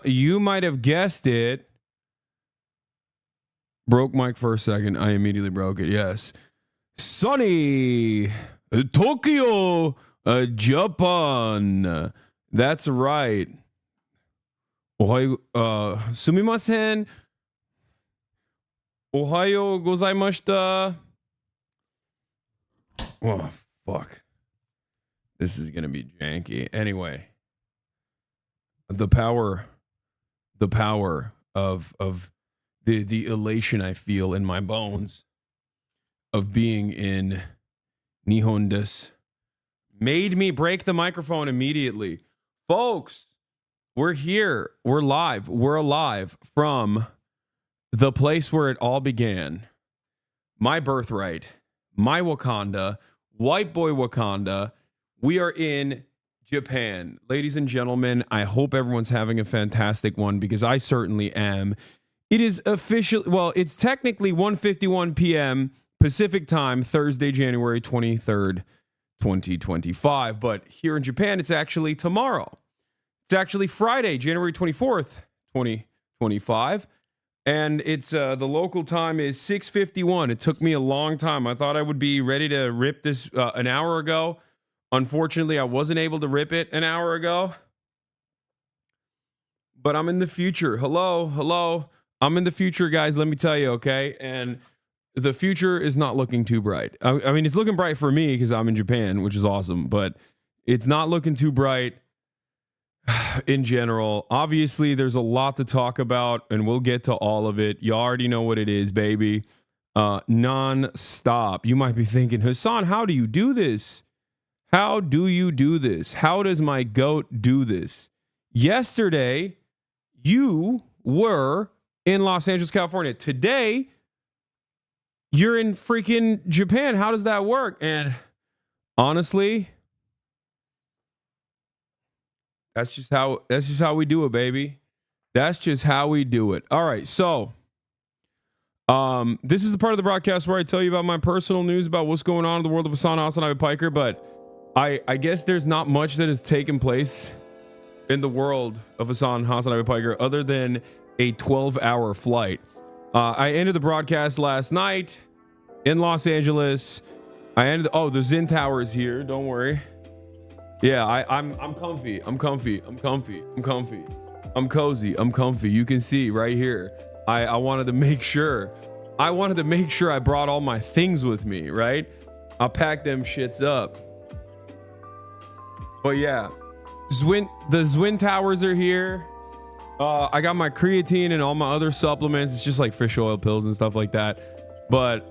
You might have guessed it. Broke mic for a second. I immediately broke it. Yes. Sunny Tokyo, Japan. That's right. Ohayo, sumimasen. Ohayo gozaimashita. Oh, fuck. This is going to be janky. Anyway, the power of the elation I feel in my bones of being in Nihon desu made me break the microphone immediately. Folks, we're here. We're live. We're alive from the place where it all began. My birthright, my Wakanda, white boy Wakanda. We are in Japan. Ladies and gentlemen, I hope everyone's having a fantastic one because I certainly am. It is official. Well, it's technically 1:51 p.m. Pacific time, Thursday, January 23rd, 2025. But here in Japan, it's actually tomorrow. It's actually Friday, January 24th, 2025. And it's the local time is 6:51. It took me a long time. I thought I would be ready to rip this an hour ago. Unfortunately, I wasn't able to rip it an hour ago. But I'm in the future. Hello. I'm in the future, guys. Let me tell you, okay? And the future is not looking too bright. I mean, it's looking bright for me because I'm in Japan, which is awesome. But it's not looking too bright in general. Obviously, there's a lot to talk about, and we'll get to all of it. You already know what it is, baby. Non-stop. You might be thinking, Hasan, how do you do this? How do you do this? How does my goat do this? Yesterday, you were in Los Angeles, California. Today, you're in freaking Japan. How does that work? And honestly, that's just how we do it, baby. That's just how we do it. All right, so this is the part of the broadcast where I tell you about my personal news about what's going on in the world of HasnAbi Piker, but I guess there's not much that has taken place in the world of HasnAbi Piker other than a 12-hour flight. I ended the broadcast last night in Los Angeles. The Zen Tower is here. Don't worry. Yeah, I'm comfy. I'm comfy. I'm cozy. I'm comfy. You can see right here. I wanted to make sure I brought all my things with me, right? I'll pack them shits up. But yeah, the Zwin Towers are here. I got my creatine and all my other supplements. It's just like fish oil pills and stuff like that. But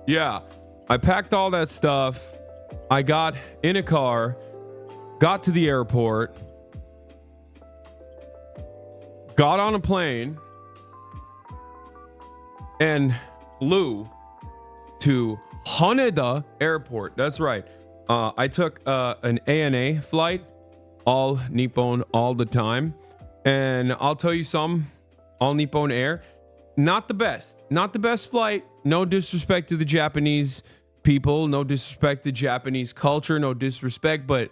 yeah, I packed all that stuff. I got in a car, got to the airport, got on a plane, and flew to Haneda Airport. That's right. I took an ANA flight, all Nippon, all the time. And I'll tell you some, all Nippon Air, not the best flight. No disrespect to the Japanese people, no disrespect to Japanese culture, no disrespect, but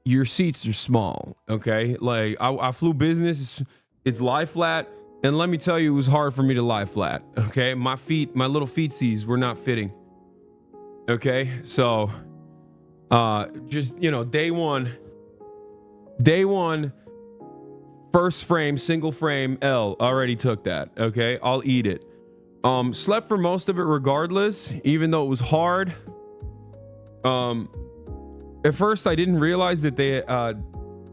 your seats are small, okay? Like I flew business, it's lie flat, and let me tell you, it was hard for me to lie flat, okay? My little feetsies were not fitting, okay? So just, day one, first frame, single frame L, already took that, okay? I'll eat it. Slept for most of it regardless, even though it was hard. At first I didn't realize that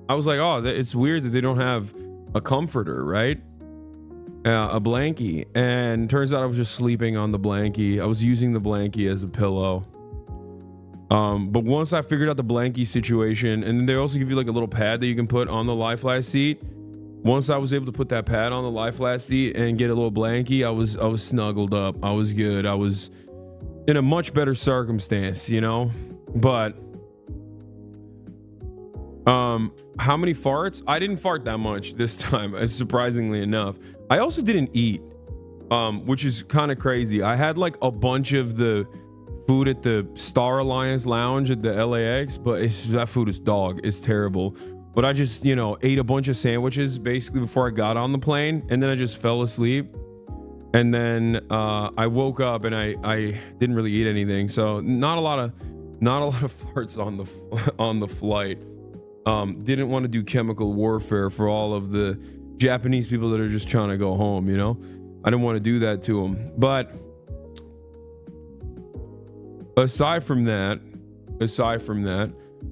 I was like, oh, it's weird that they don't have a comforter, right? A blankie. And turns out I was just sleeping on the blankie. I was using the blankie as a pillow. But once I figured out the blankie situation, and then they also give you like a little pad that you can put on the lie flat seat. Once I was able to put that pad on the lie flat seat and get a little blankie, I was snuggled up. I was good. I was in a much better circumstance, But how many farts? I didn't fart that much this time, surprisingly enough. I also didn't eat, which is kind of crazy. I had like a bunch of the food at the Star Alliance Lounge at the LAX, but that food is dog. It's terrible. but I just, you know, ate a bunch of sandwiches basically before I got on the plane, and then I just fell asleep. And then I woke up and I didn't really eat anything, so not a lot of farts on the flight. Didn't want to do chemical warfare for all of the Japanese people that are just trying to go home, you know. I didn't want to do that to them. But aside from that,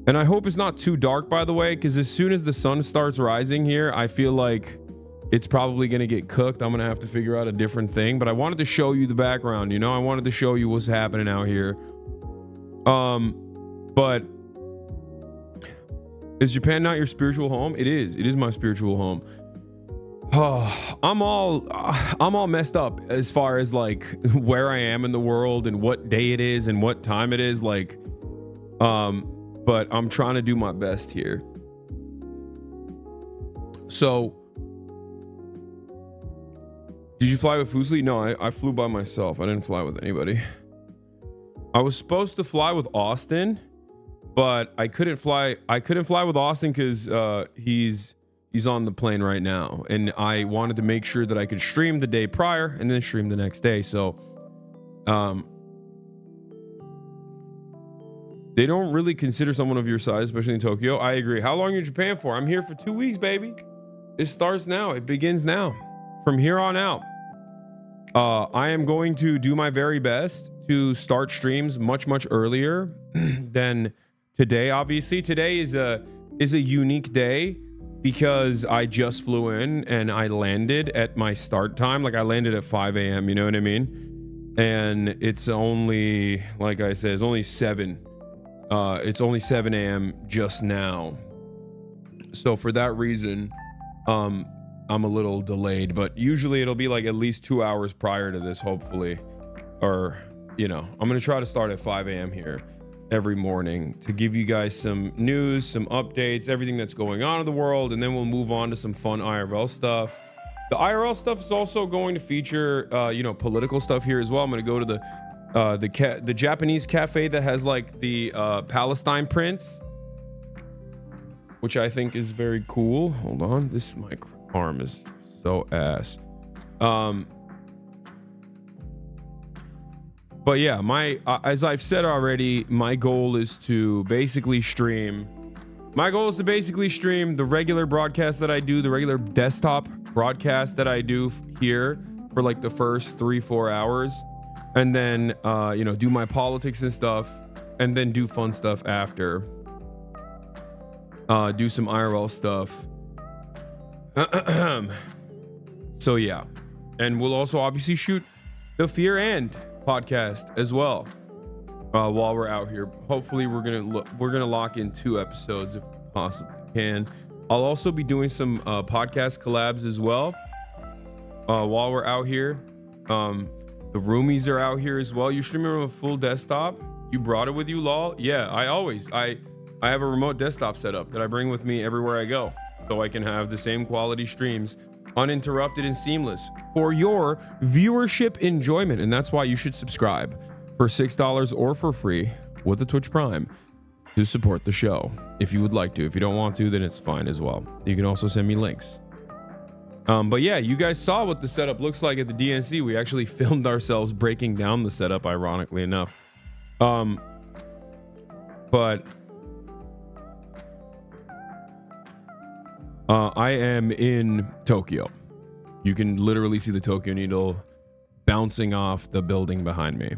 and I hope it's not too dark, by the way, because as soon as the sun starts rising here, I feel like it's probably going to get cooked. I'm going to have to figure out a different thing, but I wanted to show you the background, you know. I wanted to show you what's happening out here. But is Japan not your spiritual home? It is my spiritual home. Oh, I'm all messed up as far as like where I am in the world and what day it is and what time it is, like, but I'm trying to do my best here. So did you fly with Fusli? No, I flew by myself. I didn't fly with anybody. I was supposed to fly with Austin, but I couldn't fly with Austin because he's on the plane right now, and I wanted to make sure that I could stream the day prior and then stream the next day. So they don't really consider someone of your size, especially in Tokyo. I agree. How long are you in Japan for? I'm here for 2 weeks, baby. It starts now. It begins now. From here on out, I am going to do my very best to start streams much earlier than today. Obviously, today is a unique day because I just flew in and I landed at my start time. Like, I landed at 5 a.m. You know what I mean? And it's only, like I said, it's only 7 a.m. just now. So for that reason, I'm a little delayed, but usually it'll be like at least 2 hours prior to this, hopefully. Or, you know, I'm going to try to start at 5 a.m. here every morning to give you guys some news, some updates, everything that's going on in the world. And then we'll move on to some fun IRL stuff. The IRL stuff is also going to feature, you know, political stuff here as well. I'm going to go to the Japanese cafe that has like the Palestine prints, which I think is very cool. Hold on. This mic arm is so ass. But yeah, as I've said already, my goal is to basically stream. My goal is to basically stream the regular broadcast that I do, the regular desktop broadcast that I do here for like the first 3-4 hours, and then you know, do my politics and stuff, and then do fun stuff after. Do some IRL stuff. So yeah, and we'll also obviously shoot the Fear and podcast as well while we're out here. Hopefully we're gonna lock in 2 episodes if we possibly can. I'll also be doing some podcast collabs as well while we're out here. The roomies are out here as well. You streaming from a full desktop? You brought it with you, lol? Yeah, I have a remote desktop setup that I bring with me everywhere I go, so I can have the same quality streams uninterrupted and seamless for your viewership enjoyment. And that's why you should subscribe for $6 or for free with the Twitch Prime to support the show if you would like to. If you don't want to, then it's fine as well. You can also send me links. But yeah, you guys saw what the setup looks like at the DNC. We actually filmed ourselves breaking down the setup, ironically enough. But I am in Tokyo. You can literally see the Tokyo Needle bouncing off the building behind me.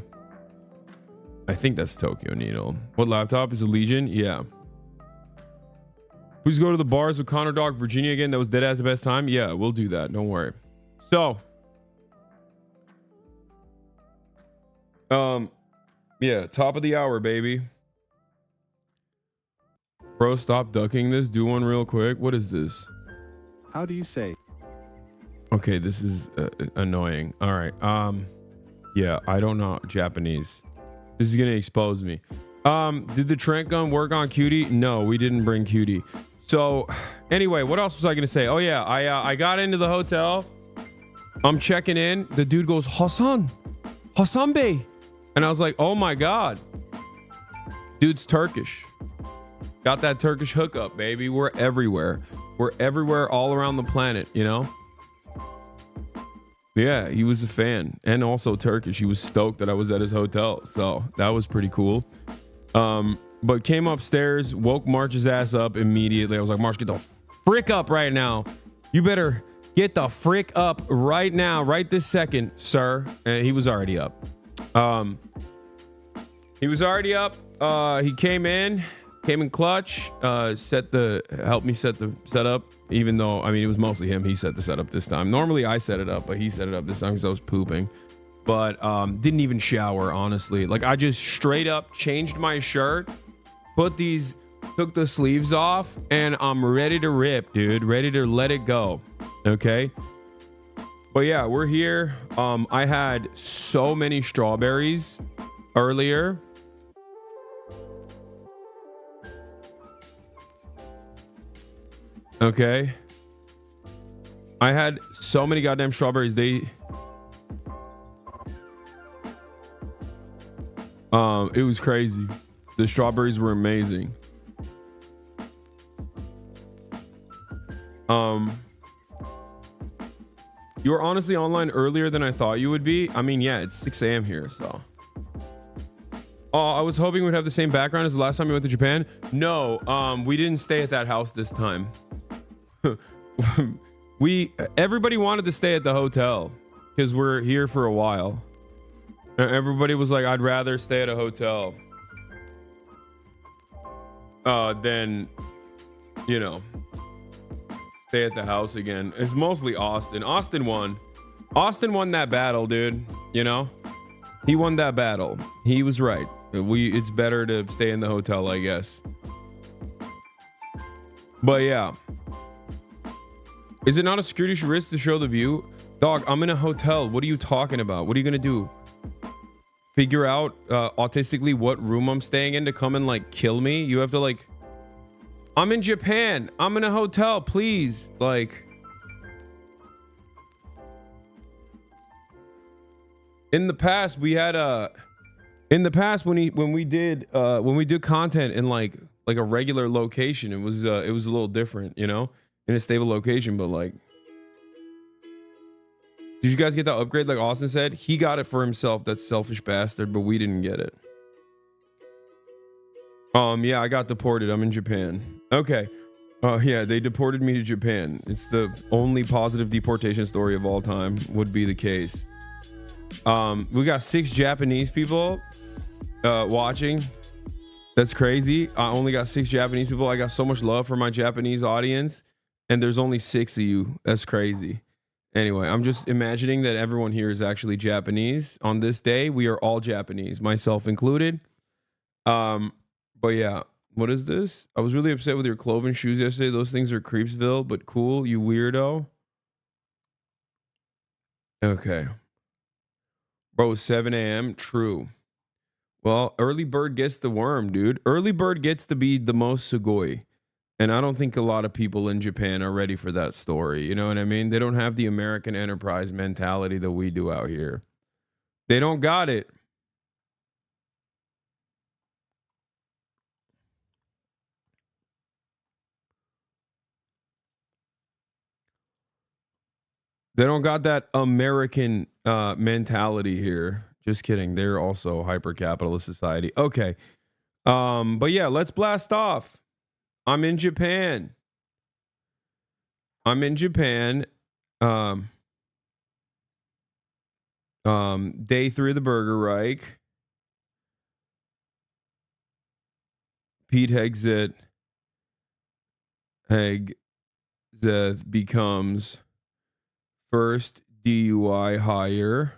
I think that's Tokyo Needle. What laptop is a Legion? Yeah. Who's go to the bars with Connor Dog Virginia again? That was dead as the best time. Yeah, we'll do that. Don't worry. So, yeah, top of the hour, baby. Bro, stop ducking this. Do one real quick. What is this? How do you say? Okay, this is annoying. All right. Yeah, I don't know Japanese. This is gonna expose me. Did the Trent gun work on Cutie? No, we didn't bring Cutie. So anyway, what else was I gonna say? Oh yeah, I got into the hotel. I'm checking in. The dude goes, HasnAbi. And I was like, oh my God. Dude's Turkish. Got that Turkish hookup, baby. We're everywhere. We're everywhere all around the planet, you know? Yeah, he was a fan and also Turkish. He was stoked that I was at his hotel. So that was pretty cool. But came upstairs, woke March's ass up immediately. I was like, March, get the frick up right now. You better get the frick up right now, right this second, sir. And he was already up. He was already up. He came in clutch, helped me set the setup, even though, I mean, it was mostly him. He set the setup this time. Normally I set it up, but he set it up this time because I was pooping. But didn't even shower, honestly. Like, I just straight up changed my shirt, took the sleeves off, and I'm ready to rip, dude. Ready to let it go. Okay. But yeah, we're here. I had so many strawberries earlier. Okay. I had so many goddamn strawberries. It was crazy. The strawberries were amazing. You were honestly online earlier than I thought you would be. I mean, yeah, it's 6 a.m. here, so. Oh, I was hoping we'd have the same background as the last time we went to Japan. No, we didn't stay at that house this time. Everybody wanted to stay at the hotel because we're here for a while. Everybody was like, I'd rather stay at a hotel than, you know, stay at the house again. It's mostly Austin. Austin won that battle, dude. You know, he won that battle. He was right. It's better to stay in the hotel, I guess. But yeah, is it not a security risk to show the view? Dog, I'm in a hotel. What are you talking about? What are you gonna do? Figure out autistically what room I'm staying in to come and like kill me? You have to like, I'm in Japan. I'm in a hotel, please. Like, in the past we had when we did content in like a regular location, it was a little different, you know, in a stable location. But like, did you guys get that upgrade? Like Austin said, he got it for himself, that selfish bastard, but we didn't get it. Yeah, I got deported. I'm in Japan. Okay. Yeah, they deported me to Japan. It's the only positive deportation story of all time would be the case. We got 6 Japanese people watching. That's crazy. I only got 6 Japanese people. I got so much love for my Japanese audience, and there's only 6 of you. That's crazy. Anyway, I'm just imagining that everyone here is actually Japanese. On this day, we are all Japanese, myself included. But yeah, what is this? I was really upset with your cloven shoes yesterday. Those things are Creepsville, but cool, you weirdo. Okay. Bro, 7 a.m. True. Well, early bird gets the worm, dude. Early bird gets to be the most sugoi. And I don't think a lot of people in Japan are ready for that story. You know what I mean? They don't have the American enterprise mentality that we do out here. They don't got it. They don't got that American mentality here. Just kidding. They're also hyper-capitalist society. Okay. But yeah, let's blast off. I'm in Japan. Day 3 of the BURGERREICH. Pete Hegseth becomes first DUI hire,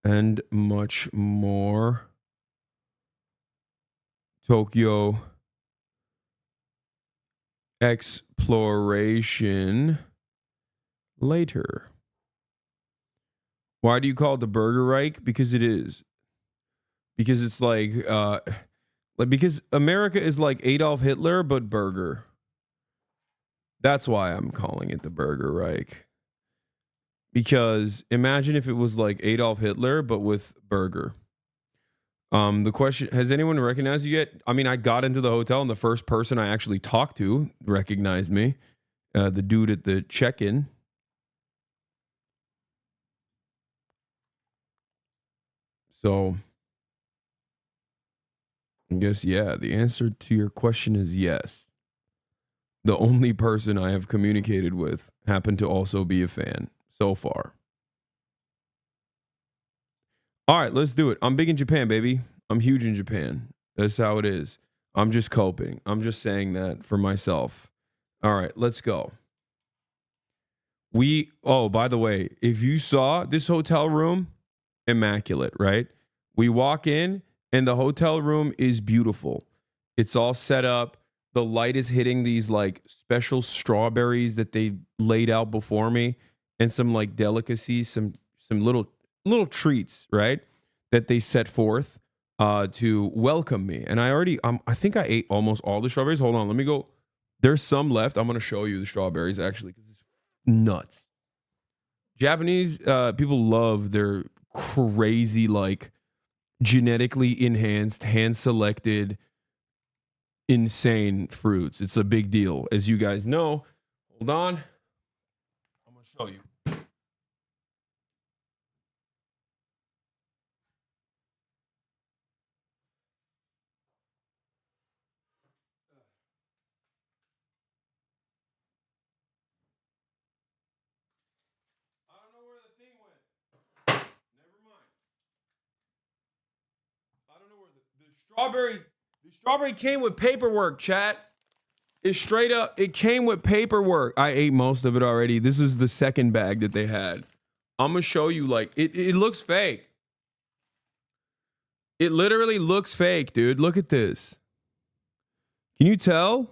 and much more. Tokyo exploration later. Why do you call it the BURGERREICH? Because it is. Because it's like because America is like Adolf Hitler, but burger. That's why I'm calling it the BURGERREICH. Because imagine if it was like Adolf Hitler, but with burger. The question, has anyone recognized you yet? I mean, I got into the hotel and the first person I actually talked to recognized me. The dude at the check-in. So I guess, yeah, the answer to your question is yes. The only person I have communicated with happened to also be a fan so far. All right, let's do it. I'm big in Japan, baby. I'm huge in Japan. That's how it is. I'm just coping. I'm just saying that for myself. All right, let's go. Oh, by the way, if you saw this hotel room, immaculate, right? We walk in and the hotel room is beautiful. It's all set up. The light is hitting these like special strawberries that they laid out before me and some like delicacies, some little treats, right? That they set forth to welcome me. And I think I ate almost all the strawberries. Hold on, let me go. There's some left. I'm going to show you the strawberries actually because it's nuts. Japanese people love their crazy, like genetically enhanced, hand selected, insane fruits. It's a big deal, as you guys know. Hold on. I'm going to show you. I don't know where the thing went. Never mind. I don't know where the strawberry came with paperwork, chat. It's straight up, it came with paperwork. I ate most of it already. This is the second bag that they had. I'm gonna show you, like, it looks fake. It literally looks fake, dude. Look at this. Can you tell?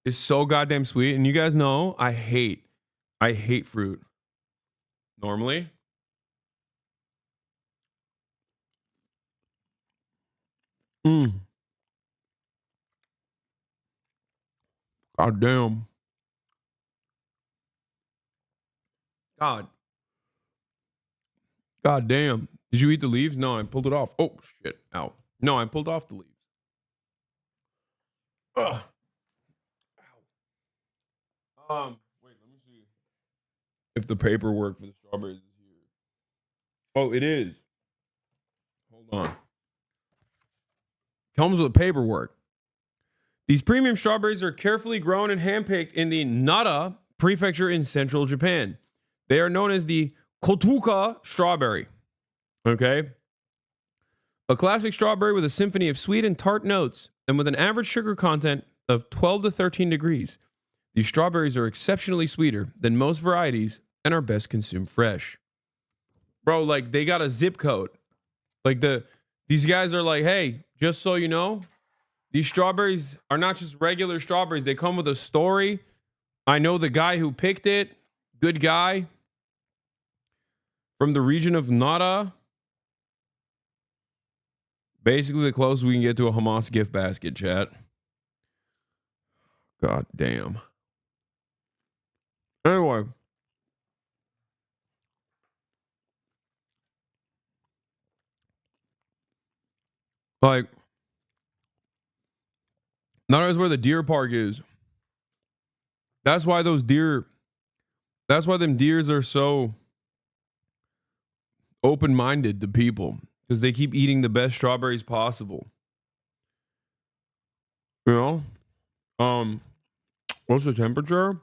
It's so goddamn sweet. And you guys know I hate fruit. Normally. God damn. God damn. Did you eat the leaves? No, I pulled it off. Oh shit. Ow. No, I pulled off the leaves. Ugh. Ow. Wait, let me see if the paperwork for the strawberries is here. Oh, it is. Hold on. Comes with paperwork. These premium strawberries are carefully grown and handpicked in the Nara prefecture in central Japan. They are known as the Kotuka strawberry. Okay. A classic strawberry with a symphony of sweet and tart notes and with an average sugar content of 12 to 13 degrees. These strawberries are exceptionally sweeter than most varieties and are best consumed fresh. Bro, like they got a zip code. Like these guys are like, hey, just so you know, these strawberries are not just regular strawberries. They come with a story. I know the guy who picked it. Good guy. From the region of Nara. Basically the closest we can get to a Hamas gift basket, chat. God damn. Anyway. Like, Nara is where the deer park is. That's why them deers are so open-minded to people. Because they keep eating the best strawberries possible. You know? What's the temperature?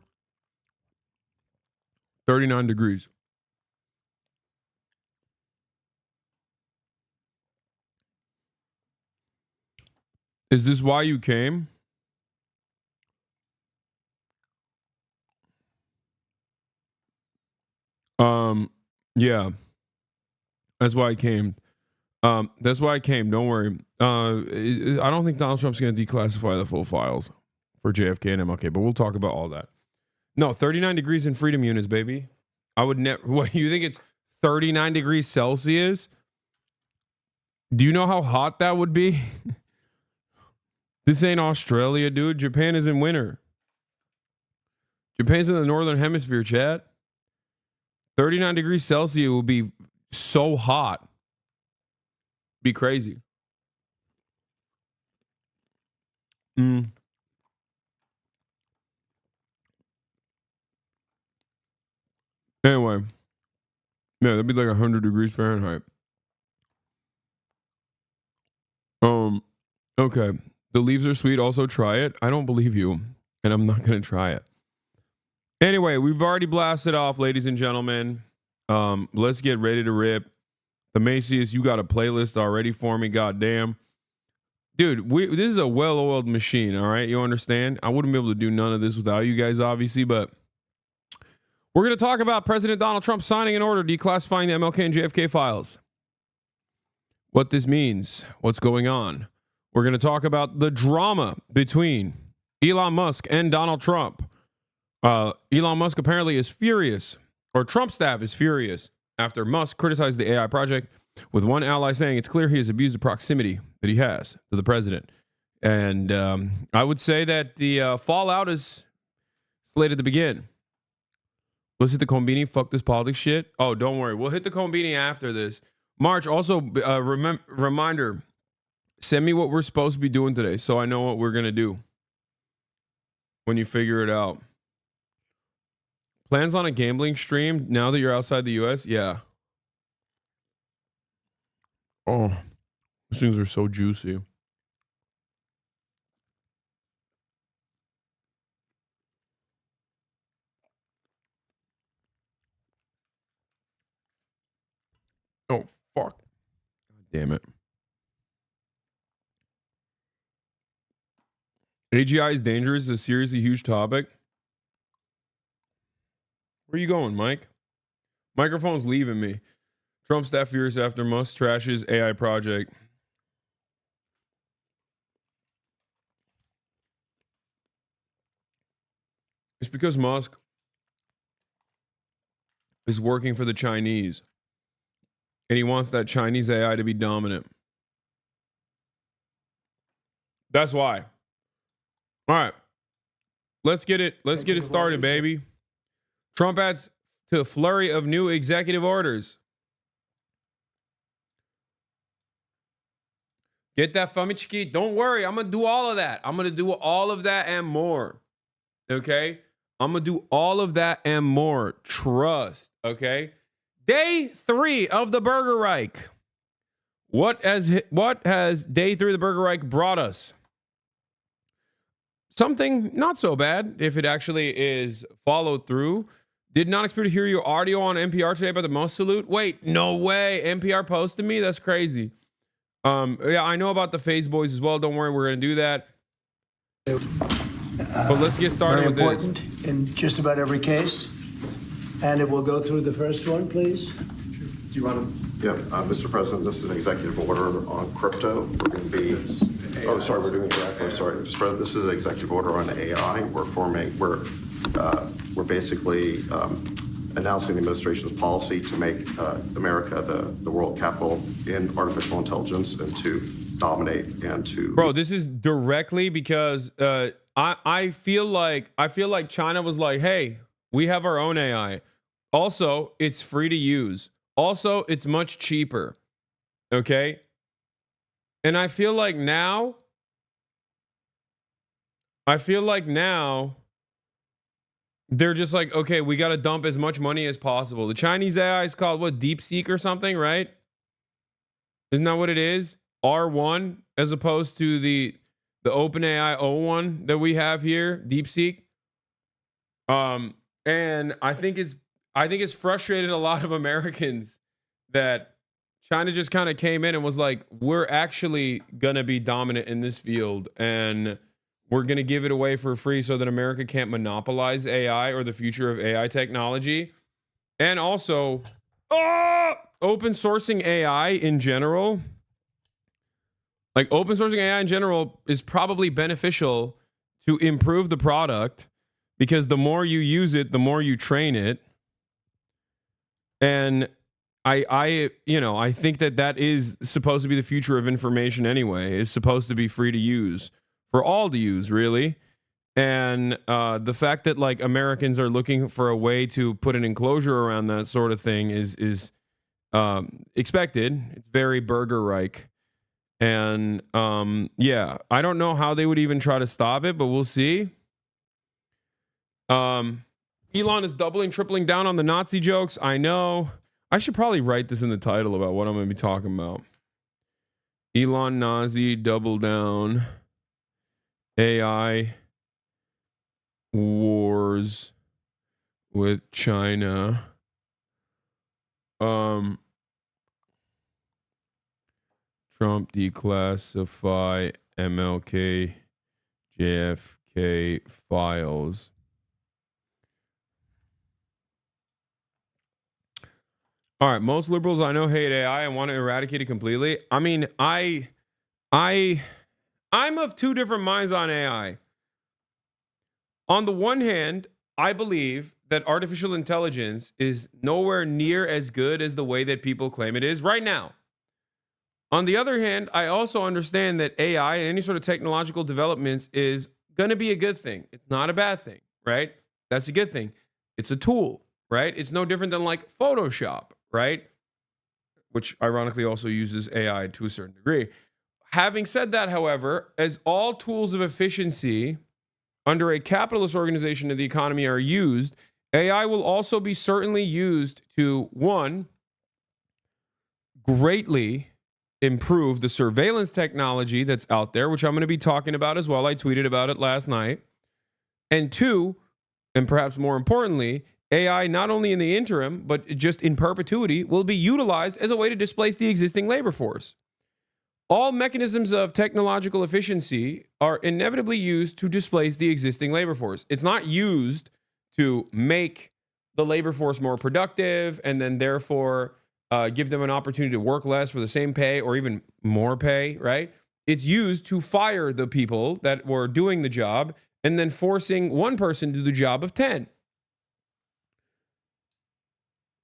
39 degrees. Is this why you came? Yeah. That's why I came. That's why I came. Don't worry. I don't think Donald Trump's going to declassify the full files for JFK and MLK, but we'll talk about all that. No, 39 degrees in freedom units, baby. I would never. What, you think it's 39 degrees Celsius? Do you know how hot that would be? This ain't Australia, dude. Japan is in winter. Japan's in the northern hemisphere, chat. 39 degrees Celsius will be so hot. Be crazy. Anyway, yeah, that'd be like 100 degrees Fahrenheit. Okay. The leaves are sweet. Also try it. I don't believe you, and I'm not going to try it. Anyway, we've already blasted off, ladies and gentlemen. Let's get ready to rip. The Macy's, you got a playlist already for me. Goddamn. Dude, this is a well-oiled machine, all right? You understand? I wouldn't be able to do none of this without you guys, obviously, but we're going to talk about President Donald Trump signing an order declassifying the MLK and JFK files. What this means, what's going on. We're going to talk about the drama between Elon Musk and Donald Trump. Elon Musk apparently is furious, or Trump staff is furious, after Musk criticized the AI project, with one ally saying it's clear he has abused the proximity that he has to the president. And I would say that the fallout is slated to begin. Let's hit the Combini, fuck this politics shit. Oh, don't worry. We'll hit the Combini after this. March, also, reminder, send me what we're supposed to be doing today so I know what we're going to do when you figure it out. Plans on a gambling stream now that you're outside the U.S.? Yeah. Oh, these things are so juicy. Oh, fuck. God damn it. AGI is dangerous, a seriously huge topic. Where are you going, Mike? Microphone's leaving me. Trump staff furious after Musk trashes AI project. It's because Musk is working for the Chinese. And he wants that Chinese AI to be dominant. That's why. All right. Let's get it started, baby. Trump adds to a flurry of new executive orders. Get that famichiki. Don't worry. I'm going to do all of that. I'm going to do all of that and more. Okay? I'm going to do all of that and more. Trust. Okay? Day 3 of the BURGERREICH. What has day 3 of the BURGERREICH brought us? Something not so bad if it actually is followed through. Did not expect to hear your audio on NPR today about the Musk salute. Wait, no way. NPR posted me? That's crazy. Yeah, I know about the Phase Boys as well. Don't worry, we're going to do that. But let's get started with this. Very important in just about every case. And it will go through the first one, please. Do you want to? Yeah, Mr. President, this is an executive order on crypto. We're going to be. Oh, sorry, we're doing AI first. Sorry, Mr. President, this is an executive order on AI. We're basically announcing the administration's policy to make America the world capital in artificial intelligence and to dominate and to. Bro, this is directly because I feel like China was like, hey, we have our own AI. Also, it's free to use. Also, it's much cheaper. Okay? And I feel like now they're just like, okay, we got to dump as much money as possible. The Chinese AI is called what? DeepSeek or something, right? Isn't that what it is? R1 as opposed to the OpenAI O1 that we have here, DeepSeek. And I think it's frustrated a lot of Americans that China just kind of came in and was like, we're actually going to be dominant in this field and we're going to give it away for free so that America can't monopolize AI or the future of AI technology. And also, open sourcing AI in general. Like open sourcing AI in general is probably beneficial to improve the product because the more you use it, the more you train it. And I think that is supposed to be the future of information anyway. It's supposed to be free to use for all to use, really. And the fact that like Americans are looking for a way to put an enclosure around that sort of thing is expected. It's very BURGERREICH. And yeah, I don't know how they would even try to stop it, but we'll see. Elon is doubling, tripling down on the Nazi jokes. I know. I should probably write this in the title about what I'm going to be talking about. Elon Nazi double down. AI wars with China. Trump declassify MLK JFK files. All right, most liberals I know hate AI and want to eradicate it completely. I mean, I'm of two different minds on AI. On the one hand, I believe that artificial intelligence is nowhere near as good as the way that people claim it is right now. On the other hand, I also understand that AI and any sort of technological developments is going to be a good thing. It's not a bad thing, right? That's a good thing. It's a tool, right? It's no different than like Photoshop, right? Which ironically also uses AI to a certain degree. Having said that, however, as all tools of efficiency under a capitalist organization of the economy are used, AI will also be certainly used to, one, greatly improve the surveillance technology that's out there, which I'm going to be talking about as well. I tweeted about it last night. And two, and perhaps more importantly, AI, not only in the interim, but just in perpetuity, will be utilized as a way to displace the existing labor force. All mechanisms of technological efficiency are inevitably used to displace the existing labor force. It's not used to make the labor force more productive and then therefore give them an opportunity to work less for the same pay or even more pay, right? It's used to fire the people that were doing the job and then forcing one person to do the job of 10.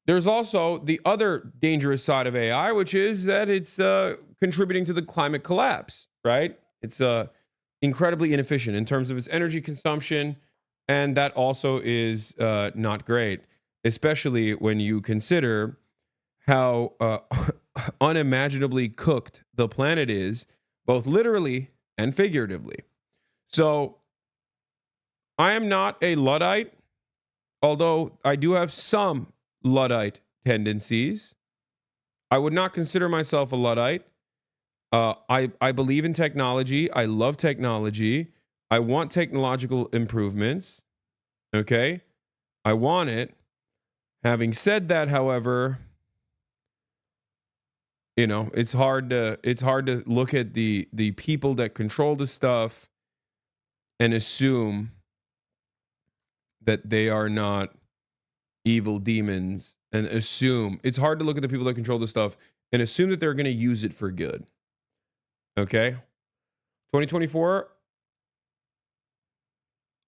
There's also the other dangerous side of AI, which is that it's contributing to the climate collapse, right? It's incredibly inefficient in terms of its energy consumption, and that also is not great, especially when you consider how unimaginably cooked the planet is, both literally and figuratively. So I am not a Luddite, although I do have some Luddite tendencies. I would not consider myself a Luddite. I believe in technology. I love technology. I want technological improvements. Okay? I want it. Having said that, however, you know, it's hard to look at the people that control the stuff and assume that they are not evil demons, and assume it's hard to look at the people that control the stuff and assume that they're going to use it for good. Okay? 2024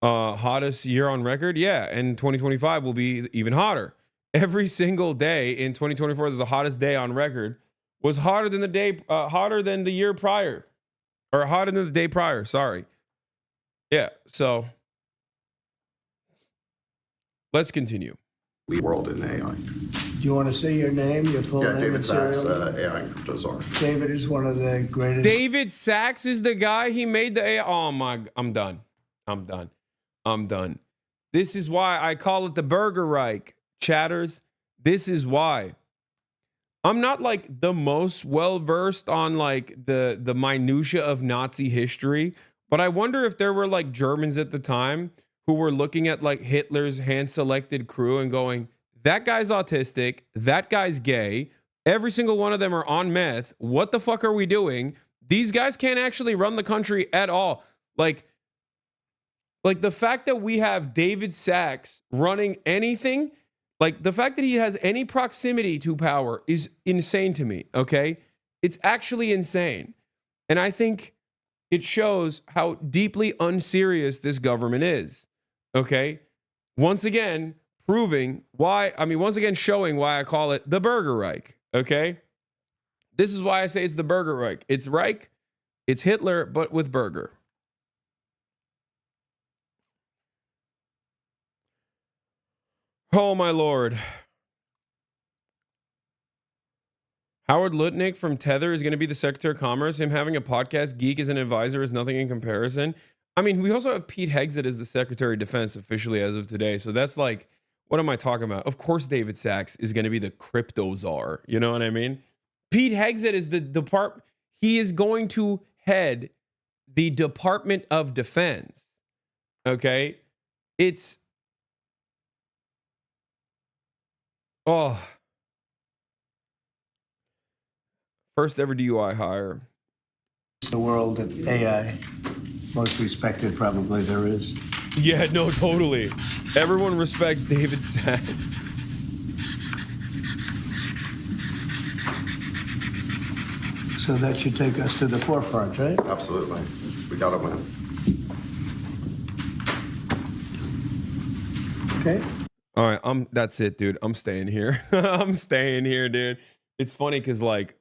hottest year on record. Yeah, and 2025 will be even hotter. Every single day in 2024 is the hottest day on record. Was hotter than the year prior, or hotter than the day prior. Sorry. Yeah. So let's continue. World in AI. Do you want to say your name, your full name? David and Sachs, serial number? AI and Crypto Czar. David is one of the greatest. David Sachs is the guy. He made the AI. Oh my! I'm done. This is why I call it the BURGERREICH, chatters. This is why. I'm not like the most well versed on like the minutia of Nazi history, but I wonder if there were like Germans at the time who were looking at like Hitler's hand-selected crew and going, that guy's autistic, that guy's gay, every single one of them are on meth. What the fuck are we doing? These guys can't actually run the country at all. Like the fact that we have David Sachs running anything, like the fact that he has any proximity to power is insane to me, okay? It's actually insane. And I think it shows how deeply unserious this government is. Okay. Once again, showing why I call it the BURGERREICH. Okay. This is why I say it's the BURGERREICH. It's Reich, it's Hitler, but with burger. Oh my Lord. Howard Lutnick from Tether is going to be the Secretary of Commerce. Him having a podcast geek as an advisor is nothing in comparison. I mean, we also have Pete Hegseth as the Secretary of Defense officially as of today. So that's like, what am I talking about? Of course, David Sachs is going to be the crypto czar. You know what I mean? Pete Hegseth is the department. He is going to head the Department of Defense. Okay? It's... Oh... First ever DUI hire. The world at AI, most respected probably there is. Yeah, no, totally. Everyone respects David Sachs. So that should take us to the forefront, right? Absolutely. We got to win. Okay. All right, that's it, dude. I'm staying here. I'm staying here, dude. It's funny because, like,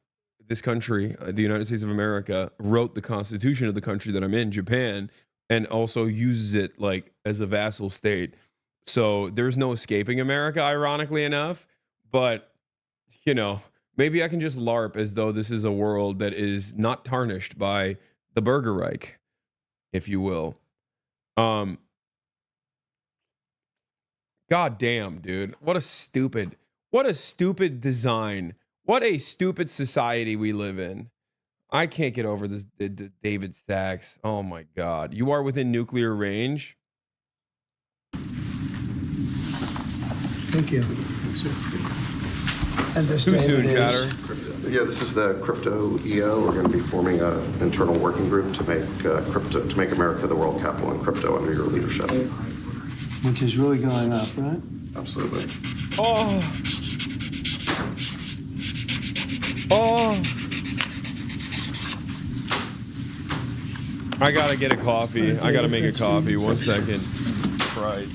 this country, the United States of America, wrote the constitution of the country that I'm in, Japan, and also uses it like as a vassal state. So there's no escaping America, ironically enough. But, you know, maybe I can just LARP as though this is a world that is not tarnished by the BURGERREICH, if you will. God damn, dude. What a stupid design. What a stupid society we live in. I can't get over this David Sachs. Oh my God. You are within nuclear range. Thank you. And this Too soon, David Chatter. Yeah, this is the crypto EO. We're going to be forming an internal working group to make to make America the world capital in crypto under your leadership. Which is really going up, right? Absolutely. Oh. I gotta get a coffee. I gotta make a coffee. 1 second. Right.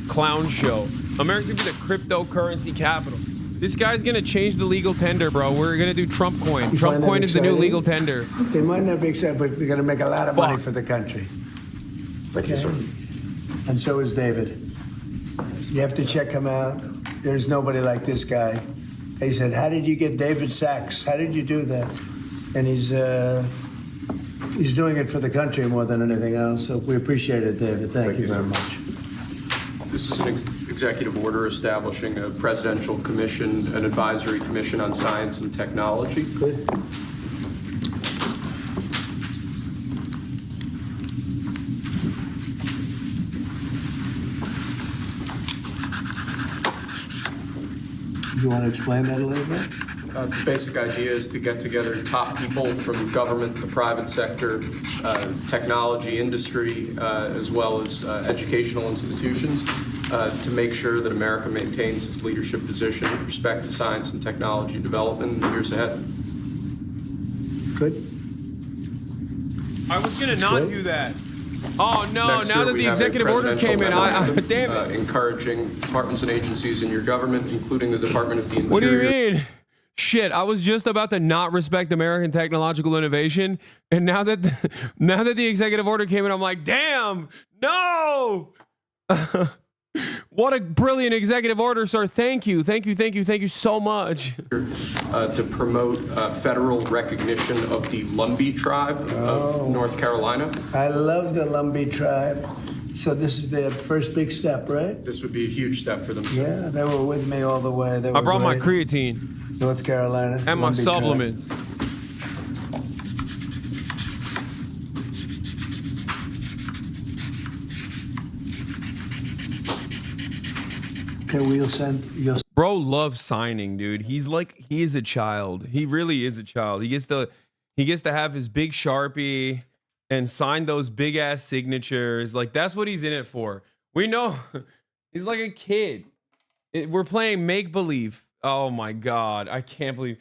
Clown show. America's gonna be the cryptocurrency capital. This guy's gonna change the legal tender, bro. We're gonna do Trump coin. You Trump find that coin is the new exciting? legal tender. They might not be excited, but we're going to make a lot of money for the country. Thank you, sir. And so is David. You have to check him out. There's nobody like this guy. They said, how did you get David Sachs? How did you do that? And he's doing it for the country more than anything else. So we appreciate it, David. Thank you very much. This is an executive order establishing a presidential commission, an advisory commission on science and technology. Good. You want to explain that a little bit? The basic idea is to get together top people from government, the private sector, technology industry, as well as educational institutions, to make sure that America maintains its leadership position with respect to science and technology development in the years ahead. Good. I was gonna not good. do that. Oh no! Next Now year, that we the have a executive order came in, presidential damn it! memorandum, encouraging departments and agencies in your government, including the Department of the Interior. What do you mean? Shit, I was just about to not respect American technological innovation, and now that the executive order came in, I'm like, damn, no! What a brilliant executive order, sir. Thank you so much. To promote federal recognition of the Lumbee tribe of North Carolina. I love the Lumbee tribe. So this is their first big step, right? This would be a huge step for them. Yeah, they were with me all the way. They were I brought my great. creatine North Carolina. and my Lumbee tribe. supplements. Okay, we'll send. Bro loves signing, dude. He is a child. He really is a child. He gets to have his big Sharpie and sign those big ass signatures. Like, that's what he's in it for. We know he's like a kid. We're playing make believe. Oh my God. I can't believe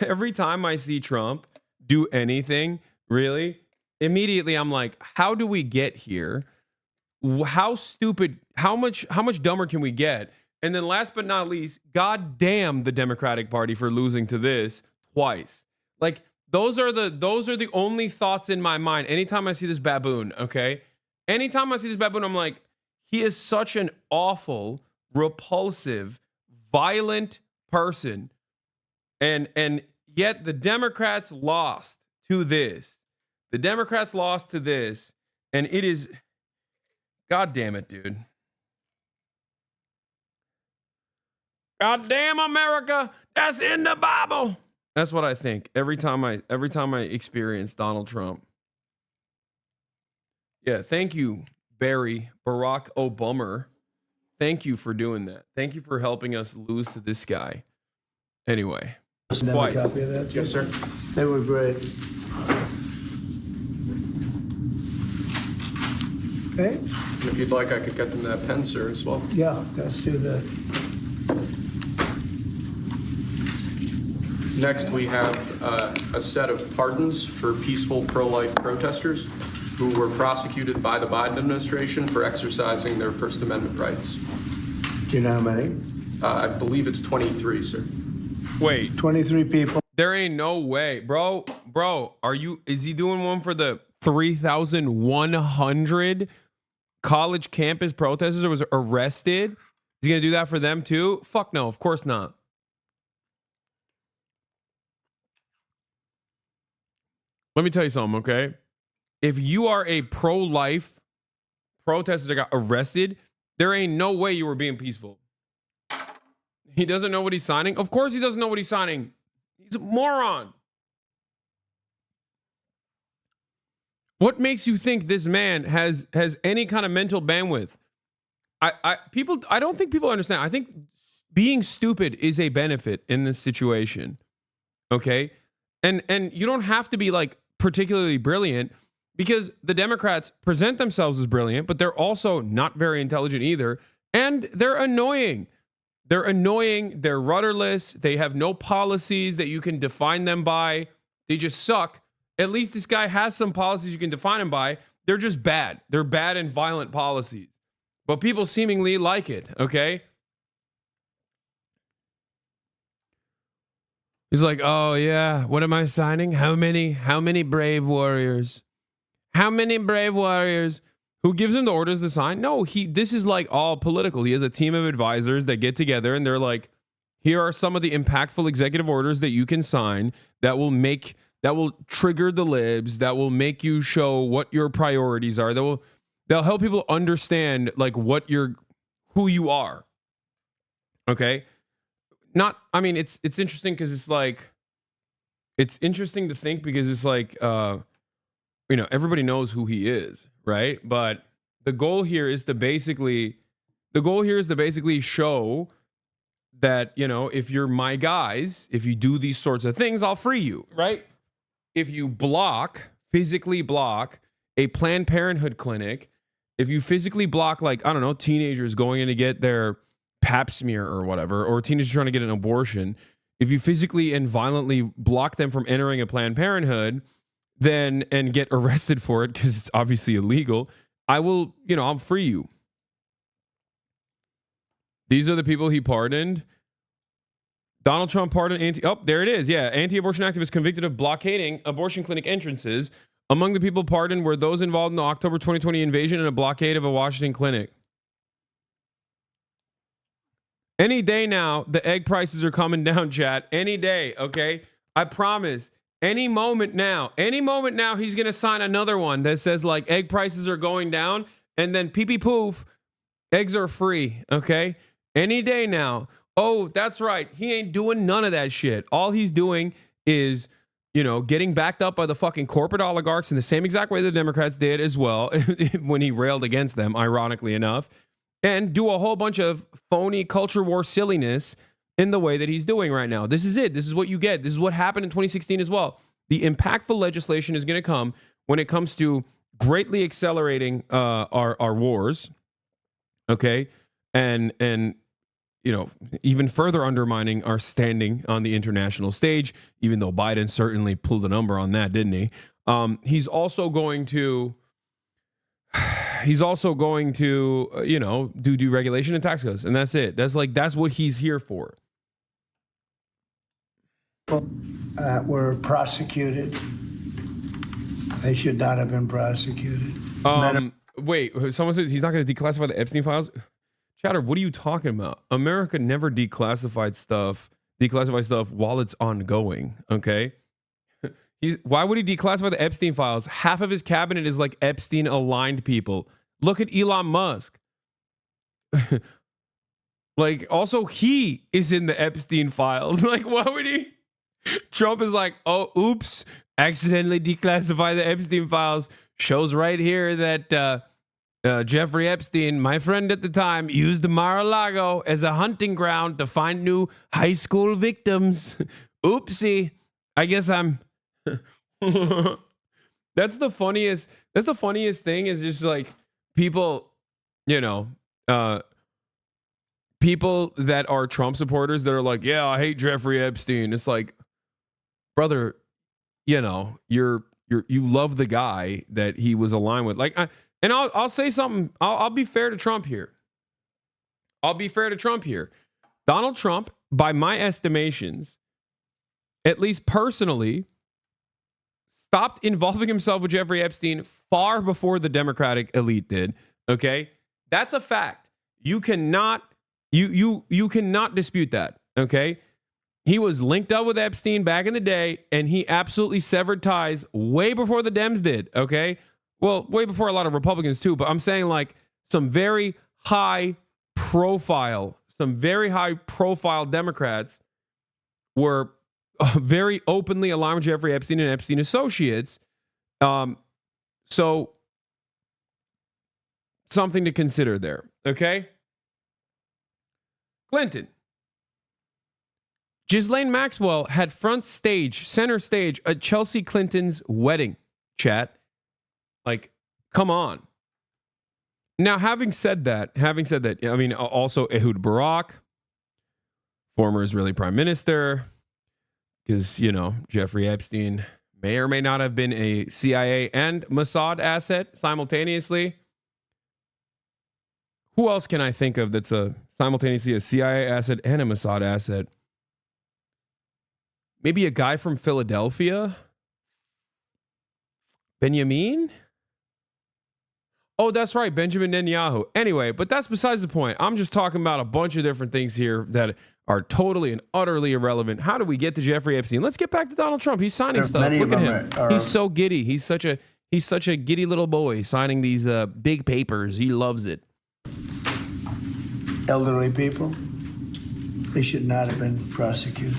every time I see Trump do anything, really, immediately I'm like, how do we get here? How stupid, how much dumber can we get? And then last but not least, God damn the Democratic Party for losing to this twice. Like, those are the only thoughts in my mind. Anytime I see this baboon, okay? Anytime I see this baboon, I'm like, he is such an awful, repulsive, violent person. And yet the Democrats lost to this. The Democrats lost to this. And it is, God damn it, dude. God damn America, that's in the Bible. That's what I think every time I experience Donald Trump. Yeah, thank you, Barack Obama. Thank you for doing that. Thank you for helping us lose to this guy. Anyway, Send them a copy of that. Yes, sir. They were great. Okay. If you'd like, I could get them that pen, sir, as well. Yeah, let's do that. Next, we have a set of pardons for peaceful pro-life protesters who were prosecuted by the Biden administration for exercising their First Amendment rights. Do you know how many? I believe it's 23, sir. Wait, 23 people. there ain't no way, bro. Is he doing one for the 3,100 college campus protesters that was arrested? Is he gonna do that for them too? Fuck no, of course not. Let me tell you something, okay? If you are a pro-life protester that got arrested, there ain't no way you were being peaceful. He doesn't know what he's signing? Of course he doesn't know what he's signing. He's a moron. What makes you think this man has any kind of mental bandwidth? I don't think people understand. I think being stupid is a benefit in this situation. Okay? And you don't have to be like particularly brilliant, because the Democrats present themselves as brilliant, but they're also not very intelligent either. And they're annoying. They're annoying. They're rudderless. They have no policies that you can define them by. They just suck. At least this guy has some policies you can define him by. They're just bad. They're bad and violent policies. But people seemingly like it, okay? He's like, oh yeah, what am I signing? How many brave warriors? How many brave warriors? Who gives him the orders to sign? No, this is like all political. He has a team of advisors that get together and they're like, here are some of the impactful executive orders that you can sign that will trigger the libs, that will make you show what your priorities are, they'll help people understand like who you are. Okay? It's interesting because it's like, it's interesting to think because it's like, everybody knows who he is, right? But the goal here is to basically show that, if you're my guys, if you do these sorts of things, I'll free you, right? If you physically block a Planned Parenthood clinic, if you physically block, teenagers going in to get their pap smear or whatever, or teenagers trying to get an abortion, if you physically and violently block them from entering a Planned Parenthood, and get arrested for it because it's obviously illegal, I'll free you. These are the people he pardoned. Donald Trump pardoned there it is. Yeah, anti-abortion activists convicted of blockading abortion clinic entrances. Among the people pardoned were those involved in the October 2020 invasion and a blockade of a Washington clinic. Any day now, the egg prices are coming down, chat. Any day, okay? I promise. Any moment now, he's going to sign another one that says like egg prices are going down, and then pee poof, eggs are free, okay? Any day now. Oh, that's right. He ain't doing none of that shit. All he's doing is, getting backed up by the fucking corporate oligarchs in the same exact way the Democrats did as well when he railed against them, ironically enough, and do a whole bunch of phony culture war silliness in the way that he's doing right now. This is it. This is what you get. This is what happened in 2016 as well. The impactful legislation is going to come when it comes to greatly accelerating our wars, okay, and even further undermining our standing on the international stage. Even though Biden certainly pulled a number on that, didn't he? He's also going to do deregulation and tax cuts, and that's it. That's what he's here for. Were prosecuted. They should not have been prosecuted. Wait, someone said he's not going to declassify the Epstein files. Chatter, what are you talking about? America never declassified stuff while it's ongoing, okay? Why would he declassify the Epstein files? Half of his cabinet is like Epstein aligned people. Look at Elon Musk. Like, also, he is in the Epstein files. Like, why would he? Trump is like, oh, oops, accidentally declassify the Epstein files. Shows right here that Jeffrey Epstein, my friend at the time, used Mar-a-Lago as a hunting ground to find new high school victims. Oopsie. I guess I'm... That's the funniest thing is just like people, you know, people that are Trump supporters that are like, yeah, I hate Jeffrey Epstein. It's like, brother, you know, you love the guy that he was aligned with. Like, and I'll say something. I'll be fair to Trump here. Donald Trump, by my estimations, at least personally, stopped involving himself with Jeffrey Epstein far before the Democratic elite did. Okay, that's a fact. You cannot dispute that. Okay, he was linked up with Epstein back in the day, and he absolutely severed ties way before the Dems did. Okay, well, way before a lot of Republicans too. But I'm saying like some very high profile Democrats were very openly aligned with Jeffrey Epstein and Epstein associates. So something to consider there. Okay. Clinton. Ghislaine Maxwell had center stage at Chelsea Clinton's wedding. Chat. Like, come on. Now, having said that, I mean, also Ehud Barak, former Israeli prime minister, because, you know, Jeffrey Epstein may or may not have been a CIA and Mossad asset simultaneously. Who else can I think of that's simultaneously a CIA asset and a Mossad asset? Maybe a guy from Philadelphia? Benjamin? Oh, that's right, Benjamin Netanyahu. Anyway, but that's besides the point. I'm just talking about a bunch of different things here that are totally and utterly irrelevant. How do we get to Jeffrey Epstein? Let's get back to Donald Trump. He's signing stuff. Look at him. He's so giddy. He's such a giddy little boy signing these big papers. He loves it. Elderly people, they should not have been prosecuted.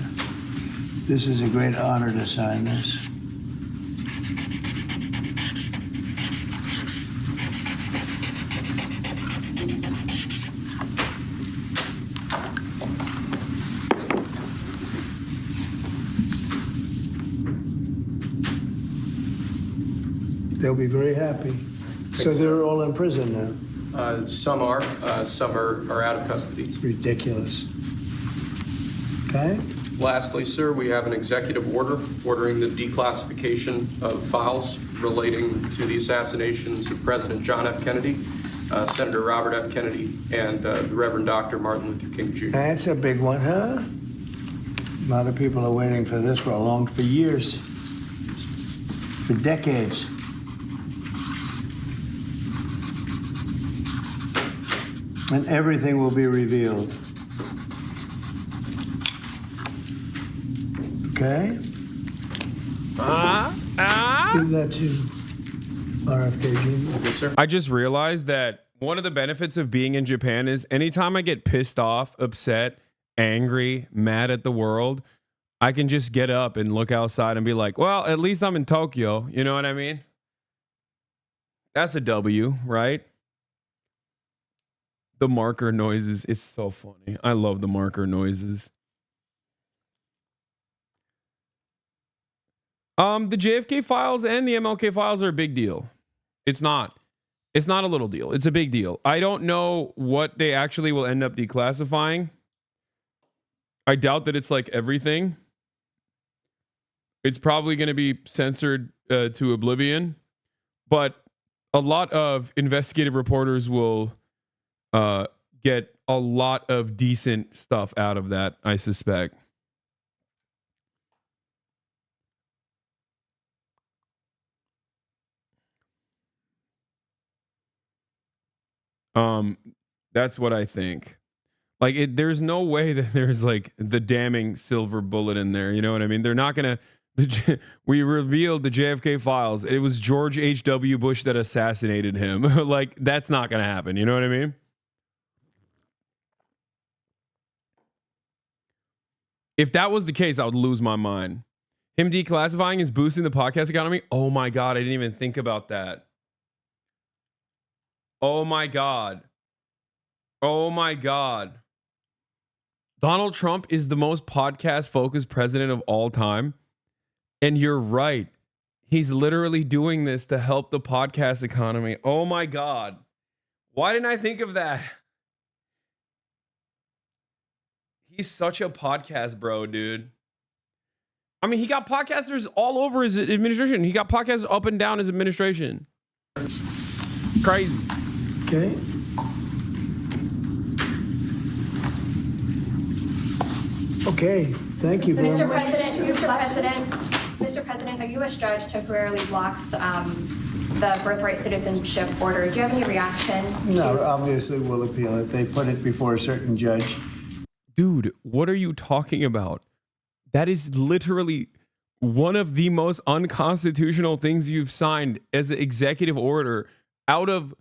This is a great honor to sign this. They'll be very happy. So they're all in prison now. Some are out of custody. It's ridiculous. Okay? Lastly, sir, we have an executive order ordering the declassification of files relating to the assassinations of President John F. Kennedy, Senator Robert F. Kennedy, and the Reverend Dr. Martin Luther King Jr. That's a big one, huh? A lot of people are waiting for this for years, for decades. And everything will be revealed. Okay? Give that to RFK Jr. Yes, sir. I just realized that one of the benefits of being in Japan is anytime I get pissed off, upset, angry, mad at the world, I can just get up and look outside and be like, well, at least I'm in Tokyo. You know what I mean? That's a W, right? The marker noises. It's so funny. I love the marker noises. The JFK files and the MLK files are a big deal. It's not. It's not a little deal. It's a big deal. I don't know what they actually will end up declassifying. I doubt that it's like everything. It's probably going to be censored to oblivion. But a lot of investigative reporters will get a lot of decent stuff out of that, I suspect. That's what I think. Like, there's no way that there's like the damning silver bullet in there. You know what I mean? They're not gonna. We revealed the JFK files. It was George H.W. Bush that assassinated him. Like, that's not gonna happen. You know what I mean? If that was the case, I would lose my mind. Him declassifying is boosting the podcast economy. Oh my God, I didn't even think about that. Oh my God. Oh my God. Donald Trump is the most podcast-focused president of all time. And you're right. He's literally doing this to help the podcast economy. Oh my God. Why didn't I think of that? He's such a podcast bro, dude. I mean, he got podcasters all over his administration. He got podcasters up and down his administration. Crazy. Okay. Okay, thank you very much. Mr. President, a U.S. judge temporarily blocks the birthright citizenship order. Do you have any reaction? No, obviously we'll appeal it. They put it before a certain judge. Dude, what are you talking about? That is literally one of the most unconstitutional things you've signed as an executive order out of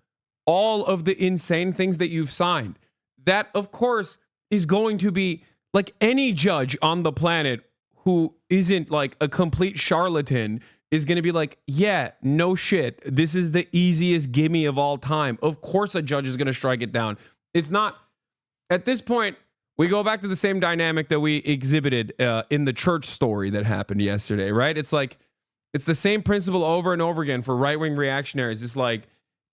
all of the insane things that you've signed. That, of course, is going to be like any judge on the planet who isn't like a complete charlatan is going to be like, yeah, no shit. This is the easiest gimme of all time. Of course, a judge is going to strike it down. It's not at this point. We go back to the same dynamic that we exhibited in the church story that happened yesterday, right? It's like, it's the same principle over and over again for right-wing reactionaries. It's like,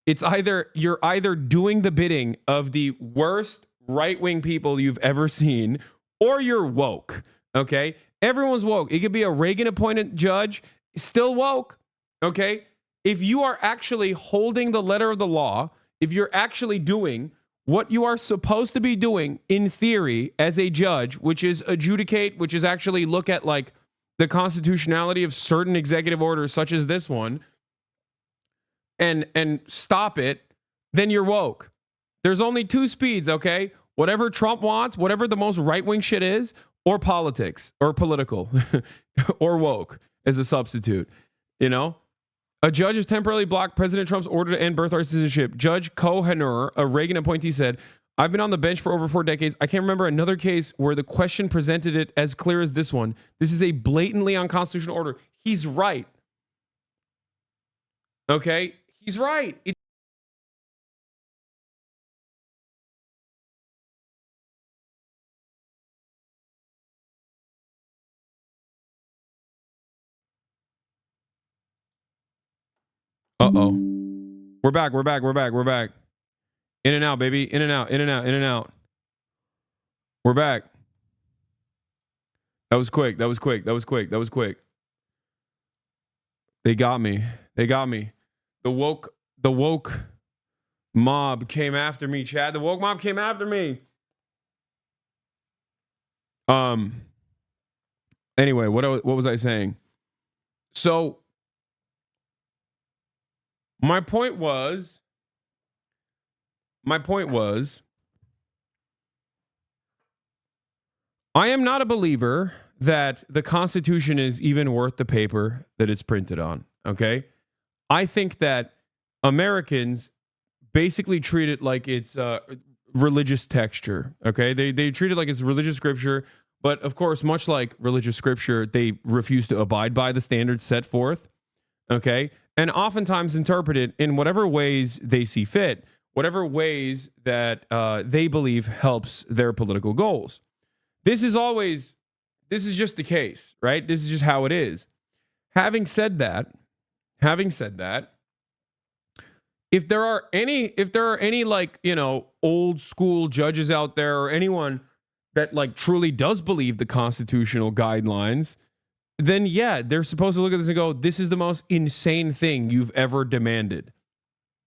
you're either doing the bidding of the worst right-wing people you've ever seen, or you're woke, okay? Everyone's woke. It could be a Reagan-appointed judge, still woke, okay? If you are actually holding the letter of the law, if you're actually doing what you are supposed to be doing in theory as a judge, which is adjudicate, which is actually look at like the constitutionality of certain executive orders such as this one and stop it, then you're woke. There's only two speeds, okay? Whatever Trump wants, whatever the most right-wing shit is, or politics, or political, or woke as a substitute, you know? A judge has temporarily blocked President Trump's order to end birthright citizenship. Judge Kohler, a Reagan appointee, said, I've been on the bench for over 4 decades. I can't remember another case where the question presented it as clear as this one. This is a blatantly unconstitutional order. He's right. Okay? He's right. Uh-oh. We're back. In and out, baby. In and out. We're back. That was quick. They got me. The woke mob came after me, Chad. The woke mob came after me. Anyway, what was I saying? So my point was I am not a believer that the Constitution is even worth the paper that it's printed on, okay? I think that Americans basically treat it like it's religious texture, okay? They treat it like it's religious scripture, but of course, much like religious scripture, they refuse to abide by the standards set forth, okay? And oftentimes interpret it in whatever ways they see fit, whatever ways that they believe helps their political goals. This is just the case, right? This is just how it is. Having said that, if there are any like, you know, old school judges out there or anyone that like truly does believe the constitutional guidelines, then yeah, they're supposed to look at this and go, this is the most insane thing you've ever demanded.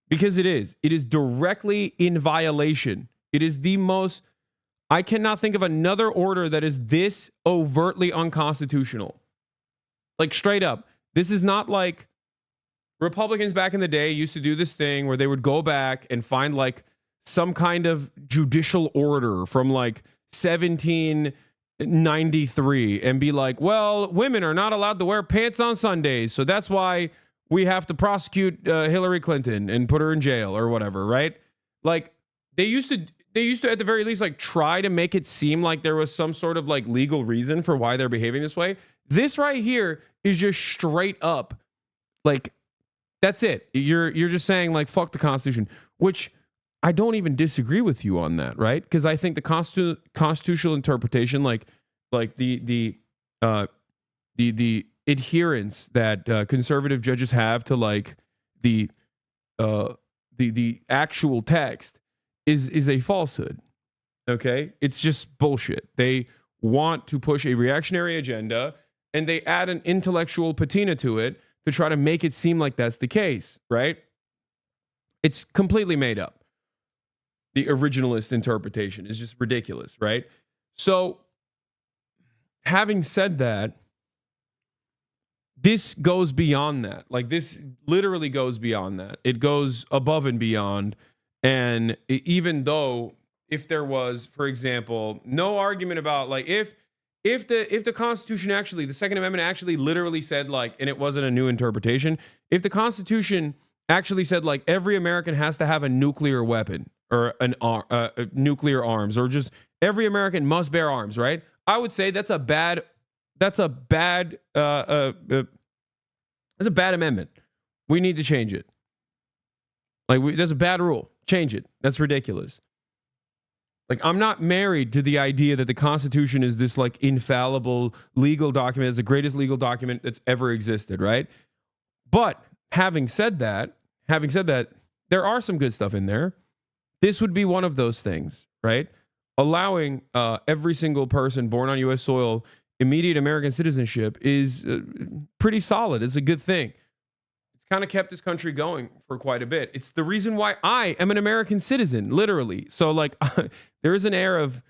Because it is directly in violation. It is the most, I cannot think of another order that is this overtly unconstitutional. Like straight up. This is not like Republicans back in the day used to do this thing where they would go back and find like some kind of judicial order from like 1793 and be like, well, women are not allowed to wear pants on Sundays, so that's why we have to prosecute Hillary Clinton and put her in jail or whatever, right? Like they used to at the very least like try to make it seem like there was some sort of like legal reason for why they're behaving this way. This right here is just straight up like, that's it. You're just saying like fuck the Constitution, which I don't even disagree with you on that, right? Because I think the constitutional interpretation, like the adherence that conservative judges have to like the actual text is a falsehood. Okay, it's just bullshit. They want to push a reactionary agenda and they add an intellectual patina to it to try to make it seem like that's the case, right? It's completely made up. The originalist interpretation is just ridiculous, right? So, having said that, this goes beyond that. Like, this literally goes beyond that. It goes above and beyond. And even though, if there was, for example, no argument about, like, if the Constitution actually, the Second Amendment actually literally said, like, and it wasn't a new interpretation, if the Constitution actually said, like, every American has to have a nuclear weapon or nuclear arms, or just every American must bear arms, right? I would say that's a bad amendment. We need to change it. Like, that's a bad rule. Change it. That's ridiculous. Like, I'm not married to the idea that the Constitution is this like infallible legal document. It's the greatest legal document that's ever existed, right? But having said that, there are some good stuff in there. This would be one of those things, right? Allowing every single person born on U.S. soil immediate American citizenship is pretty solid. It's a good thing. It's kind of kept this country going for quite a bit. It's the reason why I am an American citizen, literally. So, like, there is an air of,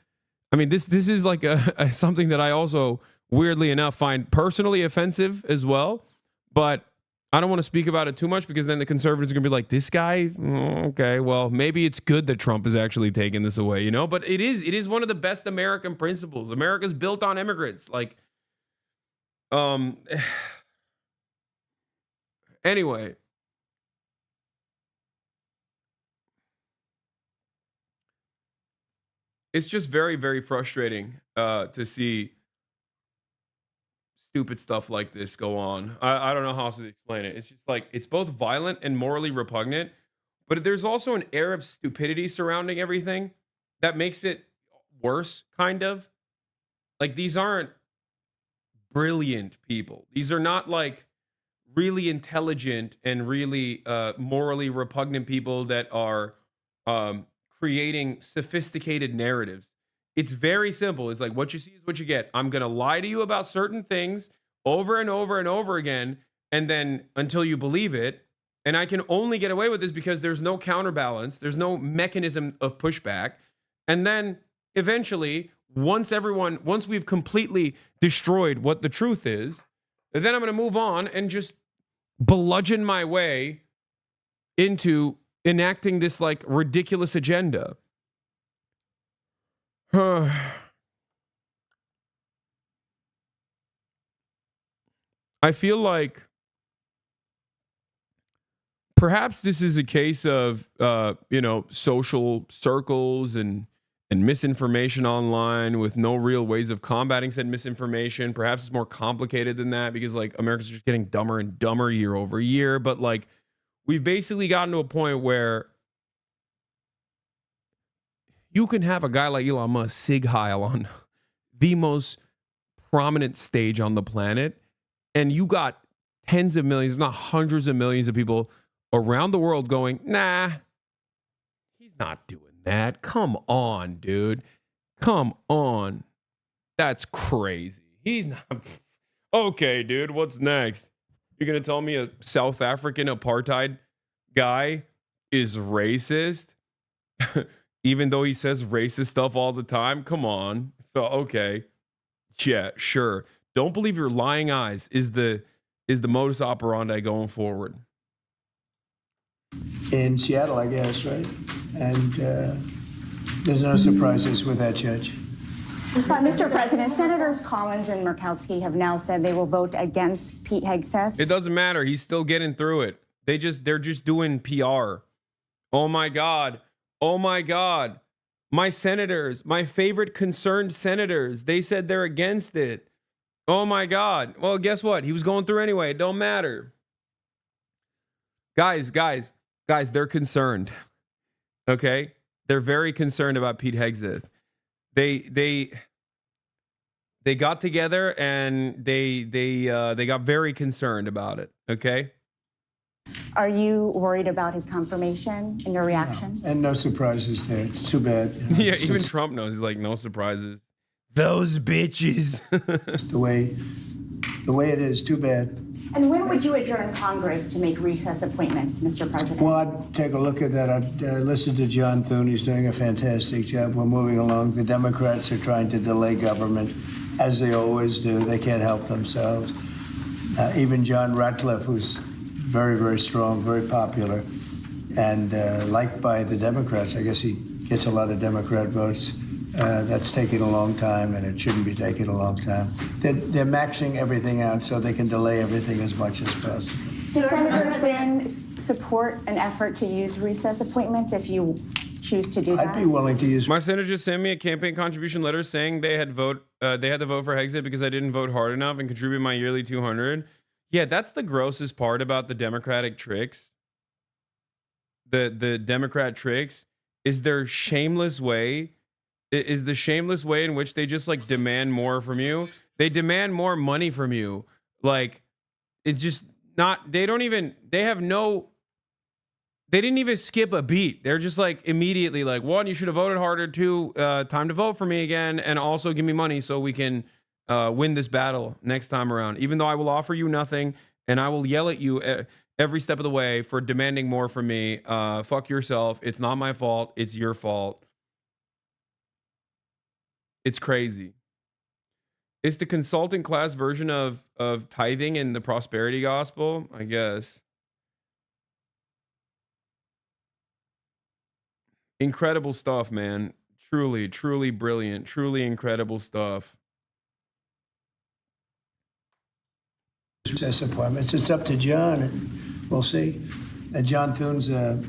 I mean, this is like something that I also, weirdly enough, find personally offensive as well. But I don't want to speak about it too much because then the conservatives are going to be like, this guy, okay, well, maybe it's good that Trump is actually taking this away, you know? But it is one of the best American principles. America's built on immigrants. Like, anyway. It's just very, very frustrating to see stupid stuff like this go on. I don't know how else to explain it. It's just like, it's both violent and morally repugnant, but there's also an air of stupidity surrounding everything that makes it worse, kind of. Like, these aren't brilliant people. These are not like really intelligent and really morally repugnant people that are creating sophisticated narratives. It's very simple. It's like, what you see is what you get. I'm going to lie to you about certain things over and over and over again, and then until you believe it. And I can only get away with this because there's no counterbalance. There's no mechanism of pushback. And then eventually, once we've completely destroyed what the truth is, then I'm going to move on and just bludgeon my way into enacting this like ridiculous agenda. I feel like perhaps this is a case of social circles and misinformation online with no real ways of combating said misinformation. Perhaps it's more complicated than that because like Americans are just getting dumber and dumber year over year. But like, we've basically gotten to a point where you can have a guy like Elon Musk sig heil on the most prominent stage on the planet, and you got tens of millions, if not hundreds of millions of people around the world going, nah, he's not doing that. Come on, dude. Come on. That's crazy. He's not. Okay, dude, what's next? You're going to tell me a South African apartheid guy is racist? Even though he says racist stuff all the time? Come on. So, okay. Yeah, sure. Don't believe your lying eyes is the modus operandi going forward. In Seattle, I guess, right? And there's no surprises with that, Judge. Mr. President, Senators Collins and Murkowski have now said they will vote against Pete Hegseth. It doesn't matter. He's still getting through it. They're just doing PR. Oh my God. Oh my God. My senators, my favorite concerned senators, they said they're against it. Oh my God. Well, guess what? He was going through anyway. It don't matter. Guys, they're concerned. Okay? They're very concerned about Pete Hegseth. They got together and they got very concerned about it. Okay? Are you worried about his confirmation and your reaction? And no surprises there. It's too bad. You know, Yeah, it's even just Trump knows. He's like, no surprises. Those bitches. the way it is. Too bad. And when would you adjourn Congress to make recess appointments, Mr. President? Well, I'd take a look at that. I'd listen to John Thune. He's doing a fantastic job. We're moving along. The Democrats are trying to delay government, as they always do. They can't help themselves. Even John Ratcliffe, who's very, very strong, very popular, and liked by the Democrats. I guess he gets a lot of Democrat votes. That's taking a long time, and it shouldn't be taking a long time. They're maxing everything out so they can delay everything as much as possible. Does Senator Flynn support an effort to use recess appointments if you choose to do that? I'd be willing to use. My senator just sent me a campaign contribution letter saying they had to vote for Hegseth because I didn't vote hard enough and contribute my yearly $200. Yeah, that's the grossest part about the Democratic tricks. The Democrat tricks is their shameless way. Is the shameless way in which they just like demand more from you. They demand more money from you. Like, it's just not. They didn't even skip a beat. They're just like immediately like, one, you should have voted harder. Two, time to vote for me again, and also give me money so we can win this battle next time around. Even though I will offer you nothing and I will yell at you every step of the way for demanding more from me. Fuck yourself. It's not my fault. It's your fault. It's crazy. It's the consultant class version of tithing in the prosperity gospel, I guess. Incredible stuff, man. Truly, truly brilliant. Truly incredible stuff. Recess appointments. It's up to John, and we'll see. John Thune's a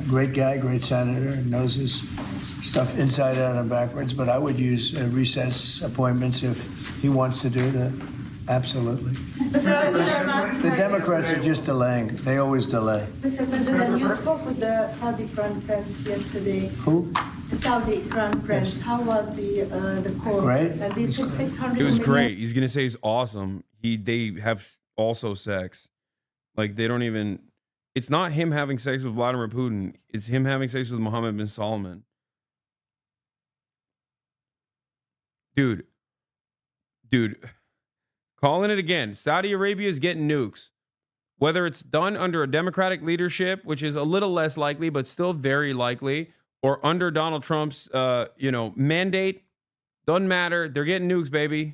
great guy, great senator, and knows his stuff inside out and backwards. But I would use recess appointments if he wants to do that. Absolutely. The Democrats are just delaying. They always delay. Mr. President, you spoke with the Saudi Crown Prince yesterday. Who? The Saudi Crown Prince. How was the call? Great. And they said 600 It was million. great. He's gonna say he's awesome. They have also sex. Like, they don't even. It's not him having sex with Vladimir Putin. It's him having sex with Mohammed bin Salman. Dude. Calling it again. Saudi Arabia is getting nukes. Whether it's done under a Democratic leadership, which is a little less likely, but still very likely, or under Donald Trump's, mandate, doesn't matter. They're getting nukes, baby.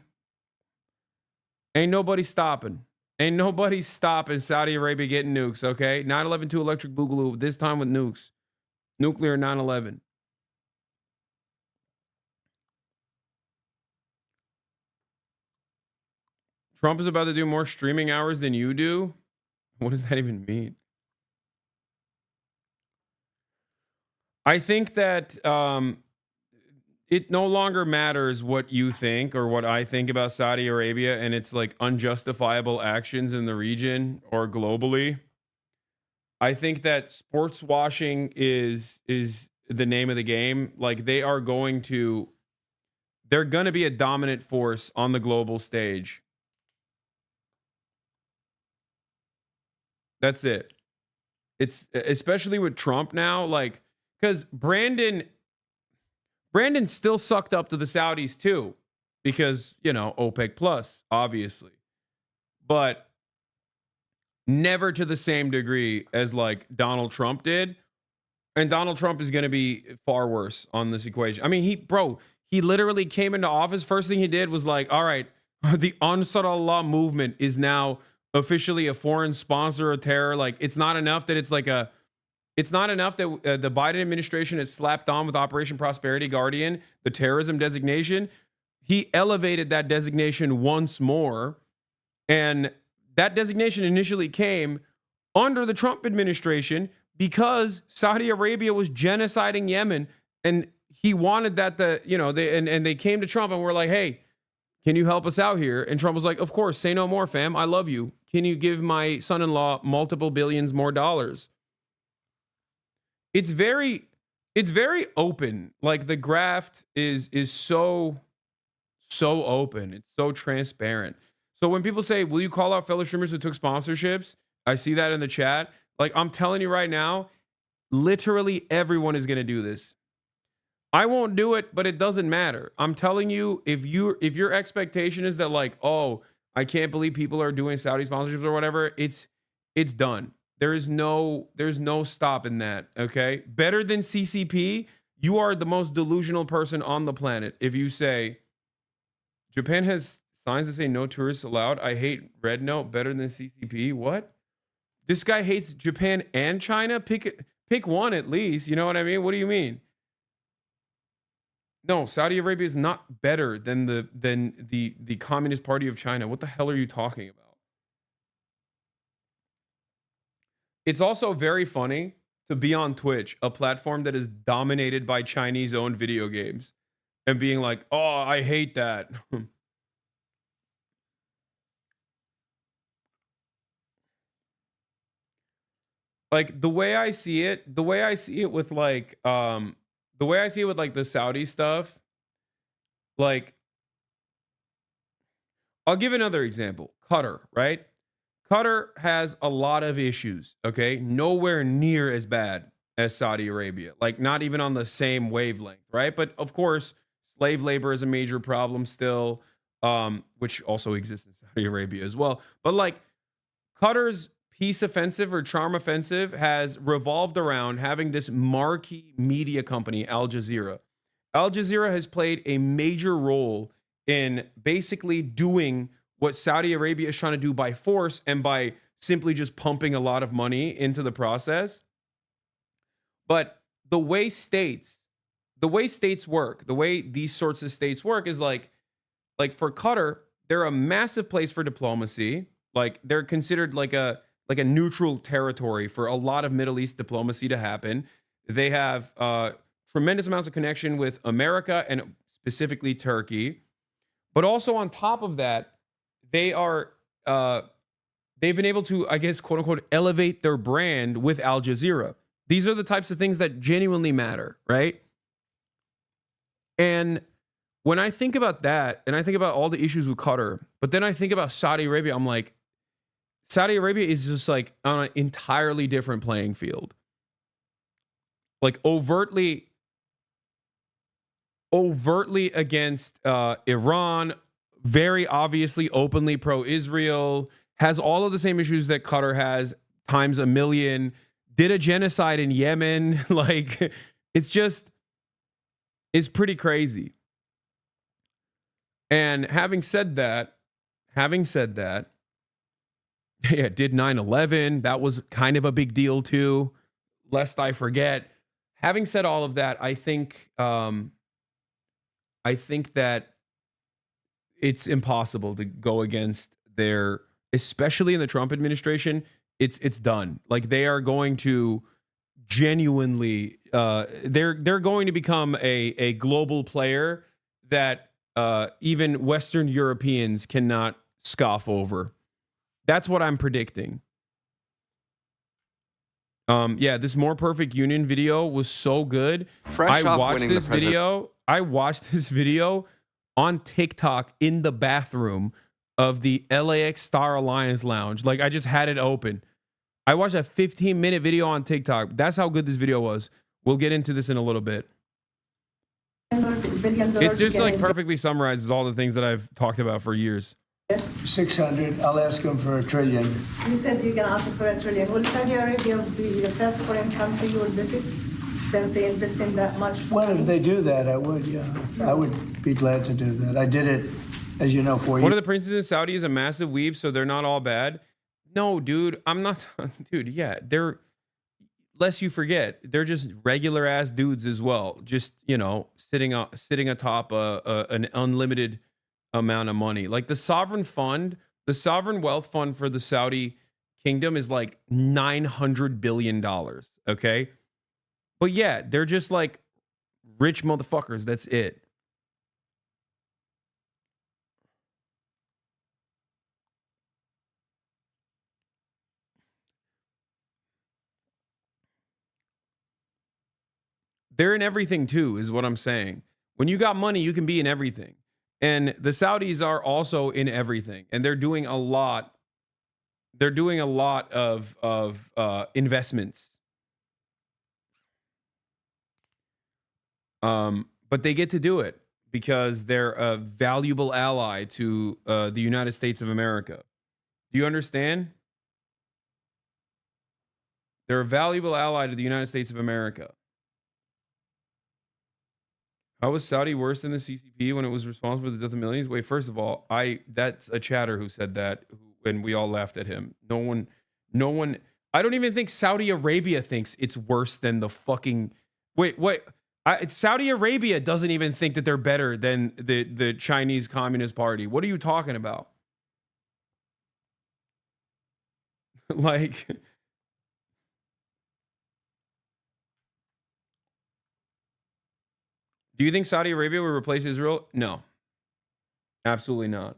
Ain't nobody stopping. Ain't nobody stopping Saudi Arabia getting nukes, okay? 9/11 electric boogaloo, this time with nukes. Nuclear 9/11. Trump is about to do more streaming hours than you do? What does that even mean? I think that it no longer matters what you think or what I think about Saudi Arabia and its like unjustifiable actions in the region or globally. I think that sports washing is the name of the game. Like, they're going to be a dominant force on the global stage. That's it. It's especially with Trump now, like, because Brandon still sucked up to the Saudis too, because, OPEC plus, obviously, but never to the same degree as like Donald Trump did. And Donald Trump is going to be far worse on this equation. I mean, he literally came into office. First thing he did was like, all right, the Ansar Allah movement is now officially a foreign sponsor of terror. Like, it's not enough that it's like a It's not enough that the Biden administration has slapped on with Operation Prosperity Guardian, the terrorism designation. He elevated that designation once more. And that designation initially came under the Trump administration because Saudi Arabia was genociding Yemen. And he wanted that they came to Trump and were like, hey, can you help us out here? And Trump was like, of course, say no more, fam. I love you. Can you give my son-in-law multiple billions more dollars? It's very open. Like the graft is so open. It's so transparent. So when people say, will you call out fellow streamers who took sponsorships? I see that in the chat. Like I'm telling you right now, literally everyone is going to do this. I won't do it, but it doesn't matter. I'm telling you, if your expectation is that like, oh, I can't believe people are doing Saudi sponsorships or whatever, it's done. There's no stop in that. Okay. Better than CCP. You are the most delusional person on the planet. If you say Japan has signs that say no tourists allowed. I hate Red Note better than CCP. What? This guy hates Japan and China. Pick one at least. You know what I mean? What do you mean? No, Saudi Arabia is not better than the Communist Party of China. What the hell are you talking about? It's also very funny to be on Twitch, a platform that is dominated by Chinese-owned video games, and being like, oh, I hate that. Like the way I see it with like the Saudi stuff, like I'll give another example. Qatar, right? Qatar has a lot of issues, okay? Nowhere near as bad as Saudi Arabia, like not even on the same wavelength, right? But of course, slave labor is a major problem still, which also exists in Saudi Arabia as well. But like Qatar's peace offensive or charm offensive has revolved around having this marquee media company, Al Jazeera. Al Jazeera has played a major role in basically doing what Saudi Arabia is trying to do by force and by simply just pumping a lot of money into the process. But the way states work, the way these sorts of states work is like for Qatar, they're a massive place for diplomacy. Like they're considered like a neutral territory for a lot of Middle East diplomacy to happen. They have tremendous amounts of connection with America and specifically Turkey. But also on top of that, they've been able to, I guess, quote unquote, elevate their brand with Al Jazeera. These are the types of things that genuinely matter, right? And when I think about that, and I think about all the issues with Qatar, but then I think about Saudi Arabia, I'm like, Saudi Arabia is just like on an entirely different playing field. Like overtly against Iran, very obviously openly pro-Israel, has all of the same issues that Qatar has times a million, did a genocide in Yemen. Like it's pretty crazy. And having said that, yeah, did 9/11. That was kind of a big deal too, lest I forget. Having said all of that, I think that it's impossible to go against their, especially in the Trump administration. It's done. Like they are going to genuinely, they're going to become a global player that even Western Europeans cannot scoff over. That's what I'm predicting. Yeah, this More Perfect Union video was so good. I watched this video on TikTok in the bathroom of the LAX Star Alliance Lounge. Like I just had it open. I watched a 15-minute video on TikTok. That's how good this video was. We'll get into this in a little bit. It's just like perfectly summarizes all the things that I've talked about for years. 600. I'll ask him for $1 trillion. You said you can ask for $1 trillion. Will Saudi Arabia be the first foreign country you will visit since they invest in that much? Well, if they do that, I would, yeah. I would be glad to do that. I did it, as you know, 4 years. One of the princes in Saudi is a massive weeb, so they're not all bad. No, dude, I'm not. Dude, yeah, they're lest you forget, they're just regular ass dudes as well. Just, you know, sitting atop an unlimited amount of money. Like the sovereign wealth fund for the Saudi kingdom is like $900 billion. Okay. But yeah, they're just like rich motherfuckers. That's it. They're in everything too, is what I'm saying. When you got money, you can be in everything. And the Saudis are also in everything. And they're doing a lot. They're doing a lot of investments. But they get to do it because they're a valuable ally to the United States of America. Do you understand? They're a valuable ally to the United States of America. How was Saudi worse than the CCP when it was responsible for the death of millions? Wait, first of all, that's a chatter who said that, and we all laughed at him. No one. I don't even think Saudi Arabia thinks it's worse than the fucking. Wait. Saudi Arabia doesn't even think that they're better than the Chinese Communist Party. What are you talking about? Like. Do you think Saudi Arabia will replace Israel? No. Absolutely not.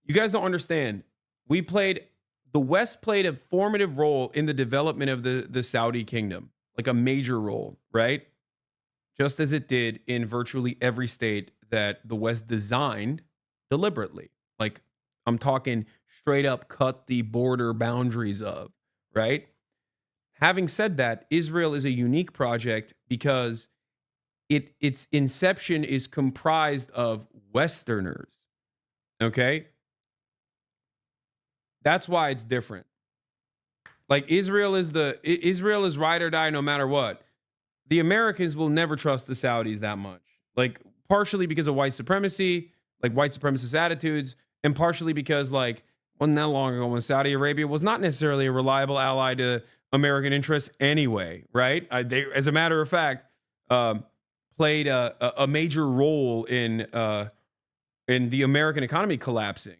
You guys don't understand. The West played a formative role in the development of the Saudi kingdom, like a major role, right? Just as it did in virtually every state that the West designed deliberately. Like, I'm talking straight up cut the border boundaries of, right? Having said that, Israel is a unique project because its inception is comprised of Westerners. Okay? That's why it's different. Like Israel is ride or die no matter what. The Americans will never trust the Saudis that much. Like partially because of white supremacy, like white supremacist attitudes, and partially because like wasn't that long ago when Saudi Arabia was not necessarily a reliable ally to American interests anyway, right? They, as a matter of fact, played a major role in the American economy collapsing.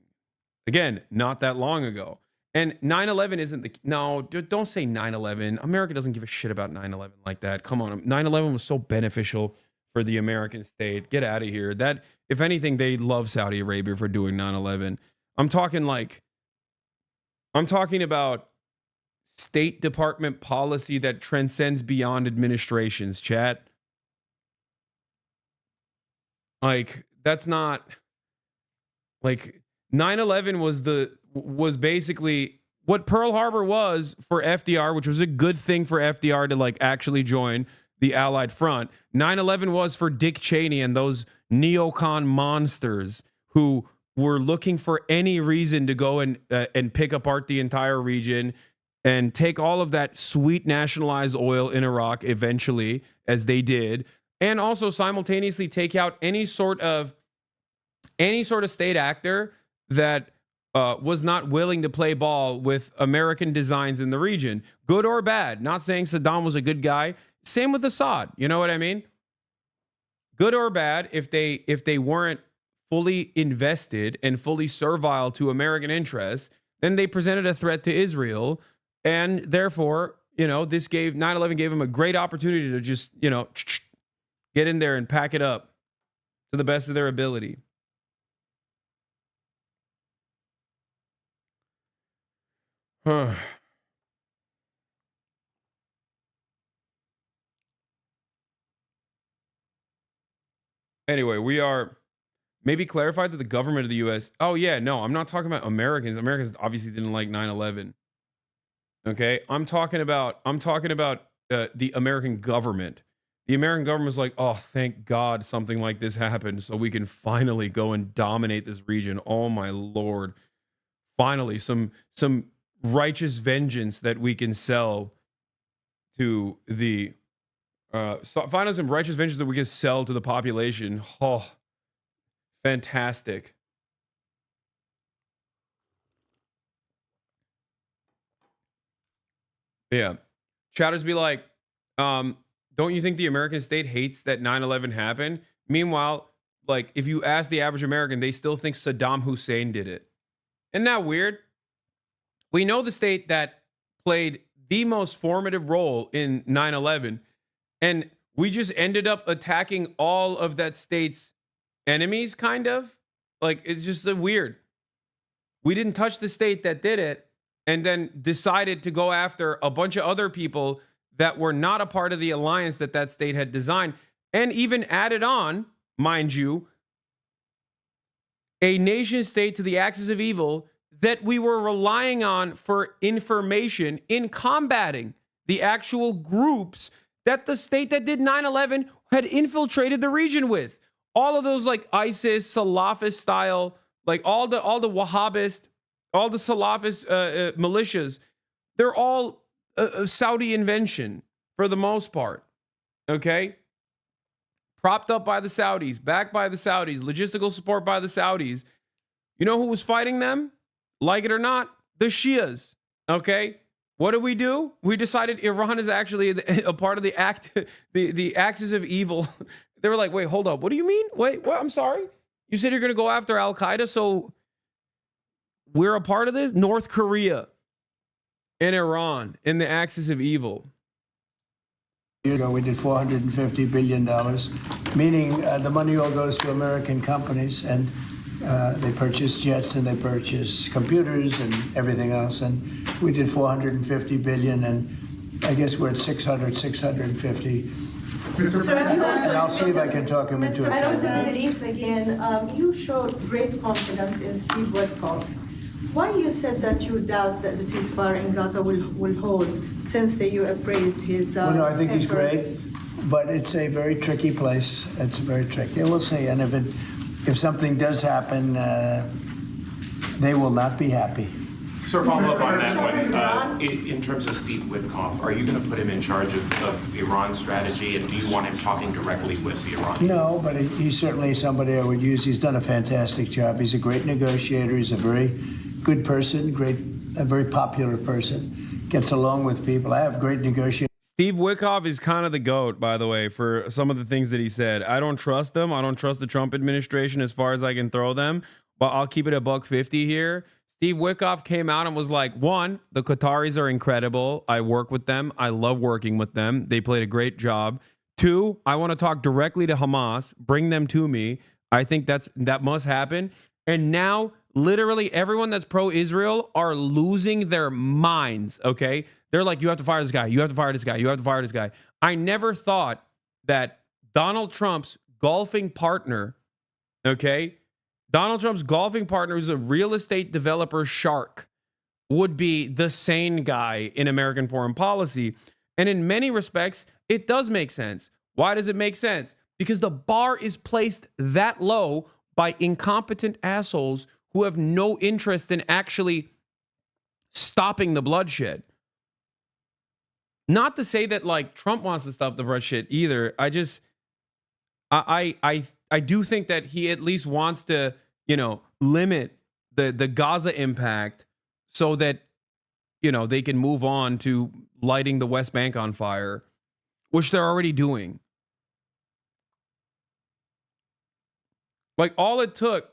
Again, not that long ago. And 9/11 isn't don't say 9/11. America doesn't give a shit about 9/11 like that. Come on. 9/11 was so beneficial for the American state. Get out of here. That, if anything, they love Saudi Arabia for doing 9/11. I'm talking about State Department policy that transcends beyond administrations, chat. Like, that's not like 9/11 was basically what Pearl Harbor was for FDR, which was a good thing for FDR to like actually join the Allied front. 9/11 was for Dick Cheney and those neocon monsters who were looking for any reason to go and pick apart the entire region and take all of that sweet nationalized oil in Iraq eventually, as they did, and also simultaneously take out any sort of state actor that was not willing to play ball with American designs in the region, good or bad. Not saying Saddam was a good guy. Same with Assad. You know what I mean? Good or bad, if they weren't fully invested and fully servile to American interests, then they presented a threat to Israel, and therefore, this 9/11 gave them a great opportunity to just, get in there and pack it up to the best of their ability. Anyway, we are maybe clarified that the government of the U.S. Oh yeah, no, I'm not talking about Americans. Americans obviously didn't like 9/11. Okay, I'm talking about the American government. The American government was like, oh, thank God something like this happened, so we can finally go and dominate this region. Oh my Lord, finally some righteous vengeance that we can sell to the find some righteous vengeance that we can sell to the population. Oh, fantastic. Yeah. chatters be like, don't you think the American state hates that 9/11 happened? Meanwhile, like, if you ask the average American, they still think Saddam Hussein did it. Isn't that weird? We know the state that played the most formative role in 9/11, and we just ended up attacking all of that state's enemies, kind of. Like, it's just weird. We didn't touch the state that did it and then decided to go after a bunch of other people that were not a part of the alliance that that state had designed, and even added on, mind you, a nation state to the axis of evil that we were relying on for information in combating the actual groups that the state that did 9/11 had infiltrated the region with. All of those, like ISIS, Salafist style, like all the Wahhabist, all the Salafist militias, they're all a Saudi invention for the most part. Okay? Propped up by the Saudis, backed by the Saudis, logistical support by the Saudis. You know who was fighting them? Like it or not, the Shias. Okay? What do? We decided Iran is actually a part of the axis of evil. They were like, wait, hold up. What do you mean? Wait, what? I'm sorry. You said you're going to go after Al-Qaeda, so we're a part of this? North Korea and Iran in the axis of evil. You know, we did $450 billion, meaning the money all goes to American companies, and they purchase jets and they purchase computers and everything else. And we did $450 billion, and I guess we're at 650. So And I'll see if I can talk him into I don't it. think he leaves again. You showed great confidence in Steve Witkoff. Why you said that you doubt that the ceasefire in Gaza will hold, since you appraised his Well, no, I think he's efforts? great, but it's a very tricky place. It's very tricky. We'll see. And if something does happen, they will not be happy. Sir, follow up on that one. In terms of Steve Witkoff, are you going to put him in charge of Iran's strategy, and do you want him talking directly with the Iranians? No, but he's certainly somebody I would use. He's done a fantastic job. He's a great negotiator. He's a very good person, a very popular person, gets along with people. I have great negotiators. Steve Witkoff is kind of the GOAT, by the way, for some of the things that he said. I don't trust them. I don't trust the Trump administration as far as I can throw them, but I'll keep it $150 here. Steve Witkoff came out and was like, one, the Qataris are incredible. I work with them. I love working with them. They played a great job. Two, I want to talk directly to Hamas, bring them to me. I think that must happen. And now literally everyone that's pro-Israel are losing their minds, okay? They're like, you have to fire this guy. You have to fire this guy. You have to fire this guy. I never thought that Donald Trump's golfing partner, okay? Donald Trump's golfing partner, who's a real estate developer shark, would be the sane guy in American foreign policy. And in many respects, it does make sense. Why does it make sense? Because the bar is placed that low by incompetent assholes who have no interest in actually stopping the bloodshed. Not to say that like Trump wants to stop the bloodshed either. I do think that he at least wants to, limit the Gaza impact so that, they can move on to lighting the West Bank on fire, which they're already doing. Like all it took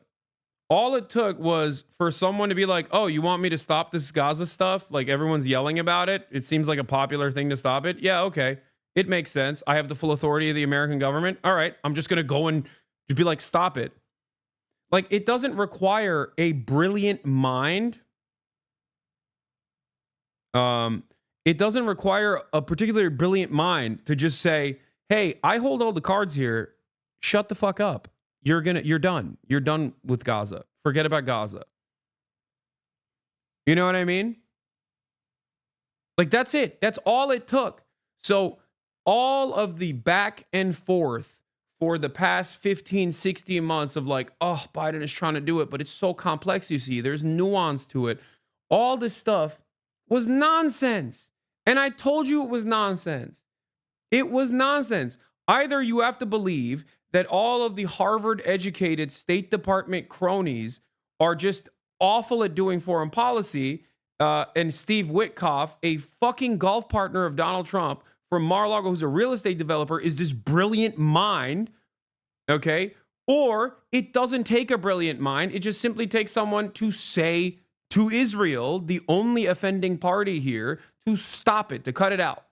was for someone to be like, oh, you want me to stop this Gaza stuff? Like everyone's yelling about it. It seems like a popular thing to stop it. Yeah, okay. It makes sense. I have the full authority of the American government. All right. I'm just going to go and just be like, stop it. Like it doesn't require a brilliant mind. It doesn't require a particularly brilliant mind to just say, hey, I hold all the cards here. Shut the fuck up. You're done. You're done with Gaza. Forget about Gaza. You know what I mean? Like, that's it. That's all it took. So all of the back and forth for the past 15, 16 months of like, oh, Biden is trying to do it, but it's so complex, you see. There's nuance to it. All this stuff was nonsense. And I told you it was nonsense. It was nonsense. Either you have to believe that all of the Harvard-educated State Department cronies are just awful at doing foreign policy, and Steve Witkoff, a fucking golf partner of Donald Trump from Mar-a-Lago, who's a real estate developer, is this brilliant mind, okay? Or it doesn't take a brilliant mind. It just simply takes someone to say to Israel, the only offending party here, to stop it, to cut it out.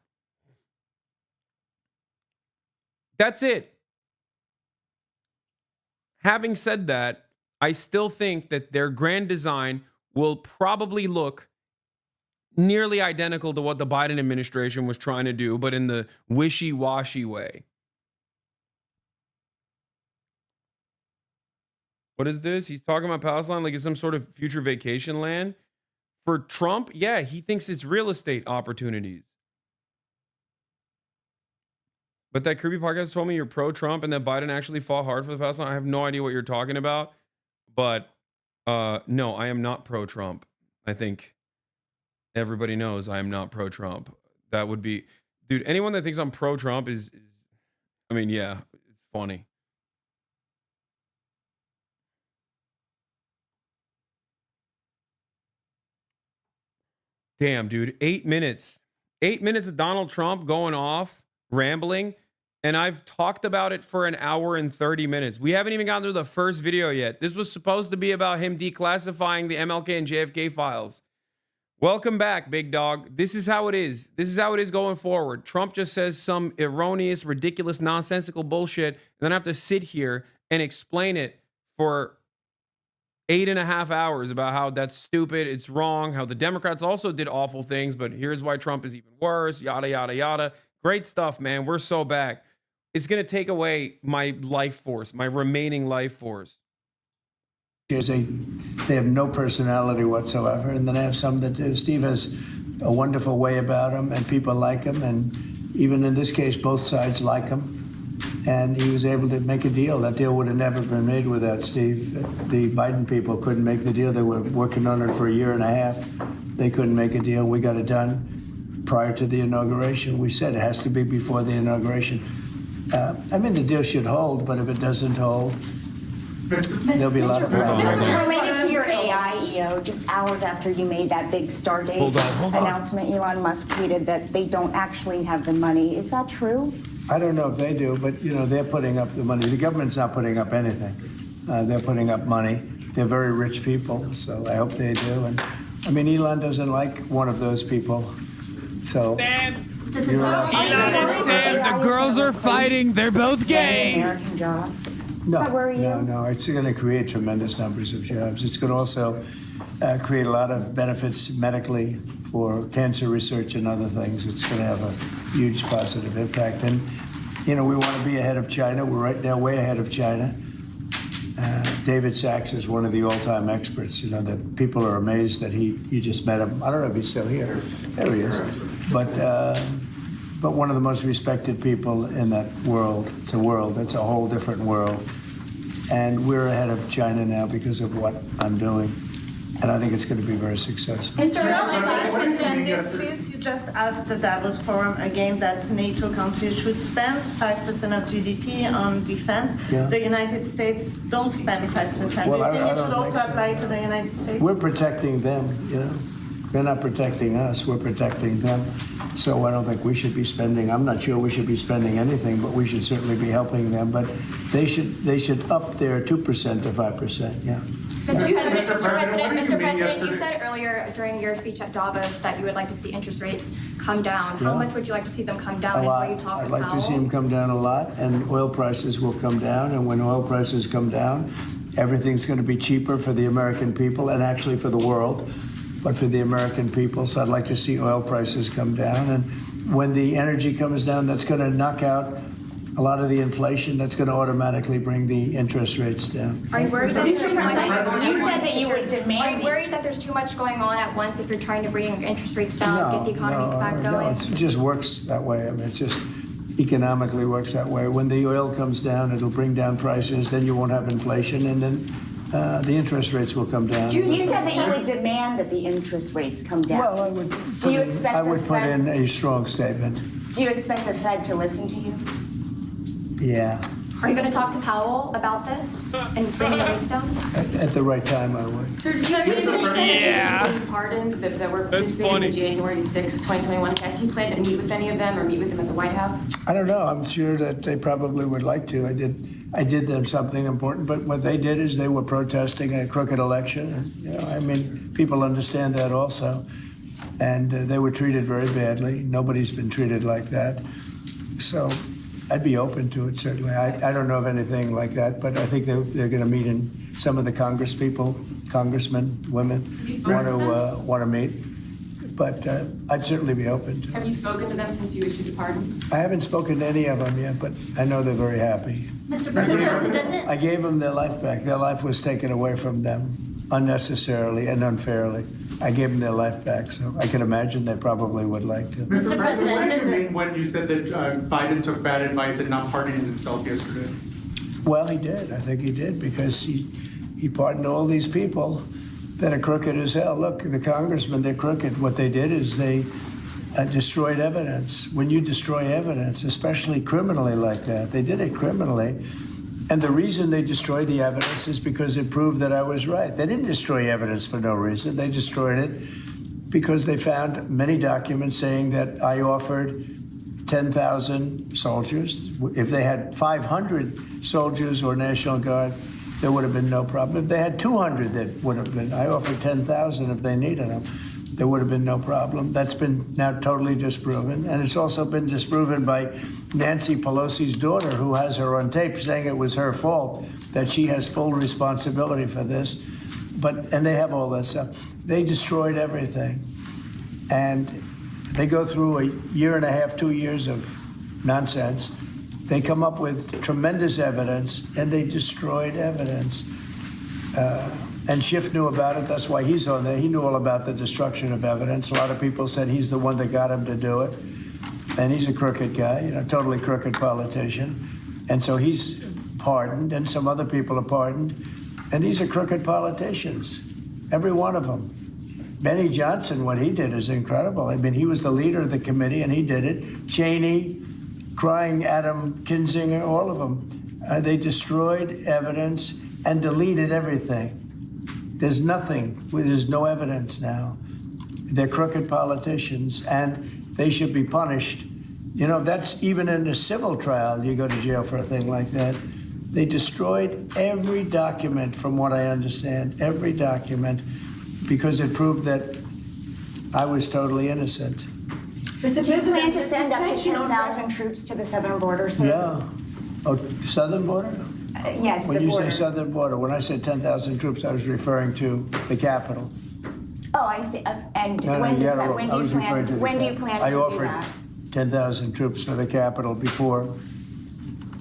That's it. Having said that, I still think that their grand design will probably look nearly identical to what the Biden administration was trying to do, but in the wishy-washy way. What is this? He's talking about Palestine like it's some sort of future vacation land. For Trump, yeah, he thinks it's real estate opportunities. But that Kirby podcast told me you're pro-Trump and that Biden actually fought hard for the Palestine. I have no idea what you're talking about. But no, I am not pro-Trump. I think everybody knows I am not pro-Trump. That would be... Dude, anyone that thinks I'm pro-Trump is I mean, yeah, it's funny. Damn, dude, 8 minutes. 8 minutes of Donald Trump going off, rambling, and I've talked about it for an hour and 30 minutes. We haven't even gotten through the first video yet. This was supposed to be about him declassifying the MLK and JFK files. Welcome back, big dog. This is how it is. This is how it is going forward. Trump just says some erroneous, ridiculous, nonsensical bullshit, and then I have to sit here and explain it for 8.5 hours about how that's stupid, it's wrong, how the Democrats also did awful things, but here's why Trump is even worse, yada, yada, yada. Great stuff, man. We're so back. It's going to take away my life force, my remaining life force. They have no personality whatsoever, and then they have some that do. Steve has a wonderful way about him, and people like him, and even in this case, both sides like him. And he was able to make a deal. That deal would have never been made without Steve. The Biden people couldn't make the deal. They were working on it for a year and a half. They couldn't make a deal. We got it done prior to the inauguration. We said it has to be before the inauguration. I mean, the deal should hold, but if it doesn't hold, there'll be a lot of problems. Related to your AI, EO, just hours after you made that big Stargate announcement, Elon Musk tweeted that they don't actually have the money. Is that true? I don't know if they do, but, you know, they're putting up the money. The government's not putting up anything. They're putting up money. They're very rich people, so I hope they do. And, I mean, Elon doesn't like one of those people. So, Elon and Sam, the girls are fighting. They're both gay. American jobs. No. It's going to create tremendous numbers of jobs. It's going to also create a lot of benefits medically for cancer research and other things. It's going to have a huge positive impact. And, you know, we want to be ahead of China. We're right now way ahead of China. David Sachs is one of the all-time experts. You know, that people are amazed that you just met him. I don't know if he's still here. There he is. But one of the most respected people in that world. It's a world. It's a whole different world. And we're ahead of China now because of what I'm doing. And I think it's going to be very successful. Mr. President, please, you just asked the Davos Forum again that NATO countries should spend 5% of GDP on defense. Yeah. The United States don't spend 5%. Well, Do you think it I don't should also think so. apply to the United States? We're protecting them, you know. They're not protecting us. We're protecting them. So I don't think we should be spending. I'm not sure we should be spending anything, but we should certainly be helping them. But they should up their 2% to 5%. Yeah. Mr. President, you said earlier during your speech at Davos that you would like to see interest rates come down. How much would you like to see them come down? A lot. And will you talk I'd like to see them come down a lot, and oil prices will come down. And when oil prices come down, everything's going to be cheaper for the American people and actually for the world, but for the American people. So I'd like to see oil prices come down. And when the energy comes down, that's going to knock out a lot of the inflation. That's going to automatically bring the interest rates down. Are you worried that there's too much going on? You said that you would demand. Are you worried that there's too much going on at once if you're trying to bring interest rates down, get the economy back going? No, it just works that way. I mean, it's just economically works that way. When the oil comes down, it'll bring down prices. Then you won't have inflation, and then the interest rates will come down. You said that you would demand that the interest rates come down. Well, I would. I would put in a strong statement. Do you expect the Fed to listen to you? Yeah. Are you going to talk to Powell about this and bring the links down? At the right time, I would. Sir, yeah. Pardoned that were participating in the January 6, 2021 attack. Do you plan to meet with any of them or meet with them at the White House? I don't know. I'm sure that they probably would like to. I did them something important, but what they did is they were protesting a crooked election. And, you know, I mean, people understand that also. And they were treated very badly. Nobody's been treated like that. So I'd be open to it, certainly. I don't know of anything like that, but I think they're going to meet in some of the congressmen, women want to meet. But I'd certainly be open to it. Have you spoken to them since you issued the pardons? I haven't spoken to any of them yet, but I know they're very happy. Mr. President, I gave them their life back. Their life was taken away from them unnecessarily and unfairly. I gave them their life back, so I can imagine they probably would like to. Mr. President, what did you mean when you said that Biden took bad advice and not pardoning himself yesterday? Well, he did. I think he did, because he pardoned all these people that are crooked as hell. Look, the congressmen, they're crooked. What they did is they destroyed evidence. When you destroy evidence, especially criminally like that, they did it criminally. And the reason they destroyed the evidence is because it proved that I was right. They didn't destroy evidence for no reason. They destroyed it because they found many documents saying that I offered 10,000 soldiers. If they had 500 soldiers or National Guard, there would have been no problem. If they had 200, that would have been. I offered 10,000 if they needed them. There would have been no problem. That's been now totally disproven. And it's also been disproven by Nancy Pelosi's daughter, who has her on tape saying it was her fault, that she has full responsibility for this. And they have all that stuff. They destroyed everything. And they go through a year and a half, 2 years of nonsense. They come up with tremendous evidence, and they destroyed evidence. And Schiff knew about it. That's why he's on there. He knew all about the destruction of evidence. A lot of people said he's the one that got him to do it. And he's a crooked guy, you know, totally crooked politician. And so he's pardoned, and some other people are pardoned. And these are crooked politicians, every one of them. Benny Johnson, what he did is incredible. I mean, he was the leader of the committee, and he did it. Cheney, crying Adam Kinzinger, all of them. They destroyed evidence and deleted everything. There's nothing. There's no evidence now. They're crooked politicians, and they should be punished. You know, that's even in a civil trial, you go to jail for a thing like that. They destroyed every document, from what I understand, every document, because it proved that I was totally innocent. Mr. Do you plan to send up to 10,000 troops to the southern border, sir? Yeah. Oh, southern border? Yes, When the you border. say southern border, when I said 10,000 troops, I was referring to the capital. Oh, I see. And No, when you does got it that? wrong. When I do you was referring to plan? the When do you capital. plan to I do offered that? 10,000 troops to the capital before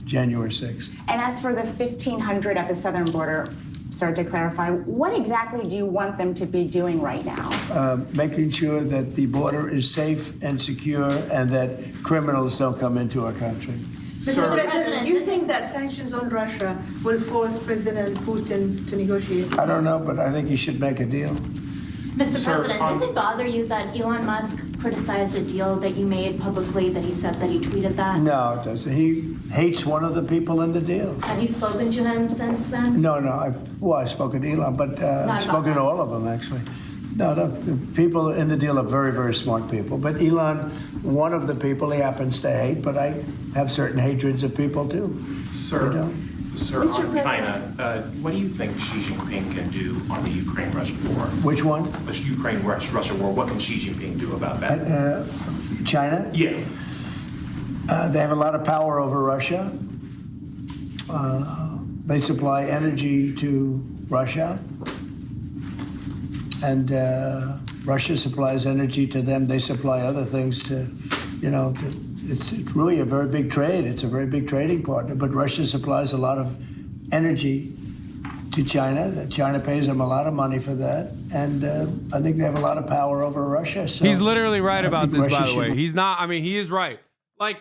January 6th. And as for the 1,500 at the southern border, sir, to clarify, what exactly do you want them to be doing right now? Making sure that the border is safe and secure, and that criminals don't come into our country. Mr. President, do you think that sanctions on Russia will force President Putin to negotiate? I don't know, but I think he should make a deal. Mr. President, does it bother you that Elon Musk criticized a deal that you made publicly, that he said that he tweeted that? No, it doesn't. He hates one of the people in the deals. Have you spoken to him since then? No, I've spoken to Elon, but I've spoken to all of them, actually. No, the people in the deal are very, very smart people. But Elon, one of the people he happens to hate, but I have certain hatreds of people, too. Sir, You know? sir, on China, what do you think Xi Jinping can do on the Ukraine-Russia war? Which one? The Ukraine-Russia war, what can Xi Jinping do about that? China? Yeah. They have a lot of power over Russia. They supply energy to Russia. And Russia supplies energy to them. They supply other things to, you know, it's really a very big trade. It's a very big trading partner. But Russia supplies a lot of energy to China. China pays them a lot of money for that. And I think they have a lot of power over Russia. So He's literally right about this, Russia by the way. should- He's not, I mean, he is right. Like,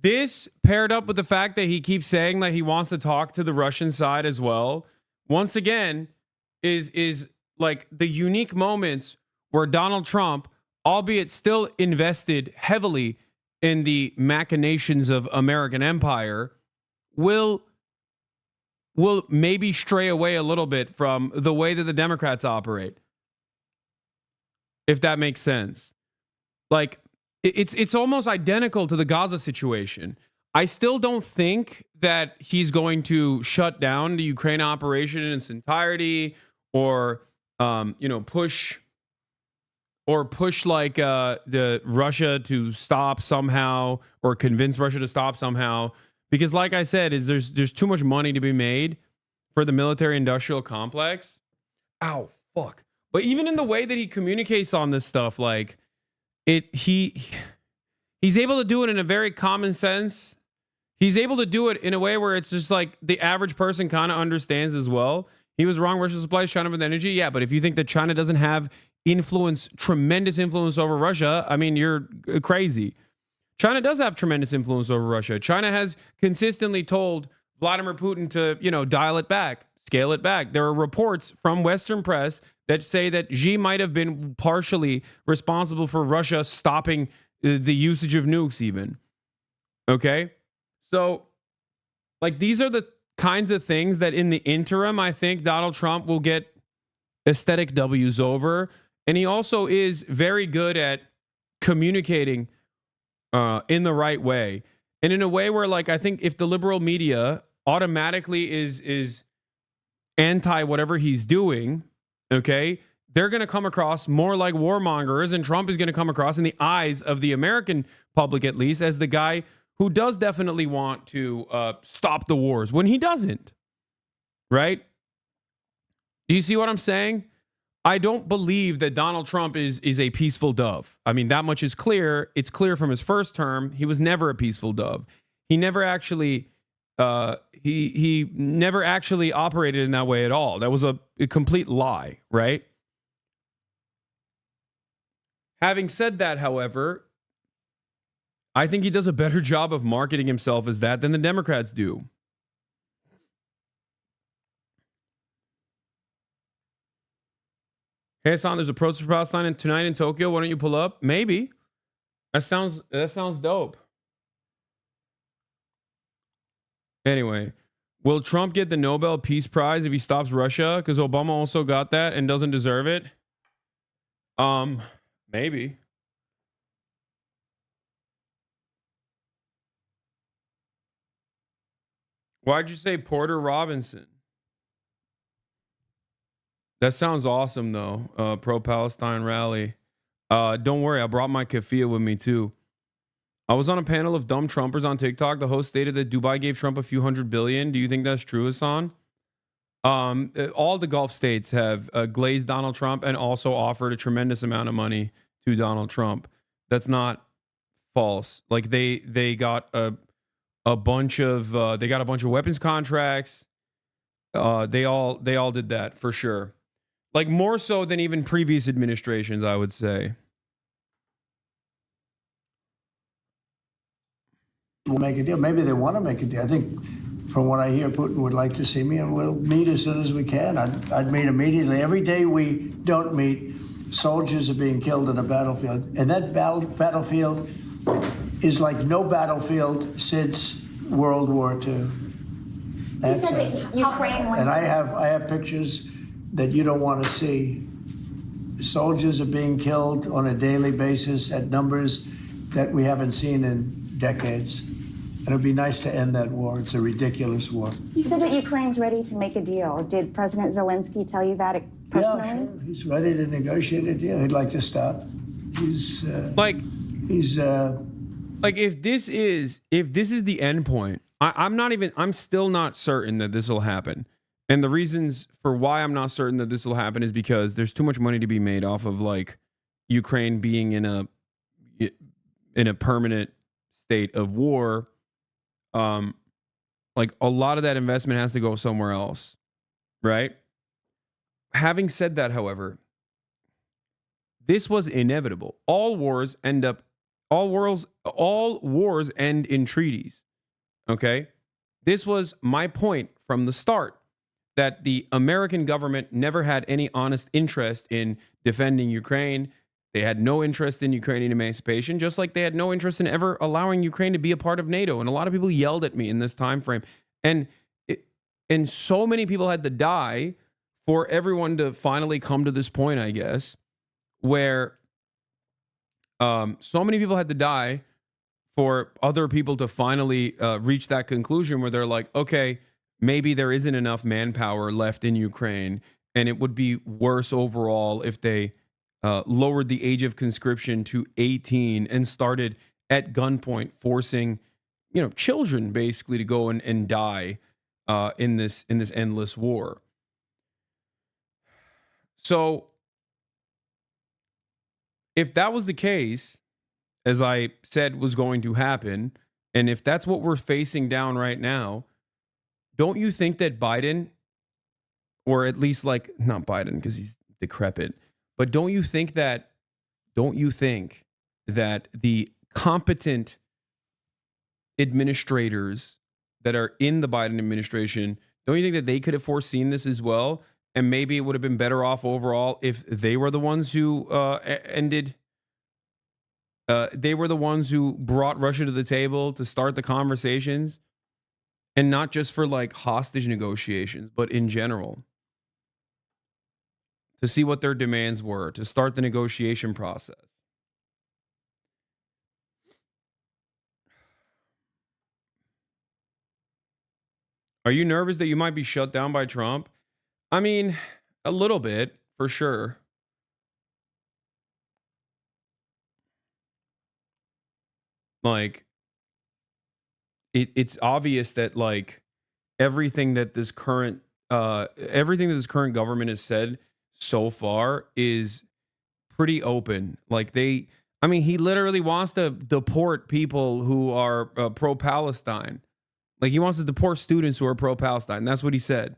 this paired up with the fact that he keeps saying that he wants to talk to the Russian side as well, once again, is like the unique moments where Donald Trump, albeit still invested heavily in the machinations of American empire will maybe stray away a little bit from the way that the Democrats operate. If that makes sense. Like, it's almost identical to the Gaza situation. I still don't think that he's going to shut down the Ukraine operation in its entirety, or push like the Russia to stop somehow, or convince Russia to stop somehow. Because, like I said, there's too much money to be made for the military-industrial complex. Ow, fuck. But even in the way that he communicates on this stuff, like he's able to do it in a very common sense. He's able to do it in a way where it's just like the average person kind of understands as well. He was wrong. Russia supplies China with energy. Yeah, but if you think that China doesn't have tremendous influence over Russia, I mean, you're crazy. China does have tremendous influence over Russia. China has consistently told Vladimir Putin to, dial it back, scale it back. There are reports from Western press that say that Xi might have been partially responsible for Russia stopping the usage of nukes even. Okay? So, like, these are the kinds of things that in the interim, I think Donald Trump will get aesthetic W's over. And he also is very good at communicating in the right way. And in a way where, like, I think if the liberal media automatically is anti whatever he's doing, okay, they're going to come across more like warmongers, and Trump is going to come across, in the eyes of the American public at least, as the guy who does definitely want to stop the wars when he doesn't. Right? Do you see what I'm saying? I don't believe that Donald Trump is a peaceful dove. I mean, that much is clear. It's clear from his first term. He was never a peaceful dove. He never actually he never actually operated in that way at all. That was a complete lie, right? Having said that, however, I think he does a better job of marketing himself as that than the Democrats do. Hey, Hasan, there's a protest for Palestine tonight in Tokyo. Why don't you pull up? Maybe. That sounds dope. Anyway, will Trump get the Nobel Peace Prize if he stops Russia? Because Obama also got that and doesn't deserve it. Maybe. Why'd you say Porter Robinson? That sounds awesome, though. Pro-Palestine rally. Don't worry, I brought my keffiyeh with me, too. I was on a panel of dumb Trumpers on TikTok. The host stated that Dubai gave Trump a few $100 billion. Do you think that's true, Hasan? All the Gulf states have glazed Donald Trump and also offered a tremendous amount of money to Donald Trump. That's not false. Like they got a bunch of weapons contracts. They all did that for sure. Like more so than even previous administrations, I would say. We'll make a deal. Maybe they want to make a deal. I think from what I hear, Putin would like to see me, and we'll meet as soon as we can. I'd meet immediately. Every day we don't meet, soldiers are being killed in a battlefield. And that battlefield is like no battlefield since World War II. That's You said that Ukraine wants and I to... have pictures that you don't want to see. Soldiers are being killed on a daily basis at numbers that we haven't seen in decades. And it'd be nice to end that war. It's a ridiculous war. You said that Ukraine's ready to make a deal. Did President Zelensky tell you that personally? Yeah, sure. He's ready to negotiate a deal. He'd like to stop. If this is the end point, I'm still not certain that this will happen. And the reasons for why I'm not certain that this will happen is because there's too much money to be made off of like Ukraine being in a permanent state of war. Like a lot of that investment has to go somewhere else, right? Having said that, however, this was inevitable. All wars end in treaties. Okay? This was my point from the start, that the American government never had any honest interest in defending Ukraine. They had no interest in Ukrainian emancipation, just like they had no interest in ever allowing Ukraine to be a part of NATO. And a lot of people yelled at me in this time frame. And so many people had to die for everyone to finally come to this point, I guess, where so many people had to die for other people to finally reach that conclusion where they're like, okay, maybe there isn't enough manpower left in Ukraine, and it would be worse overall if they lowered the age of conscription to 18 and started at gunpoint forcing, children basically to go and die in this endless war. So if that was the case, as I said was going to happen, and if that's what we're facing down right now, don't you think that Biden, or at least not Biden because he's decrepit, but don't you think that the competent administrators that are in the Biden administration, don't you think that they could have foreseen this as well? And maybe it would have been better off overall if they were the ones who they were the ones who brought Russia to the table to start the conversations, and not just for hostage negotiations, but in general, to see what their demands were, to start the negotiation process. Are you nervous that you might be shut down by Trump? I mean, a little bit, for sure. It's obvious that everything that this current government has said so far is pretty open. He literally wants to deport people who are pro-Palestine. He wants to deport students who are pro-Palestine. That's what he said.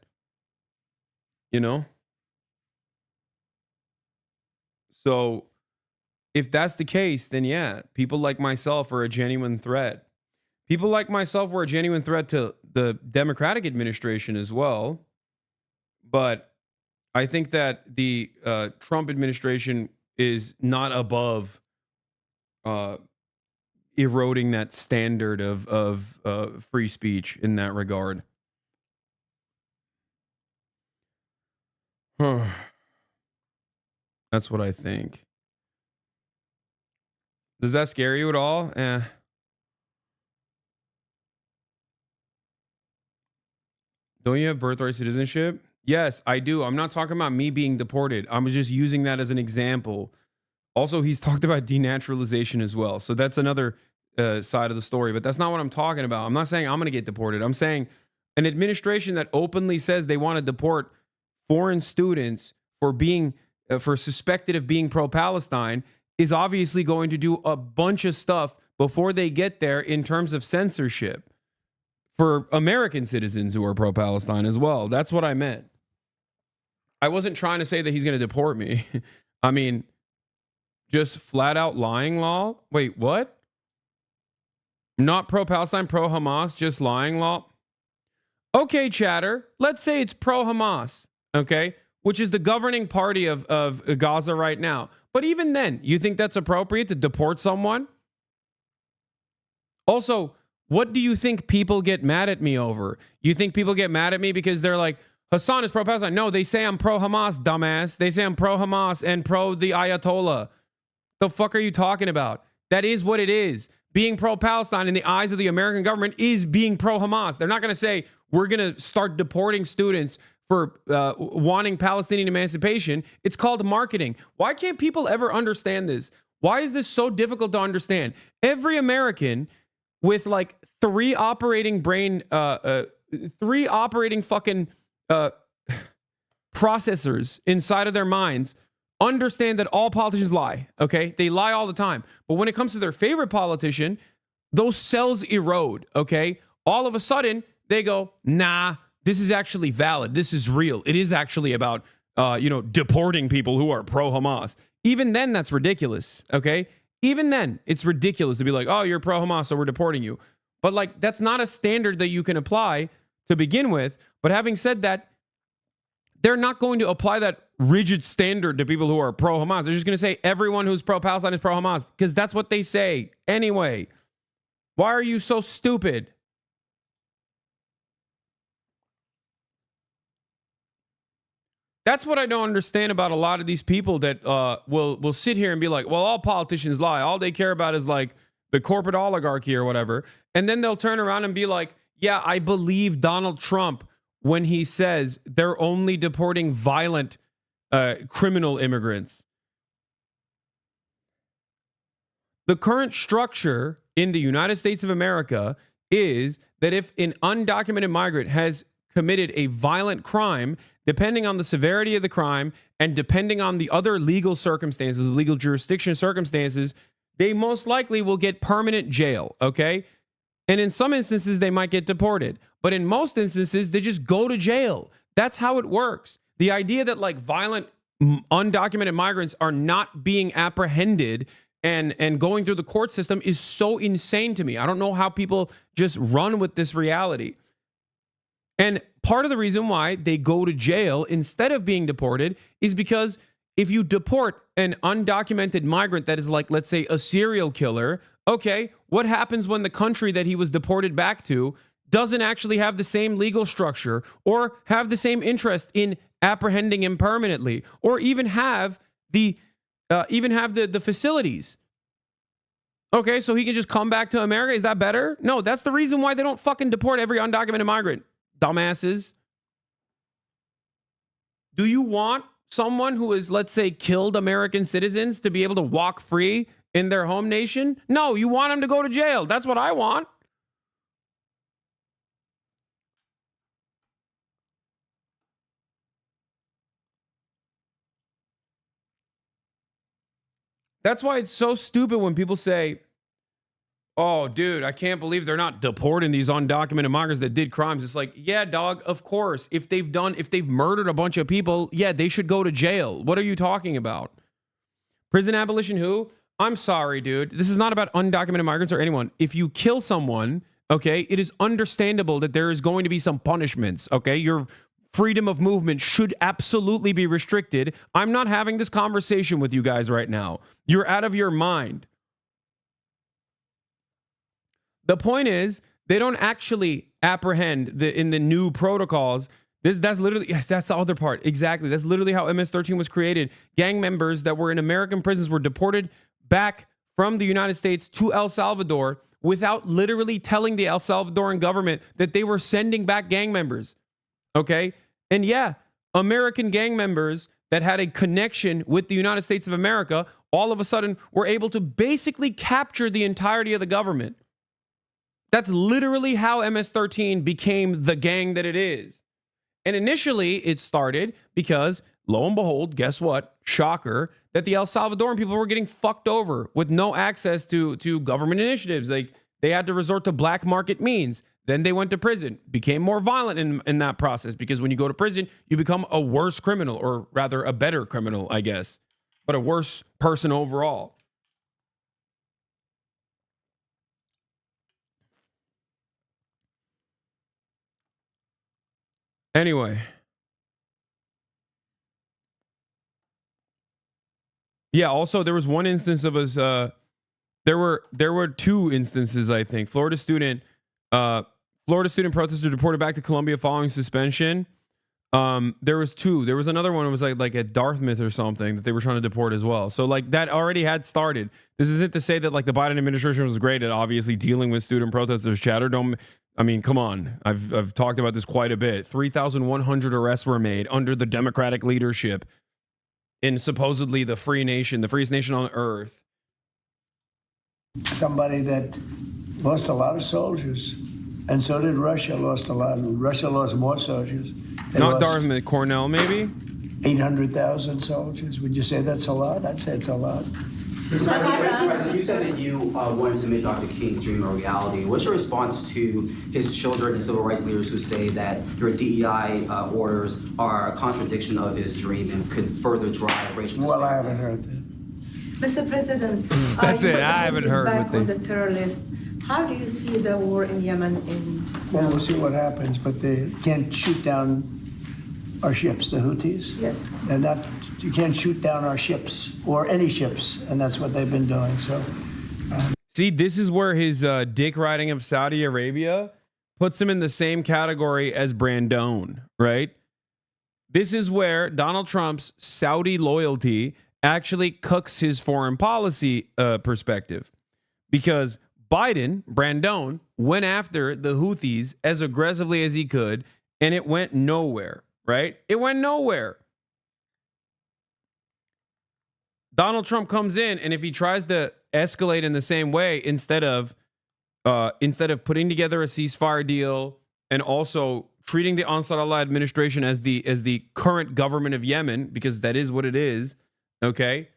So if that's the case, then yeah, people like myself are a genuine threat. People like myself were a genuine threat to the Democratic administration as well. But I think that the Trump administration is not above eroding that standard of free speech in that regard. That's what I think. Does that scare you at all? Don't you have birthright citizenship? Yes, I do. I'm not talking about me being deported. I'm just using that as an example. Also, he's talked about denaturalization as well. So that's another side of the story. But that's not what I'm talking about. I'm not saying I'm going to get deported. I'm saying an administration that openly says they want to deport foreign students for being for suspected of being pro-Palestine is obviously going to do a bunch of stuff before they get there in terms of censorship for American citizens who are pro-Palestine as well. That's what I meant. I wasn't trying to say that he's going to deport me. I mean, just flat out lying law. Wait, what? Not pro-Palestine, pro-Hamas, just lying law. Okay, chatter. Let's say it's pro-Hamas, okay, which is the governing party of Gaza right now. But even then, you think that's appropriate to deport someone? Also, what do you think people get mad at me over? You think people get mad at me because they're like, Hasan is pro-Palestine? No, they say I'm pro-Hamas, dumbass. They say I'm pro-Hamas and pro the Ayatollah. The fuck are you talking about? That is what it is. Being pro-Palestine in the eyes of the American government is being pro-Hamas. They're not going to say, we're going to start deporting students for wanting Palestinian emancipation. It's called marketing. Why can't people ever understand this? Why is this so difficult to understand? Every American with three operating fucking processors inside of their minds understand that all politicians lie, okay? They lie all the time. But when it comes to their favorite politician, those cells erode, okay? All of a sudden, they go, nah, this is actually valid. This is real. It is actually about, deporting people who are pro-Hamas. Even then, that's ridiculous, okay? Even then, it's ridiculous to be like, oh, you're pro-Hamas, so we're deporting you. But that's not a standard that you can apply to begin with. But having said that, they're not going to apply that rigid standard to people who are pro-Hamas. They're just going to say everyone who's pro-Palestine is pro-Hamas because that's what they say anyway. Why are you so stupid? That's what I don't understand about a lot of these people that will sit here and be like, well, all politicians lie. All they care about is like the corporate oligarchy or whatever. And then they'll turn around and be like, yeah, I believe Donald Trump when he says they're only deporting violent criminal immigrants. The current structure in the United States of America is that if an undocumented migrant has committed a violent crime, depending on the severity of the crime and depending on the other legal circumstances, legal jurisdiction circumstances, they most likely will get permanent jail, okay? And in some instances, they might get deported. But in most instances, they just go to jail. That's how it works. The idea that like violent undocumented migrants are not being apprehended and going through the court system is so insane to me. I don't know how people just run with this reality. And part of the reason why they go to jail instead of being deported is because if you deport an undocumented migrant that is like, let's say, a serial killer, okay, what happens when the country that he was deported back to doesn't actually have the same legal structure or have the same interest in apprehending him permanently or even have the facilities? Okay, so he can just come back to America. Is that better? No, that's the reason why they don't fucking deport every undocumented migrant. Dumbasses. Do you want someone who has, let's say, killed American citizens to be able to walk free in their home nation? No, you want them to go to jail. That's what I want. That's why it's so stupid when people say, oh, dude, I can't believe they're not deporting these undocumented migrants that did crimes. It's like, yeah, dog, of course. If they've murdered a bunch of people, yeah, they should go to jail. What are you talking about? Prison abolition who? I'm sorry, dude. This is not about undocumented migrants or anyone. If you kill someone, okay, it is understandable that there is going to be some punishments, okay? Your freedom of movement should absolutely be restricted. I'm not having this conversation with you guys right now. You're out of your mind. The point is, they don't actually apprehend in the new protocols. That's literally, yes, that's the other part. Exactly. That's literally how MS-13 was created. Gang members that were in American prisons were deported back from the United States to El Salvador without literally telling the El Salvadoran government that they were sending back gang members. Okay? And yeah, American gang members that had a connection with the United States of America all of a sudden were able to basically capture the entirety of the government. That's literally how MS-13 became the gang that it is. And initially, it started because, lo and behold, guess what? Shocker, that the El Salvadoran people were getting fucked over with no access to government initiatives. Like, they had to resort to black market means. Then they went to prison, became more violent in that process, because when you go to prison, you become a worse criminal, or rather a better criminal, I guess, but a worse person overall. Anyway. Yeah, also there was one instance of us there were two instances, I think. Florida student protester deported back to Colombia following suspension. There was two. There was another one. It was like at Dartmouth or something that they were trying to deport as well. So like that already had started. This isn't to say that like the Biden administration was great at obviously dealing with student protesters. Chatter, I mean, come on. I've talked about this quite a bit. 3,100 arrests were made under the Democratic leadership in supposedly the free nation, the freest nation on earth. Somebody that lost a lot of soldiers, and so did Russia. Lost a lot. Russia lost more soldiers. They Not Dartmouth, Cornell, maybe? 800,000 soldiers. Would you say that's a lot? I'd say it's a lot. Mr. President, you said that you wanted to make Dr. King's dream a reality. What's your response to his children and civil rights leaders who say that your DEI orders are a contradiction of his dream and could further drive racial disparities? Well, I haven't heard that. Mr. President, That's it. I haven't heard back what on they the terror list. How do you see the war in Yemen end? Well, we'll see what happens, but they can't shoot down our ships, the Houthis. Yes. And that you can't shoot down our ships or any ships, and that's what they've been doing. So, see, this is where his dick riding of Saudi Arabia puts him in the same category as Brandon, right? This is where Donald Trump's Saudi loyalty actually cooks his foreign policy perspective, because Brandon went after the Houthis as aggressively as he could, and it went nowhere, right? It went nowhere. Donald Trump comes in, and if he tries to escalate in the same way, instead of putting together a ceasefire deal and also treating the Ansar Allah administration as the current government of Yemen, because that is what it is, okay?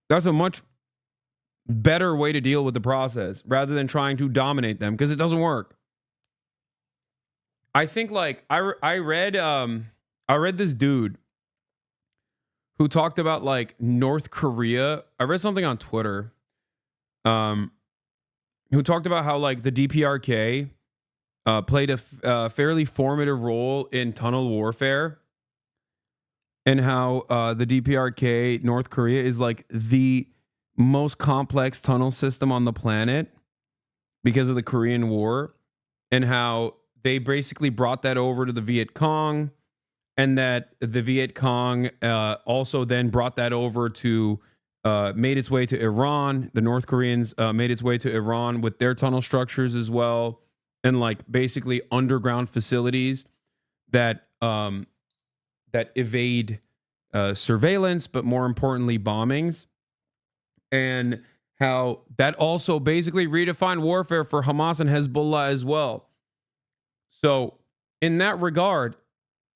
That's a much better way to deal with the process rather than trying to dominate them, because it doesn't work. I think, like, I read this dude who talked about, like, North Korea. I read something on Twitter who talked about how, like, the DPRK played a fairly formative role in tunnel warfare, and how the DPRK, North Korea, is like the most complex tunnel system on the planet because of the Korean War, and how they basically brought that over to the Viet Cong, and that the Viet Cong also then brought that over to, made its way to Iran. The North Koreans made its way to Iran with their tunnel structures as well, and like basically underground facilities that that evade surveillance, but more importantly, bombings. And how that also basically redefined warfare for Hamas and Hezbollah as well. So in that regard,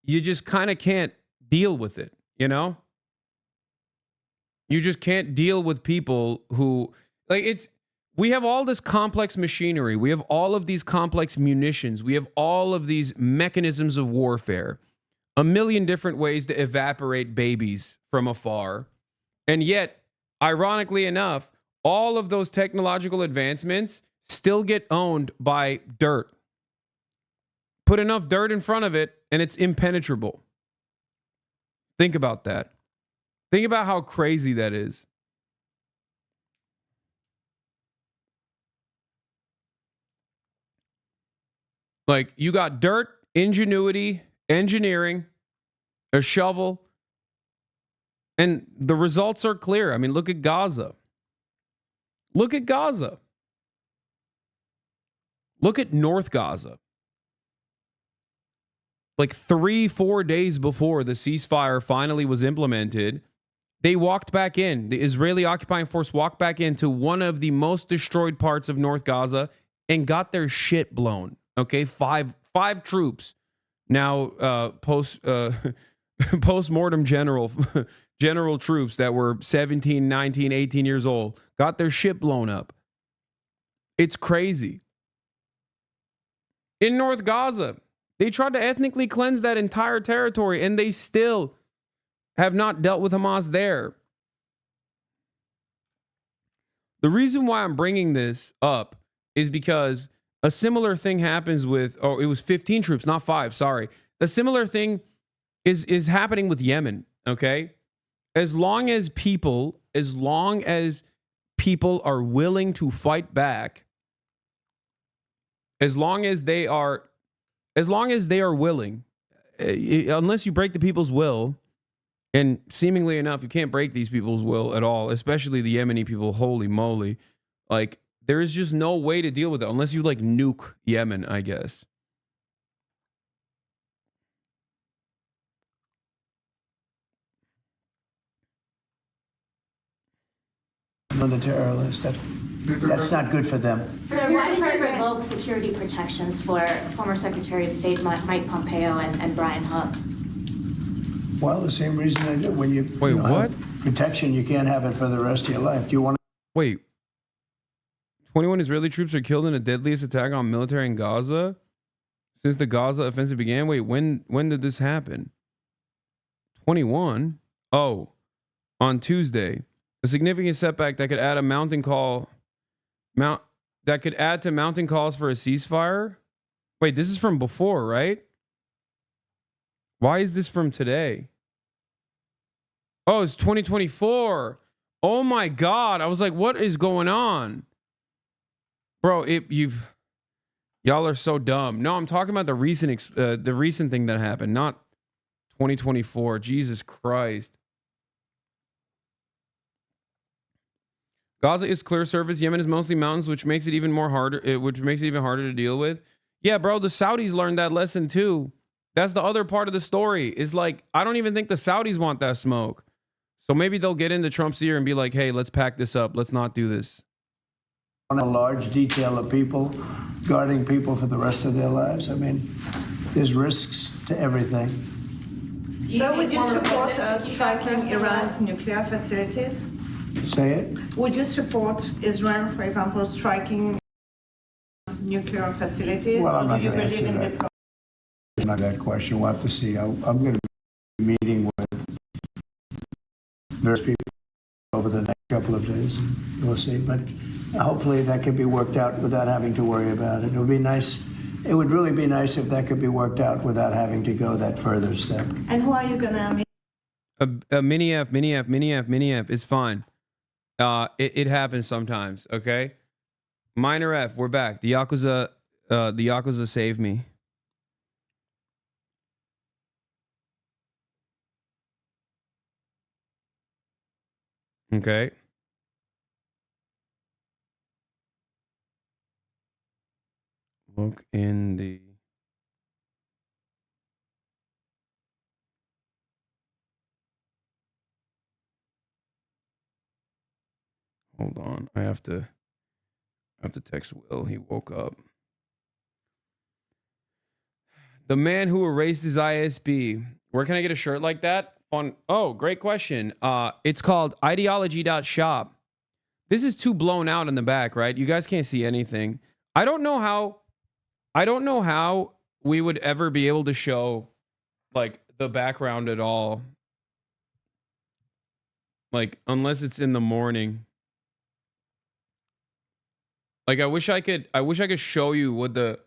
you just kind of can't deal with it, you know? You just can't deal with people who, like, we have all this complex machinery. We have all of these complex munitions. We have all of these mechanisms of warfare, a million different ways to evaporate babies from afar. And yet, ironically enough, all of those technological advancements still get owned by dirt. Put enough dirt in front of it, and it's impenetrable. Think about that. Think about how crazy that is. Like, you got dirt, ingenuity, engineering, a shovel, and the results are clear. I mean, look at Gaza. Look at Gaza. Look at North Gaza. Like 3-4 days before the ceasefire finally was implemented, they walked back in. The Israeli occupying force walked back into one of the most destroyed parts of North Gaza and got their shit blown. Okay, five troops now post-mortem general troops that were 17, 19, 18 years old got their shit blown up. It's crazy. In North Gaza, they tried to ethnically cleanse that entire territory, and they still have not dealt with Hamas there. The reason why I'm bringing this up is because a similar thing happens with, oh, it was 15 troops, not 5, sorry. A similar thing is happening with Yemen, okay? As long as people are willing to fight back, as long as they are willing, unless you break the people's will, and seemingly enough, you can't break these people's will at all, especially the Yemeni people, holy moly. Like, there is just no way to deal with it unless you, like, nuke Yemen, I guess. On the terror list, that's not good for them. So why did you revoke security protections for former Secretary of State Mike Pompeo and Brian Hook? Well, the same reason I did. When you have protection, you can't have it for the rest of your life. Do you want to? Wait. 21 Israeli troops are killed in the deadliest attack on military in Gaza since the Gaza offensive began. Wait, when did this happen? 21? Oh, on Tuesday. A significant setback that could add a mounting call. that could add to mounting calls for a ceasefire. Wait, this is from before, right? Why is this from today? Oh, it's 2024. Oh my God. I was like, what is going on? Bro, y'all are so dumb. No, I'm talking about the recent thing that happened, not 2024. Jesus Christ. Gaza is clear surface. Yemen is mostly mountains, which makes it even harder to deal with. Yeah, bro, the Saudis learned that lesson too. That's the other part of the story. Is like, I don't even think the Saudis want that smoke. So maybe they'll get into Trump's ear and be like, hey, let's pack this up. Let's not do this. On a large detail of people guarding people for the rest of their lives. I mean, there's risks to everything. So would you support striking Iran's nuclear facilities? Say it. Would you support Israel, for example, striking nuclear facilities? Well, I'm or not do you going to believe answer in that. Not that question. We'll have to see. I'm going to be meeting with various people over the next couple of days. We'll see. But hopefully that could be worked out without having to worry about it. It would be nice. It would really be nice if that could be worked out without having to go that further step. And who are you going to meet? A mini F. It's fine. It happens sometimes. Okay. Minor F. We're back. The Yakuza saved me. Okay. Look in the... Hold on. I have to text Will. He woke up. The man who erased his ISB. Where can I get a shirt like that? Oh, great question. It's called ideology.shop. This is too blown out in the back, right? You guys can't see anything. I don't know how we would ever be able to show like the background at all. Like unless it's in the morning. Like I wish I could show you what the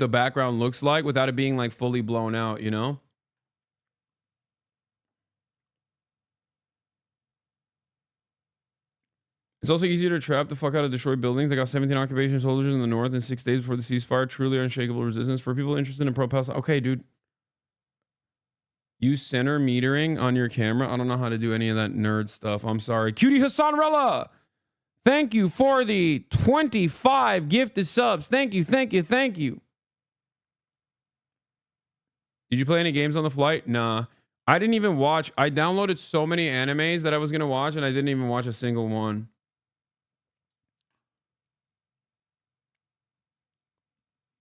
background looks like without it being like fully blown out, you know? It's also easier to trap the fuck out of destroyed buildings. I got 17 occupation soldiers in the north in 6 days before the ceasefire. Truly unshakable resistance for people interested in pro-Palestine. Okay, dude. Use center metering on your camera. I don't know how to do any of that nerd stuff. I'm sorry. Cutie Hasanrella. Thank you for the 25 gifted subs. Thank you. Did you play any games on the flight? Nah. I didn't even watch. I downloaded so many animes that I was going to watch, and I didn't even watch a single one.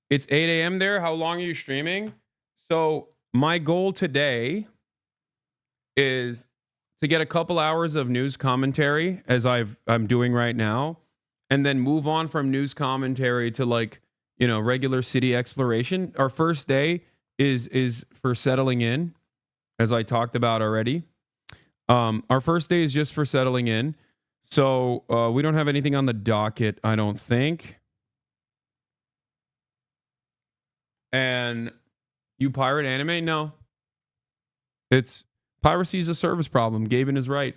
It's 8 a.m. there. How long are you streaming? So my goal today is to get a couple hours of news commentary, as I'm doing right now, and then move on from news commentary to like, you know, regular city exploration. Our first day is for settling in, as I talked about already. Our first day is just for settling in. So we don't have anything on the docket, I don't think. And you pirate anime? No. It's piracy is a service problem. Gaben is right.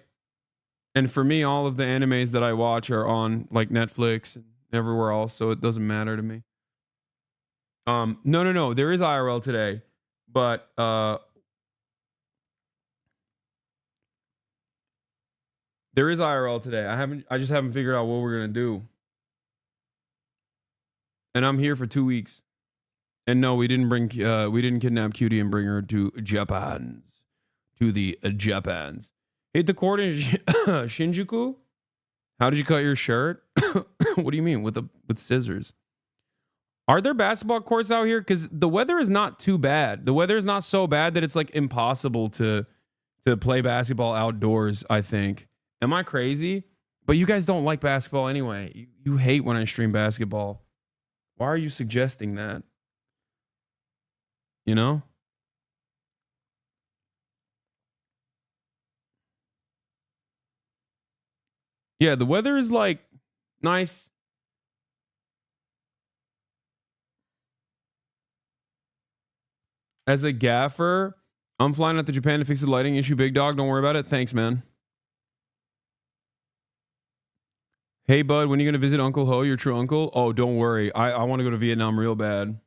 And for me, all of the animes that I watch are on like Netflix and everywhere else, so it doesn't matter to me. No. There is IRL today, but there is IRL today. I just haven't figured out what we're gonna do. And I'm here for 2 weeks. And no, we didn't kidnap Cutie and bring her to Japan. To the Japans. Hit the court in Shinjuku? How did you cut your shirt? What do you mean? With scissors? Are there basketball courts out here? Because the weather is not too bad. The weather is not so bad that it's like impossible to play basketball outdoors, I think. Am I crazy? But you guys don't like basketball anyway. You hate when I stream basketball. Why are you suggesting that? You know? Yeah, the weather is like nice. As a gaffer, I'm flying out to Japan to fix the lighting issue. Big dog, don't worry about it. Thanks, man. Hey, bud, when are you going to visit Uncle Ho, your true uncle? Oh, don't worry. I want to go to Vietnam real bad.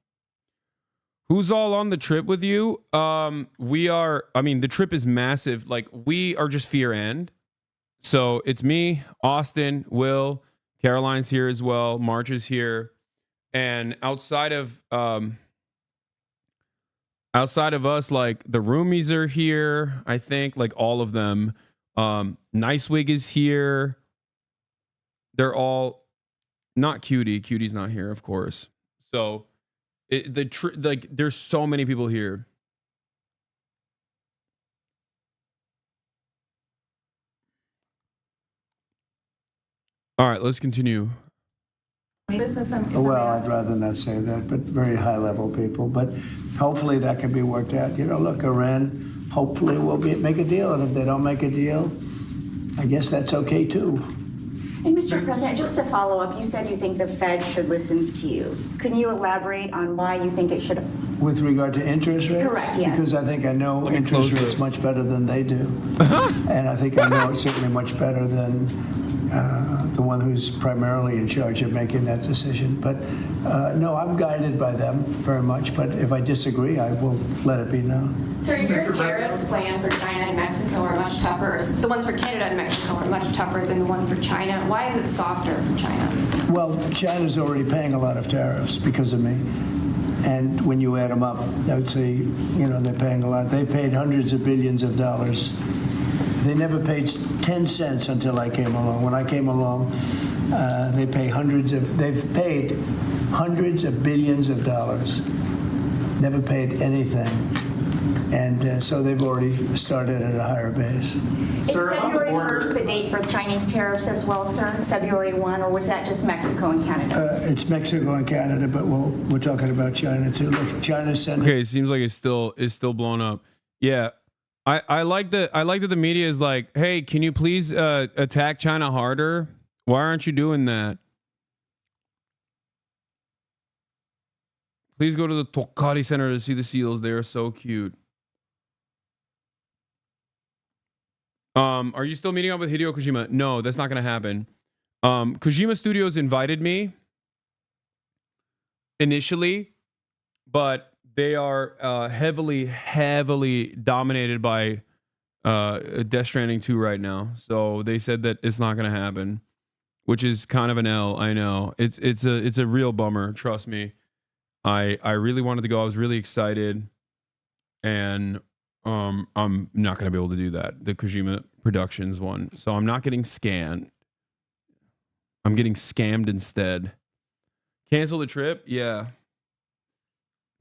Who's all on the trip with you? We are, I mean, the trip is massive. Like, we are just Fear End. So it's me, Austin, Will, Caroline's here as well. March is here. And outside of us, like the roomies are here, I think, like all of them. Nice Wig is here. They're all not Cutie. Cutie's not here, of course. So like there's so many people here. All right, let's continue. Well, I'd rather not say that, but very high-level people. But hopefully that can be worked out. You know, look, Iran hopefully will make a deal, and if they don't make a deal, I guess that's okay too. Hey, Mr. President, just to follow up, you said you think the Fed should listen to you. Can you elaborate on why you think it should? With regard to interest rates? Correct, yes. Because I think I know interest rates much better than they do. And I think I know it certainly much better than the one who's primarily in charge of making that decision. But no, I'm guided by them very much. But if I disagree, I will let it be known. Sir, your tariffs plans for China and Mexico are much tougher. The ones for Canada and Mexico are much tougher than the one for China. Why is it softer for China? Well, China's already paying a lot of tariffs because of me. And when you add them up, I would say, you know, they're paying a lot. They paid hundreds of billions of dollars. They never paid 10 cents until I came along. When I came along, they've paid hundreds of billions of dollars. Never paid anything. And so they've already started at a higher base. Is February 1st the date for Chinese tariffs as well, sir? February 1, or was that just Mexico and Canada? It's Mexico and Canada, but we're talking about China too. Look, China's sending. Okay, it seems like it's still blown up. Yeah. I like that the media is like, hey, can you please attack China harder? Why aren't you doing that? Please go to the Tokari Center to see the seals. They are so cute. Are you still meeting up with Hideo Kojima? No, that's not going to happen. Kojima Studios invited me initially, but they are heavily dominated by Death Stranding 2 right now. So they said that it's not going to happen, which is kind of an L. I know. It's a real bummer. Trust me. I really wanted to go. I was really excited, and I'm not going to be able to do that. The Kojima Productions one. So I'm not getting scanned. I'm getting scammed instead. Cancel the trip? Yeah.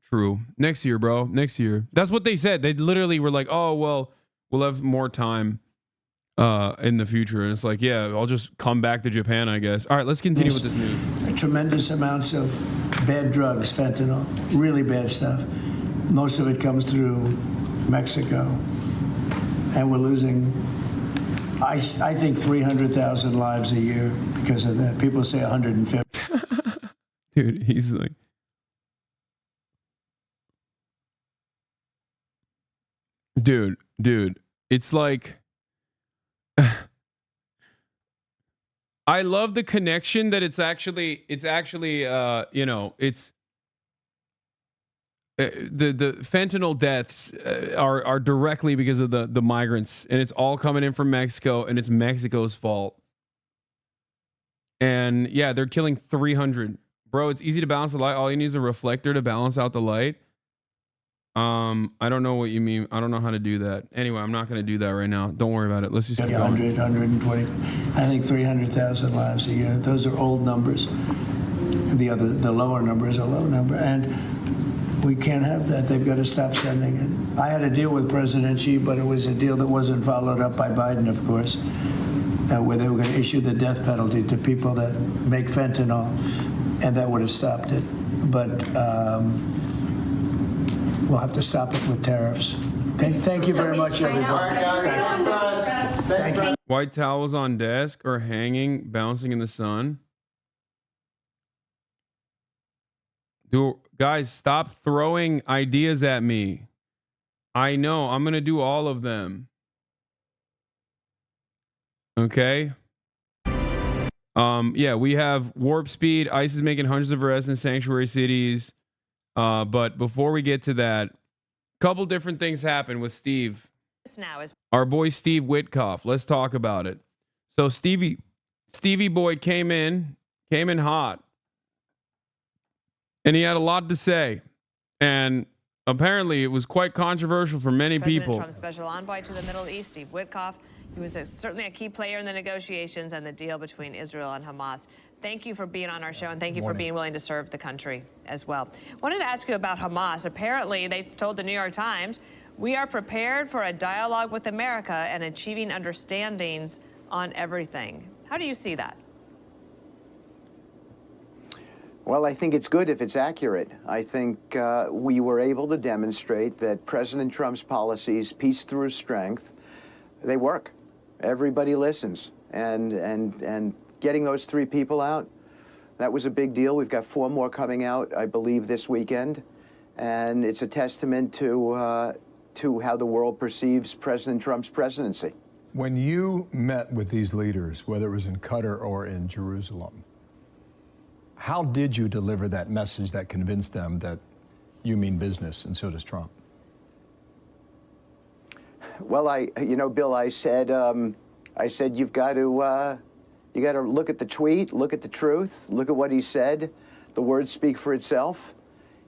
True. Next year, bro. Next year. That's what they said. They literally were like, oh, well, we'll have more time in the future. And it's like, yeah, I'll just come back to Japan, I guess. All right, let's continue with this news. Tremendous amounts of bad drugs, fentanyl, really bad stuff. Most of it comes through Mexico. And we're losing, I think, 300,000 lives a year because of that. People say 150. Dude, he's like, dude, it's like, I love the connection that it's actually, you know, it's the fentanyl deaths are directly because of the migrants, and it's all coming in from Mexico, and it's Mexico's fault. And yeah, they're killing 300. Bro, it's easy to balance the light. All you need is a reflector to balance out the light. I don't know what you mean. I don't know how to do that. Anyway, I'm not going to do that right now. Don't worry about it. Let's just keep going. 100, 120. I think 300,000 lives a year. Those are old numbers. The lower number is a low number. And we can't have that. They've got to stop sending it. I had a deal with President Xi, but it was a deal that wasn't followed up by Biden, of course, where they were going to issue the death penalty to people that make fentanyl, and that would have stopped it. But we'll have to stop it with tariffs. Okay, thank you very much, everybody. White towels on desk or hanging, bouncing in the sun. Guys, stop throwing ideas at me. I know. I'm going to do all of them. Okay. Yeah, we have warp speed. ICE is making hundreds of arrests in sanctuary cities. But before we get to that, a couple different things happened with Steve. Our boy Steve Witkoff. Let's talk about it. So Stevie boy came in hot. And he had a lot to say. And apparently it was quite controversial for many people. President Trump's special envoy to the Middle East, Steve Witkoff, he was certainly a key player in the negotiations and the deal between Israel and Hamas. Thank you for being on our show, and thank you for being willing to serve the country as well. Wanted to ask you about Hamas. Apparently, they told the New York Times, we are prepared for a dialogue with America and achieving understandings on everything. How do you see that? Well, I think it's good if it's accurate. I think we were able to demonstrate that President Trump's policies, peace through strength, they work. Everybody listens. And getting those 3 people out, that was a big deal. We've got 4 more coming out, I believe, this weekend. And it's a testament to how the world perceives President Trump's presidency. When you met with these leaders, whether it was in Qatar or in Jerusalem, how did you deliver that message that convinced them that you mean business and so does Trump? Well, Bill, I said you've got to look at the tweet, look at the truth, look at what he said. The words speak for itself.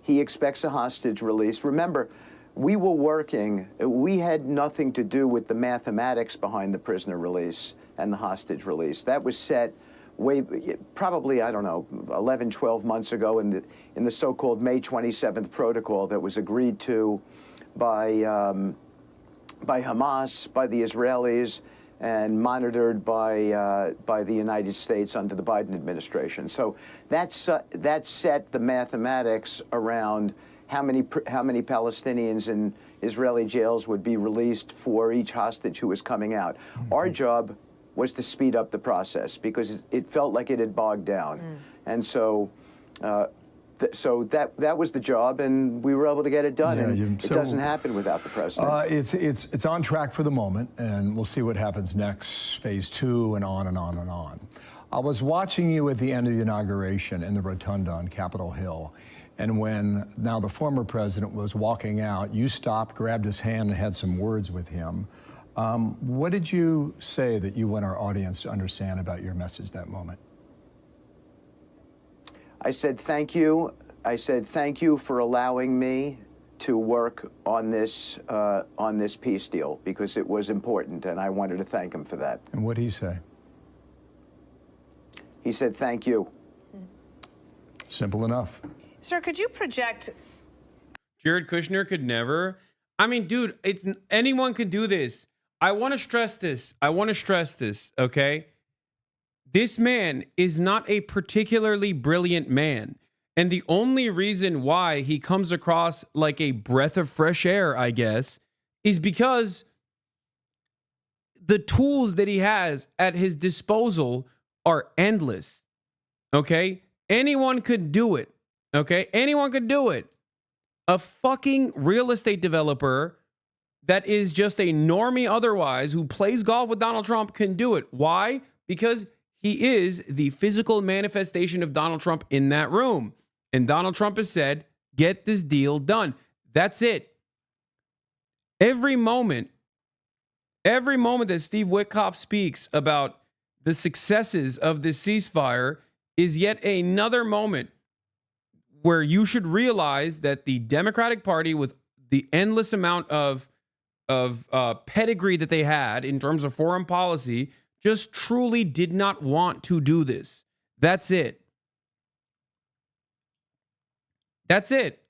He expects a hostage release. Remember, we were working. We had nothing to do with the mathematics behind the prisoner release and the hostage release. That was set probably, I don't know, 11, 12 months ago in the so-called May 27th protocol that was agreed to by Hamas, by the Israelis, and monitored by the United States under the Biden administration. So that set the mathematics around how many Palestinians in Israeli jails would be released for each hostage who was coming out. Our job was to speed up the process because it felt like it had bogged down. And so that was the job, and we were able to get it done. And it doesn't happen without the president. It's on track for the moment, and we'll see what happens next, phase 2, and on and on and on. I was watching you at the end of the inauguration in the rotunda on Capitol Hill, and when now the former president was walking out, you stopped, grabbed his hand, and had some words with him. What did you say that you want our audience to understand about your message that moment? I said, thank you. I said, thank you for allowing me to work on this peace deal because it was important, and I wanted to thank him for that. And what did he say? He said, thank you. Simple enough. Sir, could you project? Jared Kushner could never. I mean, dude, anyone could do this. I want to stress this. Okay? This man is not a particularly brilliant man. And the only reason why he comes across like a breath of fresh air, I guess, is because the tools that he has at his disposal are endless. Okay? Anyone could do it. Okay? Anyone could do it. A fucking real estate developer that is just a normie otherwise who plays golf with Donald Trump can do it. Why? Because he is the physical manifestation of Donald Trump in that room. And Donald Trump has said, get this deal done. That's it. Every moment that Steve Witkoff speaks about the successes of this ceasefire is yet another moment where you should realize that the Democratic Party, with the endless amount of pedigree that they had in terms of foreign policy, just truly did not want to do this. That's it. That's it.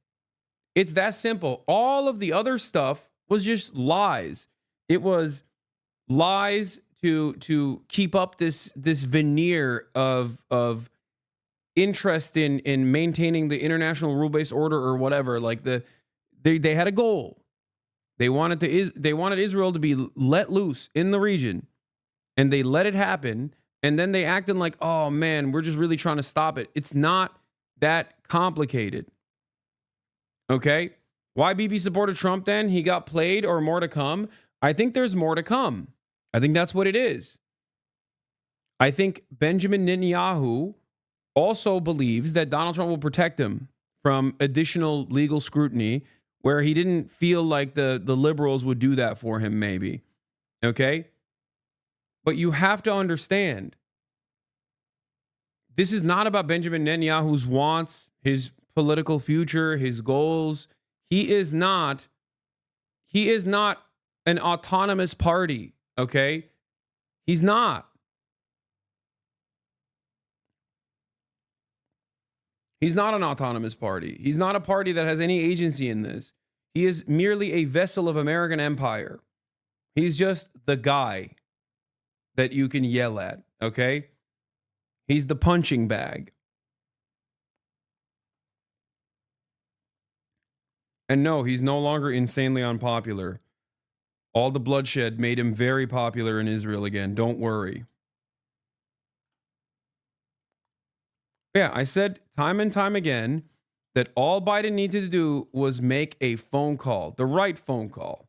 It's that simple. All of the other stuff was just lies. It was lies to keep up this veneer of interest in maintaining the international rule-based order or whatever. Like they had a goal. They wanted Israel to be let loose in the region, and they let it happen. And then they acted like, oh man, we're just really trying to stop it. It's not that complicated. Okay? Why Bibi supported Trump then? He got played or more to come? I think there's more to come. I think that's what it is. I think Benjamin Netanyahu also believes that Donald Trump will protect him from additional legal scrutiny where he didn't feel like the liberals would do that for him, maybe. Okay? But you have to understand, this is not about Benjamin Netanyahu's wants, his political future, his goals. He is not an autonomous party, okay? He's not. He's not an autonomous party. He's not a party that has any agency in this. He is merely a vessel of American empire. He's just the guy that you can yell at, okay? He's the punching bag. And no, he's no longer insanely unpopular. All the bloodshed made him very popular in Israel again. Don't worry. Yeah, I said time and time again that all Biden needed to do was make a phone call, the right phone call.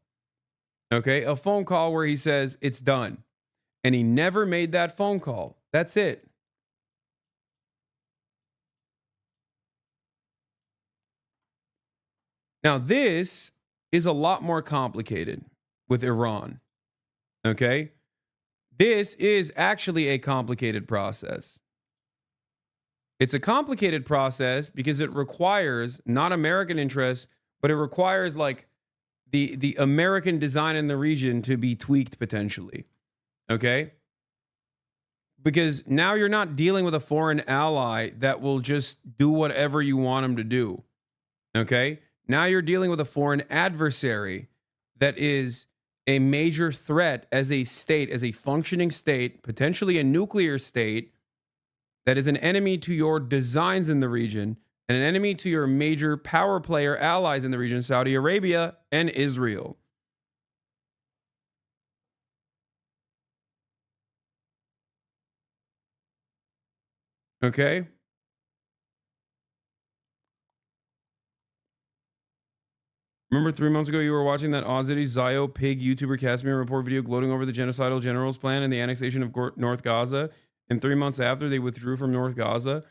Okay, a phone call where he says it's done. And he never made that phone call. That's it. Now, this is a lot more complicated with Iran. Okay? This is actually a complicated process. It's a complicated process because it requires not American interests, but it requires like the American design in the region to be tweaked potentially. Okay? Because now you're not dealing with a foreign ally that will just do whatever you want him to do. Okay? Now you're dealing with a foreign adversary that is a major threat as a state, as a functioning state, potentially a nuclear state, that is an enemy to your designs in the region and an enemy to your major power player allies in the region, Saudi Arabia and Israel. Okay? Remember 3 months ago you were watching that Ozzy Zio pig YouTuber Casimir report video gloating over the genocidal general's plan and the annexation of North Gaza, and 3 months after they withdrew from North Gaza?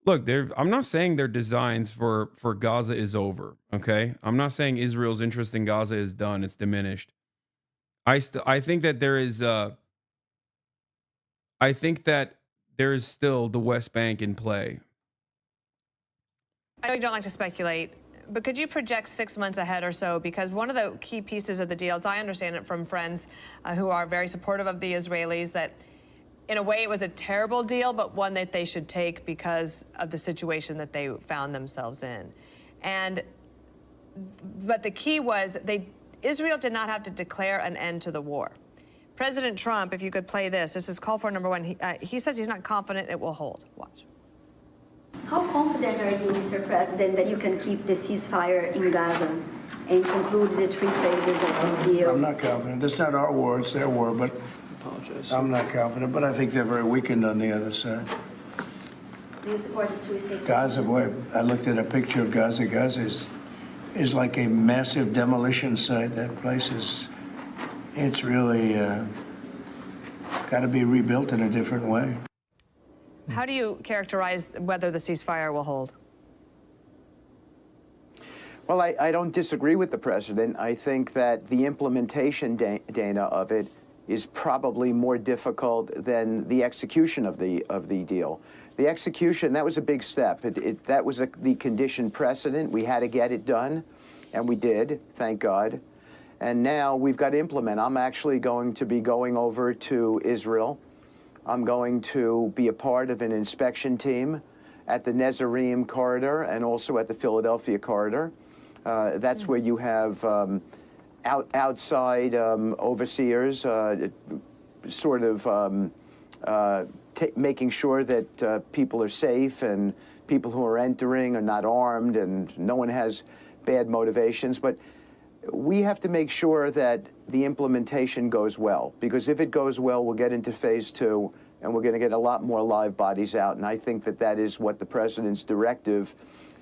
Look, I'm not saying their designs for Gaza is over, okay? I'm not saying Israel's interest in Gaza is done, it's diminished. I think that there is still the West Bank in play. I know you don't like to speculate, but could you project 6 months ahead or so? Because one of the key pieces of the deal, as I understand it from friends who are very supportive of the Israelis, that in a way it was a terrible deal, but one that they should take because of the situation that they found themselves in. But the key was Israel did not have to declare an end to the war. President Trump, if you could play this is call for number one. He says he's not confident it will hold. Watch. How confident are you, Mr. President, that you can keep the ceasefire in Gaza and conclude the 3 phases of this deal? I'm not confident. That's not our war, it's their war, but I'm not confident, but I think they're very weakened on the other side. Do you support the 2-state? Gaza, boy, I looked at a picture of Gaza. Gaza is like a massive demolition site. That place it's really got to be rebuilt in a different way. How do you characterize whether the ceasefire will hold? Well, I don't disagree with the president. I think that the implementation, Dana, of it is probably more difficult than the execution of the deal. The execution, that was a big step. That was the condition precedent. We had to get it done, and we did, thank God. And now we've got to implement. I'm actually going to be going over to Israel. I'm going to be a part of an inspection team at the Netzarim corridor and also at the Philadelphia corridor. That's where you have outside overseers sort of making sure that people are safe and people who are entering are not armed and no one has bad motivations. But we have to make sure that the implementation goes well, because if it goes well, we'll get into phase 2 and we're going to get a lot more live bodies out. And I think that that is what the president's directive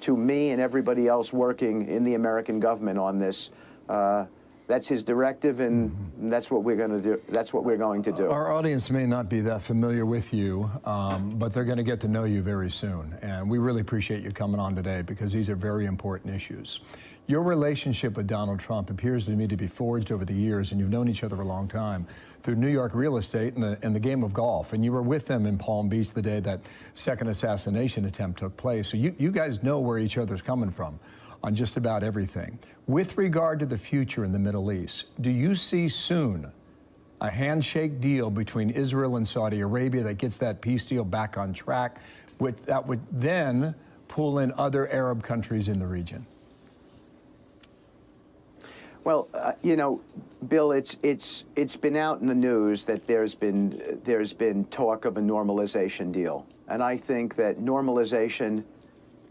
to me and everybody else working in the American government on this. That's his directive, and that's what we're going to do. That's what we're going to do. Our audience may not be that familiar with you, but they're going to get to know you very soon. And we really appreciate you coming on today because these are very important issues. Your relationship with Donald Trump appears to me to be forged over the years, and you've known each other a long time through New York real estate and the game of golf. And you were with them in Palm Beach the day that second assassination attempt took place. So you guys know where each other's coming from on just about everything. With regard to the future in the Middle East, do you see soon a handshake deal between Israel and Saudi Arabia that gets that peace deal back on track, that would then pull in other Arab countries in the region? Well, you know, Bill, it's been out in the news that there's been talk of a normalization deal, and I think that normalization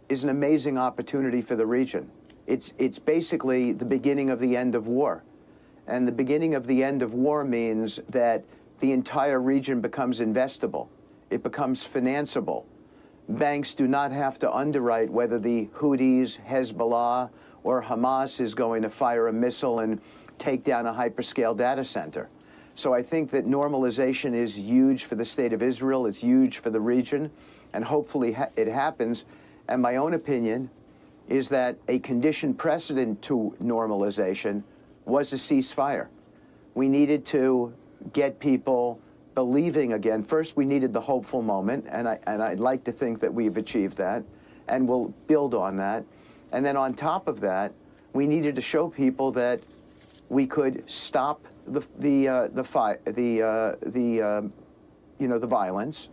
is an amazing opportunity for the region. It's basically the beginning of the end of war. And the beginning of the end of war means that the entire region becomes investable. It becomes financeable. Banks do not have to underwrite whether the Houthis, Hezbollah, or Hamas is going to fire a missile and take down a hyperscale data center. So I think that normalization is huge for the state of Israel. It's huge for the region. And hopefully it happens. And my own opinion is that a condition precedent to normalization was a ceasefire. We needed to get people believing again. First, we needed the hopeful moment, and I'd like to think that we've achieved that, and we'll build on that. And then on top of that, we needed to show people that we could stop the violence,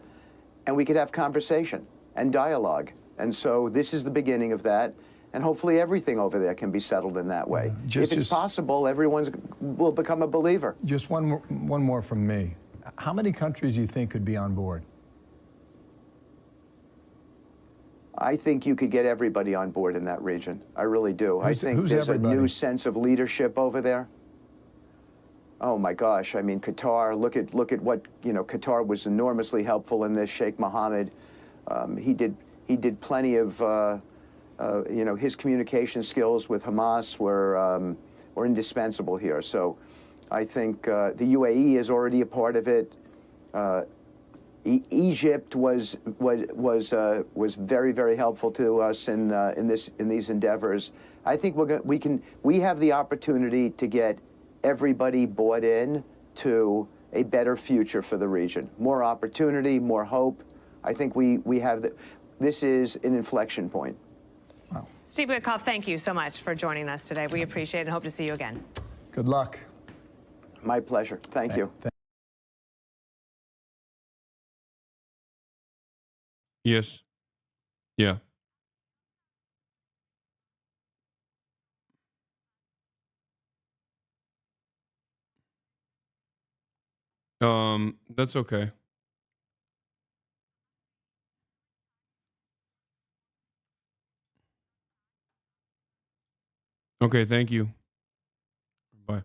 and we could have conversation and dialogue. And so this is the beginning of that, and hopefully everything over there can be settled in that way. If it's possible, everyone will become a believer. Just one more from me. How many countries do you think could be on board? I think you could get everybody on board in that region. I really do. I think there's everybody? A new sense of leadership over there. Oh my gosh! I mean, Qatar. Look at what, you know. Qatar was enormously helpful in this. Sheikh Mohammed, he did plenty of, you know, his communication skills with Hamas were indispensable here. So I think the UAE is already a part of it. Egypt was very, very helpful to us in these endeavors. I think we have the opportunity to get everybody bought in to a better future for the region. More opportunity, more hope. I think we have this is an inflection point. Wow. Steve Witkoff, thank you so much for joining us today. We appreciate it and hope to see you again. Good luck. My pleasure. Thank you. Yes. Yeah. That's okay. Okay, thank you. Bye.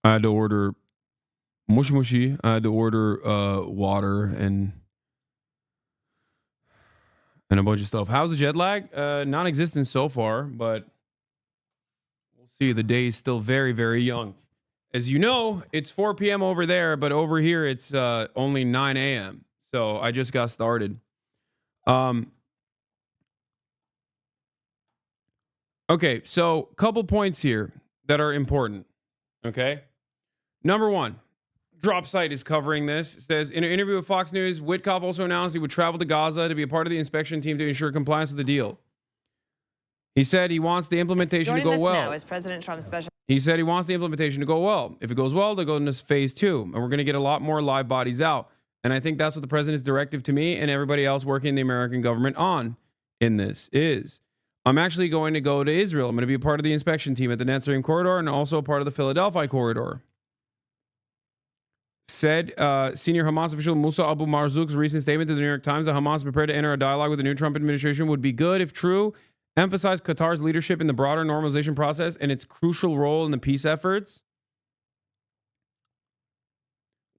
I had to order mushi mushi. I had to order water and a bunch of stuff. How's the jet lag? Non-existent so far, but we'll see. The day is still very, very young. As you know, it's 4 p.m. over there, but over here it's only 9 a.m. So I just got started. Okay, so couple points here that are important. Okay. Number one, Drop Site is covering this. It says, in an interview with Fox News, Witkoff also announced he would travel to Gaza to be a part of the inspection team to ensure compliance with the deal. He said he wants the implementation to go well. Now is President Trump's special. He said he wants the implementation to go well. If it goes well, they'll go into phase 2, and we're going to get a lot more live bodies out. And I think that's what the president's directive to me and everybody else working in the American government on in this is. I'm actually going to go to Israel. I'm going to be a part of the inspection team at the Netzarim corridor and also a part of the Philadelphia corridor. Said senior Hamas official Musa Abu Marzouk's recent statement to the New York Times that Hamas is prepared to enter a dialogue with the new Trump administration would be good if true. Emphasize Qatar's leadership in the broader normalization process and its crucial role in the peace efforts.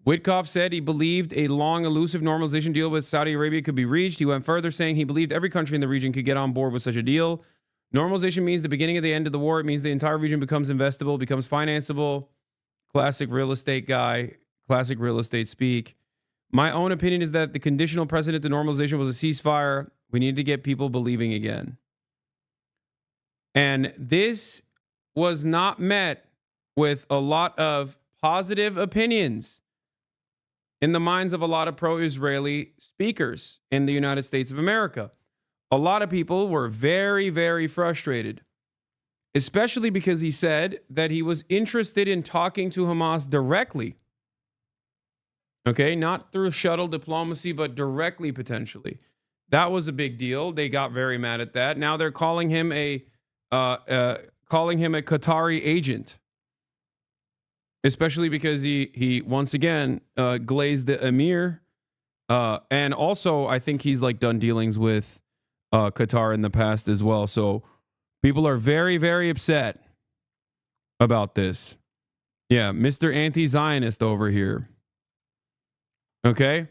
Witkoff said he believed a long, elusive normalization deal with Saudi Arabia could be reached. He went further, saying he believed every country in the region could get on board with such a deal. Normalization means the beginning of the end of the war. It means the entire region becomes investable, becomes financeable. Classic real estate guy, classic real estate speak. My own opinion is that the conditional precedent to normalization was a ceasefire. We need to get people believing again. And this was not met with a lot of positive opinions in the minds of a lot of pro-Israeli speakers in the United States of America. A lot of people were very, very frustrated, especially because he said that he was interested in talking to Hamas directly. Okay, not through shuttle diplomacy, but directly potentially. That was a big deal. They got very mad at that. Now they're calling him a Qatari agent, especially because he once again glazed the emir, and also I think he's like done dealings with Qatar in the past as well. So people are very, very upset about this. Yeah, Mr. Anti-Zionist over here. Okay.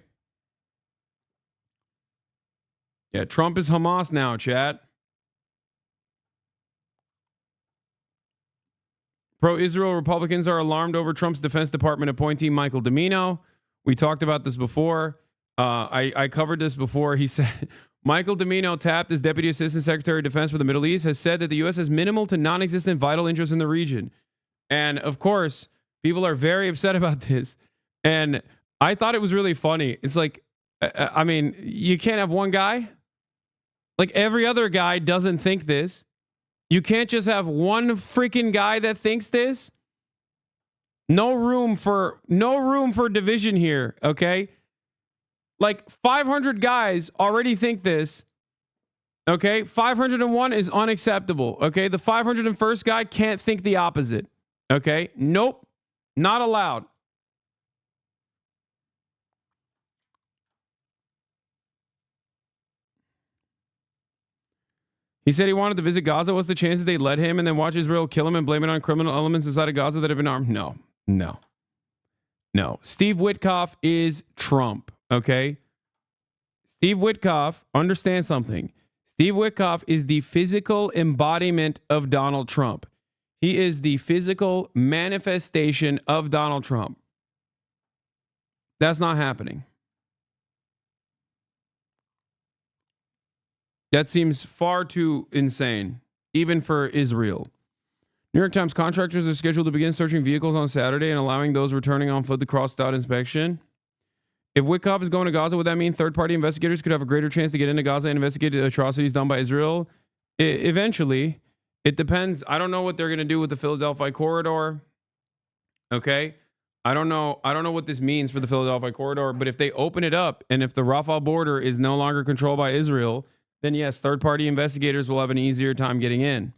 Yeah, Trump is Hamas now, chat. Pro-Israel Republicans are alarmed over Trump's Defense Department appointee, Michael Domino. We talked about this before. I covered this before. He said, Michael Domino, tapped as Deputy Assistant Secretary of Defense for the Middle East, has said that the U.S. has minimal to non-existent vital interests in the region. And, of course, people are very upset about this. And I thought it was really funny. It's like, I mean, you can't have one guy. Like, every other guy doesn't think this. You can't just have one freaking guy that thinks this. No room for division here, okay? Like 500 guys already think this. Okay? 501 is unacceptable, okay? The 501st guy can't think the opposite. Okay? Nope. Not allowed. He said he wanted to visit Gaza. What's the chances they let him and then watch Israel kill him and blame it on criminal elements inside of Gaza that have been armed? No. Steve Witkoff is Trump, okay? Steve Witkoff, understand something. Steve Witkoff is the physical embodiment of Donald Trump. He is the physical manifestation of Donald Trump. That's not happening. That seems far too insane, even for Israel. New York Times, contractors are scheduled to begin searching vehicles on Saturday and allowing those returning on foot to cross without inspection. If Witkoff is going to Gaza, would that mean third-party investigators could have a greater chance to get into Gaza and investigate the atrocities done by Israel? Eventually. It depends. I don't know what they're going to do with the Philadelphia corridor. Okay? I don't know what this means for the Philadelphia corridor, but if they open it up and if the Rafah border is no longer controlled by Israel, then yes, third-party investigators will have an easier time getting in.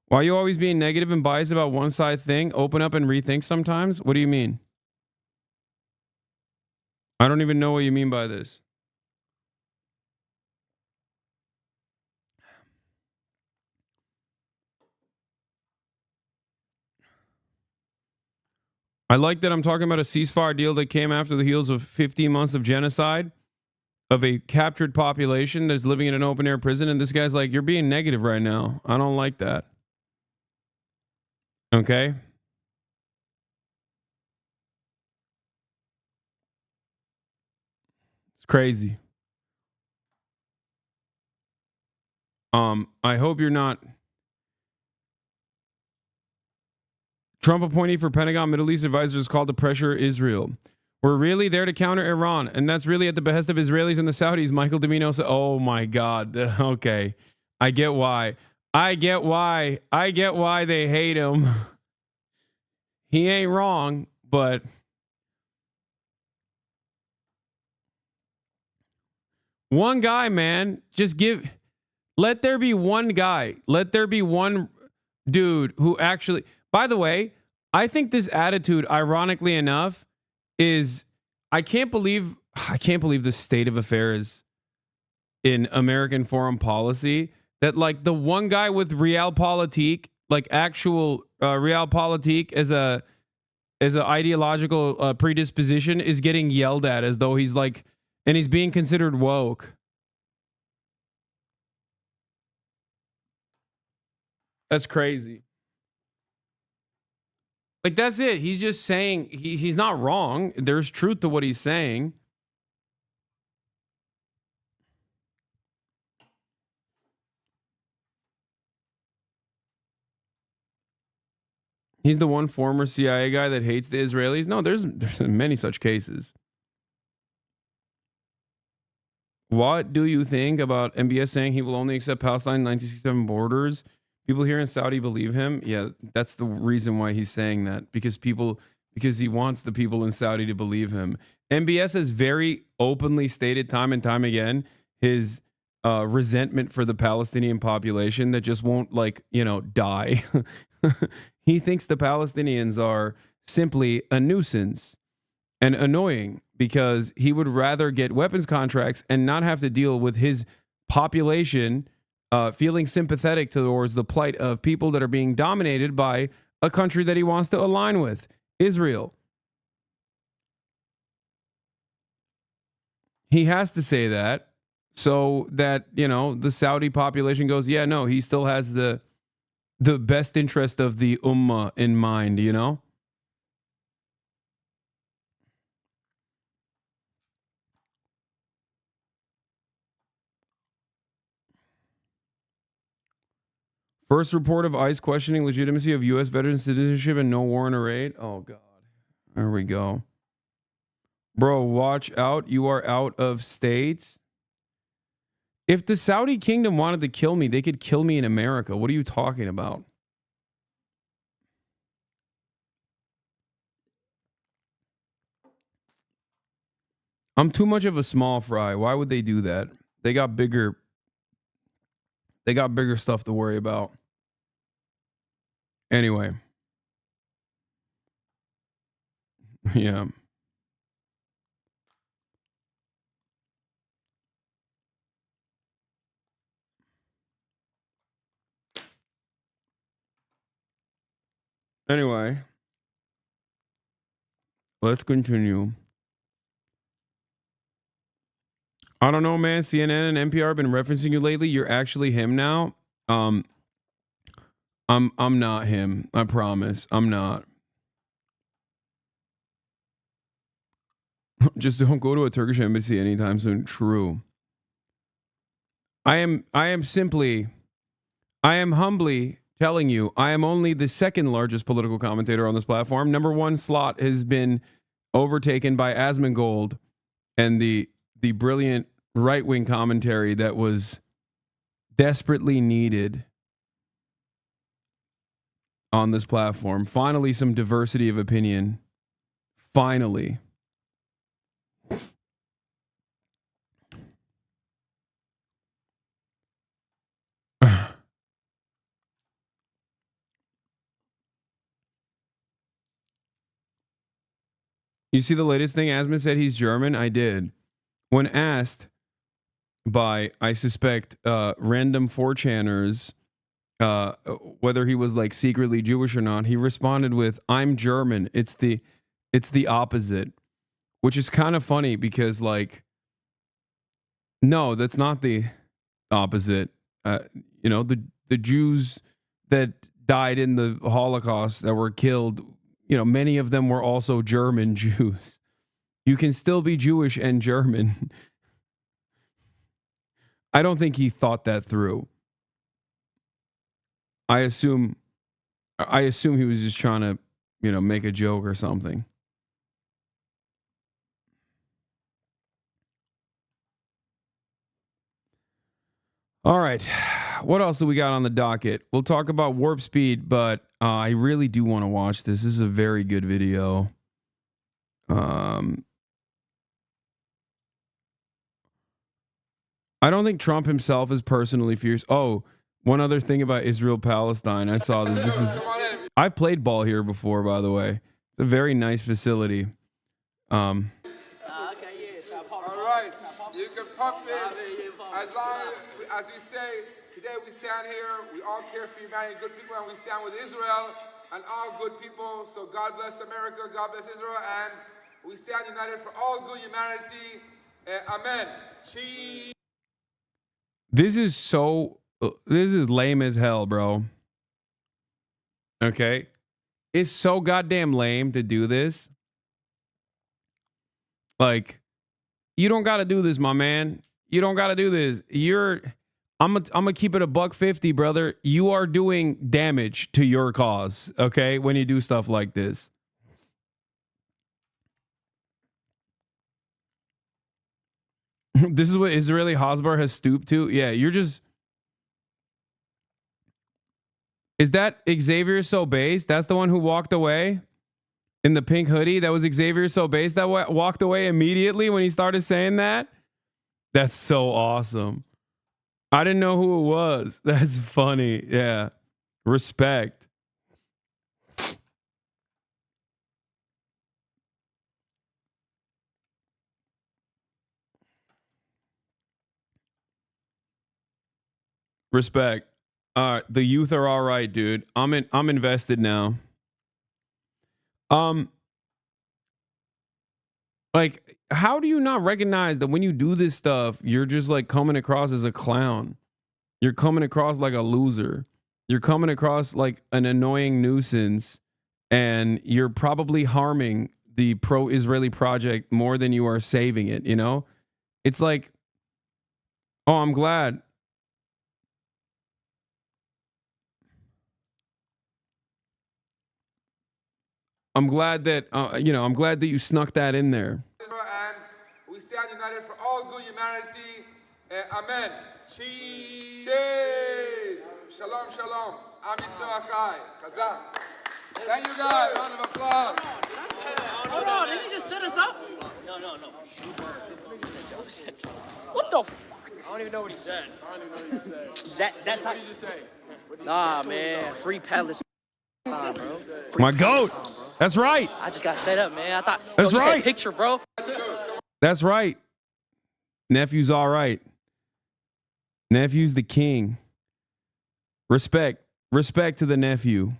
Why are you always being negative and biased about one side thing? Open up and rethink sometimes? What do you mean? I don't even know what you mean by this. I like that I'm talking about a ceasefire deal that came after the heels of 15 months of genocide of a captured population that's living in an open air prison. And this guy's like, you're being negative right now. I don't like that. Okay. It's crazy. I hope you're not. Trump appointee for Pentagon Middle East advisor is called to pressure Israel. We're really there to counter Iran, and that's really at the behest of Israelis and the Saudis. Michael Domino said, oh my God. Okay. I get why. I get why they hate him. He ain't wrong, but one guy, man, let there be one guy. Let there be one dude who actually, by the way, I think this attitude, ironically enough, is I can't believe the state of affairs in American foreign policy that like the one guy with realpolitik, like actual realpolitik as an ideological predisposition is getting yelled at as though he's like, and he's being considered woke. That's crazy. Like, that's it. He's just saying he's not wrong. There's truth to what he's saying. He's the one former CIA guy that hates the Israelis. No, there's many such cases. What do you think about MBS saying he will only accept Palestine 1967 borders? People here in Saudi believe him. Yeah, that's the reason why he's saying that, because he wants the people in Saudi to believe him. MBS has very openly stated time and time again his resentment for the Palestinian population that just won't die. He thinks the Palestinians are simply a nuisance and annoying because he would rather get weapons contracts and not have to deal with his population feeling sympathetic towards the plight of people that are being dominated by a country that he wants to align with, Israel. He has to say that so that, the Saudi population goes, yeah, no, he still has the best interest of the ummah in mind, First report of ICE questioning legitimacy of U.S. veteran citizenship and no warrant or raid. Oh, God. There we go. Bro, watch out. You are out of state. If the Saudi kingdom wanted to kill me, they could kill me in America. What are you talking about? I'm too much of a small fry. Why would they do that? They got bigger stuff to worry about. Anyway. Yeah. Anyway. Let's continue. I don't know, man. CNN and NPR have been referencing you lately. You're actually him now. I'm not him. I promise. I'm not. Just don't go to a Turkish embassy anytime soon. True. I am humbly telling you, I am only the second largest political commentator on this platform. Number one slot has been overtaken by Asmongold and the brilliant right-wing commentary that was desperately needed on this platform. Finally, some diversity of opinion. Finally. You see the latest thing? Asman said he's German. I did. When asked by, I suspect, random 4chaners whether he was like secretly Jewish or not, he responded with, "I'm German. It's the opposite," which is kind of funny because, like, no, that's not the opposite. The Jews that died in the Holocaust that were killed, many of them were also German Jews. You can still be Jewish and German. I don't think he thought that through. I assume he was just trying to, make a joke or something. All right. What else do we got on the docket? We'll talk about warp speed, but I really do want to watch this. This is a very good video. I don't think Trump himself is personally fierce. Oh, one other thing about Israel-Palestine. I saw this. I've played ball here before, by the way. It's a very nice facility. All right, you can pump it as long as we say, today we stand here, we all care for humanity, good people, and we stand with Israel. and all good people. So God bless America, God bless Israel, and we stand united for all good humanity. Amen. This is lame as hell, bro. Okay? It's so goddamn lame to do this. Like, you don't got to do this, my man. You don't got to do this. I'm gonna keep it $150, brother. You are doing damage to your cause, okay? When you do stuff like this. This is what Israeli Hasbar has stooped to. Yeah, you're just... Is that Xavier Sobeys? That's the one who walked away in the pink hoodie? That was Xavier Sobeys that walked away immediately when he started saying that? That's so awesome. I didn't know who it was. That's funny. Yeah. Respect. Respect. The youth are all right, dude. I'm invested now. Like, how do you not recognize that when you do this stuff, you're just like coming across as a clown? You're coming across like a loser. You're coming across like an annoying nuisance, and you're probably harming the pro-Israeli project more than you are saving it, you know? It's like, oh, I'm glad. I'm glad that, I'm glad that you snuck that in there. And we stand united for all good humanity. Amen. Cheers. Shalom, shalom. Am Yisrael Achai. Chazak. Thank you guys. Round of applause. Hold on, did he just set us up? No. What the fuck? I don't even know what he said. That's what did you say? Nah, man. Free Palestine, bro. My goat. That's right. I just got set up, man. I thought that's right. Said picture, bro. That's right. Nephew's all right. Nephew's the king. Respect to the nephew.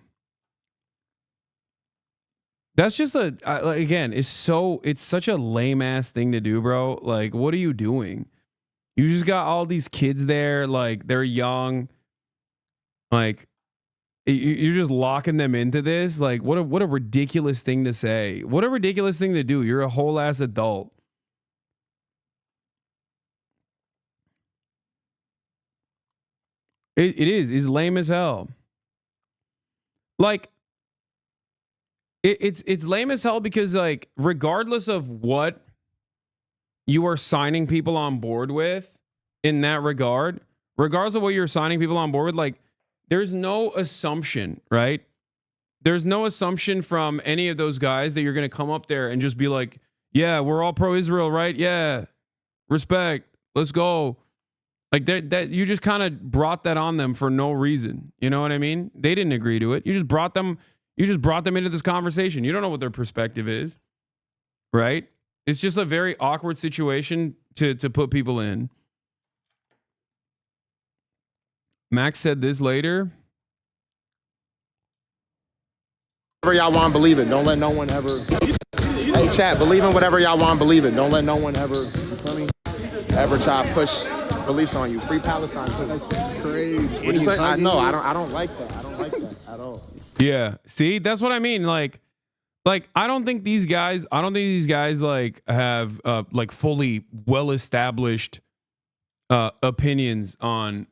That's just again, it's such a lame ass thing to do, bro. Like, what are you doing? You just got all these kids there, like they're young. Like, you're just locking them into this. Like, what a ridiculous thing to say. What a ridiculous thing to do. You're a whole ass adult. It's lame as hell. Like, it's lame as hell because, like, regardless of what you are signing people on board with in that regard, regardless of what you're signing people on board with, like, there's no assumption, right? There's no assumption from any of those guys that you're going to come up there and just be like, yeah, we're all pro-Israel, right? Yeah. Respect. Let's go. Like, that you just kind of brought that on them for no reason. You know what I mean? They didn't agree to it. You just brought them into this conversation. You don't know what their perspective is, right? It's just a very awkward situation to put people in. Max said this later. Whatever y'all want, believe it. Don't let no one ever. Hey, chat, believe in whatever y'all want, believe it. Don't let no one ever, ever try to push beliefs on you. Free Palestine. That's crazy. What you say? I know. I don't like that. I don't like that at all. Yeah. See, that's what I mean. Like I don't think these guys like have like fully well-established opinions on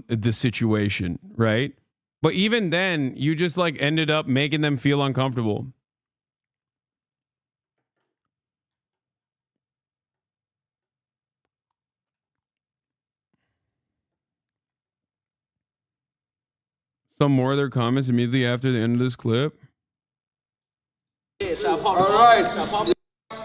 the situation, right? But even then, you just like ended up making them feel uncomfortable. Some more of their comments immediately after the end of this clip. All right.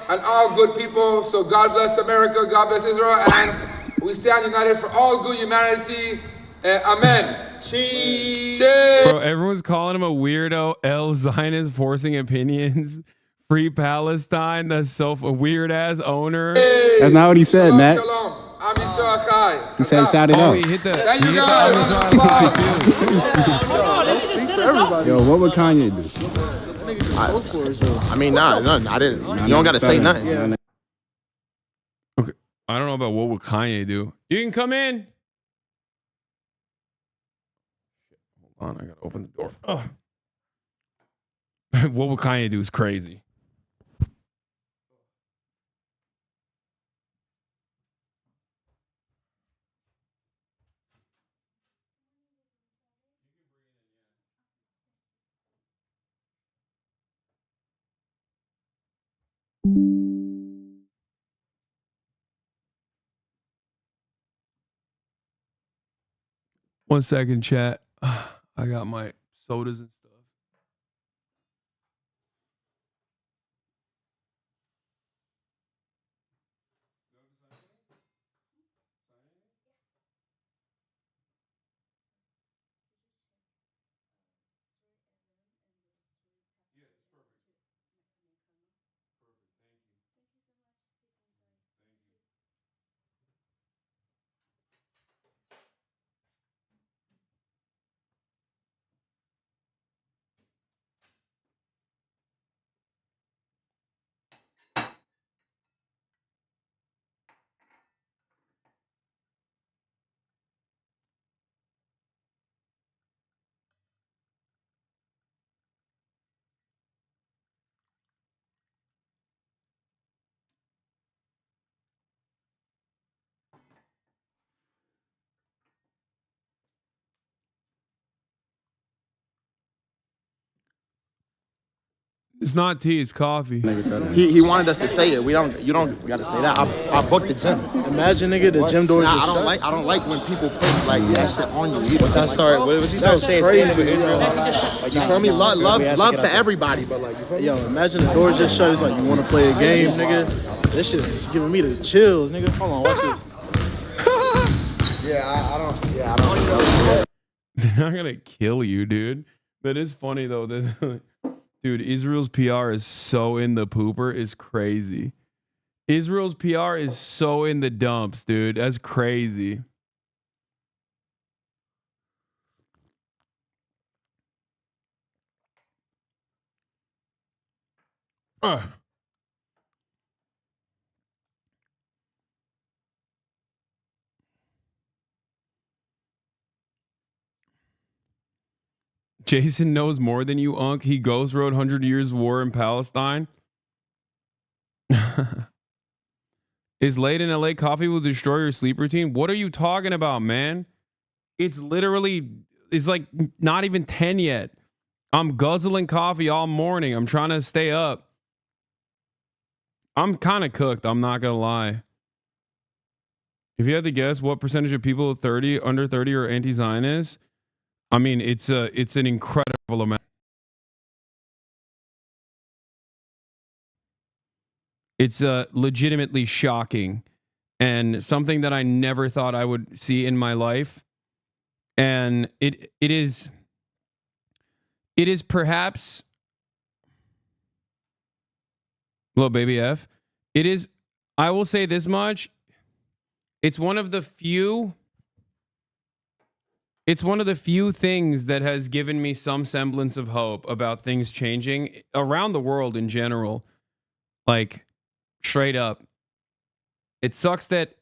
And all good people. So God bless America, God bless Israel, and we stand united for all good humanity. Amen. Cheers. Bro, everyone's calling him a weirdo. El Zionist forcing opinions. Free Palestine. That's so a weird ass owner. That's not what he said, Shalom, Matt. shalom. Am Yisrael Achai. He said shout it out. He hit the Thank you Amazon 52. Hold on, let me just everybody. Yo, what would Kanye do? I mean, nothing. I didn't. You don't got to say nothing. Yeah. Okay. I don't know about what would Kanye do. You can come in. Hold on, I gotta open the door. Oh. What would Kanye do is crazy. One second, chat. I got my sodas and stuff. It's not tea, it's coffee. He wanted us to say it. You don't gotta say that. I booked the gym. Imagine, nigga, the gym doors Nah, are shut. I don't like when people put like that shit on you. Either. Once I start, what you start saying, Like, you feel me? Love to everybody, but like, you feel me? Yo, imagine the doors just shut. It's like you want to play a game, nigga. This shit is giving me the chills, nigga. Hold on, watch this. I don't know. They're not gonna kill you, dude. That is funny though. Dude, Israel's PR is so in the pooper is crazy. Israel's PR is so in the dumps, dude. That's crazy. Jason knows more than you, Unk. He ghost wrote 100 Years War in Palestine. Is late in LA coffee will destroy your sleep routine? What are you talking about, man? It's like not even 10 yet. I'm guzzling coffee all morning. I'm trying to stay up. I'm kind of cooked. I'm not going to lie. If you had to guess what percentage of people under 30 are anti-Zionist, I mean, it's an incredible amount. It's legitimately shocking and something that I never thought I would see in my life. And it is perhaps, well, baby F, it is, I will say this much. It's one of the few things that has given me some semblance of hope about things changing around the world in general. Like, straight up. It sucks that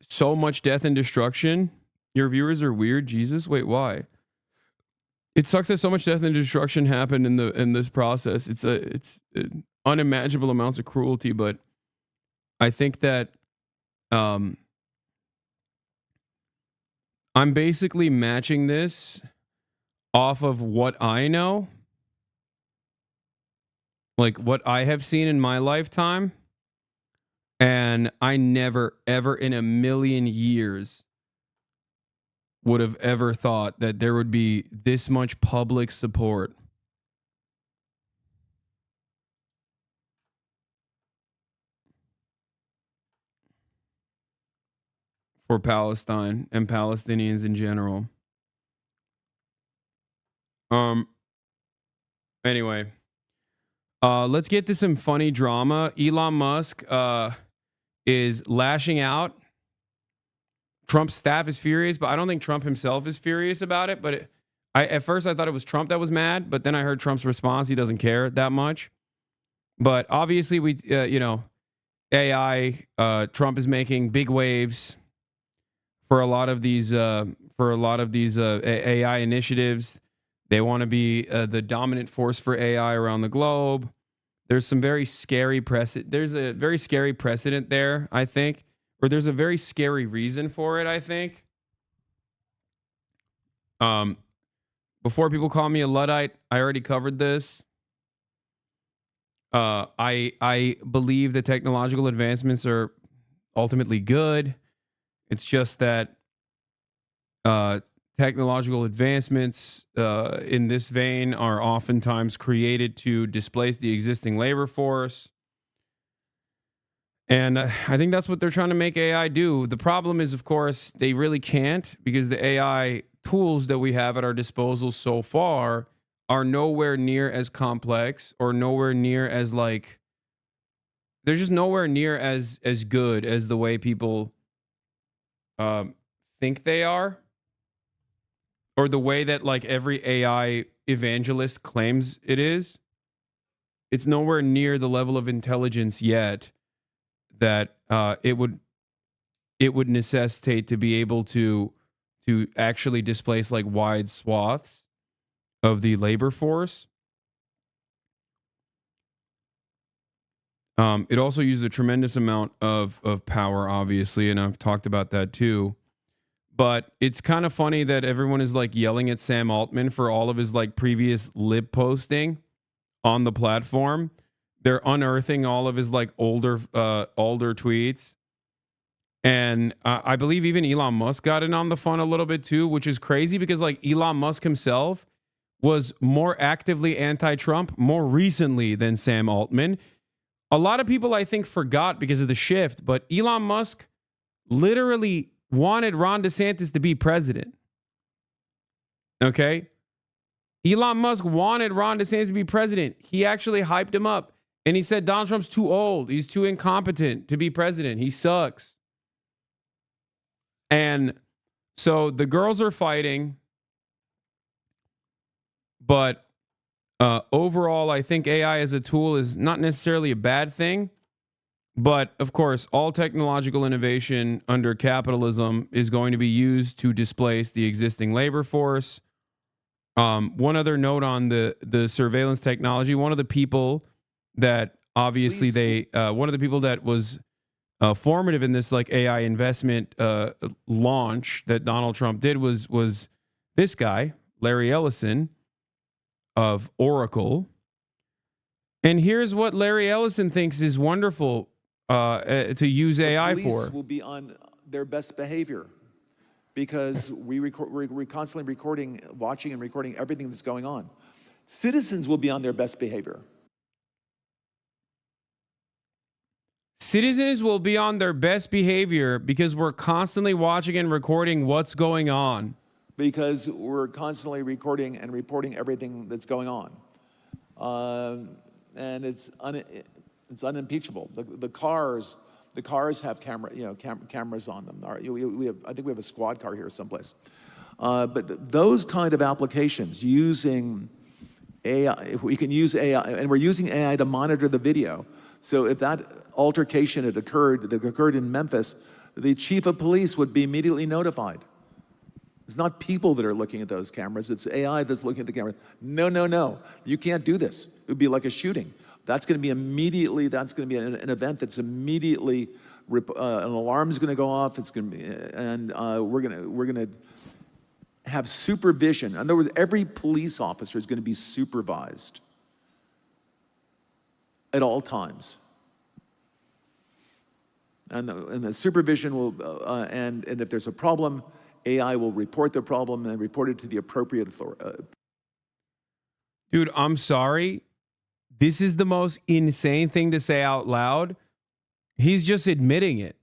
so much death and destruction. Your viewers are weird, Jesus. Wait, why? It sucks that so much death and destruction happened in this process. It's unimaginable amounts of cruelty, but I think that I'm basically matching this off of what I know, like what I have seen in my lifetime. And I never, ever in a million years would have ever thought that there would be this much public support for Palestine and Palestinians in general. Anyway, let's get to some funny drama. Elon Musk is lashing out. Trump's staff is furious, but I don't think Trump himself is furious about it. But At first I thought it was Trump that was mad, but then I heard Trump's response. He doesn't care that much. But obviously, AI. Trump is making big waves for a lot of these AI initiatives. They want to be the dominant force for AI around the globe. There's some very scary precedent. There's a very scary precedent there, I think, or there's a very scary reason for it, I think. Before people call me a Luddite, I already covered this. I believe the technological advancements are ultimately good. It's just that technological advancements in this vein are oftentimes created to displace the existing labor force. And I think that's what they're trying to make AI do. The problem is, of course, they really can't, because the AI tools that we have at our disposal so far are nowhere near as complex, or nowhere near as they're just nowhere near as good as the way people think they are, or the way that every AI evangelist claims it is. It's nowhere near the level of intelligence yet that it would necessitate to be able to actually displace wide swaths of the labor force. It also used a tremendous amount of power, obviously, and I've talked about that too. But it's kind of funny that everyone is yelling at Sam Altman for all of his previous lib posting on the platform. They're unearthing all of his older tweets. And I believe even Elon Musk got in on the fun a little bit too, which is crazy because Elon Musk himself was more actively anti-Trump more recently than Sam Altman. A lot of people, I think, forgot because of the shift, but Elon Musk literally wanted Ron DeSantis to be president. Okay? Elon Musk wanted Ron DeSantis to be president. He actually hyped him up, and he said Donald Trump's too old. He's too incompetent to be president. He sucks. And so the girls are fighting, but overall, I think AI as a tool is not necessarily a bad thing. But of course, all technological innovation under capitalism is going to be used to displace the existing labor force. One other note on the surveillance technology. One of the people that obviously one of the people that was formative in this AI investment launch that Donald Trump did was this guy, Larry Ellison of Oracle. And here's what Larry Ellison thinks is wonderful to use AI for. Police will be on their best behavior because we're constantly watching and recording everything that's going on. Citizens will be on their best behavior. Citizens will be on their best behavior because we're constantly watching and recording what's going on. Because we're constantly recording and reporting everything that's going on. And it's unimpeachable. The cars have cameras on them. I think we have a squad car here someplace. But those kind of applications using AI, if we can use AI, and we're using AI to monitor the video. So if that altercation that occurred in Memphis, the chief of police would be immediately notified. It's not people that are looking at those cameras. It's AI that's looking at the camera. No. You can't do this. It would be like a shooting. That's going to be immediately, that's going to be an event that's immediately, an alarm is going to go off. It's going to be, and we're going to have supervision. In other words, every police officer is going to be supervised at all times. And the supervision will, and if there's a problem, AI will report the problem and report it to the appropriate authority. Dude, I'm sorry. This is the most insane thing to say out loud. He's just admitting it.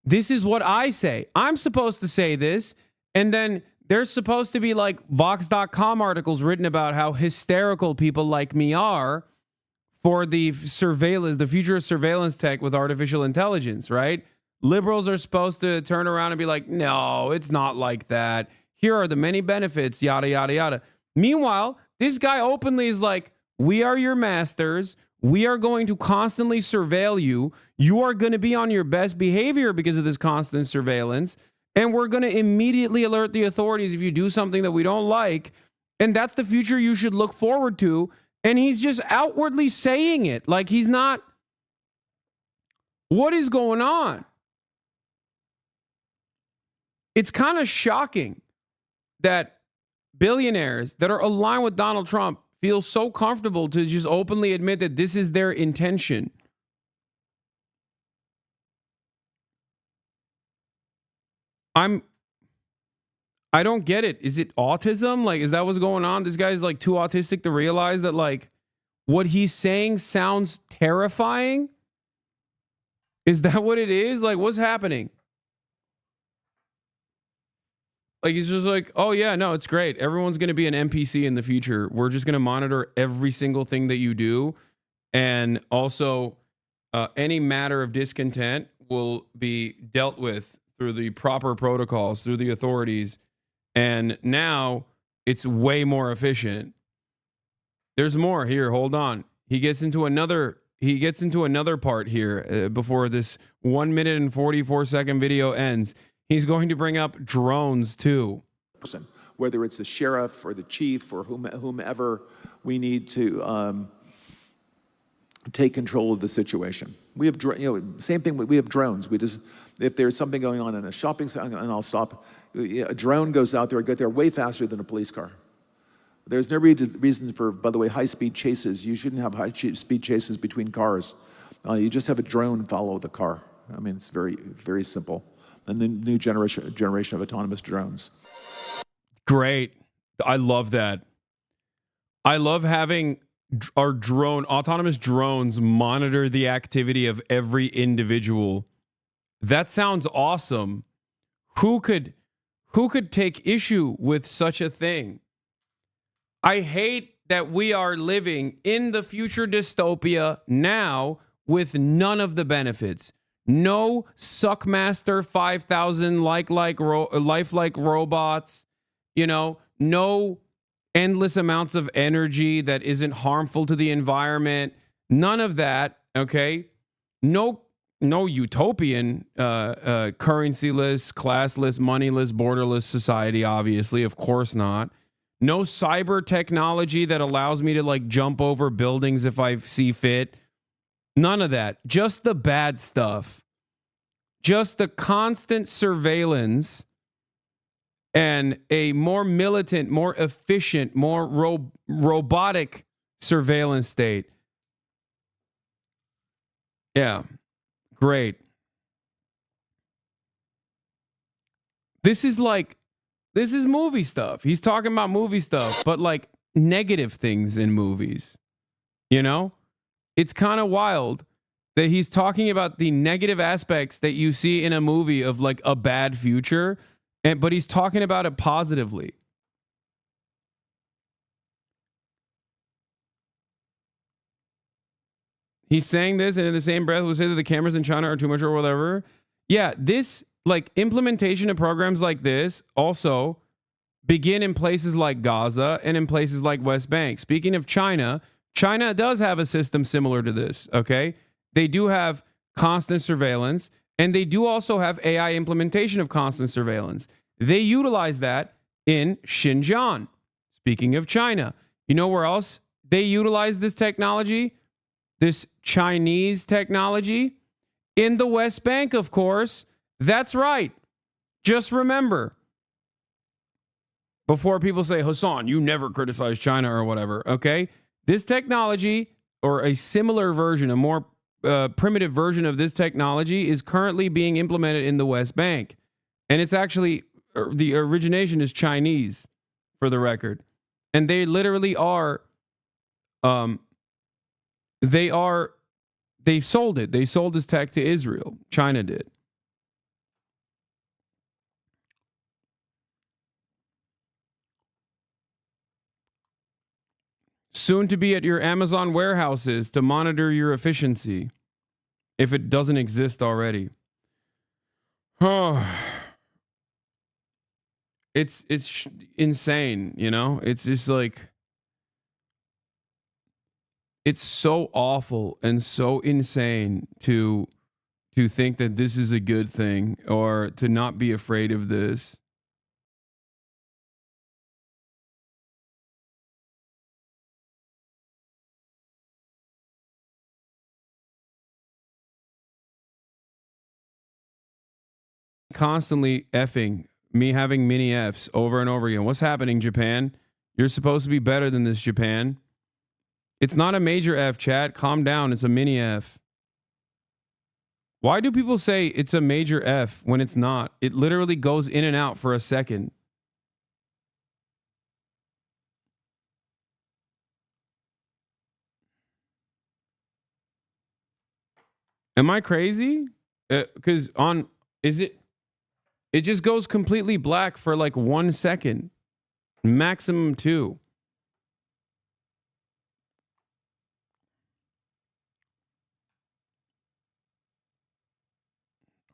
This is what I say. I'm supposed to say this, and then there's supposed to be Vox.com articles written about how hysterical people like me are for the surveillance, the future of surveillance tech with artificial intelligence, right? Liberals are supposed to turn around and be like, no, it's not like that. Here are the many benefits, yada, yada, yada. Meanwhile, this guy openly is like, we are your masters. We are going to constantly surveil you. You are going to be on your best behavior because of this constant surveillance. And we're going to immediately alert the authorities if you do something that we don't like. And that's the future you should look forward to. And he's just outwardly saying it. Like he's not. What is going on? It's kind of shocking that billionaires that are aligned with Donald Trump feel so comfortable to just openly admit that this is their intention. I don't get it. Is it autism? Like, is that what's going on? This guy's like too autistic to realize that like what he's saying sounds terrifying. Is that what it is? Like, what's happening? Like, he's just like, oh, yeah, no, it's great. Everyone's going to be an NPC in the future. We're just going to monitor every single thing that you do. And also, any matter of discontent will be dealt with through the proper protocols, through the authorities. And now it's way more efficient. There's more here. Hold on. He gets into another part here before this 1 minute and 44-second video ends. He's going to bring up drones too. Whether it's the sheriff or the chief or whomever, we need to take control of the situation. We have, same thing. We have drones. We just, if there's something going on in a shopping center, and I'll stop. A drone goes out there, get there way faster than a police car. There's no reason for, by the way, high-speed chases. You shouldn't have high-speed chases between cars. You just have a drone follow the car. I mean, it's very, very simple. And the new generation of autonomous drones. Great. I love that. I love having our autonomous drones monitor the activity of every individual. That sounds awesome. Who could take issue with such a thing? I hate that we are living in the future dystopia now with none of the benefits. No Suckmaster 5000 lifelike robots, no endless amounts of energy that isn't harmful to the environment. None of that, okay? No utopian currencyless, classless, moneyless, borderless society, obviously, of course not. No cyber technology that allows me to like jump over buildings if I see fit. None of that. Just the bad stuff. Just the constant surveillance and a more militant, more efficient, more robotic surveillance state. Yeah. Great. This is movie stuff. He's talking about movie stuff, but like negative things in movies. It's kind of wild that he's talking about the negative aspects that you see in a movie of like a bad future, but he's talking about it positively. He's saying this, and in the same breath, we'll say that the cameras in China are too much or whatever. Yeah, this like implementation of programs like this also begin in places like Gaza and in places like West Bank. Speaking of China, China does have a system similar to this, okay? They do have constant surveillance, and they do also have AI implementation of constant surveillance. They utilize that in Xinjiang. Speaking of China, you know where else they utilize this technology? This Chinese technology? In the West Bank, of course. That's right. Just remember, before people say, Hasan, you never criticize China or whatever, okay? This technology, or a similar version, a more primitive version of this technology, is currently being implemented in the West Bank. And it's actually, the origination is Chinese, for the record. And they literally are, they sold it. They sold this tech to Israel. China did. Soon to be at your Amazon warehouses to monitor your efficiency, if it doesn't exist already. Oh. It's insane, you know? It's just like, it's so awful and so insane to think that this is a good thing or to not be afraid of this. Constantly effing me having mini Fs over and over again. What's happening, Japan? You're supposed to be better than this, Japan. It's not a major F, chat. Calm down. It's a mini F. Why do people say it's a major F when it's not? It literally goes in and out for a second. Am I crazy? Because it just goes completely black for like 1 second, maximum 2.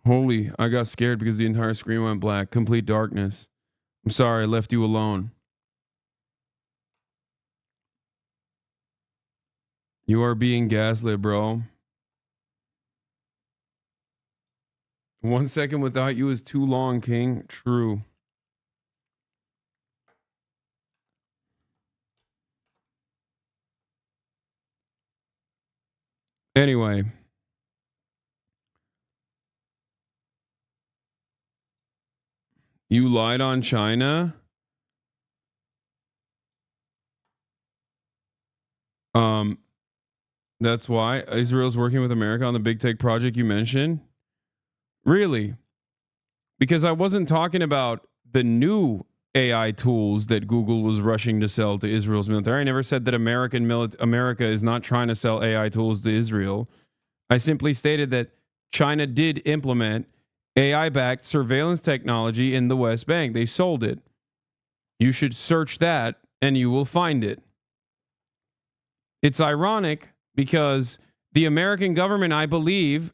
Holy, I got scared because the entire screen went black. Complete darkness. I'm sorry, I left you alone. You are being gaslit, bro. 1 second without you is too long, King. True. Anyway. You lied on China? That's why Israel's working with America on the big tech project you mentioned? Really? Because I wasn't talking about the new AI tools that Google was rushing to sell to Israel's military. I never said that America is not trying to sell AI tools to Israel. I simply stated that China did implement AI-backed surveillance technology in the West Bank. They sold it. You should search that and you will find it. It's ironic because the American government, I believe,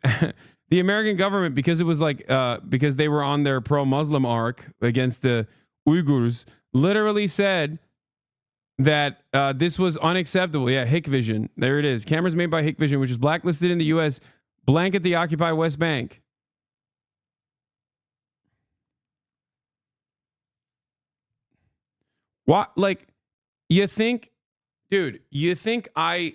the American government, because it was like, because they were on their pro-Muslim arc against the Uyghurs, literally said that this was unacceptable. Yeah, Hikvision. There it is. Cameras made by Hikvision, which is blacklisted in the U.S., blanket the occupied West Bank. What? Like, you think, dude, you think I'm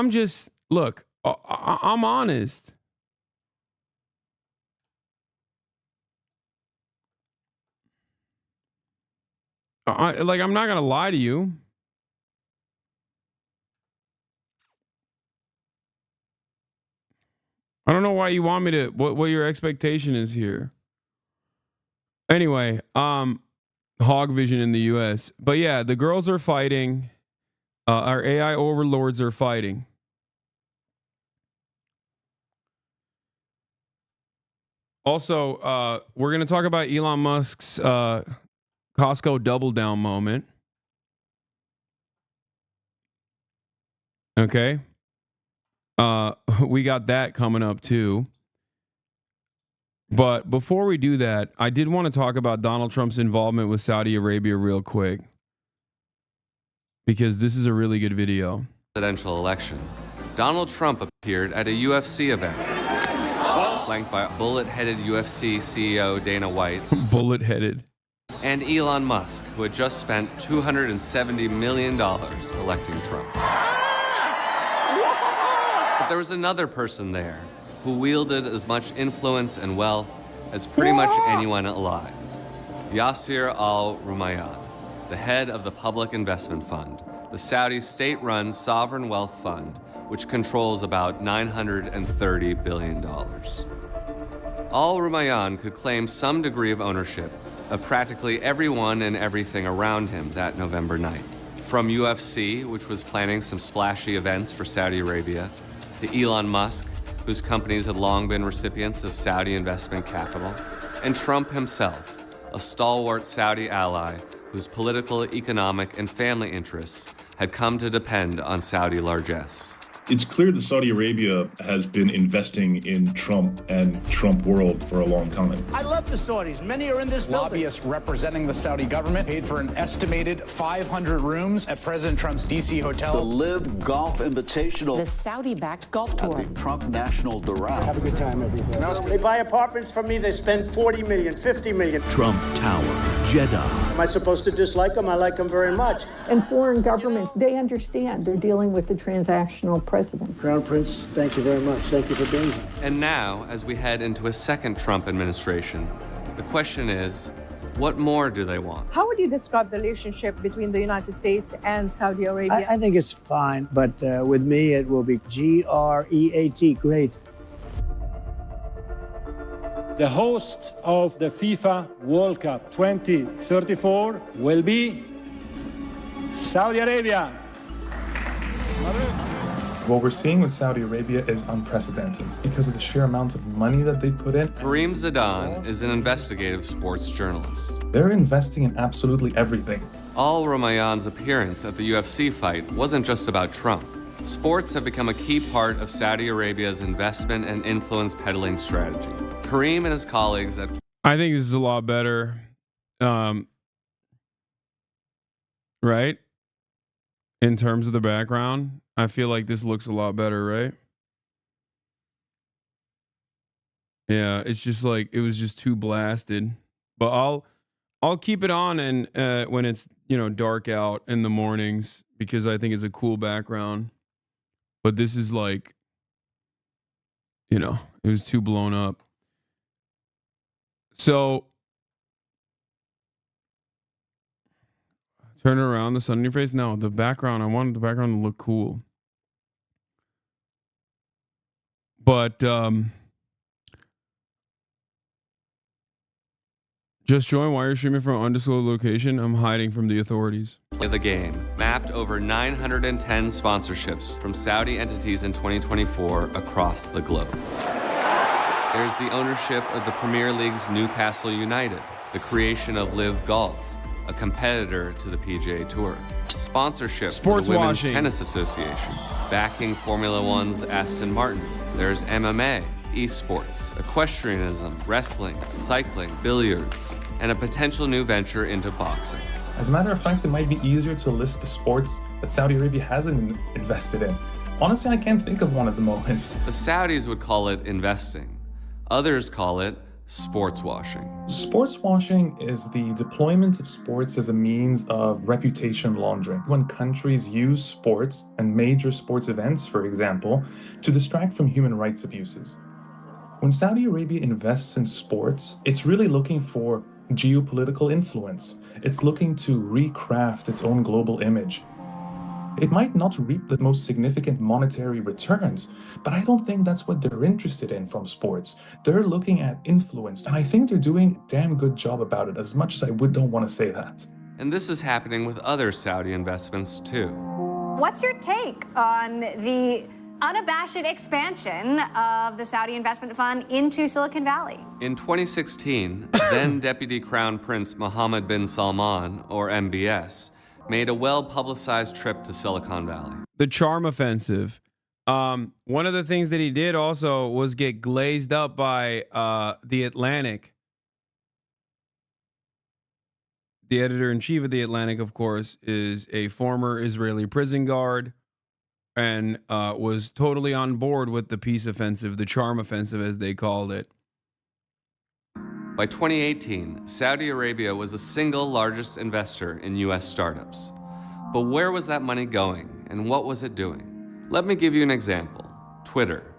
just, look, I'm honest. I'm not going to lie to you. I don't know why you want me to, what your expectation is here. Anyway, hog vision in the US. But yeah, the girls are fighting. Our AI overlords are fighting. Also, we're going to talk about Elon Musk's Costco double down moment. Okay. We got that coming up too. But before we do that, I did want to talk about Donald Trump's involvement with Saudi Arabia real quick, because this is a really good video. Presidential election. Donald Trump appeared at a UFC event, flanked by bullet-headed UFC CEO Dana White. Bullet-headed. And Elon Musk, who had just spent $270 million electing Trump. But there was another person there who wielded as much influence and wealth as pretty much anyone alive. Yasser al-Rumayyan, the head of the Public Investment Fund, the Saudi state-run sovereign wealth fund, which controls about $930 billion. Al-Rumayyan could claim some degree of ownership of practically everyone and everything around him that November night. From UFC, which was planning some splashy events for Saudi Arabia, to Elon Musk, whose companies had long been recipients of Saudi investment capital, and Trump himself, a stalwart Saudi ally whose political, economic, and family interests had come to depend on Saudi largesse. It's clear that Saudi Arabia has been investing in Trump and Trump world for a long time. I love the Saudis. Many are in this building. Lobbyists representing the Saudi government paid for an estimated 500 rooms at President Trump's D.C. hotel. The Live Golf Invitational. The Saudi-backed golf tour. At the Trump National Doral. Have a good time, everybody. They buy apartments from me. They spend $40 million, $50 million. Trump Tower, Jeddah. Am I supposed to dislike them? I like them very much. And foreign governments, they understand. They're dealing with the transactional president. Crown Prince, thank you very much. Thank you for being here. And now, as we head into a second Trump administration, the question is, what more do they want? How would you describe the relationship between the United States and Saudi Arabia? I think it's fine, but with me, it will be G-R-E-A-T, great. The host of the FIFA World Cup 2034 will be Saudi Arabia. What we're seeing with Saudi Arabia is unprecedented because of the sheer amount of money that they put in. Kareem Zidane is an investigative sports journalist. They're investing in absolutely everything. Al Ramayan's appearance at the UFC fight wasn't just about Trump. Sports have become a key part of Saudi Arabia's investment and influence peddling strategy. Kareem and his colleagues at... I think this is a lot better. Right? In terms of the background, I feel like this looks a lot better, right? Yeah, it's just like it was just too blasted. But I'll keep it on and when it's, you know, dark out in the mornings because I think it's a cool background. But this is like, you know, it was too blown up. So turn it around, the sun in your face. No, the background, I wanted the background to look cool. But just join. Why are you streaming from an undisclosed location? I'm hiding from the authorities. Play the game mapped over 910 sponsorships from Saudi entities in 2024 across the globe. There's the ownership of the Premier League's Newcastle United, the creation of Live Golf, a competitor to the PGA Tour, sponsorship for the Women's Tennis Association, backing Formula One's Aston Martin. There's MMA, esports, equestrianism, wrestling, cycling, billiards, and a potential new venture into boxing. As a matter of fact, it might be easier to list the sports that Saudi Arabia hasn't invested in. Honestly, I can't think of one at the moment. The Saudis would call it investing. Others call it sports washing. Sports washing is the deployment of sports as a means of reputation laundering. When countries use sports and major sports events, for example, to distract from human rights abuses. When Saudi Arabia invests in sports, it's really looking for geopolitical influence. It's looking to recraft its own global image. It might not reap the most significant monetary returns, but I don't think that's what they're interested in from sports. They're looking at influence, and I think they're doing a damn good job about it, as much as I don't want to say that. And this is happening with other Saudi investments too. What's your take on the unabashed expansion of the Saudi investment fund into Silicon Valley? In 2016, then Deputy Crown Prince Mohammed bin Salman, or MBS, made a well-publicized trip to Silicon Valley. The charm offensive. One of the things that he did also was get glazed up by The Atlantic. The editor-in-chief of The Atlantic, of course, is a former Israeli prison guard and was totally on board with the peace offensive, the charm offensive, as they called it. By 2018, Saudi Arabia was the single largest investor in U.S. startups. But where was that money going, and what was it doing? Let me give you an example. Twitter.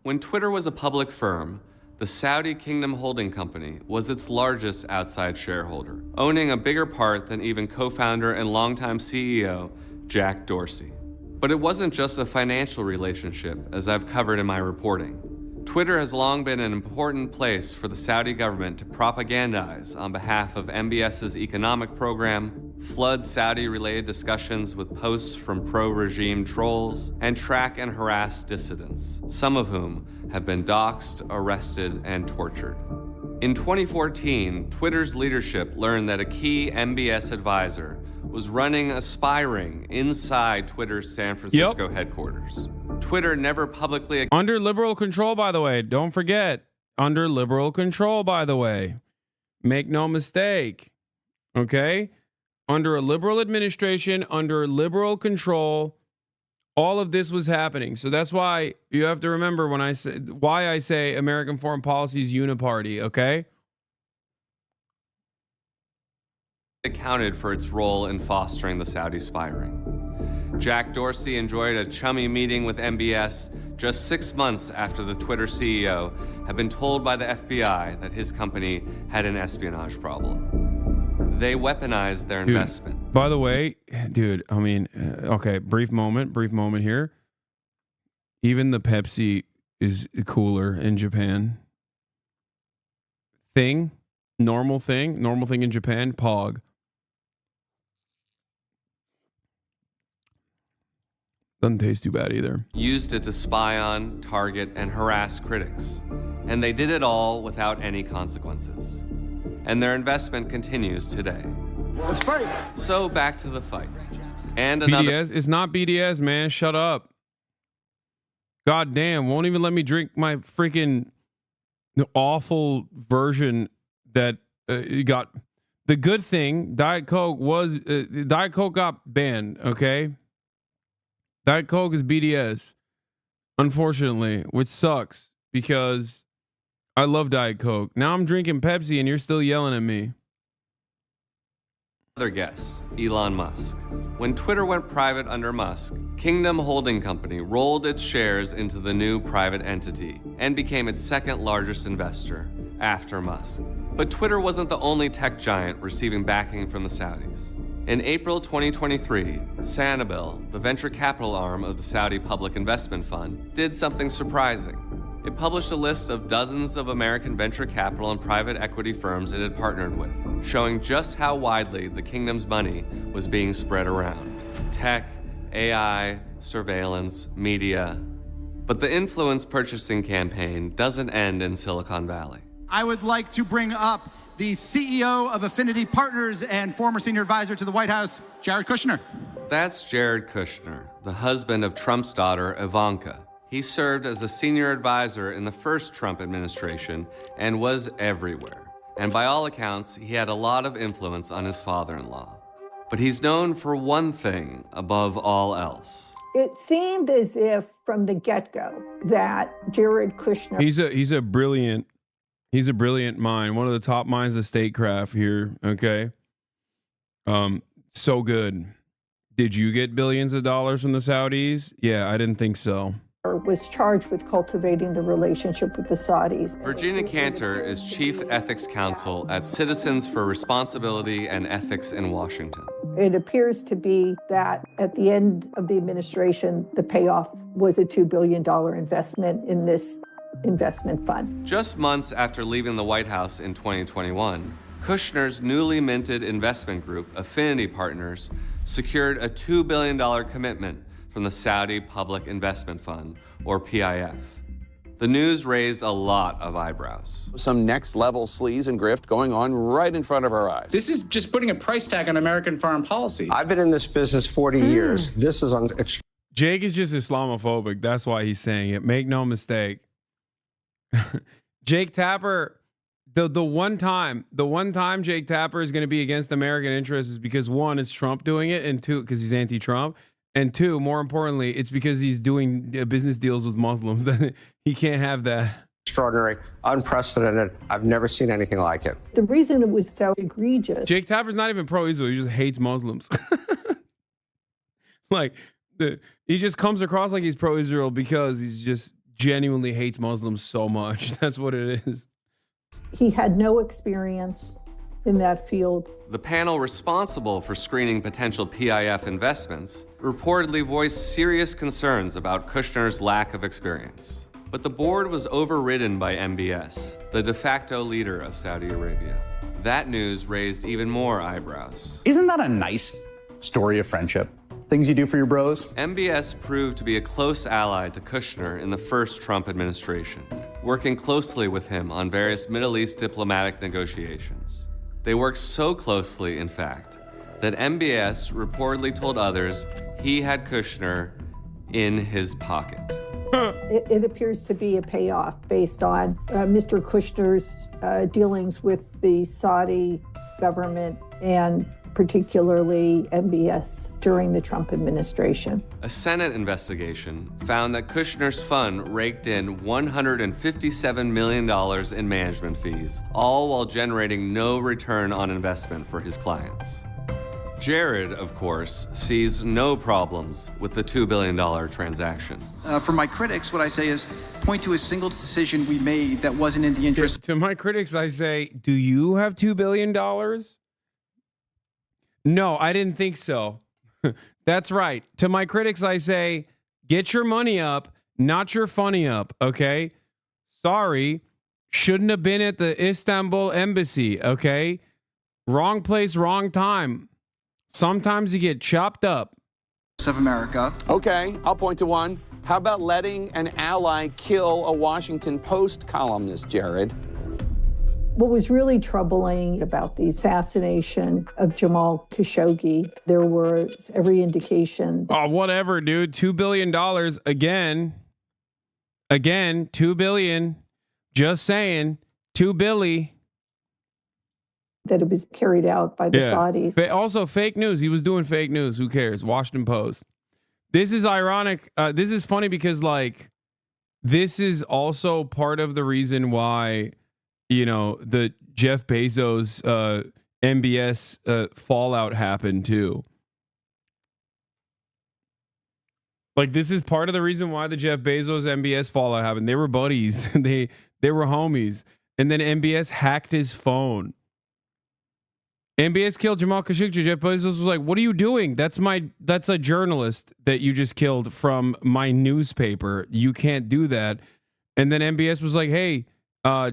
When Twitter was a public firm, the Saudi Kingdom Holding Company was its largest outside shareholder, owning a bigger part than even co-founder and longtime CEO Jack Dorsey. But it wasn't just a financial relationship, as I've covered in my reporting. Twitter has long been an important place for the Saudi government to propagandize on behalf of MBS's economic program, flood Saudi-related discussions with posts from pro-regime trolls, and track and harass dissidents, some of whom have been doxxed, arrested, and tortured. In 2014, Twitter's leadership learned that a key MBS advisor was running a spy ring inside Twitter's San Francisco headquarters. Twitter never publicly... Under liberal control, by the way. Don't forget. Under liberal control, by the way. Make no mistake. Okay? Under a liberal administration, under liberal control, all of this was happening. So that's why you have to remember when I say why I say American foreign policy is uniparty, okay? accounted for its role in fostering the Saudi spy ring. Jack Dorsey enjoyed a chummy meeting with MBS just 6 months after the Twitter CEO had been told by the FBI that his company had an espionage problem. They weaponized their investment. By the way, dude, I mean, okay, brief moment here. Even the Pepsi is cooler in Japan. Normal thing in Japan, Pog. Doesn't taste too bad either. Used it to spy on, target, and harass critics. And they did it all without any consequences. And their investment continues today. Let's fight. So back to the fight. And another... BDS? It's not BDS, man. Shut up. God damn, won't even let me drink my freaking awful version that you got. The good thing, Diet Coke got banned, okay? Diet Coke is BDS, unfortunately, which sucks because I love Diet Coke. Now I'm drinking Pepsi and you're still yelling at me. Other guest, Elon Musk. When Twitter went private under Musk, Kingdom Holding Company rolled its shares into the new private entity and became its second largest investor after Musk. But Twitter wasn't the only tech giant receiving backing from the Saudis. In April 2023, HasnAbi, the venture capital arm of the Saudi Public Investment Fund, did something surprising. It published a list of dozens of American venture capital and private equity firms it had partnered with, showing just how widely the kingdom's money was being spread around. Tech, AI, surveillance, media. But the influence purchasing campaign doesn't end in Silicon Valley. I would like to bring up the CEO of Affinity Partners and former senior advisor to the White House, Jared Kushner. That's Jared Kushner, the husband of Trump's daughter, Ivanka. He served as a senior advisor in the first Trump administration and was everywhere. And by all accounts, he had a lot of influence on his father-in-law. But he's known for one thing above all else. It seemed as if from the get-go that Jared Kushner... He's a brilliant mind, one of the top minds of statecraft here, okay? So good. Did you get billions of dollars from the Saudis? Yeah, I didn't think so. Was charged with cultivating the relationship with the Saudis. Virginia Cantor is Chief Ethics Counsel at Citizens for Responsibility and Ethics in Washington. It appears to be that at the end of the administration, the payoff was a $2 billion investment in this investment fund. Just months after leaving the White House in 2021, Kushner's newly minted investment group, Affinity Partners, secured a $2 billion commitment from the Saudi Public Investment Fund, or PIF. The news raised a lot of eyebrows. Some next level sleaze and grift going on right in front of our eyes. This is just putting a price tag on American foreign policy. I've been in this business 40 years. This is Jake is just Islamophobic. That's why he's saying it. Make no mistake. Jake Tapper, the one time Jake Tapper is going to be against American interests is because one, it's Trump doing it, and two, because he's anti-Trump, and two, more importantly, it's because he's doing business deals with Muslims. He can't have that. Extraordinary, unprecedented. I've never seen anything like it. The reason it was so egregious. Jake Tapper's not even pro-Israel. He just hates Muslims. He just comes across like he's pro-Israel because he's just genuinely hates Muslims so much. That's what it is. He had no experience in that field. The panel responsible for screening potential PIF investments reportedly voiced serious concerns about Kushner's lack of experience. But the board was overridden by MBS, the de facto leader of Saudi Arabia. That news raised even more eyebrows. Isn't that a nice story of friendship? Things you do for your bros? MBS proved to be a close ally to Kushner in the first Trump administration, working closely with him on various Middle East diplomatic negotiations. They worked so closely, in fact, that MBS reportedly told others he had Kushner in his pocket. It appears to be a payoff based on Mr. Kushner's dealings with the Saudi government and particularly MBS during the Trump administration. A Senate investigation found that Kushner's fund raked in $157 million in management fees, all while generating no return on investment for his clients. Jared, of course, sees no problems with the $2 billion transaction. For my critics, what I say is point to a single decision we made that wasn't in the interest. To my critics, I say, do you have $2 billion? No, I didn't think so. That's right. To my critics, I say, get your money up, not your funny up, okay? Sorry, shouldn't have been at the Istanbul embassy, okay? Wrong place, wrong time. Sometimes you get chopped up. Of America. Okay, I'll point to one. How about letting an ally kill a Washington Post columnist, Jared? What was really troubling about the assassination of Jamal Khashoggi, there was every indication. Oh, whatever, dude. $2 billion again. Again, $2 billion. Just saying, $2 billion. That it was carried out by the Saudis. Also, fake news. He was doing fake news. Who cares? Washington Post. This is ironic. This is funny because, like, this is also part of the reason why, you know, the Jeff Bezos MBS fallout happened too. Like, this is part of the reason why the Jeff Bezos MBS fallout happened. They were buddies. they were homies. And then MBS hacked his phone. MBS killed Jamal Khashoggi. Jeff Bezos was like, "What are you doing? That's a journalist that you just killed from my newspaper. You can't do that." And then MBS was like, "Hey,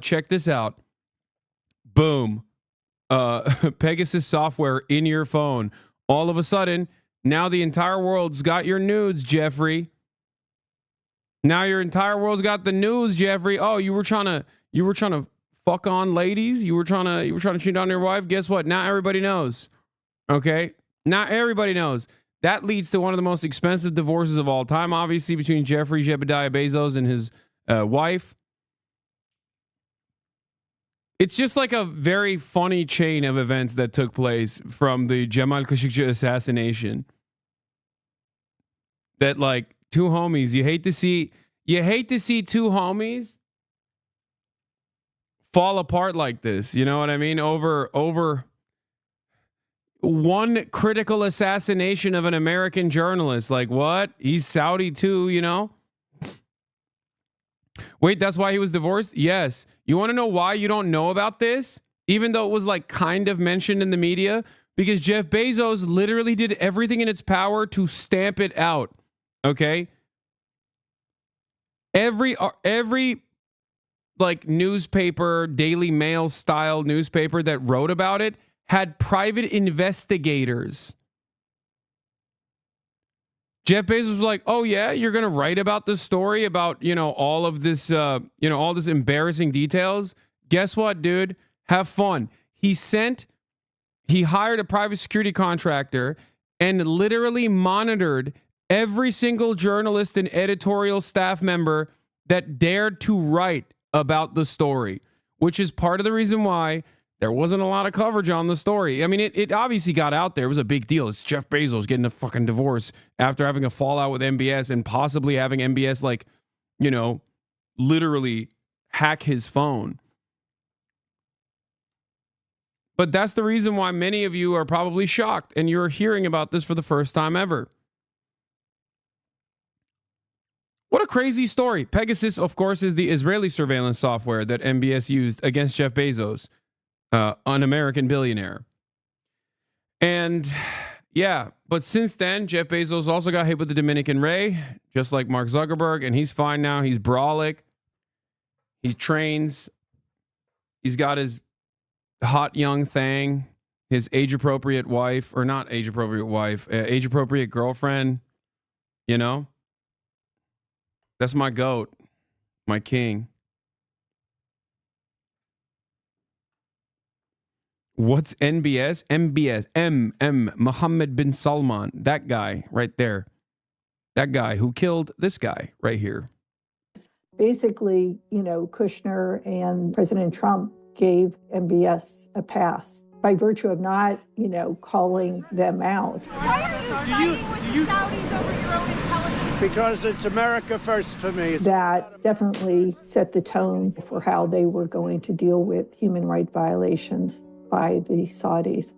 check this out. Boom. Pegasus software in your phone. All of a sudden, now the entire world's got your news, Jeffrey. Now your entire world's got the news, Jeffrey. Oh, you were trying to fuck on ladies. You were trying to cheat on your wife. Guess what? Now everybody knows. Okay? Now everybody knows. That leads to one of the most expensive divorces of all time, obviously, between Jeffrey Jebediah Bezos and his wife. It's just like a very funny chain of events that took place from the Jamal Khashoggi assassination. That, like, two homies, you hate to see two homies fall apart like this. You know what I mean? Over one critical assassination of an American journalist. Like, what? He's Saudi too, you know? Wait, that's why he was divorced? Yes. You want to know why you don't know about this? Even though it was, like, kind of mentioned in the media? Because Jeff Bezos literally did everything in its power to stamp it out. Okay? Every like newspaper, Daily Mail style newspaper that wrote about it had private investigators. Jeff Bezos was like, "Oh yeah, you're going to write about this story about, you know, all of this, all this embarrassing details. Guess what, dude? Have fun." He hired a private security contractor and literally monitored every single journalist and editorial staff member that dared to write about the story, which is part of the reason why there wasn't a lot of coverage on the story. I mean, it obviously got out there. It was a big deal. It's Jeff Bezos getting a fucking divorce after having a fallout with MBS and possibly having MBS, like, you know, literally hack his phone. But that's the reason why many of you are probably shocked and you're hearing about this for the first time ever. What a crazy story. Pegasus, of course, is the Israeli surveillance software that MBS used against Jeff Bezos, an American billionaire. And yeah, but since then, Jeff Bezos also got hit with the Dominican Ray, just like Mark Zuckerberg, and he's fine now. He's brolic. He trains. He's got his hot young thing, his age-appropriate wife, or not age-appropriate wife, age-appropriate girlfriend, you know? That's my goat, my king. What's NBS? MBS, Mohammed bin Salman. That guy right there. That guy who killed this guy right here. Basically, Kushner and President Trump gave MBS a pass by virtue of not, calling them out. Why are you siding with the Saudis over your own intelligence? Because it's America first for me. That definitely set the tone for how they were going to deal with human rights violations by the Saudis.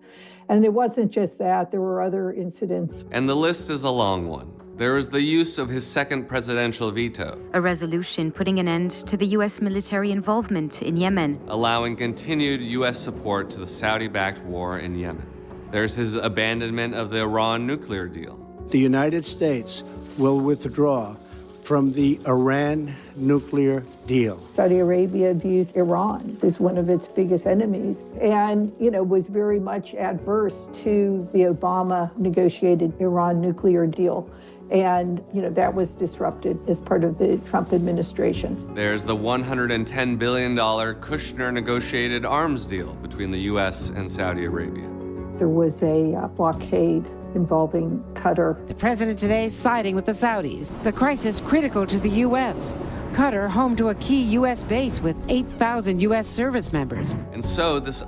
And it wasn't just that, there were other incidents. And the list is a long one. There is the use of his second presidential veto, a resolution putting an end to the U.S. military involvement in Yemen, allowing continued U.S. support to the Saudi-backed war in Yemen. There's his abandonment of the Iran nuclear deal. The United States will withdraw from the Iran nuclear deal. Saudi Arabia views Iran as one of its biggest enemies and, was very much adverse to the Obama negotiated Iran nuclear deal. And, that was disrupted as part of the Trump administration. There's the $110 billion Kushner negotiated arms deal between the U.S. and Saudi Arabia. There was a blockade involving Qatar. The president today siding with the Saudis. The crisis critical to the U.S. Qatar, home to a key U.S. base with 8,000 U.S. service members. And so this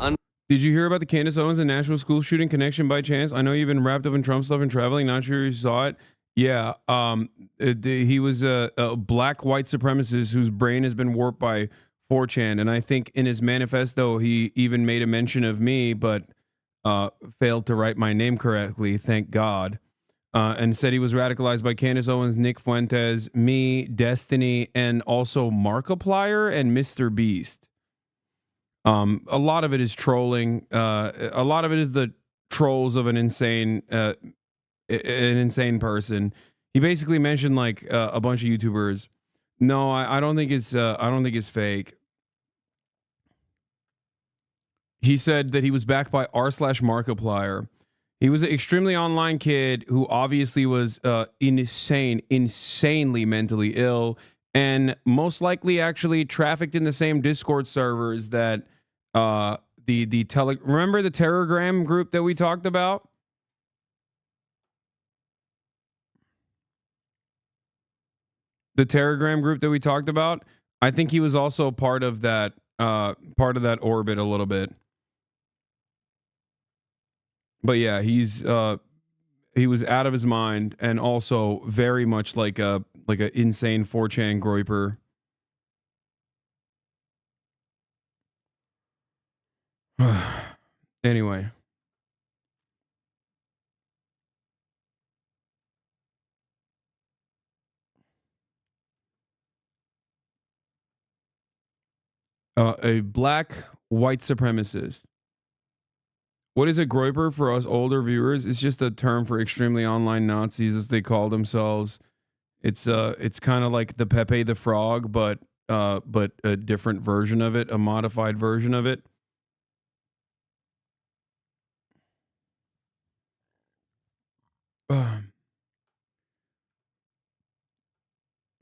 Did you hear about the Candace Owens and Nashville school shooting connection by chance? I know you've been wrapped up in Trump stuff and traveling. Not sure you saw it. Yeah, he was a black white supremacist whose brain has been warped by 4chan. And I think in his manifesto, he even made a mention of me, but failed to write my name correctly, thank God. And said he was radicalized by Candace Owens, Nick Fuentes, me, Destiny, and also Markiplier and Mr. Beast. A lot of it is trolling. A lot of it is the trolls of an insane person. He basically mentioned like a bunch of YouTubers. No, I don't think it's fake. He said that he was backed by r/Markiplier. He was an extremely online kid who obviously was insanely mentally ill, and most likely actually trafficked in the same Discord servers that remember the Telegram group that we talked about? The Telegram group that we talked about, I think he was also part of that orbit a little bit. But yeah, he was out of his mind and also very much like a insane 4chan groiper. Anyway. A black white supremacist. What is a groiper for us older viewers? It's just a term for extremely online Nazis, as they call themselves. It's kind of like the Pepe the Frog, but a different version of it, a modified version of it.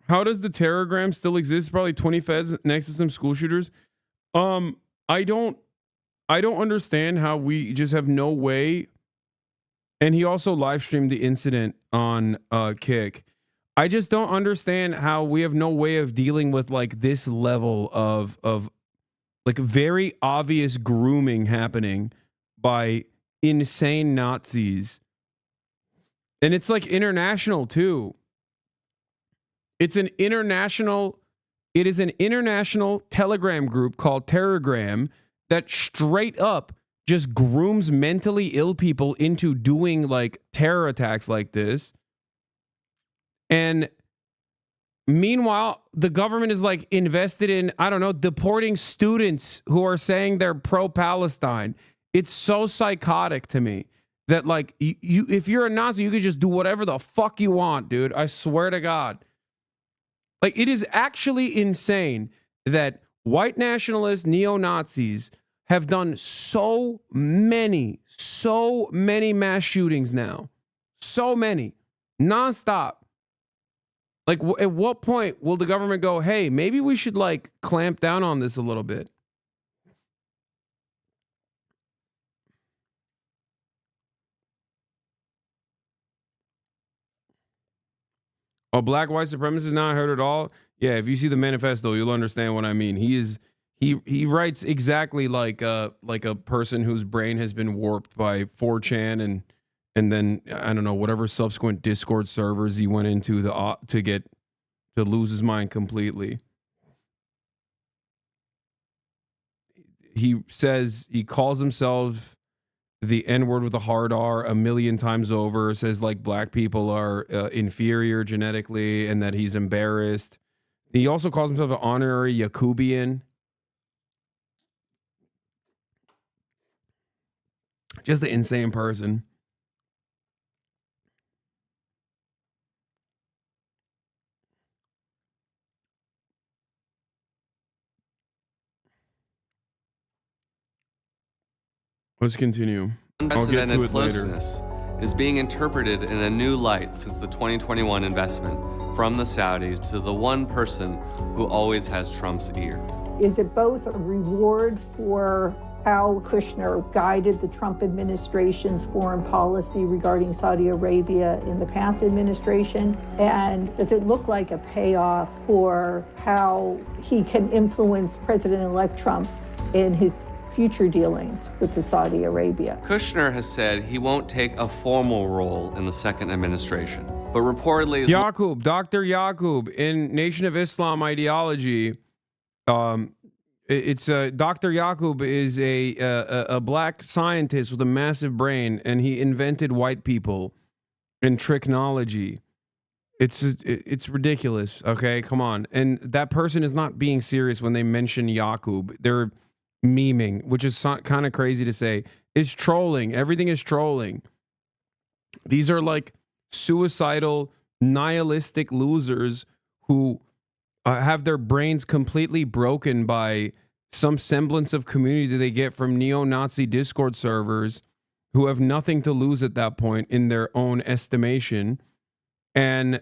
How does the Telegram still exist? Probably 20 feds next to some school shooters. I don't understand how we just have no way. And he also live streamed the incident on Kick. I just don't understand how we have no way of dealing with like this level of like very obvious grooming happening by insane Nazis. And it's like international too. It is an international Telegram group called Telegram that straight up just grooms mentally ill people into doing like terror attacks like this. And meanwhile, the government is like invested in, I don't know, deporting students who are saying they're pro-Palestine. It's so psychotic to me that like you if you're a Nazi, you could just do whatever the fuck you want, dude. I swear to God. Like, it is actually insane that white nationalist neo-Nazis have done so many mass shootings now. So many. Nonstop. Like, at what point will the government go, hey, maybe we should, like, clamp down on this a little bit? Oh, black white supremacists now, I heard it all. Yeah, if you see the manifesto, you'll understand what I mean. He writes exactly like a person whose brain has been warped by 4chan and then I don't know, whatever subsequent Discord servers he went into to lose his mind completely. He says he calls himself the N-word with a hard R a million times over, says like black people are inferior genetically and that he's embarrassed. He also calls himself an honorary Yakubian. Just an insane person. Let's continue. Unprecedented closeness is being interpreted in a new light since the 2021 investment from the Saudis to the one person who always has Trump's ear. Is it both a reward for how Kushner guided the Trump administration's foreign policy regarding Saudi Arabia in the past administration? And does it look like a payoff for how he can influence President-elect Trump in his future dealings with the Saudi Arabia? Kushner has said he won't take a formal role in the second administration, but reportedly... Dr. Yaqub, in Nation of Islam ideology, it's Dr. Yaqub is a black scientist with a massive brain, and he invented white people and technology. It's ridiculous. Okay, come on. And that person is not being serious when they mention Yaqub. They're memeing, which is kind of crazy to say. It's trolling. Everything is trolling. These are like suicidal, nihilistic losers who have their brains completely broken by some semblance of community they get from neo-Nazi Discord servers who have nothing to lose at that point in their own estimation. And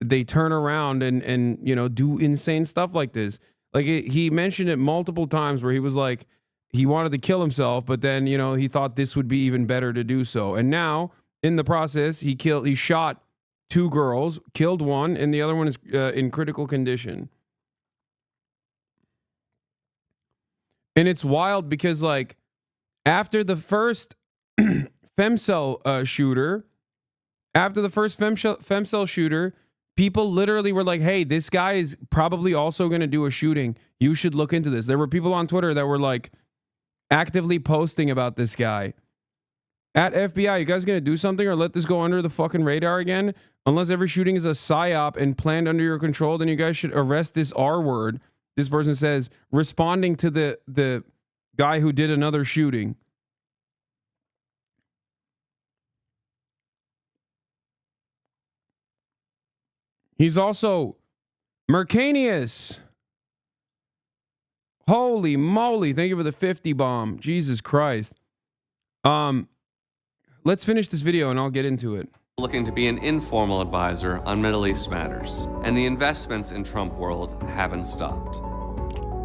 they turn around and you know, do insane stuff like this. Like he mentioned it multiple times where he was like, he wanted to kill himself, but then, you know, he thought this would be even better to do so. And now in the process, he shot 2 girls, killed one, and the other one is in critical condition. And it's wild because, like, after the first femcell shooter, people literally were like, hey, this guy is probably also going to do a shooting. You should look into this. There were people on Twitter that were like actively posting about this guy. At FBI, you guys going to do something or let this go under the fucking radar again? Unless every shooting is a psyop and planned under your control, then you guys should arrest this R word. This person says, responding to the guy who did another shooting. He's also Mercanius. Holy moly. Thank you for the 50 bomb. Jesus Christ. Let's finish this video and I'll get into it. Looking to be an informal advisor on Middle East matters, and the investments in Trump world haven't stopped.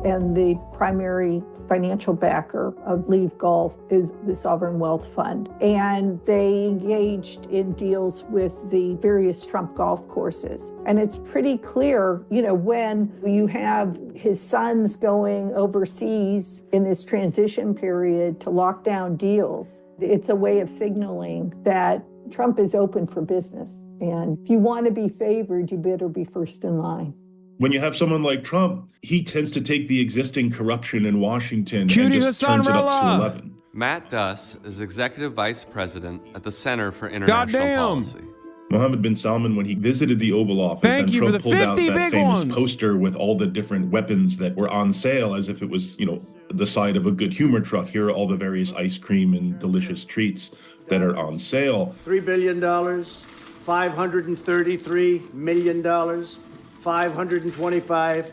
And the primary financial backer of Leave Gulf is the Sovereign Wealth Fund. And they engaged in deals with the various Trump golf courses. And it's pretty clear, you know, when you have his sons going overseas in this transition period to lock down deals, it's a way of signaling that Trump is open for business. And if you want to be favored, you better be first in line. When you have someone like Trump, he tends to take the existing corruption in Washington Cutie and just turns it up to 11. Matt Duss is executive vice president at the Center for International Policy. Mohammed bin Salman, when he visited the Oval Office, Thank and you Trump for the pulled out 50 that big famous ones. poster with all the different weapons that were on sale as if it was, you know, the side of a good humor truck. Here are all the various ice cream and delicious treats that are on sale. $3 billion, $533 million, $525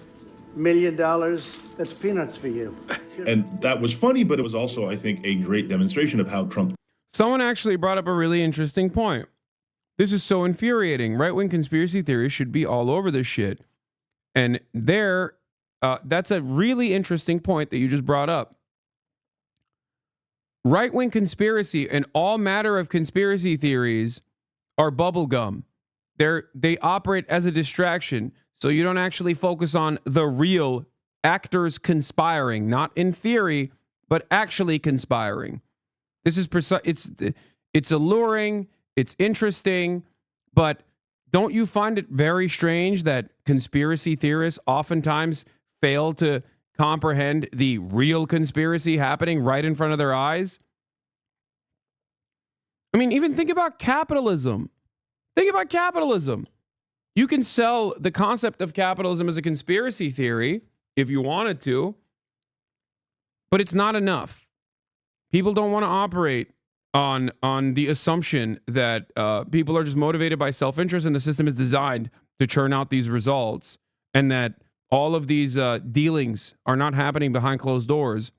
million. That's peanuts for you. And that was funny, but it was also, I think, a great demonstration of how Trump... Someone actually brought up a really interesting point. This is so infuriating. Right-wing conspiracy theories should be all over this shit. And that's a really interesting point that you just brought up. Right-wing conspiracy and all matter of conspiracy theories are bubblegum. They operate as a distraction. So you don't actually focus on the real actors conspiring, not in theory, but actually conspiring. This is it's alluring, it's interesting, but don't you find it very strange that conspiracy theorists oftentimes fail to comprehend the real conspiracy happening right in front of their eyes? I mean, even think about capitalism. Think about capitalism. You can sell the concept of capitalism as a conspiracy theory if you wanted to, but it's not enough. People don't want to operate on the assumption that people are just motivated by self-interest and the system is designed to churn out these results, and that all of these dealings are not happening behind closed doors,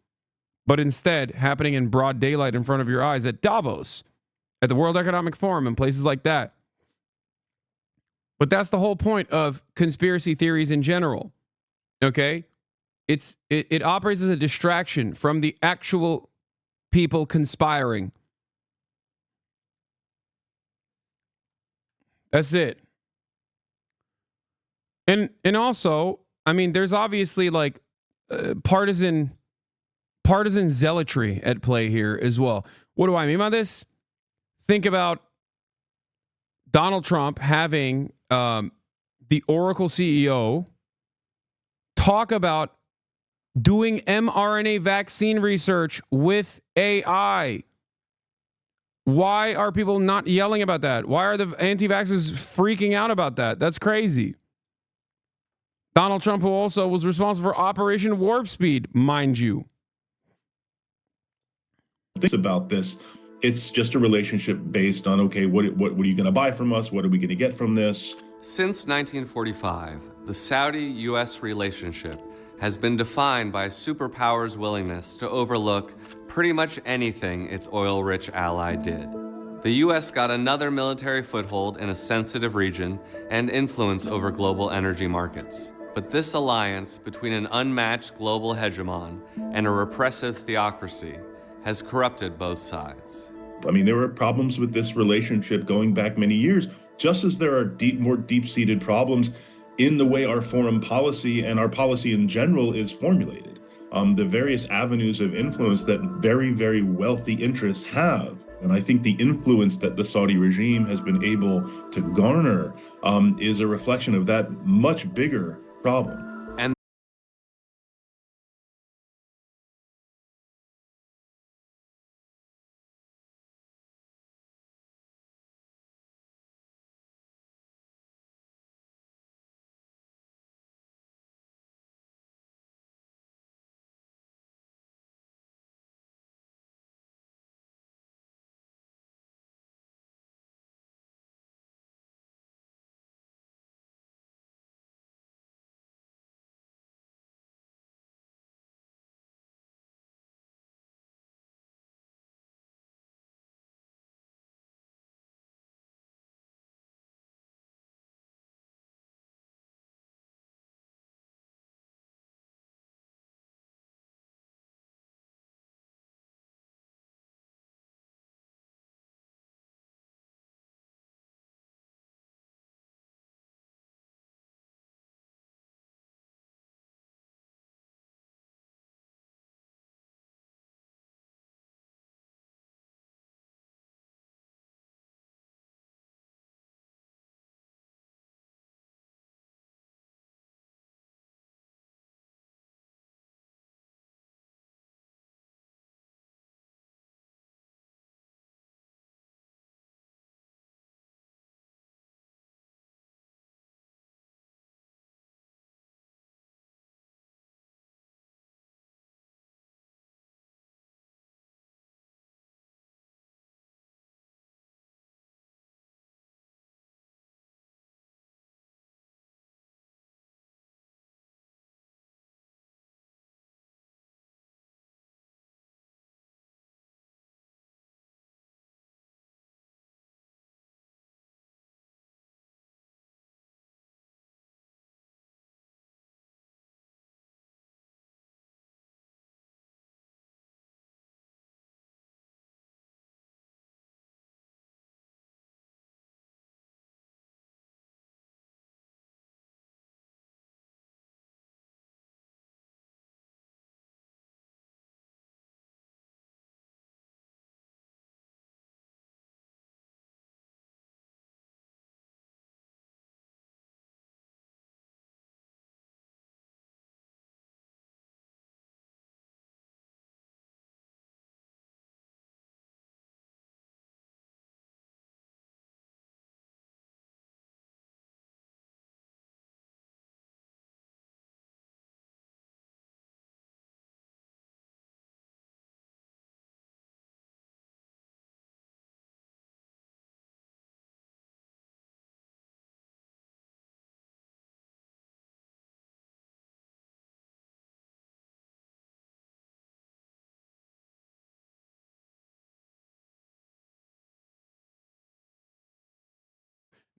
but instead happening in broad daylight in front of your eyes at Davos, at the World Economic Forum, and places like that. But that's the whole point of conspiracy theories in general. Okay? It operates as a distraction from the actual people conspiring. That's it. And also, I mean, there's obviously like partisan zealotry at play here as well. What do I mean by this? Think about Donald Trump having the Oracle CEO talk about doing mRNA vaccine research with AI. Why are people not yelling about that? Why are the anti-vaxxers freaking out about that? That's crazy. Donald Trump, who also was responsible for Operation Warp Speed, mind you. Things about this, it's just a relationship based on, okay, what are you going to buy from us? What are we going to get from this? Since 1945, the Saudi-U.S. relationship has been defined by a superpower's willingness to overlook pretty much anything its oil-rich ally did. The U.S. got another military foothold in a sensitive region and influence over global energy markets. But this alliance between an unmatched global hegemon and a repressive theocracy has corrupted both sides. I mean, there were problems with this relationship going back many years, just as there are more deep-seated problems in the way our foreign policy and our policy in general is formulated. The various avenues of influence that very, very wealthy interests have. And I think the influence that the Saudi regime has been able to garner is a reflection of that much bigger problem.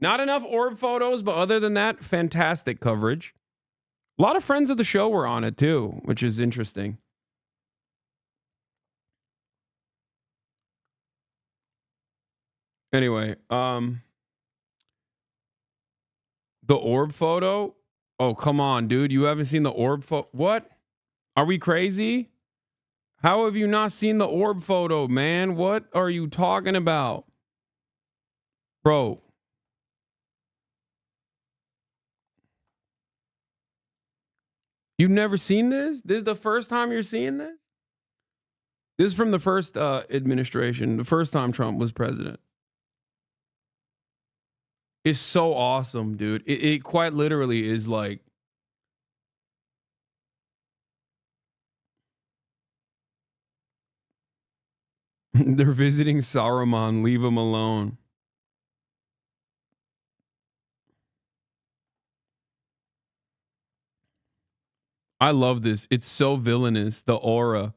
Not enough orb photos, but other than that, fantastic coverage. A lot of friends of the show were on it too, which is interesting. Anyway, the orb photo. Oh, come on, dude. You haven't seen the orb photo? What? Are we crazy? How have you not seen the orb photo, man? What are you talking about? Bro. You've never seen this? This is the first time you're seeing this? This is from the first administration, the first time Trump was president. It's so awesome, dude. It quite literally is like, they're visiting Saruman. Leave him alone. I love this. It's so villainous. The aura.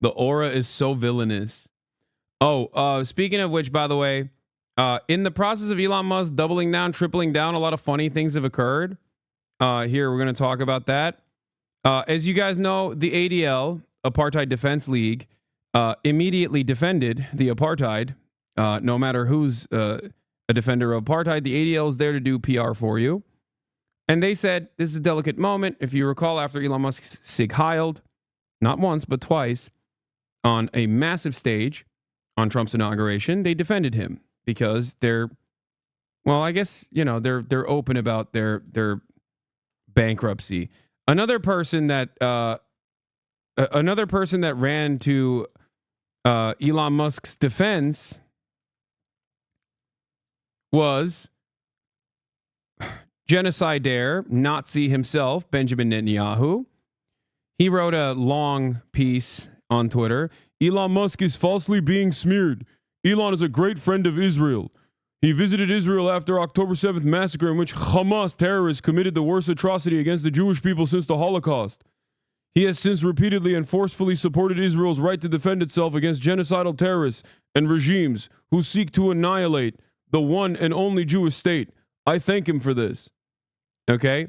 The aura is so villainous. Oh, speaking of which, by the way, in the process of Elon Musk doubling down, tripling down, a lot of funny things have occurred. Here, we're going to talk about that. As you guys know, the ADL, Apartheid Defense League, immediately defended the apartheid. No matter who's a defender of apartheid, the ADL is there to do PR for you. And they said, this is a delicate moment. If you recall, after Elon Musk sig heiled, not once, but twice, on a massive stage on Trump's inauguration, they defended him because they're, well, I guess, you know, they're open about their bankruptcy. Another person that ran to Elon Musk's defense was genocidaire, Nazi himself, Benjamin Netanyahu. He wrote a long piece on Twitter. Elon Musk is falsely being smeared. Elon is a great friend of Israel. He visited Israel after October 7th massacre in which Hamas terrorists committed the worst atrocity against the Jewish people since the Holocaust. He has since repeatedly and forcefully supported Israel's right to defend itself against genocidal terrorists and regimes who seek to annihilate the one and only Jewish state. I thank him for this. Okay?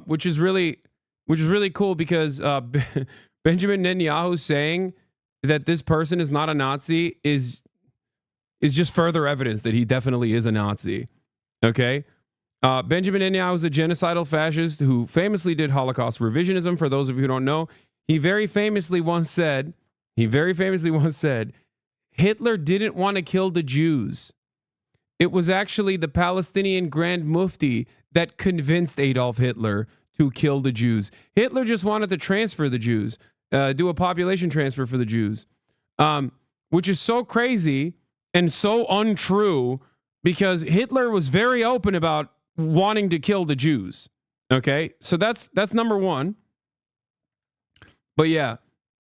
Which is really cool because Benjamin Netanyahu saying that this person is not a Nazi is just further evidence that he definitely is a Nazi. Okay? Benjamin Netanyahu is a genocidal fascist who famously did Holocaust revisionism. For those of you who don't know, he very famously once said, Hitler didn't want to kill the Jews. It was actually the Palestinian Grand Mufti that convinced Adolf Hitler to kill the Jews. Hitler just wanted to transfer the Jews, do a population transfer for the Jews, which is so crazy and so untrue because Hitler was very open about wanting to kill the Jews. Okay, so that's number one. But yeah,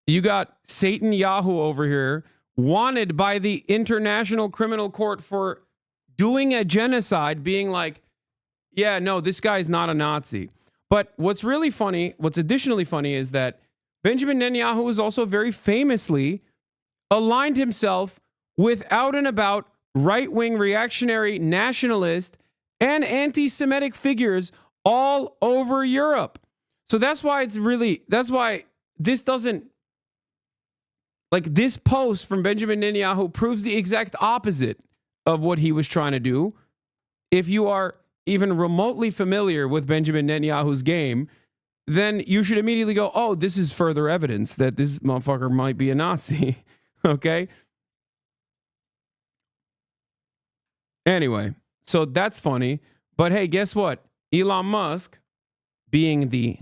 you got Satan Yahoo over here, wanted by the International Criminal Court for doing a genocide, being like, yeah, no, this guy's not a Nazi. But what's really funny, what's additionally funny is that Benjamin Netanyahu is also very famously aligned himself with out and about right-wing reactionary nationalist and anti-Semitic figures all over Europe. So that's why this doesn't, like, this post from Benjamin Netanyahu proves the exact opposite of what he was trying to do. If you are even remotely familiar with Benjamin Netanyahu's game, then you should immediately go, oh, this is further evidence that this motherfucker might be a Nazi. Okay? Anyway, so that's funny. But hey, guess what? Elon Musk, being the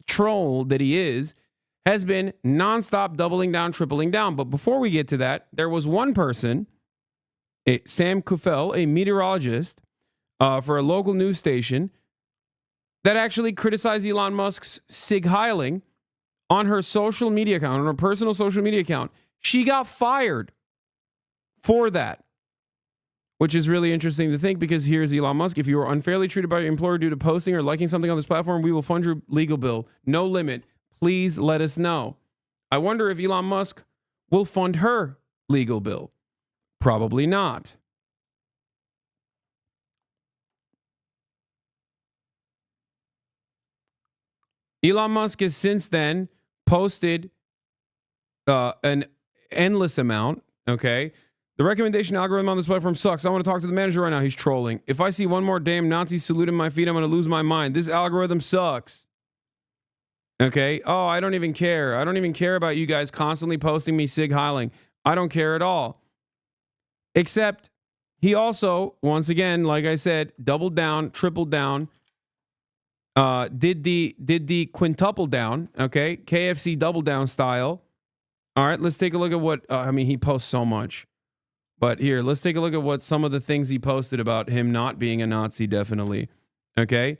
troll that he is, has been nonstop doubling down, tripling down. But before we get to that, there was one person, Sam Kuffel, a meteorologist for a local news station, that actually criticized Elon Musk's sig heiling on her social media account, on her personal social media account. She got fired for that, which is really interesting to think because here's Elon Musk. If you are unfairly treated by your employer due to posting or liking something on this platform, we will fund your legal bill. No limit. Please let us know. I wonder if Elon Musk will fund her legal bill. Probably not. Elon Musk has since then posted an endless amount. Okay. The recommendation algorithm on this platform sucks. I want to talk to the manager right now. He's trolling. If I see one more damn Nazi salute in my feed, I'm going to lose my mind. This algorithm sucks. Okay. Oh, I don't even care. I don't even care about you guys constantly posting me Sig Heiling. I don't care at all. Except he also, once again, like I said, doubled down, tripled down, did the quintuple down. Okay. KFC double down style. All right. Let's take a look at what, I mean, he posts so much. But here, let's take a look at what some of the things he posted about him not being a Nazi, definitely. Okay.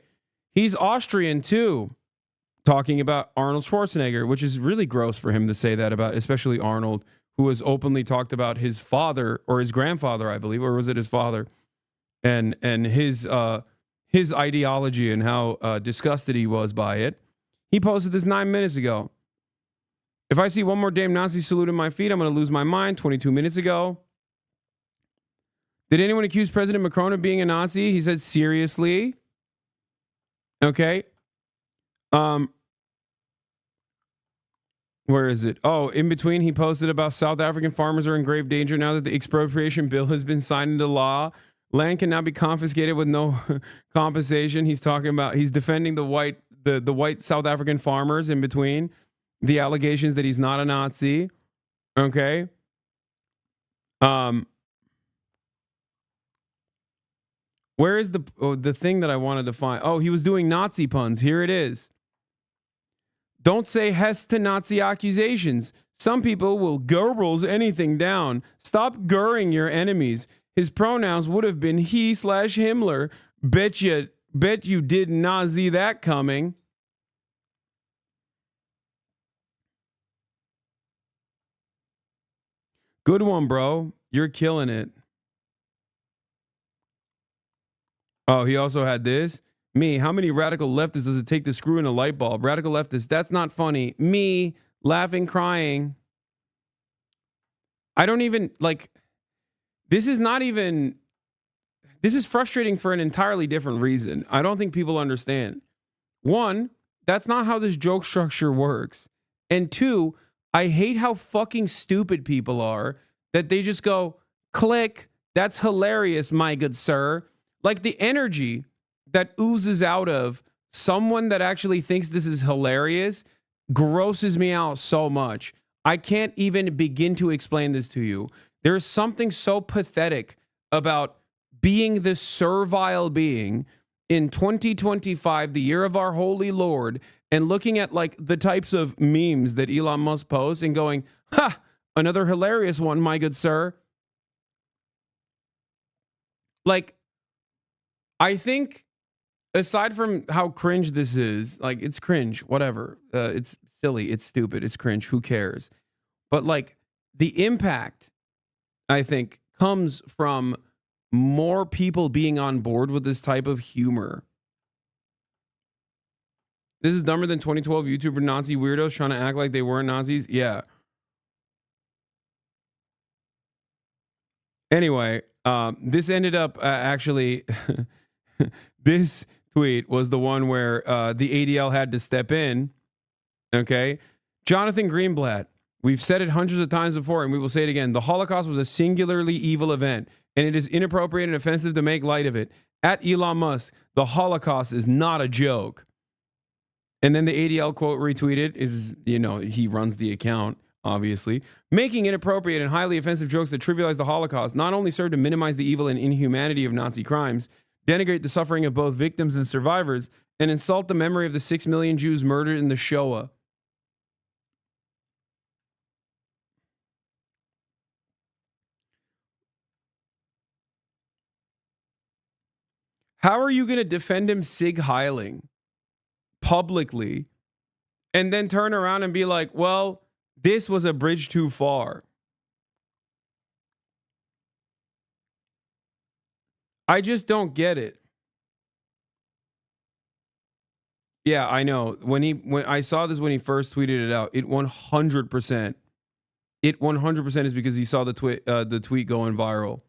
He's Austrian too, talking about Arnold Schwarzenegger, which is really gross for him to say that about, especially Arnold, who has openly talked about his father or his grandfather, I believe, or was it his father, and his ideology and how disgusted he was by it. He posted this 9 minutes ago. If I see one more damn Nazi salute in my feed, I'm going to lose my mind. 22 minutes ago. Did anyone accuse President Macron of being a Nazi? He said, seriously? Okay. Where is it? Oh, in between, he posted about South African farmers are in grave danger now that the expropriation bill has been signed into law. Land can now be confiscated with no compensation. He's talking about, he's defending the white South African farmers in between. The allegations that he's not a Nazi. Okay. Where is the thing that I wanted to find? Oh, he was doing Nazi puns. Here it is. Don't say Hess to Nazi accusations. Some people will Goebbels anything down. Stop gurring your enemies. His pronouns would have been he/Himmler. Bet you did not see that coming. Good one, bro. You're killing it. Oh, he also had this. Me, how many radical leftists does it take to screw in a light bulb? Radical leftists, that's not funny. Me, laughing, crying. I don't even, like, this is frustrating for an entirely different reason. I don't think people understand. One, that's not how this joke structure works. And two, I hate how fucking stupid people are that they just go, click, that's hilarious, my good sir. Like the energy that oozes out of someone that actually thinks this is hilarious grosses me out so much. I can't even begin to explain this to you. There's something so pathetic about being this servile being in 2025, the year of our holy Lord, and looking at like the types of memes that Elon Musk posts and going, ha, another hilarious one, my good sir. Like, I think aside from how cringe this is, like it's cringe, whatever. It's silly, it's stupid, it's cringe, who cares? But like the impact, I think, comes from more people being on board with this type of humor. This is dumber than 2012 YouTuber Nazi weirdos trying to act like they weren't Nazis. Yeah. Anyway, this ended up actually... This tweet was the one where the ADL had to step in. Okay. Jonathan Greenblatt, we've said it hundreds of times before, and we will say it again. The Holocaust was a singularly evil event, and it is inappropriate and offensive to make light of it. At Elon Musk, the Holocaust is not a joke. And then the ADL quote retweeted is, you know, he runs the account, obviously. Making inappropriate and highly offensive jokes that trivialize the Holocaust not only serve to minimize the evil and inhumanity of Nazi crimes, denigrate the suffering of both victims and survivors, and insult the memory of the 6 million Jews murdered in the Shoah. How are you going to defend him Sig Heiling publicly and then turn around and be like, well, this was a bridge too far? I just don't get it. Yeah, I know. When I saw this when he first tweeted it out, it 100%. It 100% is because he saw the tweet going viral.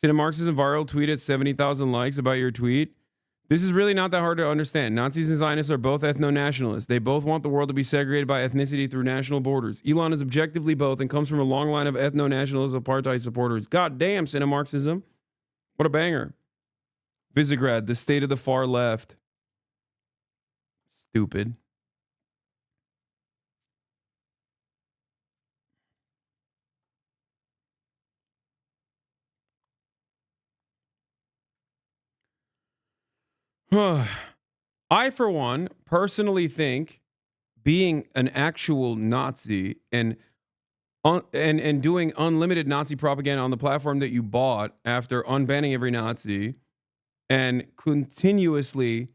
Cinemarxism viral tweet at 70,000 likes about your tweet. This is really not that hard to understand. Nazis and Zionists are both ethno-nationalists. They both want the world to be segregated by ethnicity through national borders. Elon is objectively both and comes from a long line of ethno-nationalist apartheid supporters. God damn, Cinemarxism. What a banger. Visegrad, the state of the far left. Stupid. I, for one, personally think being an actual Nazi and doing unlimited Nazi propaganda on the platform that you bought after unbanning every Nazi and continuously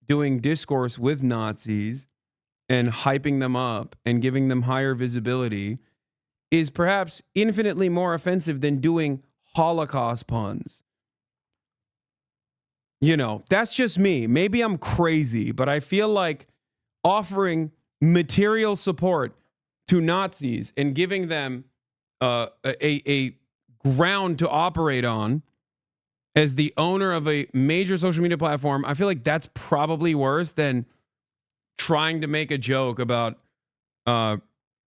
doing discourse with Nazis and hyping them up and giving them higher visibility is perhaps infinitely more offensive than doing Holocaust puns. You know, that's just me. Maybe I'm crazy, but I feel like offering material support to Nazis and giving them a ground to operate on as the owner of a major social media platform, I feel like that's probably worse than trying to make a joke about,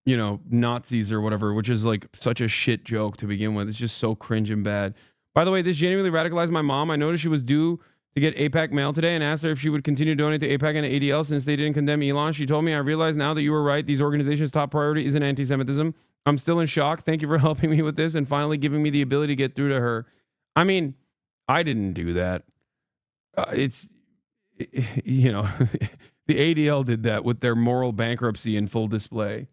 Nazis or whatever, which is like such a shit joke to begin with. It's just so cringe and bad. By the way, this genuinely radicalized my mom. I noticed she was due to get APAC mail today and asked her if she would continue donating to APAC and ADL since they didn't condemn Elon. She told me, I realize now that you were right. These organizations' top priority isn't anti-Semitism. I'm still in shock. Thank you for helping me with this and finally giving me the ability to get through to her. I mean, I didn't do that. The ADL did that with their moral bankruptcy in full display.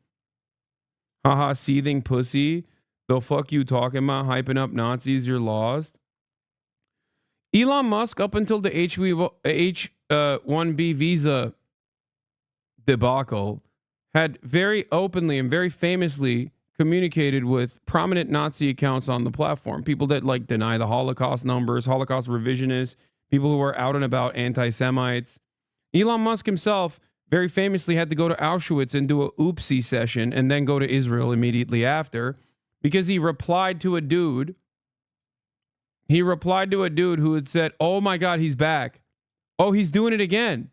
Haha, seething pussy. The fuck you talking about? Hyping up Nazis, you're lost. Elon Musk, up until the H-1B visa debacle, had very openly and very famously communicated with prominent Nazi accounts on the platform. People that like deny the Holocaust numbers, Holocaust revisionists, people who are out and about anti-Semites. Elon Musk himself very famously had to go to Auschwitz and do a oopsie session and then go to Israel immediately after because he replied to a dude. He replied to a dude who had said, oh my God, he's back. Oh, he's doing it again.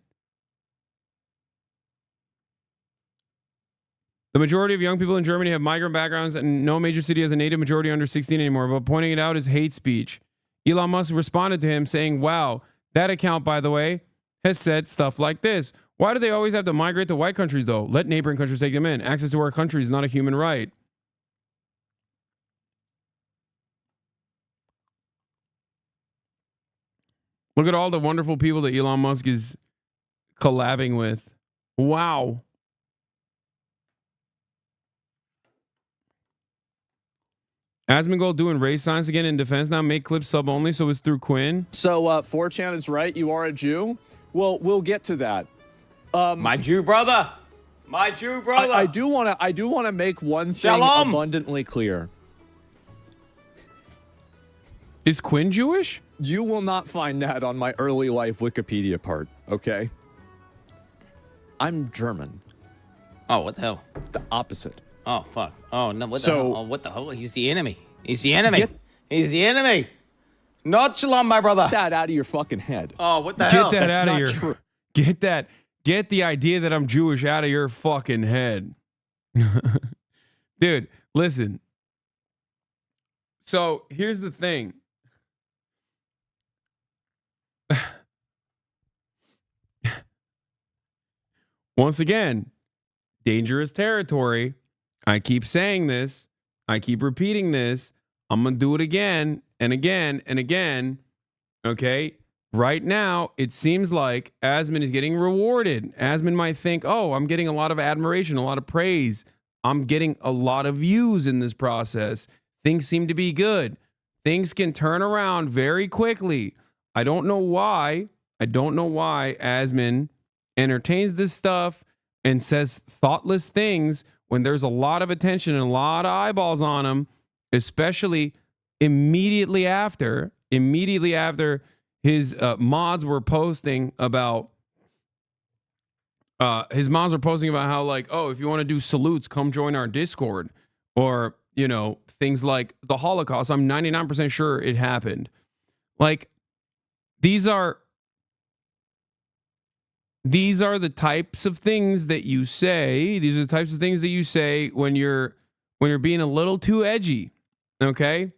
The majority of young people in Germany have migrant backgrounds and no major city has a native majority under 16 anymore, but pointing it out is hate speech. Elon Musk responded to him saying, wow, that account, by the way, has said stuff like this. Why do they always have to migrate to white countries, though? Let neighboring countries take them in. Access to our country is not a human right. Look at all the wonderful people that Elon Musk is collabing with. Wow. Asmongold doing race science again in defense now. Make clips sub only, so it's through Quinn. So 4chan is right. You are a Jew. Well, we'll get to that. My Jew brother. My Jew brother. I do want to make one thing abundantly clear. Is Quinn Jewish? You will not find that on my early life Wikipedia part, okay? I'm German. Oh, what the hell? The opposite. Oh, fuck. Oh, no, what the hell? Oh, what the hell? He's the enemy. He's the enemy. He's the enemy. Not shalom, my brother. Get that out of your fucking head. Oh, what the hell? Get that That's out of not your... true. Get the idea that I'm Jewish out of your fucking head. Dude, listen. So here's the thing. Once again, dangerous territory. I keep saying this. I keep repeating this. I'm going to do it again and again and again. Okay? Right now, it seems like Asman is getting rewarded. Asman might think, oh, I'm getting a lot of admiration, a lot of praise. I'm getting a lot of views in this process. Things seem to be good. Things can turn around very quickly. I don't know why. Asman entertains this stuff and says thoughtless things when there's a lot of attention and a lot of eyeballs on him, especially immediately after his mods were posting about how, like, oh, if you want to do salutes, come join our Discord, or, things like the Holocaust, I'm 99% sure it happened. Like, these are the types of things that you say. These are the types of things that you say when you're being a little too edgy. Okay?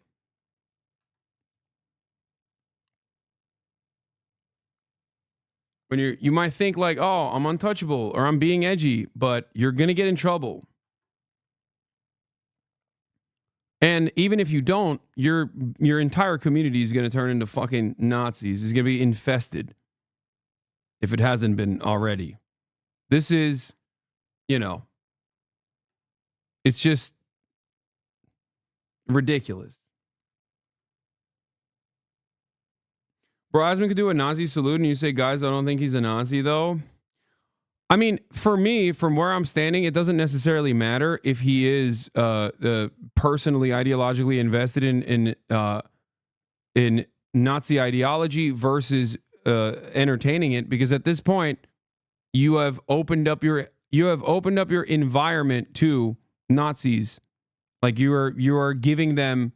When you might think like, oh, I'm untouchable or I'm being edgy, but you're going to get in trouble. And even if you don't, your entire community is going to turn into fucking Nazis. It's going to be infested if it hasn't been already. This is, it's just ridiculous. Bro, Asman could do a Nazi salute and you say, guys, I don't think he's a Nazi though. I mean, for me, from where I'm standing, it doesn't necessarily matter if he is personally, ideologically invested in Nazi ideology versus entertaining it, because at this point, you have opened up your environment to Nazis. Like you are giving them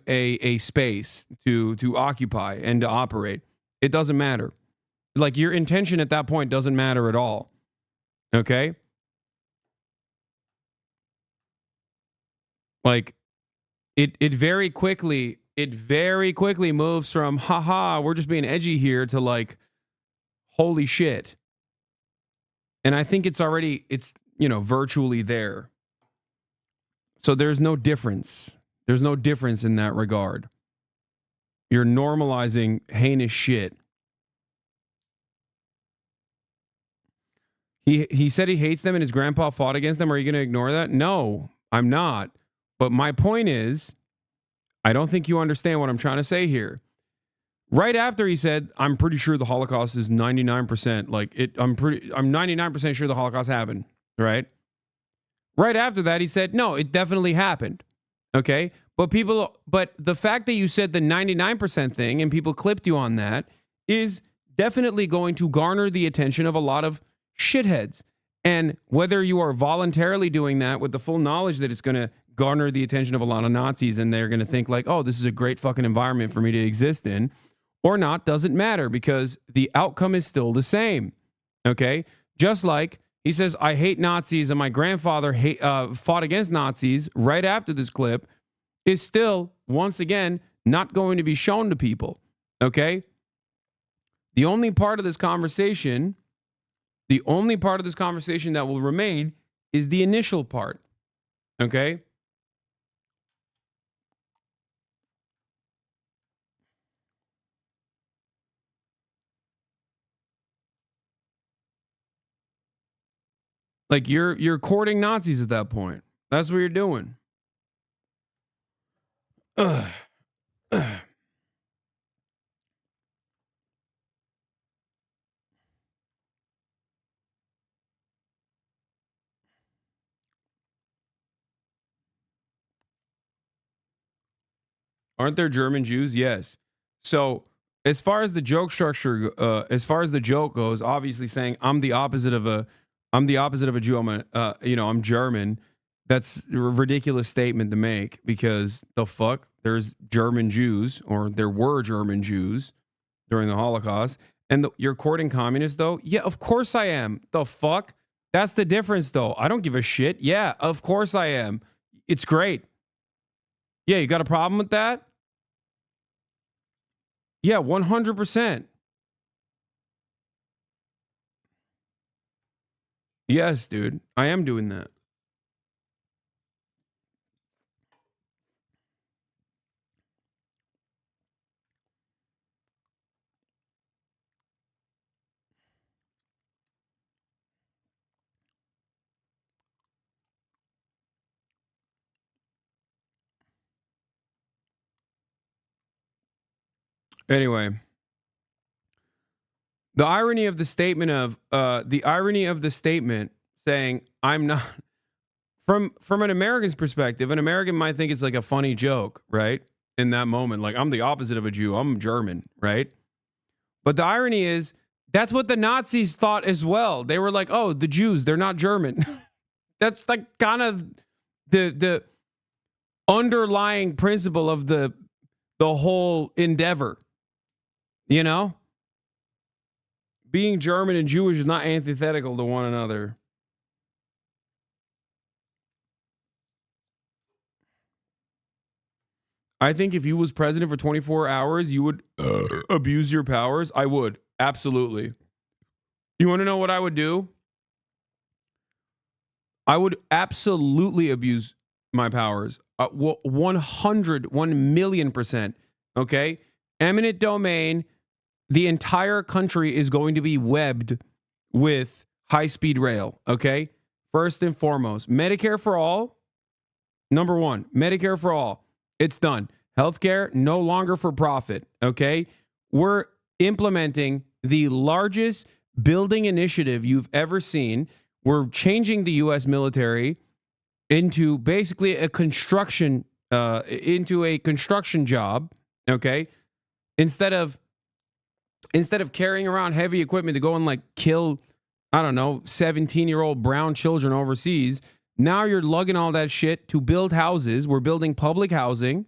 a space to occupy and to operate. It doesn't matter. Like, your intention at that point doesn't matter at all. Okay? Like, it very quickly moves from, haha, we're just being edgy here, to like, holy shit. And I think it's virtually there. So there's no difference. There's no difference in that regard. You're normalizing heinous shit. He said he hates them and his grandpa fought against them. Are you going to ignore that? No, I'm not. But my point is, I don't think you understand what I'm trying to say here. Right after he said, I'm pretty sure the Holocaust is 99%. I'm 99% sure the Holocaust happened. Right? Right after that, he said, no, it definitely happened. Okay? But the fact that you said the 99% thing and people clipped you on that is definitely going to garner the attention of a lot of shitheads. And whether you are voluntarily doing that with the full knowledge that it's going to garner the attention of a lot of Nazis and they're going to think like, oh, this is a great fucking environment for me to exist in, or not, doesn't matter, because the outcome is still the same. Okay? Just like he says, I hate Nazis and my grandfather fought against Nazis right after this clip, is still, once again, not going to be shown to people. Okay? The only part of this conversation that will remain is the initial part. Okay? Like, you're courting Nazis at that point. That's what you're doing. Aren't there German Jews? Yes. So as far as the joke structure, as far as the joke goes, obviously saying I'm the opposite of a Jew. I'm German. That's a ridiculous statement to make, because the fuck, there's German Jews, or there were German Jews during the Holocaust. And you're courting communists though? Yeah, of course I am. The fuck? That's the difference though. I don't give a shit. Yeah, of course I am. It's great. Yeah, you got a problem with that? Yeah, 100%. Yes, dude. I am doing that. Anyway, the irony of the statement saying I'm not, from an American's perspective, an American might think it's like a funny joke, right? In that moment, like, I'm the opposite of a Jew, I'm German, right? But the irony is, that's what the Nazis thought as well. They were like, oh, the Jews, they're not German. That's like kind of the underlying principle of the whole endeavor. You know? Being German and Jewish is not antithetical to one another. I think if you was president for 24 hours, you would abuse your powers. I would. Absolutely. You want to know what I would do? I would absolutely abuse my powers. 1,000,000%. Okay? Eminent domain. The entire country is going to be webbed with high-speed rail. Okay? First and foremost. Medicare for all. Number one. Medicare for all. It's done. Healthcare, no longer for profit. Okay? We're implementing the largest building initiative you've ever seen. We're changing the U.S. military into basically a construction job. Okay? Instead of carrying around heavy equipment to go and like kill, I don't know, 17-year-old brown children overseas, now you're lugging all that shit to build houses. We're building public housing.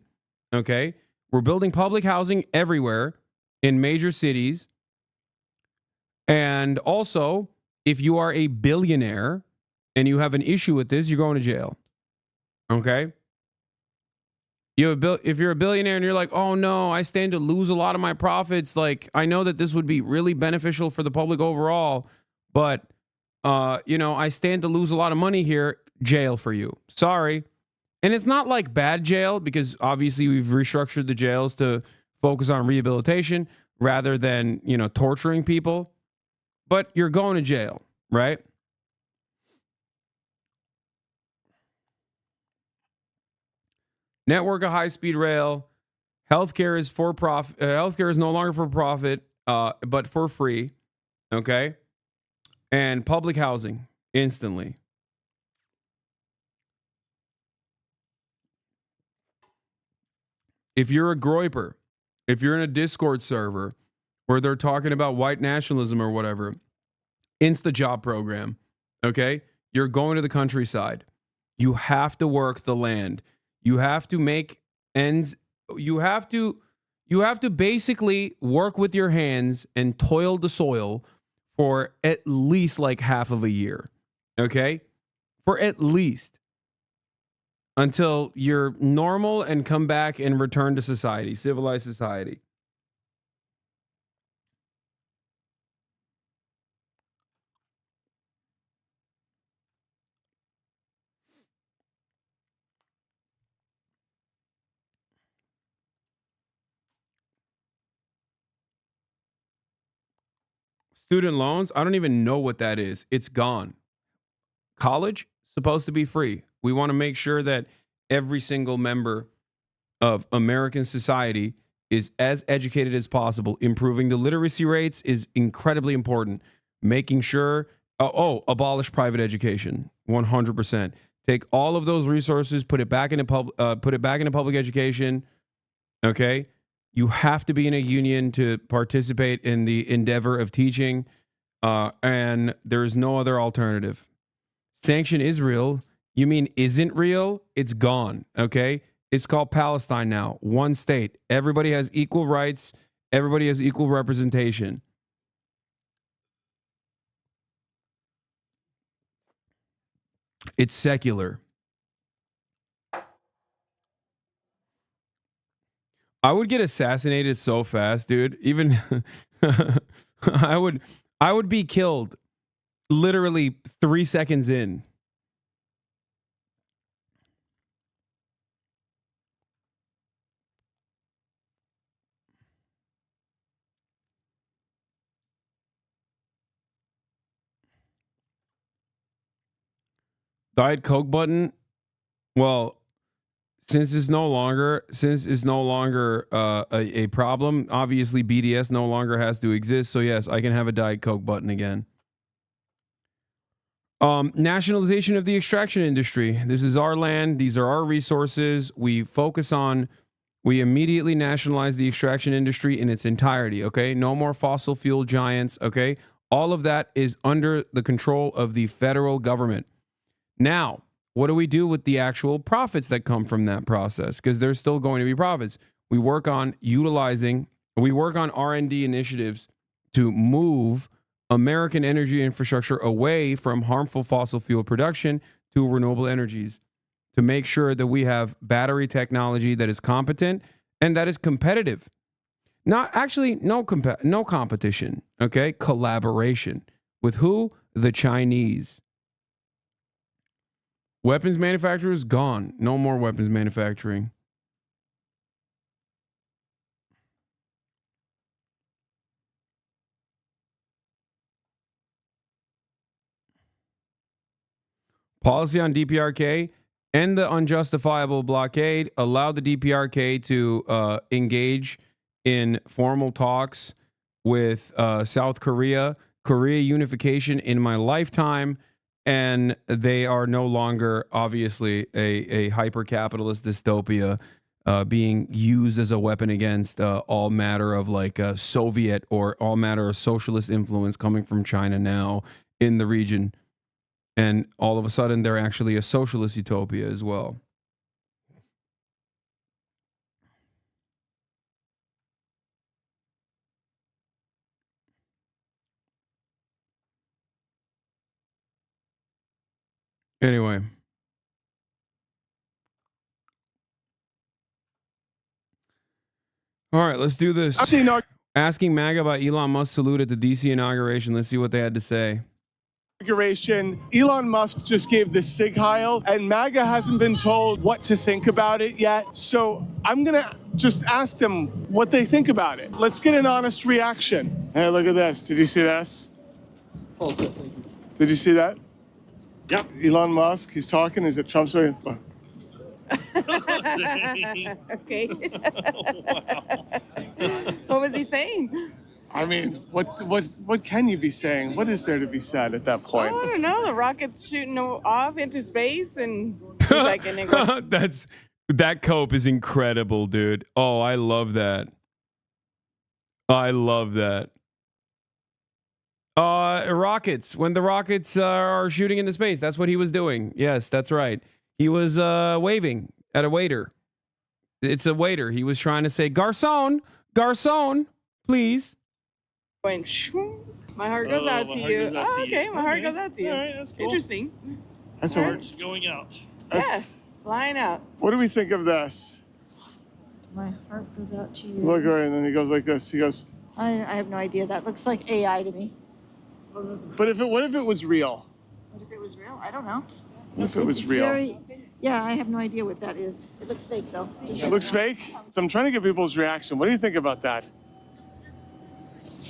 Okay? We're building public housing everywhere in major cities. And also, if you are a billionaire and you have an issue with this, you're going to jail. Okay? If you're a billionaire and you're like, oh no, I stand to lose a lot of my profits. Like, I know that this would be really beneficial for the public overall, but, I stand to lose a lot of money here. Jail for you. Sorry. And it's not like bad jail, because obviously we've restructured the jails to focus on rehabilitation rather than, torturing people. But you're going to jail, right? Network of high-speed rail. Healthcare is for profit. Healthcare is no longer for profit, but for free. Okay? And public housing instantly. If you're a groiper, if you're in a Discord server where they're talking about white nationalism or whatever, Insta-job program, okay? You're going to the countryside. You have to work the land. You have to make ends. You have to basically work with your hands and toil the soil for at least like half of a year, okay? For at least. Until you're normal and come back and return to society, civilized society. Student loans, I don't even know what that is. It's gone. College, supposed to be free. We want to make sure that every single member of American society is as educated as possible. Improving the literacy rates is incredibly important. Making sure, abolish private education, 100%. Take all of those resources, put it back into public education. Okay, you have to be in a union to participate in the endeavor of teaching, and there is no other alternative. Sanction Israel. You mean isn't real? It's gone, okay? It's called Palestine now. One state. Everybody has equal rights. Everybody has equal representation. It's secular. I would get assassinated so fast, dude. Even I would be killed literally 3 seconds in. Diet Coke button. Well, since it's no longer a problem, obviously BDS no longer has to exist. So yes, I can have a Diet Coke button again. Nationalization of the extraction industry. This is our land. These are our resources. We immediately nationalize the extraction industry in its entirety. Okay. No more fossil fuel giants. Okay. All of that is under the control of the federal government. Now, what do we do with the actual profits that come from that process? Because there's still going to be profits. We work on R&D initiatives to move American energy infrastructure away from harmful fossil fuel production to renewable energies, to make sure that we have battery technology that is competent and that is competitive. No competition, okay? Collaboration. With who? The Chinese. Weapons manufacturers gone. No more weapons manufacturing. Policy on DPRK and the unjustifiable blockade allowed the DPRK to engage in formal talks with South Korea, Korea unification in my lifetime, and they are no longer obviously a hyper-capitalist dystopia being used as a weapon against all matter of like Soviet or all matter of socialist influence coming from China now in the region. And all of a sudden, they're actually a socialist utopia as well. Anyway. All right, let's do this. Asking MAGA about Elon Musk's salute at the DC inauguration. Let's see what they had to say. Elon Musk just gave the Sig Heil, and MAGA hasn't been told what to think about it yet. So I'm going to just ask them what they think about it. Let's get an honest reaction. Hey, look at this. Did you see this? Did you see that? Yep. Elon Musk, he's talking. Is it Trump's way? Okay. What was he saying? I mean, what can you be saying? What is there to be said at that point? Oh, I don't know. The rocket's shooting off into space, and he's like, that cope is incredible, dude. Oh, I love that. I love that. Rockets. When the rockets are shooting into space, that's what he was doing. Yes, that's right. He was waving at a waiter. It's a waiter. He was trying to say, "Garçon, garçon, please." Went shoo. My heart goes out to you. Oh, okay. My heart goes out to you. All right, that's cool. Interesting. That's Heart's going out. Yeah, flying out. What do we think of this? My heart goes out to you. Look, right, and then he goes like this. He goes. I have no idea. That looks like AI to me. But what if it was real? What if it was real? I don't know. What if it was It's real? Yeah, I have no idea what that is. It looks fake, though. It looks fake? So I'm trying to get people's reaction. What do you think about that?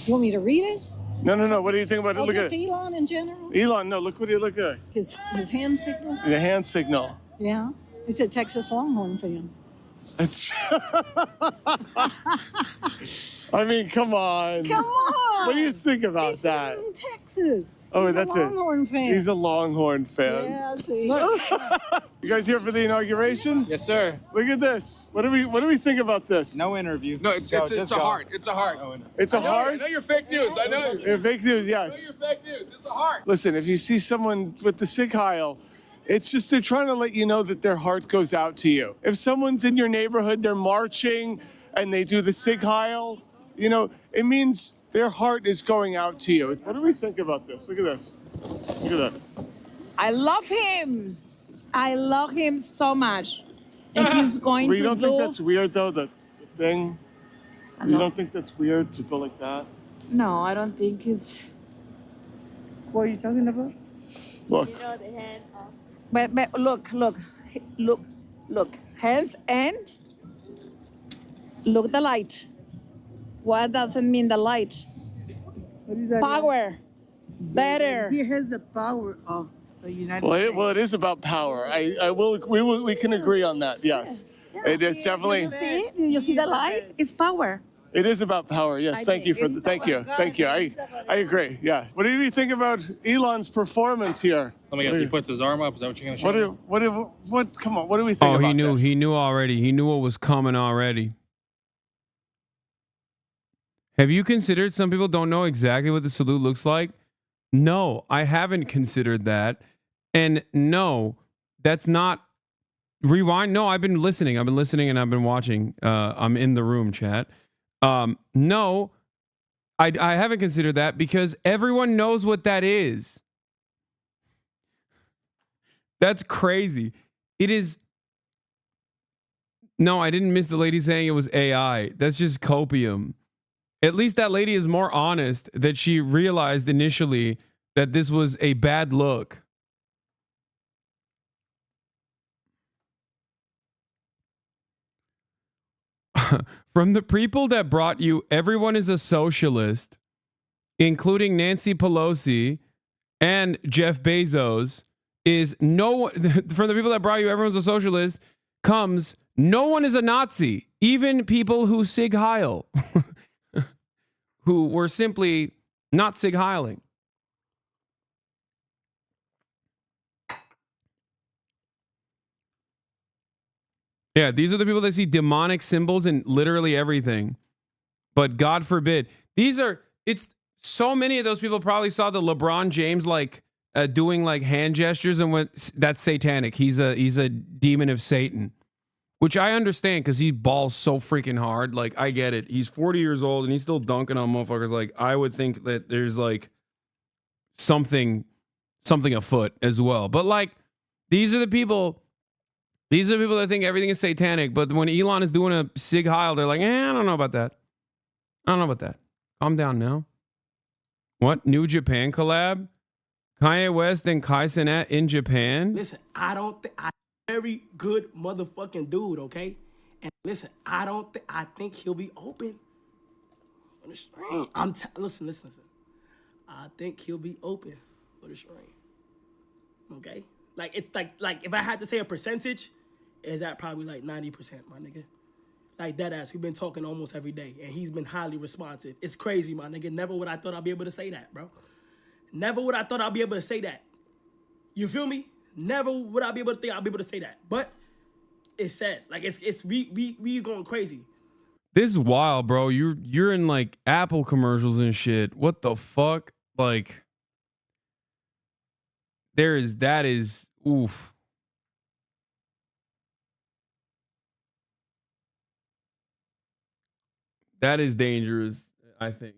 You want me to read it? No. What do you think about it? Look Just at it. Elon in general? Elon, no, look at it. His hand signal? The hand signal. Yeah. He's a Texas Longhorn fan. It's I mean, come on. Come on. What do you think about that? He's in Texas. Oh, He's that's a Longhorn fan. He's a Longhorn fan. Yeah, see. You guys here for the inauguration? Yes, sir. Look at this. What do we think about this? No interview. No, it's a heart. It's a heart. It's a heart? I know you're fake news. I know you. Fake news, yes. I know you're fake news. It's a heart. Listen, if you see someone with the Sig Heil, it's just they're trying to let you know that their heart goes out to you. If someone's in your neighborhood, they're marching and they do the Sig Heil, you know, it means their heart is going out to you. What do we think about this? Look at this. Look at that. I love him. I love him so much. And he's going Well, to you don't do... think that's weird, though, the thing? You don't think that's weird to go like that? No, I don't think he's... What are you talking about? Look. You know the hand off. But look. Hands and look the light. What does it mean, the light? Power. Better. He has the power of the United Well, States. it is about power. We can agree on that, yes. It is definitely... Did you see the light? It's power. It is about power, yes. Thank you. Thank you. I agree, yeah. What do you think about Elon's performance here? Let me guess, he puts his arm up. Is that what you're going to show? Come on, what do we think about this? He knew already. He knew what was coming already. Have you considered some people don't know exactly what the salute looks like? No, I haven't considered that. And no, That's not rewind. No, I've been listening. I've been listening and I've been watching. I'm in the room, chat. No, I haven't considered that because everyone knows what that is. That's crazy. It is. No, I didn't miss the lady saying it was AI. That's just copium. At least that lady is more honest that she realized initially that this was a bad look. From the people that brought you, everyone is a socialist, including Nancy Pelosi and Jeff Bezos. Is no from the people that brought you, everyone's a socialist. Comes no one is a Nazi, even people who Sig Heil, who were simply not Sig Heiling. Yeah, these are the people that see demonic symbols in literally everything. But God forbid, it's so many of those people probably saw the LeBron James doing like hand gestures and went, that's satanic. He's a demon of Satan, which I understand because he balls so freaking hard. Like, I get it. He's 40 years old and he's still dunking on motherfuckers. Like, I would think that there's like something afoot as well. But like, these are the people that think everything is satanic. But when Elon is doing a Sig Heil, they're like, I don't know about that. I don't know about that. Calm down now. What? New Japan collab? Kanye West and Kai Cenat in Japan? Listen, I'm very good motherfucking dude, okay? And listen, I think he'll be open on the stream. Listen. I think he'll be open for the stream. Okay? Like, it's like if I had to say a percentage, is that probably like 90%, my nigga. Like, that ass, we've been talking almost every day, and he's been highly responsive. It's crazy, my nigga. Never would I thought I'd be able to say that, bro. Never would I thought I'd be able to say that. You feel me? Never would I be able to think I'll be able to say that. But it's sad. Like, we going crazy. This is wild, bro. You're in like Apple commercials and shit. What the fuck? Like, that is oof. That is dangerous, I think.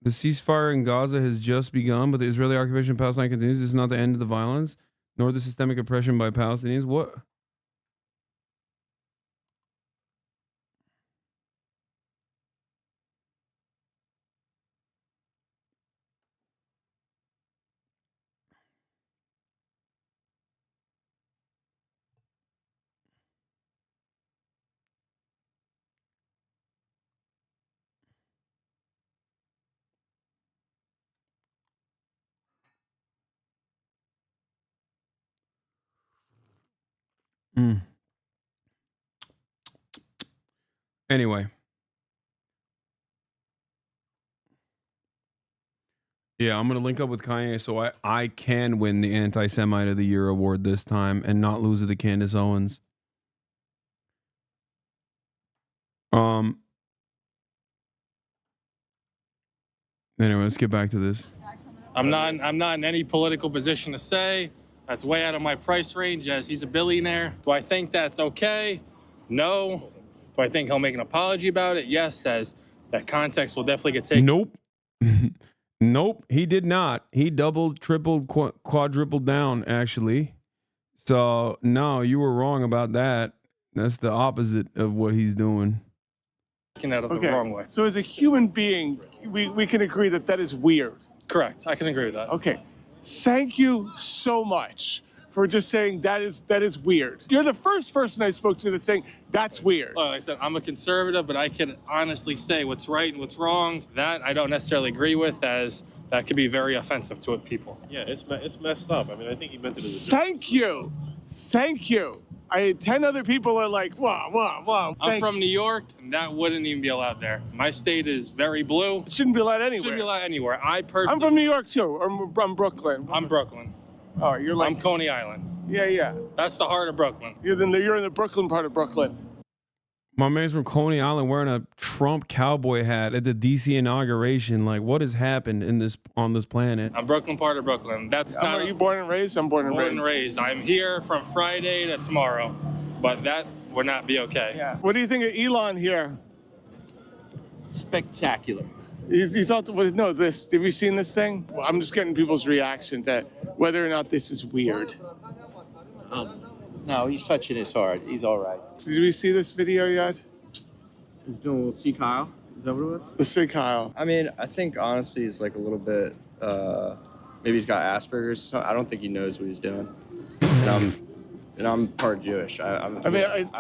The ceasefire in Gaza has just begun, but the Israeli occupation of Palestine continues. This is not the end of the violence, nor the systemic oppression by Palestinians. What? Anyway. Yeah, I'm going to link up with Kanye so I can win the Anti-Semite of the Year award this time and not lose it to Candace Owens. Anyway, let's get back to this. I'm not in any political position to say. That's way out of my price range as he's a billionaire. Do I think that's okay? No. Do I think he'll make an apology about it? Yes, as that context will definitely get taken. Nope. Nope, he did not. He doubled, tripled, quadrupled down, actually. So, no, you were wrong about that. That's the opposite of what he's doing. Out of the wrong way. So as a human being, we can agree that that is weird. Correct. I can agree with that. Okay. Thank you so much for just saying that is weird. You're the first person I spoke to that's saying that's weird. Like I said, I'm a conservative, but I can honestly say what's right and what's wrong. That I don't necessarily agree with, as that could be very offensive to people. Yeah, it's messed up. I mean, I think he meant it as a joke. Thank you. Thank you. 10 other people are like, wow. I'm from New York, and that wouldn't even be allowed there. My state is very blue. It shouldn't be allowed anywhere. Shouldn't be allowed anywhere. I'm from New York too. I'm Brooklyn. I'm Brooklyn. Oh, you're like... I'm Coney Island. Yeah. That's the heart of Brooklyn. You're in the Brooklyn part of Brooklyn. My man's from Coney Island wearing a Trump cowboy hat at the DC inauguration. Like, what has happened on this planet? I'm Brooklyn part of Brooklyn. That's not. Are you born and raised? I'm born and raised. I'm here from Friday to tomorrow, but that would not be okay. Yeah. What do you think of Elon here? Spectacular. You thought, no, this, have you seen this thing? Well, I'm just getting people's reaction to whether or not this is weird. No, he's touching his heart. He's all right. Did we see this video yet? He's doing a little see Kyle. Is that what it was? The see Kyle. I mean, I think honestly he's like a little bit, maybe he's got Asperger's. So I don't think he knows what he's doing. And I'm part Jewish. I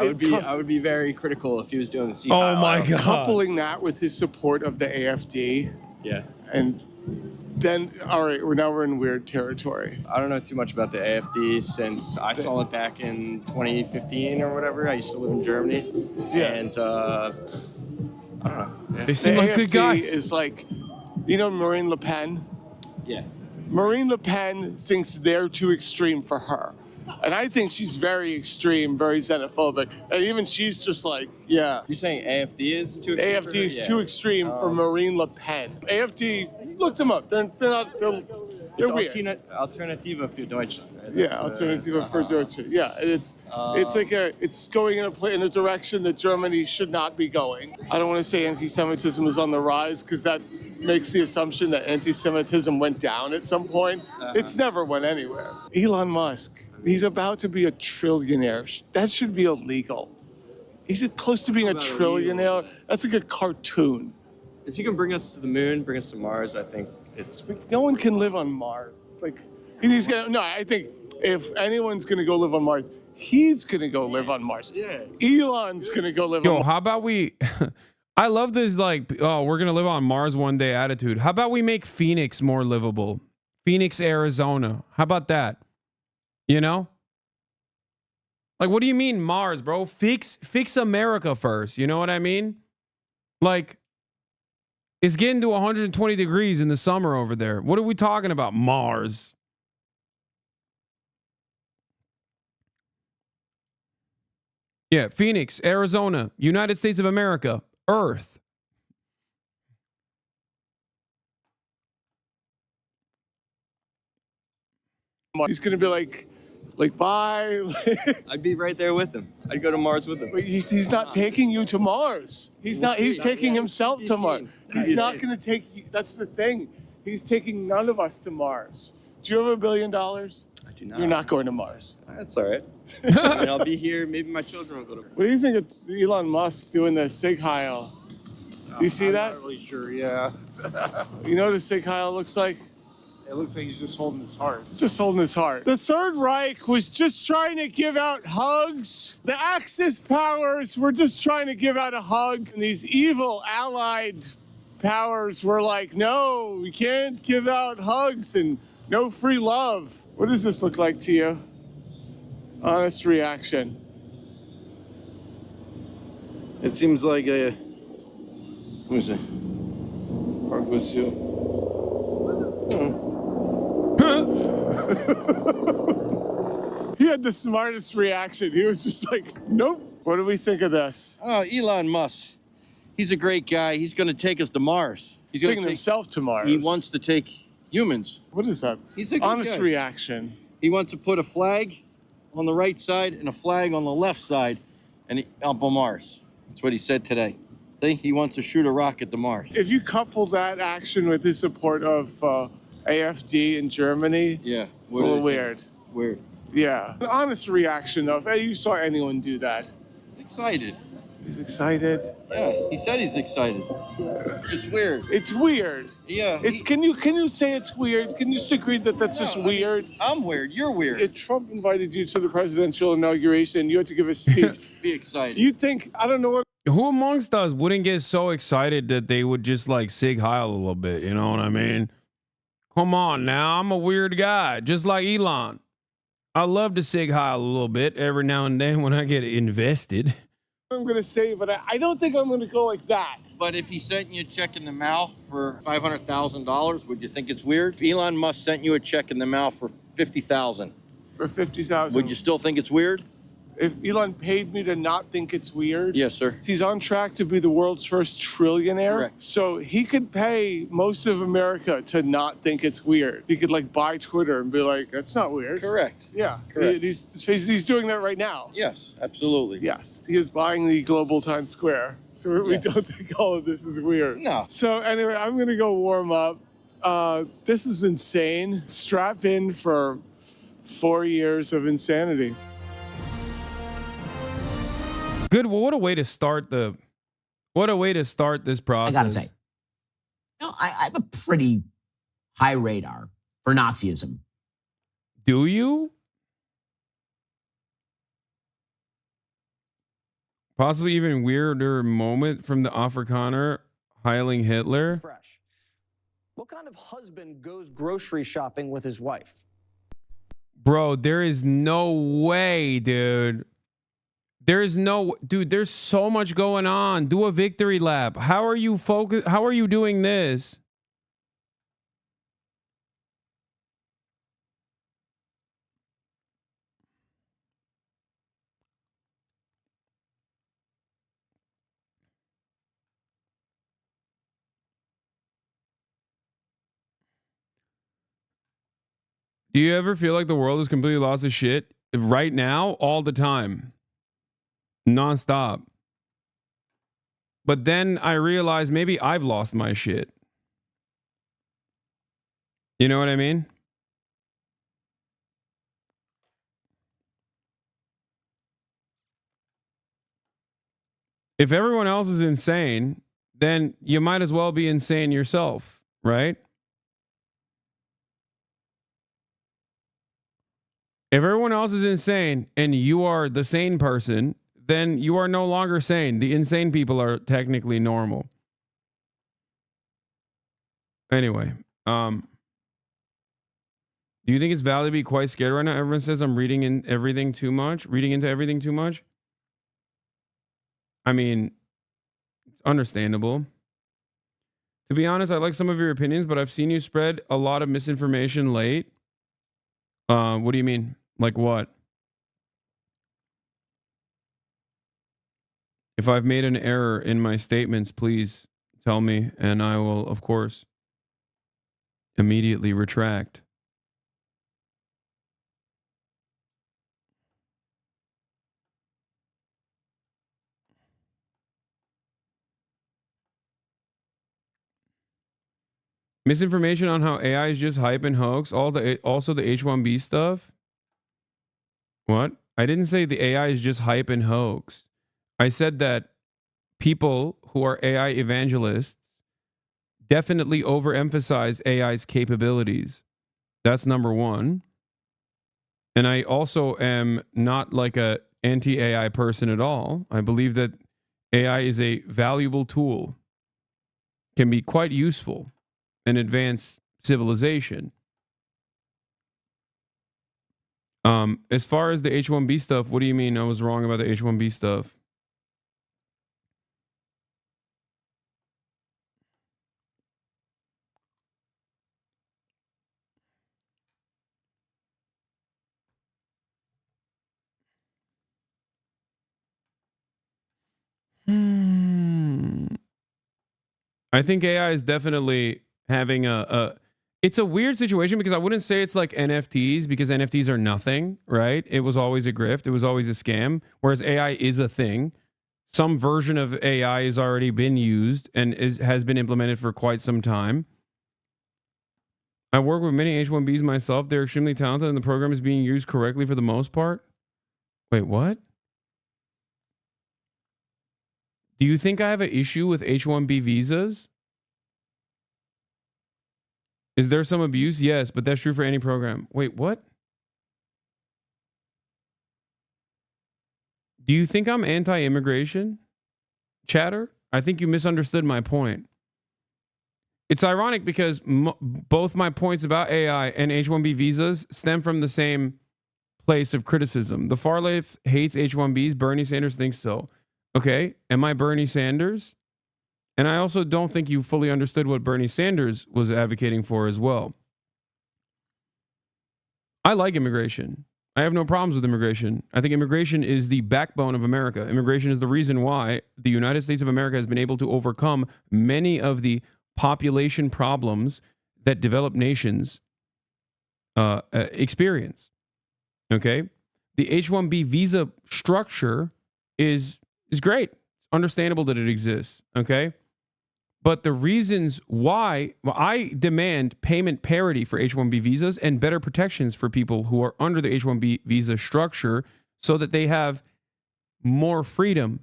would be very critical if he was doing the see Kyle. Oh my God. Coupling that with his support of the AFD. Yeah. And then, all right, we're in weird territory. I don't know too much about the AFD since I saw it back in 2015 or whatever. I used to live in Germany. Yeah. And I don't know. Yeah. They seem like good guys. Is like, you know Marine Le Pen? Yeah. Marine Le Pen thinks they're too extreme for her. And I think she's very extreme, very xenophobic. And even she's just like, yeah. You're saying AFD is too extreme? AFD is too extreme for Marine Le Pen. AFD, look them up. They're weird. Alternative für Deutschland. Right? Yeah, Alternative für Deutschland. Yeah, it's going in a direction that Germany should not be going. I don't want to say anti-Semitism is on the rise because that makes the assumption that anti-Semitism went down at some point. It's never went anywhere. Elon Musk, he's about to be a trillionaire. That should be illegal. He's close to being a trillionaire. That's like a cartoon. If you can bring us to the moon, bring us to Mars, I think it's... No one can live on Mars. Like, he's gonna... No, I think if anyone's gonna go live on Mars, he's gonna go live on Mars. Yeah. Elon's gonna go live on Mars. How about we... I love this, like, oh, we're gonna live on Mars one day attitude. How about we make Phoenix more livable? Phoenix, Arizona. How about that? You know? Like, what do you mean Mars, bro? Fix America first. You know what I mean? Like... It's getting to 120 degrees in the summer over there. What are we talking about? Mars. Yeah, Phoenix, Arizona, United States of America, Earth. He's going to be like, Like, bye. I'd be right there with him. I'd go to Mars with him. But he's not taking you to Mars. He's not. He's taking himself to Mars. He's not going to take you. That's the thing. He's taking none of us to Mars. Do you have $1 billion? I do not. You're not going to Mars. That's all right. I mean, I'll be here. Maybe my children will go to Mars. What do you think of Elon Musk doing the Sig Heil? You see that? I'm not really sure, yeah. You know what a Sig Heil looks like? It looks like he's just holding his heart. He's just holding his heart. The Third Reich was just trying to give out hugs. The Axis powers were just trying to give out a hug. And these evil allied powers were like, no, we can't give out hugs and no free love. What does this look like to you? Honest reaction. It seems like a... Let me see. Hard with you. He had the smartest reaction. He was just like, nope. What do we think of this? Oh, Elon Musk. He's a great guy. He's going to take us to Mars. He's taking himself to Mars. He wants to take humans. What is that? He's a good honest guy. reaction. He wants to put a flag on the right side and a flag on the left side and up on Mars. That's what he said today. He wants to shoot a rocket to Mars. If you couple that action with his support of AfD in Germany, yeah, it's a little weird. Weird. Yeah. An honest reaction of, hey, you saw anyone do that. Excited. He's excited. Yeah, he said he's excited. It's weird. It's weird. Yeah. Can you say it's weird? Can you just agree that that's just weird? I'm weird. You're weird. If Trump invited you to the presidential inauguration, you had to give a speech. Be excited. You think, I don't know what. Who amongst us wouldn't get so excited that they would just like Sig Heil a little bit? You know what I mean? Come on now. I'm a weird guy, just like Elon. I love to Sig Heil a little bit every now and then when I get invested. I'm going to say, but I don't think I'm going to go like that. But if he sent you a check in the mail for $500,000, would you think it's weird? If Elon Musk sent you a check in the mail for $50,000. For $50,000. Would you still think it's weird? If Elon paid me to not think it's weird. Yes, sir. He's on track to be the world's first trillionaire. Correct. So he could pay most of America to not think it's weird. He could like buy Twitter and be like, that's not weird. Correct. Yeah. Correct. He's doing that right now. Yes, absolutely. Yes. He is buying the global Times Square. So we don't think all of this is weird. No. So anyway, I'm going to go warm up. This is insane. Strap in for 4 years of insanity. Good. Well, what a way to start this process. I gotta say, I have a pretty high radar for Nazism. Do you? Possibly even weirder moment from the Afrikaner heiling Hitler. Fresh. What kind of husband goes grocery shopping with his wife? Bro, there is no way, dude. There's so much going on. Do a victory lap. How are you doing this? Do you ever feel like the world is completely lost its shit? Right now, all the time. Nonstop. But then I realized maybe I've lost my shit. You know what I mean? If everyone else is insane, then you might as well be insane yourself, right? If everyone else is insane and you are the sane person, then you are no longer sane. The insane people are technically normal. Anyway, do you think it's valid to be quite scared right now? Everyone says I'm reading into everything too much. I mean, it's understandable. To be honest, I like some of your opinions, but I've seen you spread a lot of misinformation late. What do you mean? Like what? If I've made an error in my statements, please tell me, and I will, of course, immediately retract. Misinformation on how AI is just hype and hoax. Also the H1B stuff. What? I didn't say the AI is just hype and hoax. I said that people who are AI evangelists definitely overemphasize AI's capabilities. That's number one. And I also am not like a anti-AI person at all. I believe that AI is a valuable tool, can be quite useful and advance civilization. As far as the H1B stuff, what do you mean I was wrong about the H1B stuff? I think AI is definitely having it's a weird situation because I wouldn't say it's like NFTs because NFTs are nothing, right? It was always a grift. It was always a scam. Whereas AI is a thing. Some version of AI has already been used and has been implemented for quite some time. I work with many H1Bs myself. They're extremely talented and the program is being used correctly for the most part. Wait, what? Do you think I have an issue with H1B visas? Is there some abuse? Yes, but that's true for any program. Wait, what? Do you think I'm anti-immigration, chatter? I think you misunderstood my point. It's ironic because both my points about AI and H1B visas stem from the same place of criticism. The far left hates H1Bs. Bernie Sanders thinks so. Okay, am I Bernie Sanders? And I also don't think you fully understood what Bernie Sanders was advocating for as well. I like immigration. I have no problems with immigration. I think immigration is the backbone of America. Immigration is the reason why the United States of America has been able to overcome many of the population problems that developed nations experience. Okay? The H-1B visa structure is great. It's understandable that it exists. Okay? But the reasons why I demand payment parity for H-1B visas and better protections for people who are under the H-1B visa structure so that they have more freedom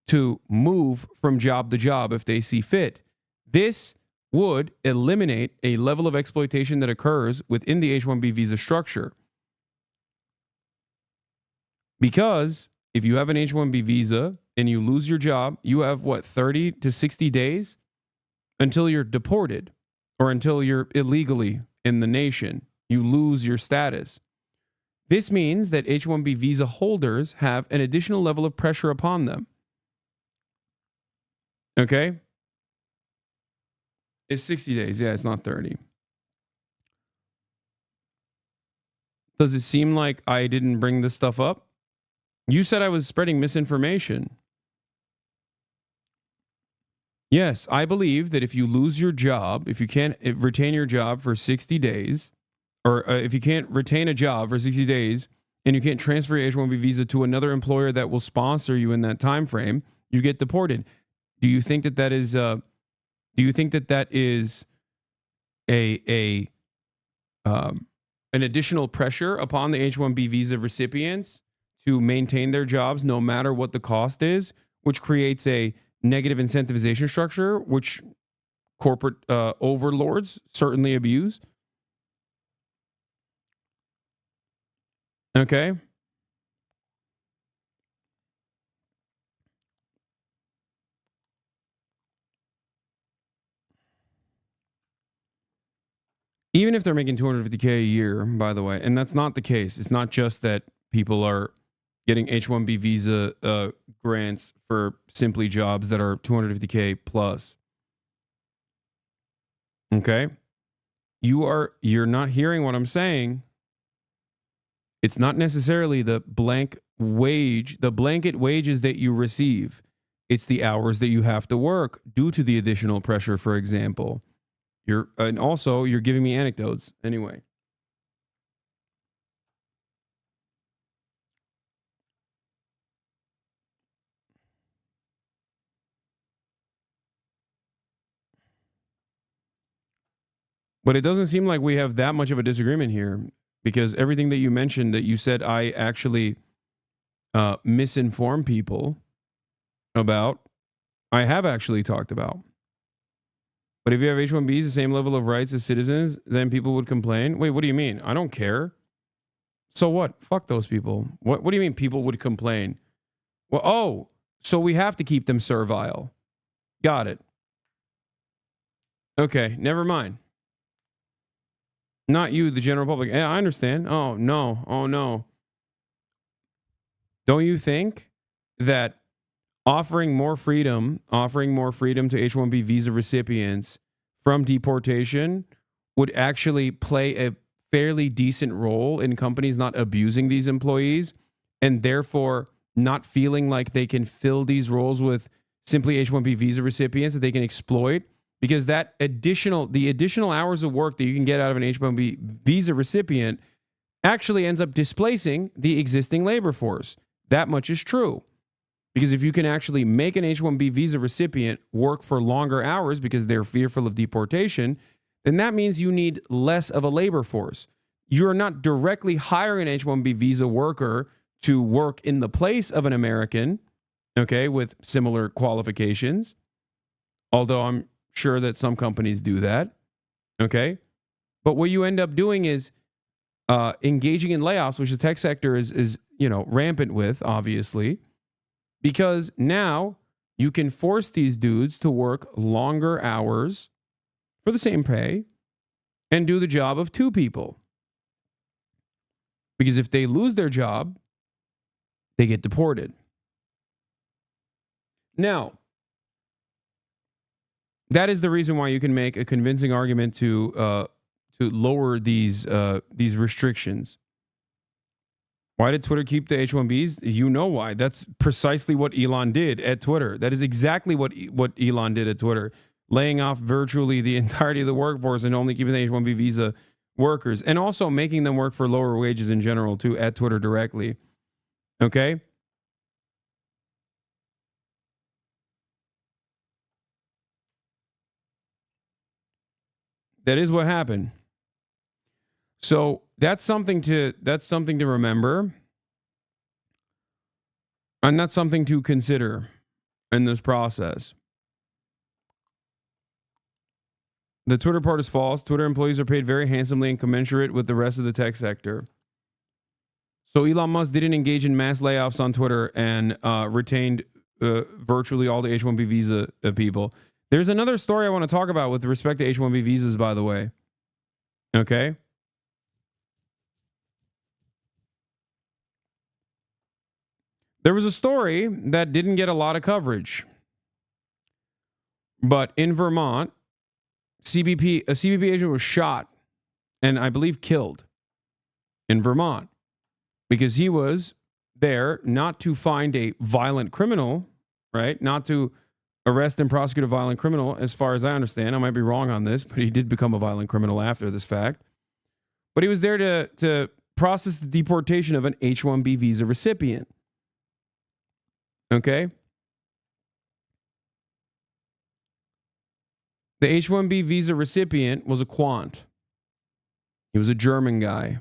to move from job to job if they see fit. This would eliminate a level of exploitation that occurs within the H-1B visa structure. Because if you have an H-1B visa and you lose your job, you have 30 to 60 days until you're deported or until you're illegally in the nation. You lose your status. This means that H-1B visa holders have an additional level of pressure upon them. Okay? It's 60 days. Yeah, it's not 30. Does it seem like I didn't bring this stuff up? You said I was spreading misinformation. Yes, I believe that if you lose your job, if you can't retain your job for 60 days, or if you can't retain a job for 60 days and you can't transfer your H-1B visa to another employer that will sponsor you in that time frame, you get deported. Do you think that is an additional pressure upon the H-1B visa recipients to maintain their jobs no matter what the cost is, which creates a negative incentivization structure, which corporate overlords certainly abuse? Okay. Even if they're making $250K a year, by the way, and that's not the case. It's not just that people are getting H-1B visa grants for simply jobs that are $250K plus. Okay? You're not hearing what I'm saying. It's not necessarily the blanket wages that you receive. It's the hours that you have to work due to the additional pressure, for example. And also you're giving me anecdotes anyway. But it doesn't seem like we have that much of a disagreement here, because everything that you mentioned, that you said I actually misinform people about, I have actually talked about. But if you have H-1Bs, the same level of rights as citizens, then people would complain. Wait, what do you mean? I don't care. So what? Fuck those people. What do you mean people would complain? Well, oh, so we have to keep them servile. Got it. Okay, never mind. Not you, the general public. Yeah, I understand. Oh, no. Oh, no. Don't you think that offering more freedom to H-1B visa recipients from deportation would actually play a fairly decent role in companies not abusing these employees and therefore not feeling like they can fill these roles with simply H-1B visa recipients that they can exploit? Because the additional hours of work that you can get out of an H-1B visa recipient actually ends up displacing the existing labor force. That much is true. Because if you can actually make an H-1B visa recipient work for longer hours because they're fearful of deportation, then that means you need less of a labor force. You're not directly hiring an H-1B visa worker to work in the place of an American, okay, with similar qualifications. Although I'm sure that some companies do that, okay? But what you end up doing is engaging in layoffs, which the tech sector is rampant with, obviously, because now you can force these dudes to work longer hours for the same pay and do the job of two people. Because if they lose their job, they get deported. Now, that is the reason why you can make a convincing argument to lower these restrictions. Why did Twitter keep the H-1Bs? You know why. That's precisely what Elon did at Twitter. That is exactly what Elon did at Twitter, laying off virtually the entirety of the workforce and only keeping the H-1B visa workers, and also making them work for lower wages in general too at Twitter directly. Okay? That is what happened. So that's something to remember, and that's something to consider in this process. The Twitter part is false. Twitter employees are paid very handsomely and commensurate with the rest of the tech sector. So Elon Musk didn't engage in mass layoffs on Twitter and retained virtually all the H-1B visa people. There's another story I want to talk about with respect to H-1B visas, by the way. Okay? There was a story that didn't get a lot of coverage. But in Vermont, a CBP agent was shot and I believe killed in Vermont because he was there not to find a violent criminal, right? Not to arrest and prosecute a violent criminal, as far as I understand. I might be wrong on this, but he did become a violent criminal after this fact. But he was there to process the deportation of an H-1B visa recipient. Okay? The H-1B visa recipient was a quant. He was a German guy.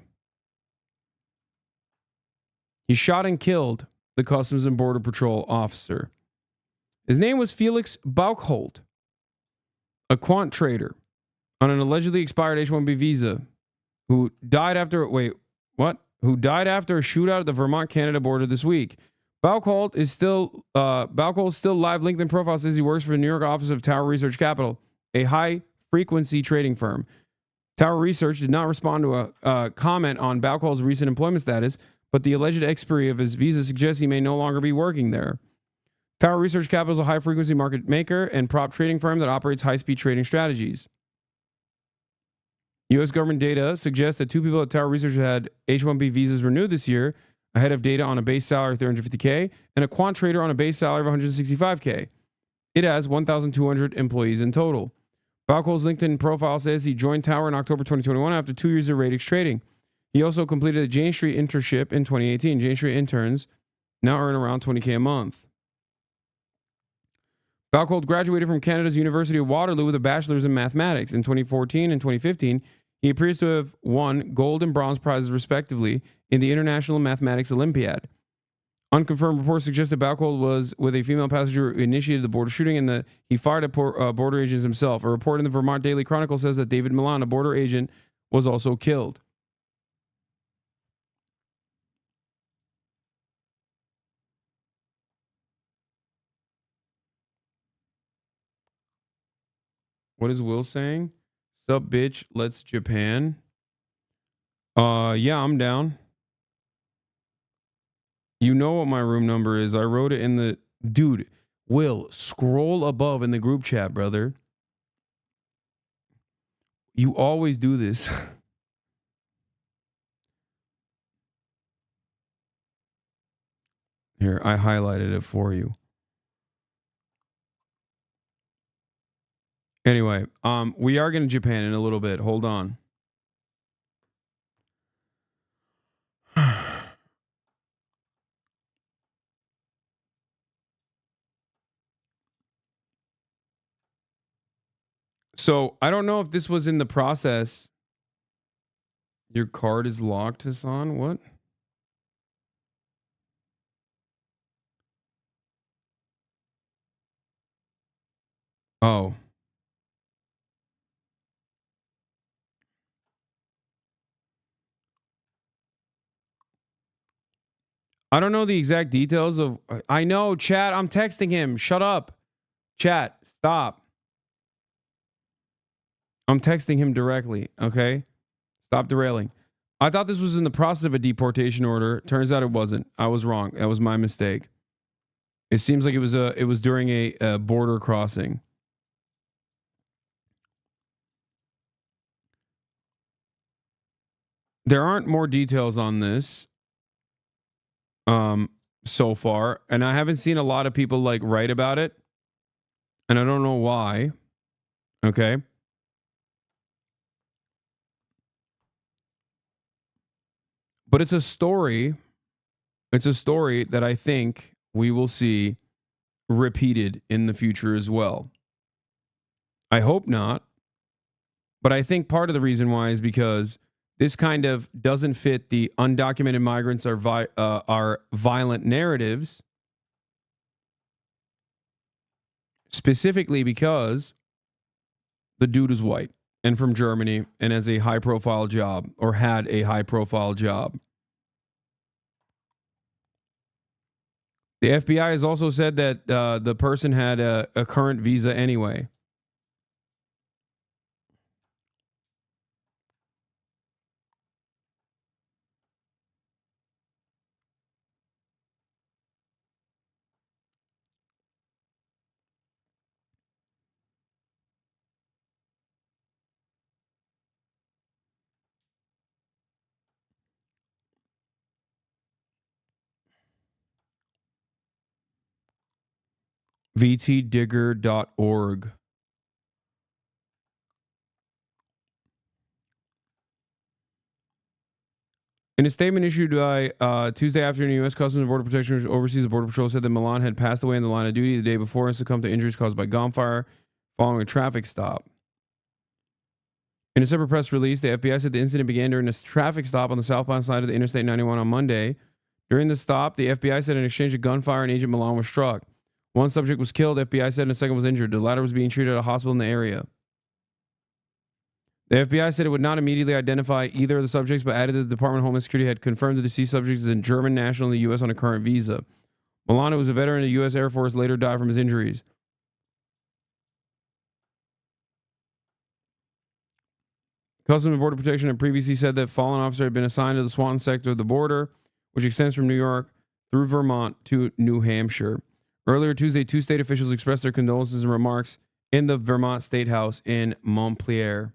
He shot and killed the Customs and Border Patrol officer. His name was Felix Bauchhold, a quant trader on an allegedly expired H-1B visa who died after a shootout at the Vermont-Canada border this week. Bauchhold still live. LinkedIn profile says he works for the New York office of Tower Research Capital, a high-frequency trading firm. Tower Research did not respond to a comment on Bauchhold's recent employment status, but the alleged expiry of his visa suggests he may no longer be working there. Tower Research Capital is a high-frequency market maker and prop trading firm that operates high-speed trading strategies. U.S. government data suggests that two people at Tower Research had H-1B visas renewed this year, ahead of data on a base salary of $350K and a quant trader on a base salary of $165K. It has 1,200 employees in total. Bauchhold's LinkedIn profile says he joined Tower in October 2021 after 2 years of Radix trading. He also completed a Jane Street internship in 2018. Jane Street interns now earn around $20K a month. Bauchold graduated from Canada's University of Waterloo with a bachelor's in mathematics. In 2014 and 2015, he appears to have won gold and bronze prizes respectively in the International Mathematics Olympiad. Unconfirmed reports suggest that Bauchold was with a female passenger who initiated the border shooting and that he fired at border agents himself. A report in the Vermont Daily Chronicle says that David Milan, a border agent, was also killed. What is Will saying? Sup, bitch? Let's Japan. Yeah, I'm down. You know what my room number is. I wrote it in the... Dude, Will, scroll above in the group chat, brother. You always do this. Here, I highlighted it for you. Anyway, we are going to Japan in a little bit. Hold on. So, I don't know if this was in the process. Your card is locked, Hasan. What? Oh. I don't know the exact details of... I know, chat. I'm texting him. Shut up. Chat, stop. I'm texting him directly, okay? Stop derailing. I thought this was in the process of a deportation order. Turns out it wasn't. I was wrong. That was my mistake. It seems like it was during a border crossing. There aren't more details on this so far, and I haven't seen a lot of people like write about it, and I don't know why. Okay? But it's a story. It's a story that I think we will see repeated in the future as well. I hope not. But I think part of the reason why is because this kind of doesn't fit the undocumented migrants are violent narratives. Specifically because the dude is white and from Germany and has a high profile job or had a high profile job. The FBI has also said that the person had a current visa anyway. VTdigger.org. In a statement issued by Tuesday afternoon, U.S. Customs and Border Protection, which oversees the Border Patrol, said that Milan had passed away in the line of duty the day before and succumbed to injuries caused by gunfire following a traffic stop. In a separate press release, the FBI said the incident began during a traffic stop on the southbound side of the Interstate 91 on Monday. During the stop, the FBI said an exchange of gunfire and Agent Milan was struck. One subject was killed, FBI said, and a second was injured. The latter was being treated at a hospital in the area. The FBI said it would not immediately identify either of the subjects, but added that the Department of Homeland Security had confirmed the deceased subject is a German national in the U.S. on a current visa. Milan, who was a veteran of the U.S. Air Force, later died from his injuries. Customs and Border Protection had previously said that fallen officer had been assigned to the Swanton sector of the border, which extends from New York through Vermont to New Hampshire. Earlier Tuesday, two state officials expressed their condolences and remarks in the Vermont State House in Montpelier.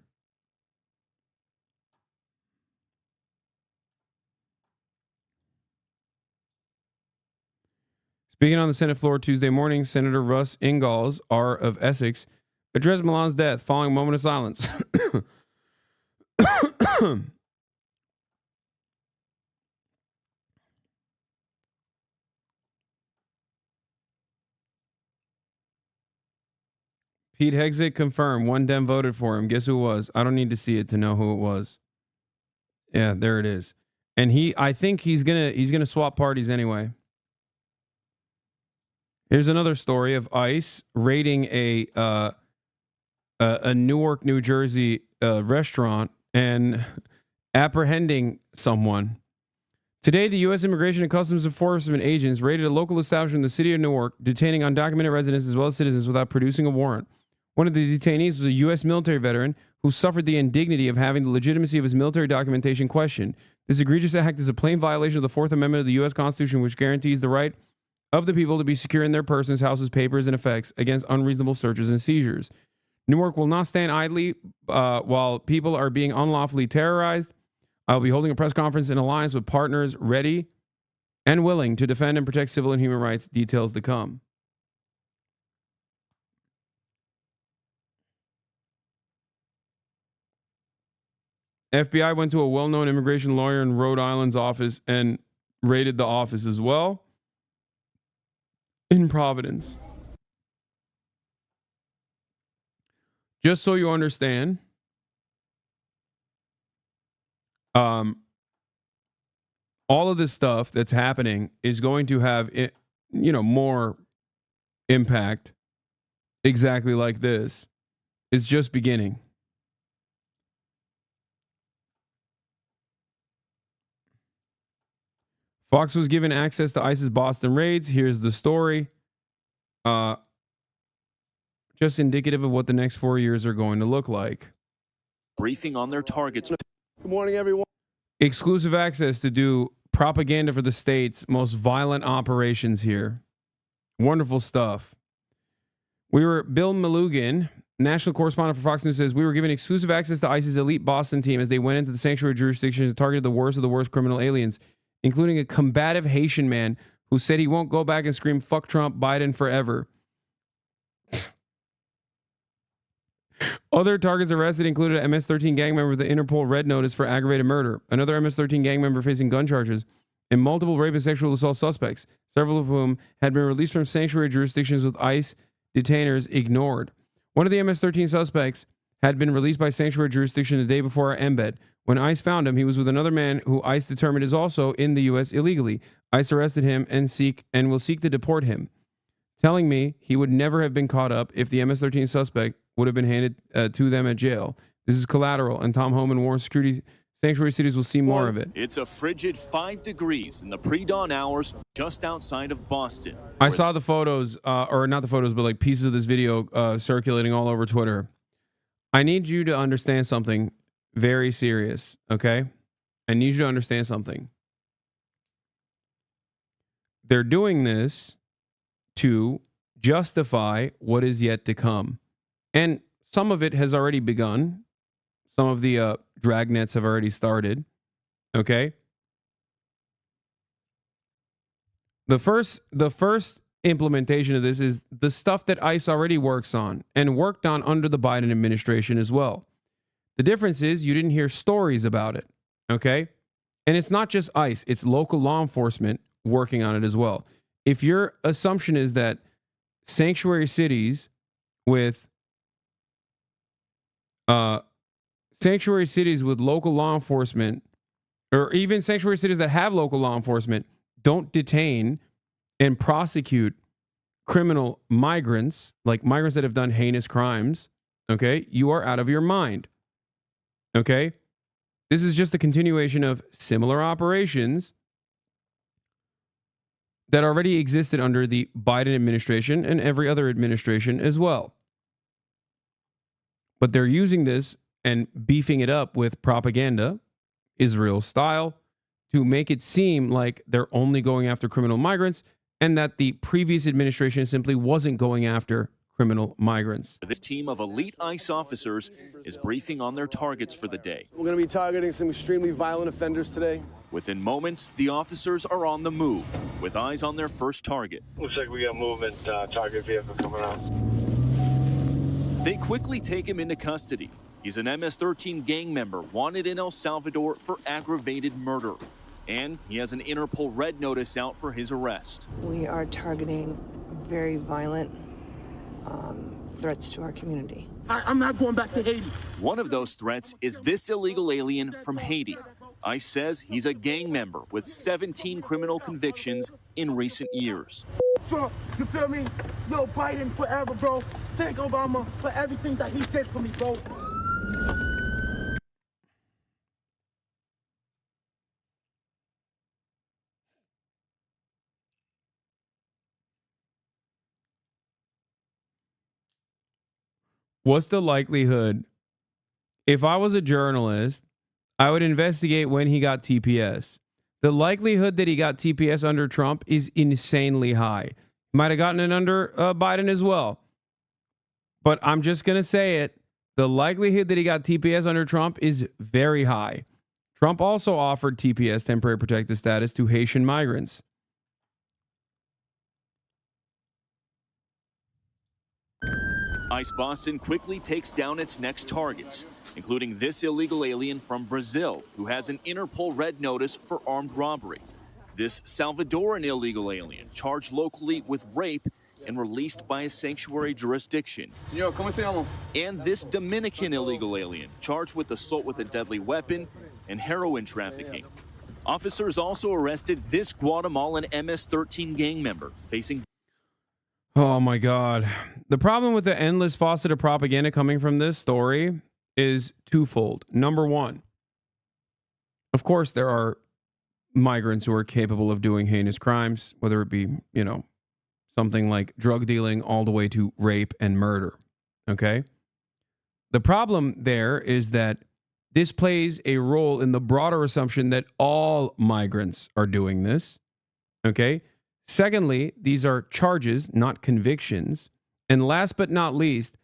Speaking on the Senate floor Tuesday morning, Senator Russ Ingalls, R. of Essex, addressed Milan's death following a moment of silence. Pete Hegseth confirmed. One Dem voted for him. Guess who it was? I don't need to see it to know who it was. Yeah, there it is. And I think he's gonna swap parties anyway. Here's another story of ICE raiding a Newark, New Jersey restaurant and apprehending someone. Today, the U.S. Immigration and Customs Enforcement agents raided a local establishment in the city of Newark, detaining undocumented residents as well as citizens without producing a warrant. One of the detainees was a U.S. military veteran who suffered the indignity of having the legitimacy of his military documentation questioned. This egregious act is a plain violation of the Fourth Amendment of the U.S. Constitution, which guarantees the right of the people to be secure in their persons, houses, papers, and effects against unreasonable searches and seizures. Newark will not stand idly while people are being unlawfully terrorized. I'll be holding a press conference in alliance with partners ready and willing to defend and protect civil and human rights. Details to come. FBI went to a well-known immigration lawyer in Rhode Island's office and raided the office as well in Providence. Just so you understand, all of this stuff that's happening is going to have, more impact exactly like this. It's just beginning. Fox was given access to ICE's Boston raids. Here's the story. Just indicative of what the next 4 years are going to look like. Briefing on their targets. Good morning, everyone. Exclusive access to do propaganda for the state's most violent operations here. Wonderful stuff. Bill Malugin, national correspondent for Fox News, says we were given exclusive access to ICE's elite Boston team as they went into the sanctuary jurisdiction and targeted the worst of the worst criminal aliens, including a combative Haitian man who said he won't go back and scream, "Fuck Trump, Biden forever." Other targets arrested included an MS-13 gang member with the Interpol Red Notice for aggravated murder, another MS-13 gang member facing gun charges, and multiple rape and sexual assault suspects, several of whom had been released from sanctuary jurisdictions with ICE detainers ignored. One of the MS-13 suspects had been released by sanctuary jurisdiction the day before our embed. When ICE found him, he was with another man who ICE determined is also in the U.S. illegally. ICE arrested him and will seek to deport him, telling me he would never have been caught up if the MS-13 suspect would have been handed to them at jail. This is collateral, and Tom Homan warns security sanctuary cities will see more of it. It's a frigid 5 degrees in the pre-dawn hours just outside of Boston. I saw the photos, or not the photos, but like pieces of this video circulating all over Twitter. I need you to understand something very serious, okay? I need you to understand something. They're doing this to justify what is yet to come. And some of it has already begun. Some of the dragnets have already started. Okay? The first implementation of this is the stuff that ICE already works on and worked on under the Biden administration as well. The difference is you didn't hear stories about it. Okay? And it's not just ICE, it's local law enforcement working on it as well. If your assumption is that sanctuary cities with local law enforcement, or even sanctuary cities that have local law enforcement, don't detain and prosecute criminal migrants, like migrants that have done heinous crimes, okay, you are out of your mind. Okay? This is just a continuation of similar operations that already existed under the Biden administration and every other administration as well. But they're using this and beefing it up with propaganda, Israel style, to make it seem like they're only going after criminal migrants and that the previous administration simply wasn't going after criminal migrants. This team of elite ICE officers is briefing on their targets for the day. We're going to be targeting some extremely violent offenders today. Within moments, the officers are on the move, with eyes on their first target. Looks like we got movement, target vehicle coming out. They quickly take him into custody. He's an MS-13 gang member wanted in El Salvador for aggravated murder. And he has an Interpol Red Notice out for his arrest. We are targeting very violent threats to our community. I'm not going back to Haiti. One of those threats is this illegal alien from Haiti. ICE says he's a gang member with 17 criminal convictions in recent years. Trump, you feel me? Yo, Biden forever, bro. Thank Obama for everything that he did for me, bro. What's the likelihood? If I was a journalist, I would investigate when he got TPS. The likelihood that he got TPS under Trump is insanely high. Might have gotten it under Biden as well. But I'm just going to say it. The likelihood that he got TPS under Trump is very high. Trump also offered TPS, temporary protected status, to Haitian migrants. ICE Boston quickly takes down its next targets, including this illegal alien from Brazil who has an Interpol red notice for armed robbery. This Salvadoran illegal alien charged locally with rape and released by a sanctuary jurisdiction. Señor, ¿cómo se llama? And this Dominican illegal alien charged with assault with a deadly weapon and heroin trafficking. Officers also arrested this Guatemalan MS-13 gang member facing... Oh my God. The problem with the endless faucet of propaganda coming from this story is twofold. Number one, of course, there are migrants who are capable of doing heinous crimes, whether it be, you know, something like drug dealing all the way to rape and murder. Okay. The problem there is that this plays a role in the broader assumption that all migrants are doing this. Okay. Secondly, these are charges, not convictions. And last but not least,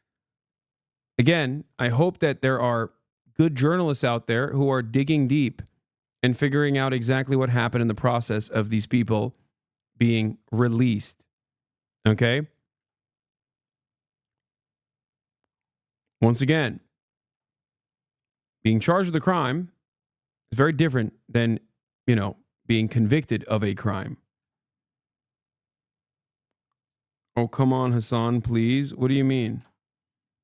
again, I hope that there are good journalists out there who are digging deep and figuring out exactly what happened in the process of these people being released. Okay? Once again, being charged with a crime is very different than, you know, being convicted of a crime. Oh, come on, Hasan, please. What do you mean?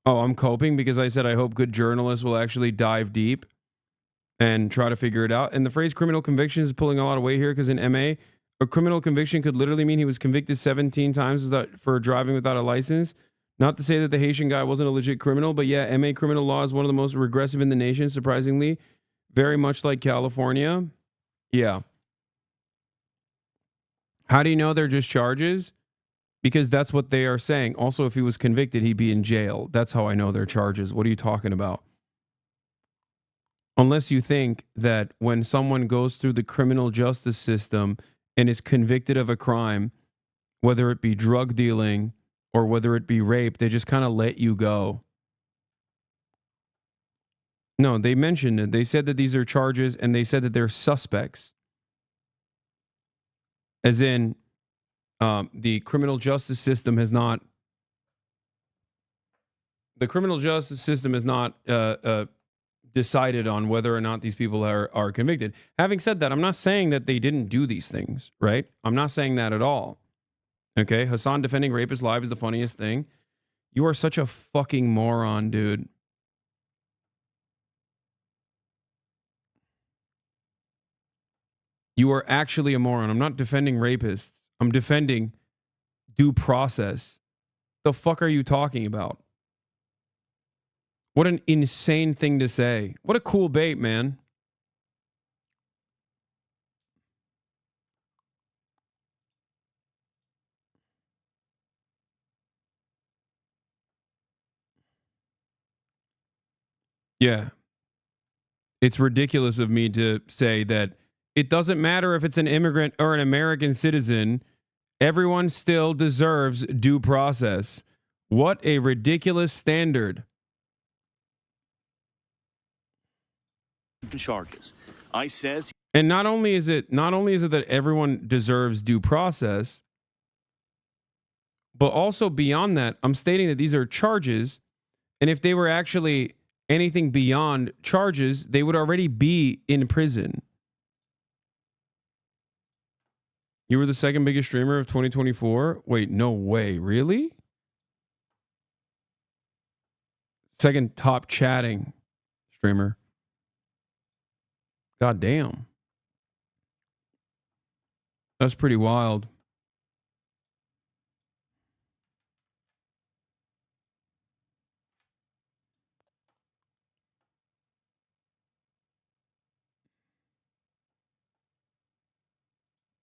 Oh, I'm coping because I said I hope good journalists will actually dive deep and try to figure it out. And the phrase criminal conviction is pulling a lot of weight here because in MA, a criminal conviction could literally mean he was convicted 17 times for driving without a license. Not to say that the Haitian guy wasn't a legit criminal, but yeah, MA criminal law is one of the most regressive in the nation, surprisingly. Very much like California. Yeah. How do you know they're just charges? Because that's what they are saying. Also, if he was convicted, he'd be in jail. That's how I know they're charges. What are you talking about? Unless you think that when someone goes through the criminal justice system and is convicted of a crime, whether it be drug dealing or whether it be rape, they just kind of let you go. No, they mentioned it. They said that these are charges and they said that they're suspects. As in, the criminal justice system has not decided on whether or not these people are convicted. Having said that, I'm not saying that they didn't do these things, right? I'm not saying that at all. Okay, Hasan defending rapists live is the funniest thing. You are such a fucking moron, dude. You are actually a moron. I'm not defending rapists. I'm defending due process. The fuck are you talking about? What an insane thing to say. What a cool bait, man. Yeah. It's ridiculous of me to say that it doesn't matter if it's an immigrant or an American citizen. Everyone still deserves due process. What a ridiculous standard. Charges. ICE says. And not only is it that everyone deserves due process, but also beyond that, I'm stating that these are charges, and if they were actually anything beyond charges, they would already be in prison. You were the second biggest streamer of 2024? Wait, no way. Really? Second top chatting streamer. God damn. That's pretty wild.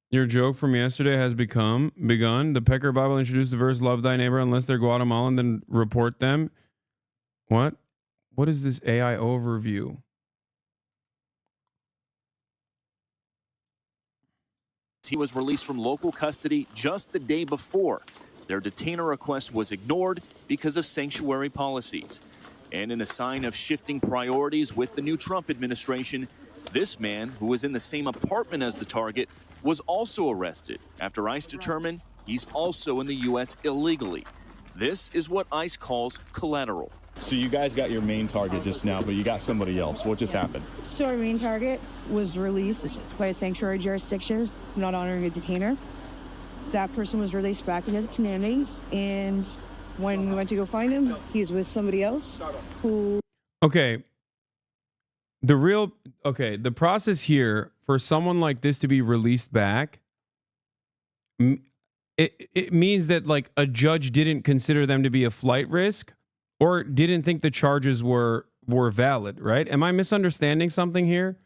Your joke from yesterday has begun. The Pecker Bible introduced the verse, love thy neighbor unless they're Guatemalan, then report them. What? What is this AI overview? He was released from local custody just the day before. Their detainer request was ignored because of sanctuary policies. And in a sign of shifting priorities with the new Trump administration, this man, who was in the same apartment as the target, was also arrested after ICE determined he's also in the U.S. illegally. This is what ICE calls collateral. So you guys got your main target just now, but you got somebody else. What just happened? So our main target was released by a sanctuary jurisdiction, not honoring a detainer. That person was released back into the community, and when we went to go find him, he's with somebody else who... Okay. The process here for someone like this to be released back, it means that like a judge didn't consider them to be a flight risk or didn't think the charges were valid, right? Am I misunderstanding something here?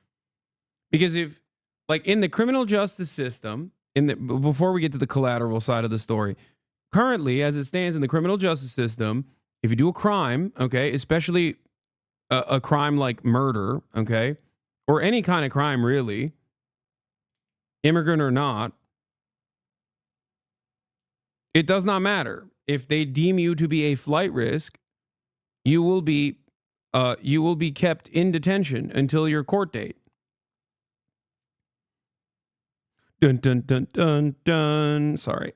Because if like in the criminal justice system, before we get to the collateral side of the story, currently as it stands in the criminal justice system, if you do a crime, okay, especially a crime like murder, okay, or any kind of crime really, immigrant or not, it does not matter. If they deem you to be a flight risk, you will be kept in detention until your court date. Dun dun dun dun dun. Sorry.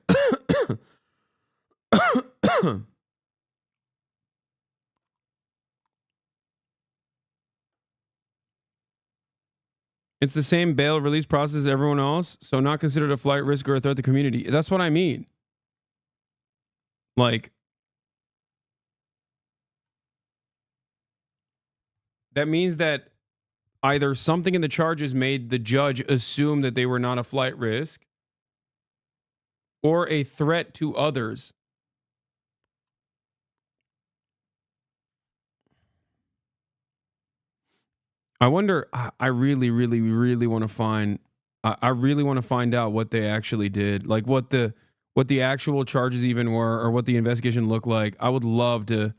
It's the same bail release process as everyone else, so not considered a flight risk or a threat to the community. That's what I mean. Like, that means that either something in the charges made the judge assume that they were not a flight risk or a threat to others. I wonder, I really, really, really want to find, I really want to find out what they actually did. Like what the actual charges even were or what the investigation looked like. I would love to,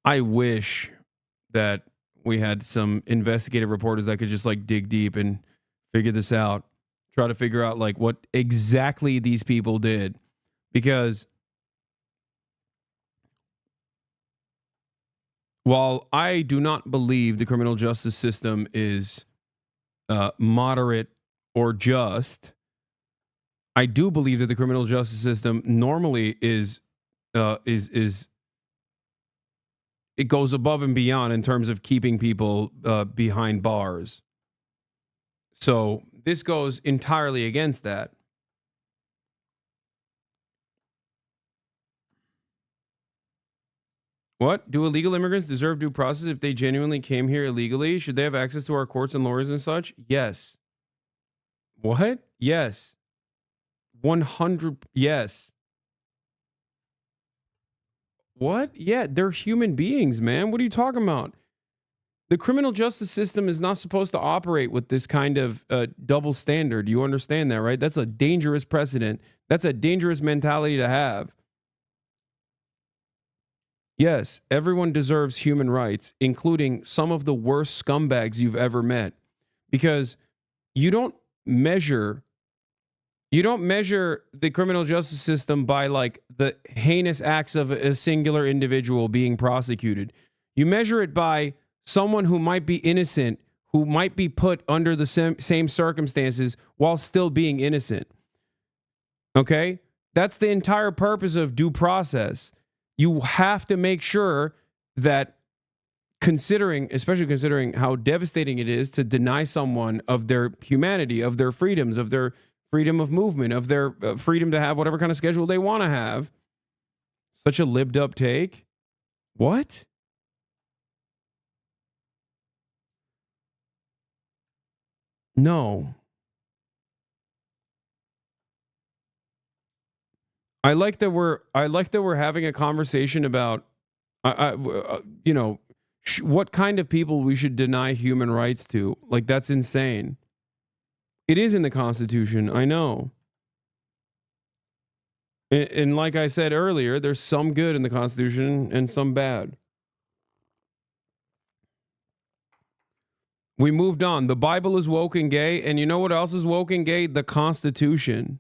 I wish that we had some investigative reporters that could just like dig deep and figure this out. Try to figure out like what exactly these people did. Because while I do not believe the criminal justice system is moderate or just, I do believe that the criminal justice system normally is it goes above and beyond in terms of keeping people behind bars. So this goes entirely against that. What? Do illegal immigrants deserve due process if they genuinely came here illegally? Should they have access to our courts and lawyers and such? Yes. What? Yes. 100. Yes. What? Yeah, they're human beings, man. What are you talking about? The criminal justice system is not supposed to operate with this kind of double standard. You understand that, right? That's a dangerous precedent. That's a dangerous mentality to have. Yes, everyone deserves human rights, including some of the worst scumbags you've ever met. Because you don't measure the criminal justice system by like the heinous acts of a singular individual being prosecuted. You measure it by someone who might be innocent, who might be put under the same circumstances while still being innocent. Okay? That's the entire purpose of due process. You have to make sure that especially considering how devastating it is to deny someone of their humanity, of their freedoms, of their freedom of movement, of their freedom to have whatever kind of schedule they want to have. Such a libbed up take. What? No. I like that we're having a conversation about, you know, what kind of people we should deny human rights to. Like, that's insane. It is in the Constitution. I know. And like I said earlier, there's some good in the Constitution and some bad. We moved on. The Bible is woke and gay. And you know what else is woke and gay? The Constitution.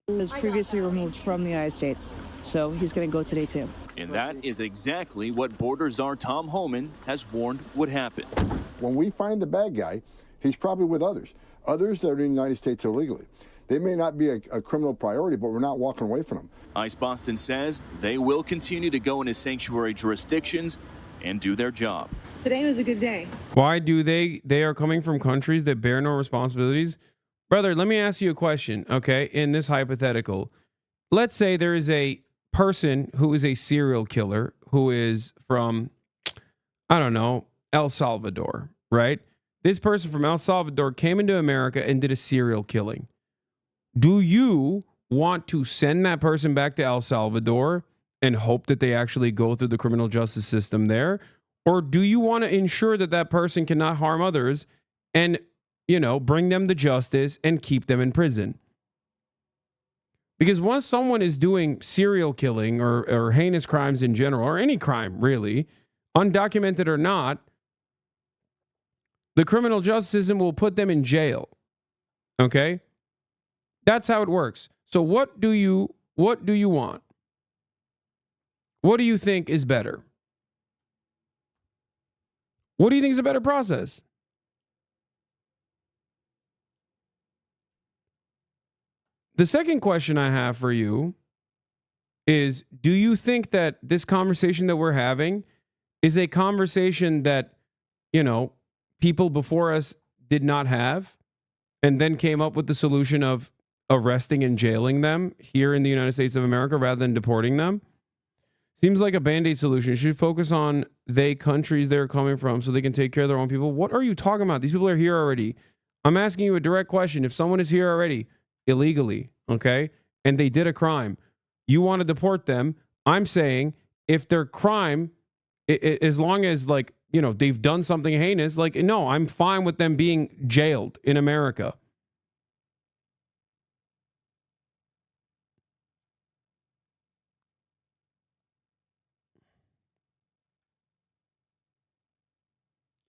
He was previously removed from the United States, so he's going to go today too. And that is exactly what Border Czar Tom Homan has warned would happen. When we find the bad guy, he's probably with others that are in the United States illegally. They may not be a criminal priority, but we're not walking away from them. ICE Boston says they will continue to go into sanctuary jurisdictions and do their job. Today was a good day. Why do they are coming from countries that bear no responsibilities? Brother, let me ask you a question, okay? In this hypothetical, let's say there is a person who is a serial killer who is from, I don't know, El Salvador, right? This person from El Salvador came into America and did a serial killing. Do you want to send that person back to El Salvador and hope that they actually go through the criminal justice system there? Or do you want to ensure that that person cannot harm others and, you know, bring them to justice and keep them in prison? Because once someone is doing serial killing or heinous crimes in general, or any crime really, undocumented or not, the criminal justice system will put them in jail. Okay? That's how it works. So what do you want? What do you think is better? What do you think is a better process? The second question I have for you is, do you think that this conversation that we're having is a conversation that, you know, people before us did not have and then came up with the solution of arresting and jailing them here in the United States of America rather than deporting them? Seems like a Band-Aid solution. You should focus on countries they're coming from so they can take care of their own people. What are you talking about? These people are here already. I'm asking you a direct question. If someone is here already illegally, okay, and they did a crime, you want to deport them. I'm saying if their crime, as long as, like, you know, they've done something heinous, like, no, I'm fine with them being jailed in America.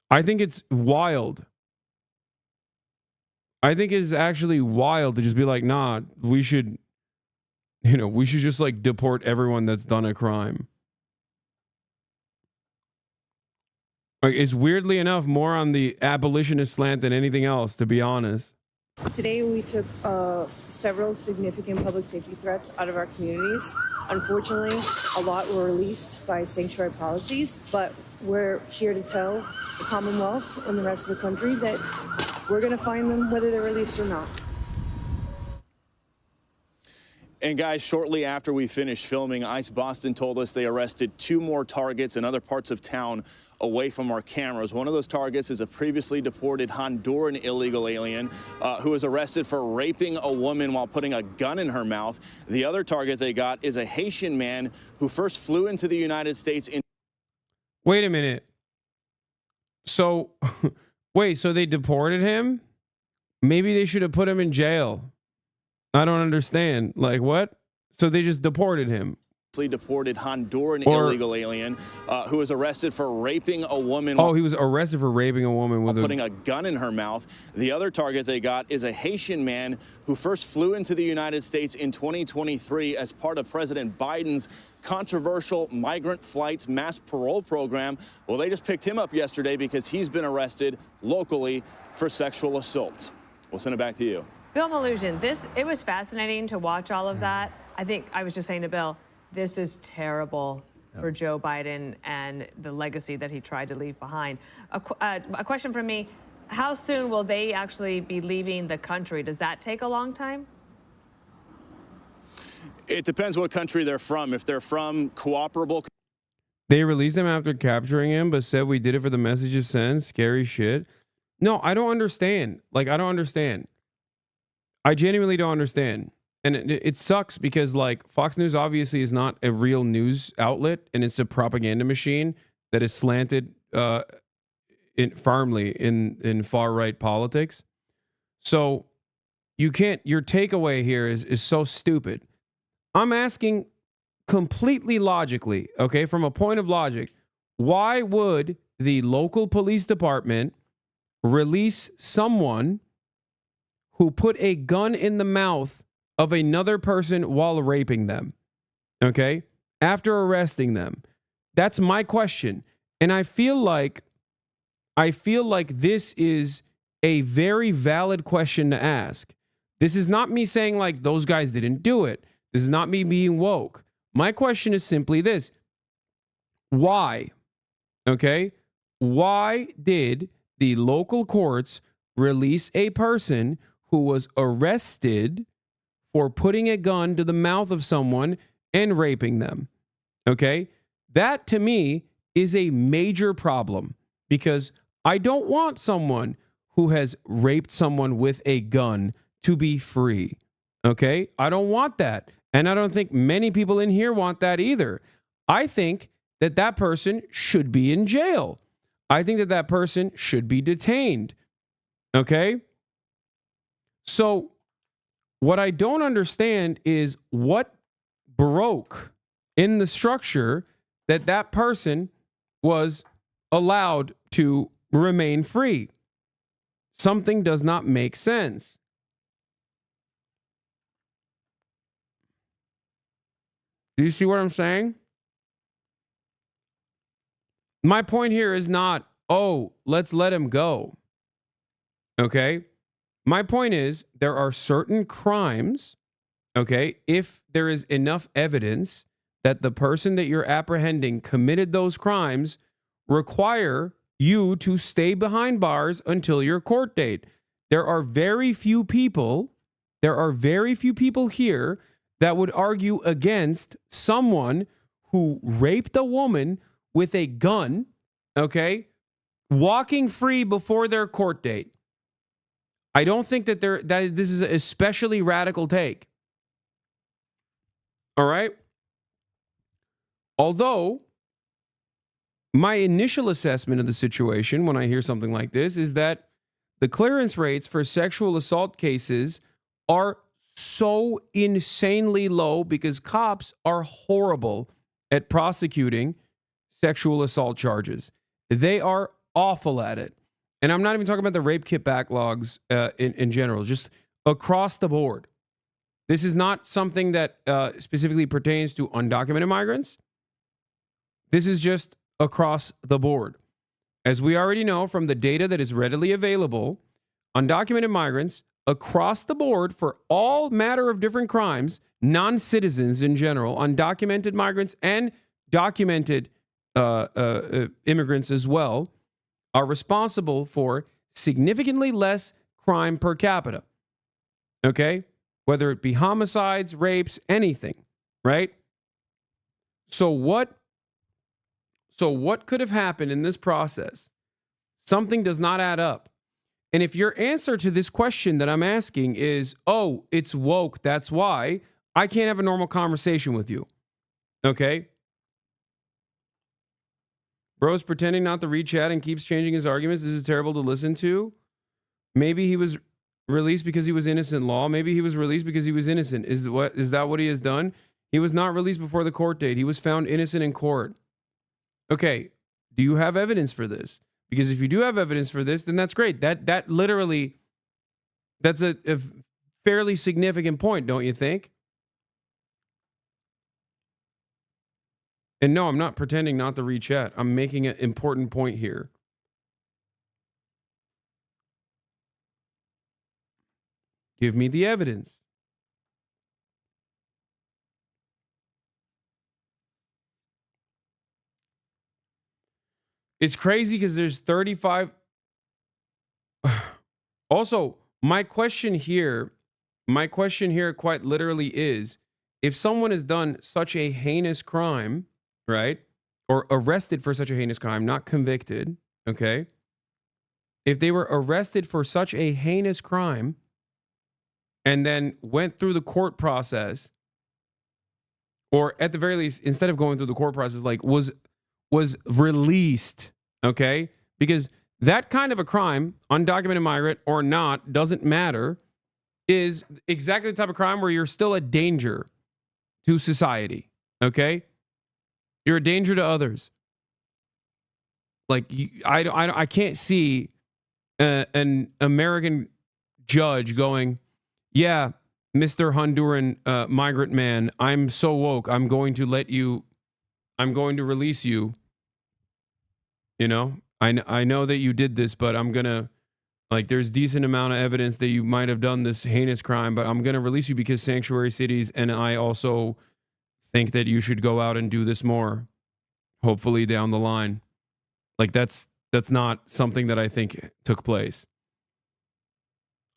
I think it's wild. I think it's actually wild to just be like, nah, we should just like deport everyone that's done a crime. Like, it's weirdly enough more on the abolitionist slant than anything else, to be honest. Today we took several significant public safety threats out of our communities. Unfortunately, a lot were released by sanctuary policies, but we're here to tell the Commonwealth and the rest of the country that we're going to find them whether they're released or not. And guys, shortly after we finished filming, ICE Boston told us they arrested 2 more targets in other parts of town away from our cameras. One of those targets is a previously deported Honduran illegal alien who was arrested for raping a woman while putting a gun in her mouth. The other target they got is a Haitian man who first flew into the United States in... Wait a minute. So, wait, so they deported him? Maybe they should have put him in jail. I don't understand. Like, what? So they just deported him. Deported Honduran illegal alien who was arrested for raping a woman. Oh, he was arrested for raping a woman with putting a gun in her mouth. The other target they got is a Haitian man who first flew into the United States in 2023 as part of President Biden's controversial migrant flights mass parole program. Well, they just picked him up yesterday because he's been arrested locally for sexual assault. We'll send it back to you. Bill Malugin, it was fascinating to watch all of that. I think I was just saying to Bill, this is terrible for Joe Biden and the legacy that he tried to leave behind. A question from me, how soon will they actually be leaving the country? Does that take a long time? It depends what country they're from. If they're from cooperable... They released him after capturing him, but said we did it for the messages sent. Scary shit. No, I don't understand. Like, I don't understand. I genuinely don't understand. And it sucks because, like, Fox News obviously is not a real news outlet, and it's a propaganda machine that is slanted firmly in far right politics. So you can't. Your takeaway here is so stupid. I'm asking completely logically, okay, from a point of logic, why would the local police department release someone who put a gun in the mouth of another person while raping them, okay, after arresting them? That's my question. And I feel like this is a very valid question to ask. This is not me saying like those guys didn't do it. This is not me being woke. My question is simply this. Why? Okay? Why did the local courts release a person who was arrested for putting a gun to the mouth of someone and raping them? Okay? That to me is a major problem because I don't want someone who has raped someone with a gun to be free. Okay? I don't want that. And I don't think many people in here want that either. I think that that person should be in jail. I think that that person should be detained. Okay? So what I don't understand is what broke in the structure that that person was allowed to remain free. Something does not make sense. Do you see what I'm saying? My point here is not, oh, let's let him go. Okay? My point is there are certain crimes, okay, if there is enough evidence that the person that you're apprehending committed those crimes, require you to stay behind bars until your court date. There are very few people here that would argue against someone who raped a woman with a gun, okay, walking free before their court date. I don't think that this is an especially radical take. All right? Although my initial assessment of the situation when I hear something like this is that the clearance rates for sexual assault cases are so insanely low because cops are horrible at prosecuting sexual assault charges. They are awful at it. And I'm not even talking about the rape kit backlogs in general, just across the board. This is not something that specifically pertains to undocumented migrants. This is just across the board. As we already know from the data that is readily available, undocumented migrants across the board for all matter of different crimes, non-citizens in general, undocumented migrants and documented immigrants as well, are responsible for significantly less crime per capita. Okay? Whether it be homicides, rapes, anything, right? So what could have happened in this process? Something does not add up. And if your answer to this question that I'm asking is, oh, it's woke, that's why, I can't have a normal conversation with you. Okay? Bro's pretending not to read chat and keeps changing his arguments. This is terrible to listen to. Maybe he was released because he was innocent, law. Maybe he was released because he was innocent. Is that what he has done? He was not released before the court date. He was found innocent in court. Okay, do you have evidence for this? Because if you do have evidence for this, then that's great. That literally, that's a fairly significant point, don't you think? And no, I'm not pretending not to read chat. I'm making an important point here. Give me the evidence. It's crazy because there's 35. Also, my question here quite literally is, if someone has done such a heinous crime, right? or arrested for such a heinous crime, not convicted, okay? If they were arrested for such a heinous crime and then went through the court process, or at the very least, instead of going through the court process, like was released, okay? Because that kind of a crime, undocumented migrant or not, doesn't matter, is exactly the type of crime where you're still a danger to society, okay? You're a danger to others. Like, I can't see an American judge going, yeah, Mr. Honduran migrant man, I'm so woke, I'm going to release you. You know, I know that you did this, but I'm going to, like, there's decent amount of evidence that you might have done this heinous crime, but I'm going to release you because sanctuary cities, and I also think that you should go out and do this more, hopefully down the line. Like, that's not something that I think took place.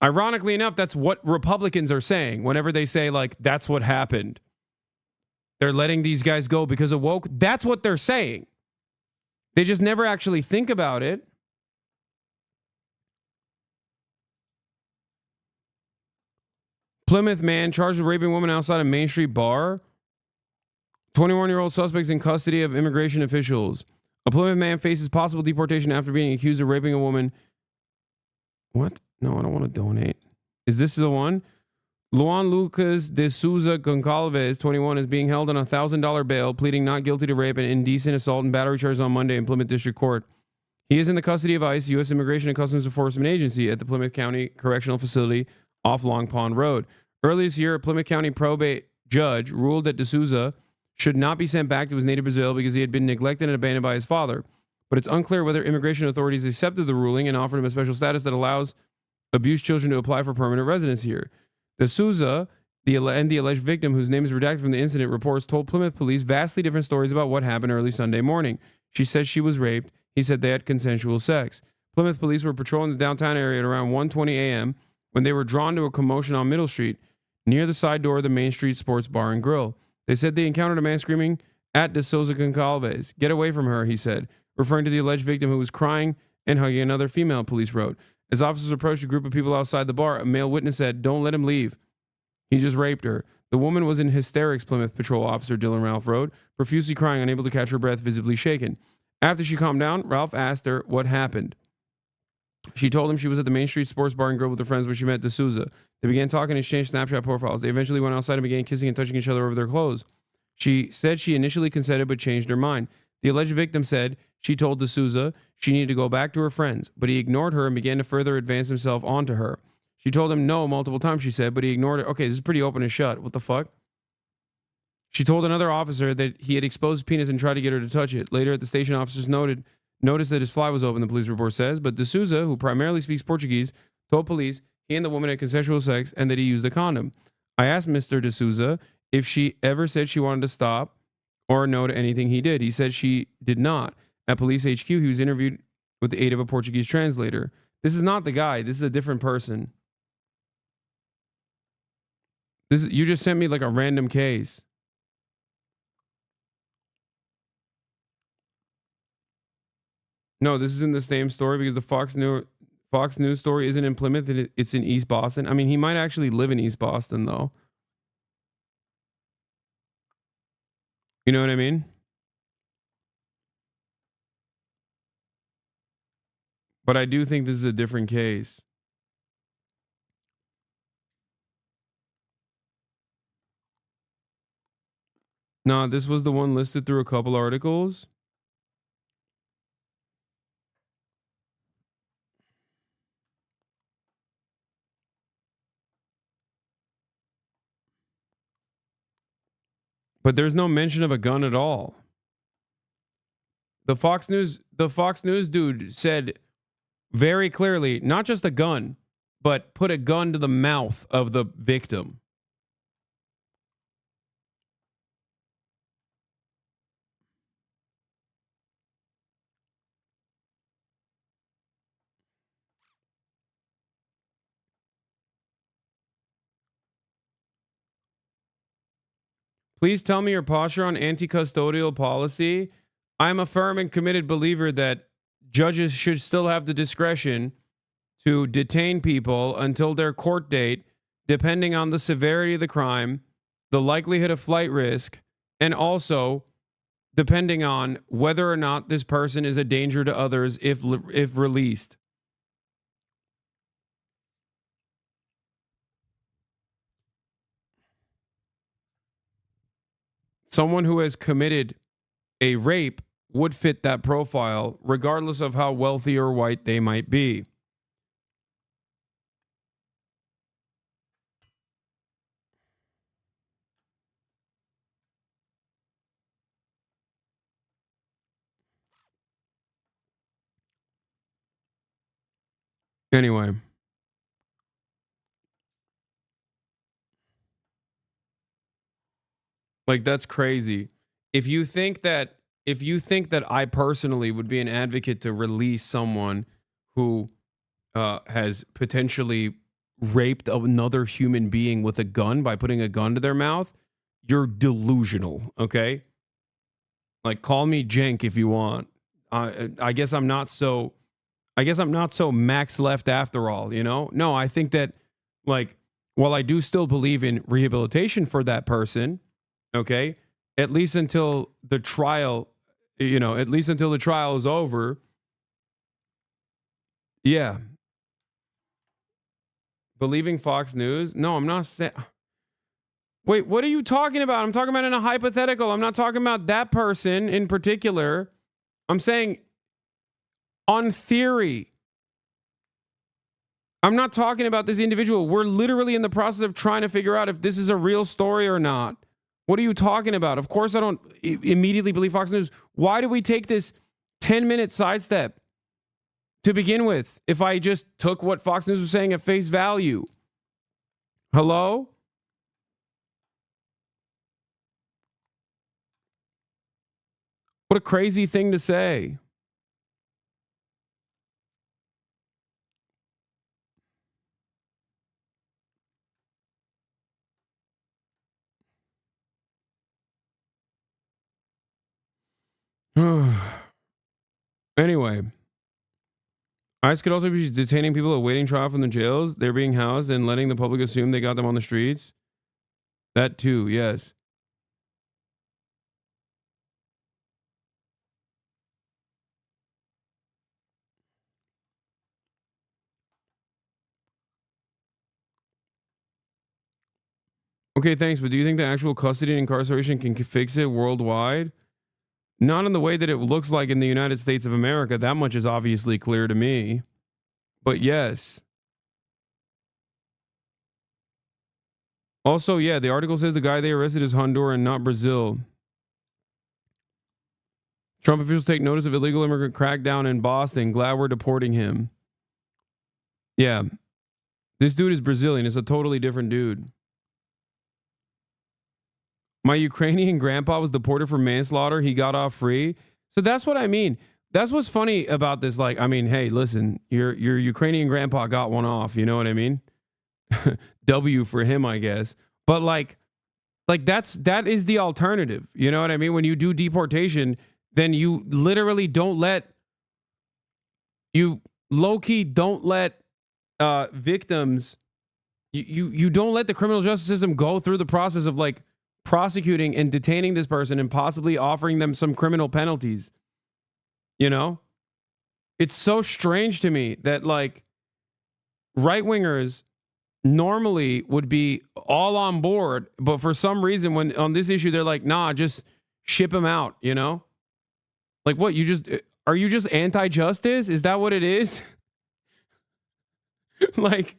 Ironically enough, that's what Republicans are saying whenever they say, like, that's what happened. They're letting these guys go because of woke. That's what they're saying. They just never actually think about it. Plymouth man charged with raping woman outside a Main Street bar. 21-year-old suspects in custody of immigration officials. A Plymouth man faces possible deportation after being accused of raping a woman. What? No, I don't want to donate. Is this the one? Luan Lucas de Souza Goncalves, 21, is being held on a $1,000 bail, pleading not guilty to rape and indecent assault and battery charges on Monday in Plymouth District Court. He is in the custody of ICE, U.S. Immigration and Customs Enforcement Agency, at the Plymouth County Correctional Facility off Long Pond Road. Earlier this year, a Plymouth County probate judge ruled that de Souza should not be sent back to his native Brazil because he had been neglected and abandoned by his father. But it's unclear whether immigration authorities accepted the ruling and offered him a special status that allows abused children to apply for permanent residence here. De Souza, the alleged victim, whose name is redacted from the incident reports, told Plymouth police vastly different stories about what happened early Sunday morning. She says she was raped. He said they had consensual sex. Plymouth police were patrolling the downtown area at around 1:20 a.m. when they were drawn to a commotion on Middle Street, near the side door of the Main Street Sports Bar and Grill. They said they encountered a man screaming at De Souza Goncalves. "Get away from her," he said, referring to the alleged victim who was crying and hugging another female, police wrote. As officers approached a group of people outside the bar, a male witness said, "Don't let him leave. He just raped her." The woman was in hysterics, Plymouth Patrol Officer Dylan Ralph wrote, profusely crying, unable to catch her breath, visibly shaken. After she calmed down, Ralph asked her what happened. She told him she was at the Main Street Sports Bar and Grill with her friends when she met De Souza. They began talking and exchanged Snapchat profiles. They eventually went outside and began kissing and touching each other over their clothes. She said she initially consented but changed her mind. The alleged victim said she told De Souza she needed to go back to her friends, but he ignored her and began to further advance himself onto her. She told him no multiple times, she said, but he ignored it. Okay, this is pretty open and shut. What the fuck? She told another officer that he had exposed his penis and tried to get her to touch it. Later at the station, officers noticed that his fly was open, the police report says, but De Souza, who primarily speaks Portuguese, told police he and the woman had consensual sex and that he used a condom. I asked Mr. De Souza if she ever said she wanted to stop or no to anything he did. He said she did not. At Police HQ, he was interviewed with the aid of a Portuguese translator. This is not the guy. This is a different person. You just sent me like a random case. No, this isn't the same story because the Fox News story isn't in Plymouth. It's in East Boston. I mean, he might actually live in East Boston, though. You know what I mean? But I do think this is a different case. No, this was the one listed through a couple articles. But there's no mention of a gun at all. The Fox News dude said very clearly, not just a gun, but put a gun to the mouth of the victim. Please tell me your posture on anti-custodial policy. I'm a firm and committed believer that judges should still have the discretion to detain people until their court date, depending on the severity of the crime, the likelihood of flight risk, and also depending on whether or not this person is a danger to others if released. Someone who has committed a rape would fit that profile, regardless of how wealthy or white they might be. Anyway. Like, that's crazy. If you think that I personally would be an advocate to release someone who has potentially raped another human being with a gun by putting a gun to their mouth, you're delusional, okay? Like, call me Jenk if you want. I guess I'm not so max left after all, you know? No, I think that, like, while I do still believe in rehabilitation for that person, okay, at least until the trial, at least until the trial is over. Yeah. Believing Fox News? No, I'm not saying. Wait, what are you talking about? I'm talking about in a hypothetical. I'm not talking about that person in particular. I'm saying on theory. I'm not talking about this individual. We're literally in the process of trying to figure out if this is a real story or not. What are you talking about? Of course I don't immediately believe Fox News. Why do we take this 10-minute sidestep to begin with if I just took what Fox News was saying at face value? Hello? What a crazy thing to say. Anyway, ICE could also be detaining people awaiting trial from the jails. They're being housed and letting the public assume they got them on the streets. That too, yes. Okay, thanks. But do you think that actual custody and incarceration can fix it worldwide? Not in the way that it looks like in the United States of America. That much is obviously clear to me. But yes. Also, yeah, the article says the guy they arrested is Honduran, not Brazil. Trump officials take notice of illegal immigrant crackdown in Boston. Glad we're deporting him. Yeah. This dude is Brazilian. It's a totally different dude. My Ukrainian grandpa was deported for manslaughter. He got off free. So that's what I mean. That's what's funny about this. Like, I mean, hey, listen, your Ukrainian grandpa got one off. You know what I mean? W for him, I guess. But like that is the alternative. You know what I mean? When you do deportation, then you literally don't let low-key don't let victims. You don't let the criminal justice system go through the process of like prosecuting and detaining this person and possibly offering them some criminal penalties. You know, it's so strange to me that like right-wingers normally would be all on board, but for some reason when on this issue they're like, nah, just ship him out, you know? Like what, are you just anti-justice? Is that what it is? Like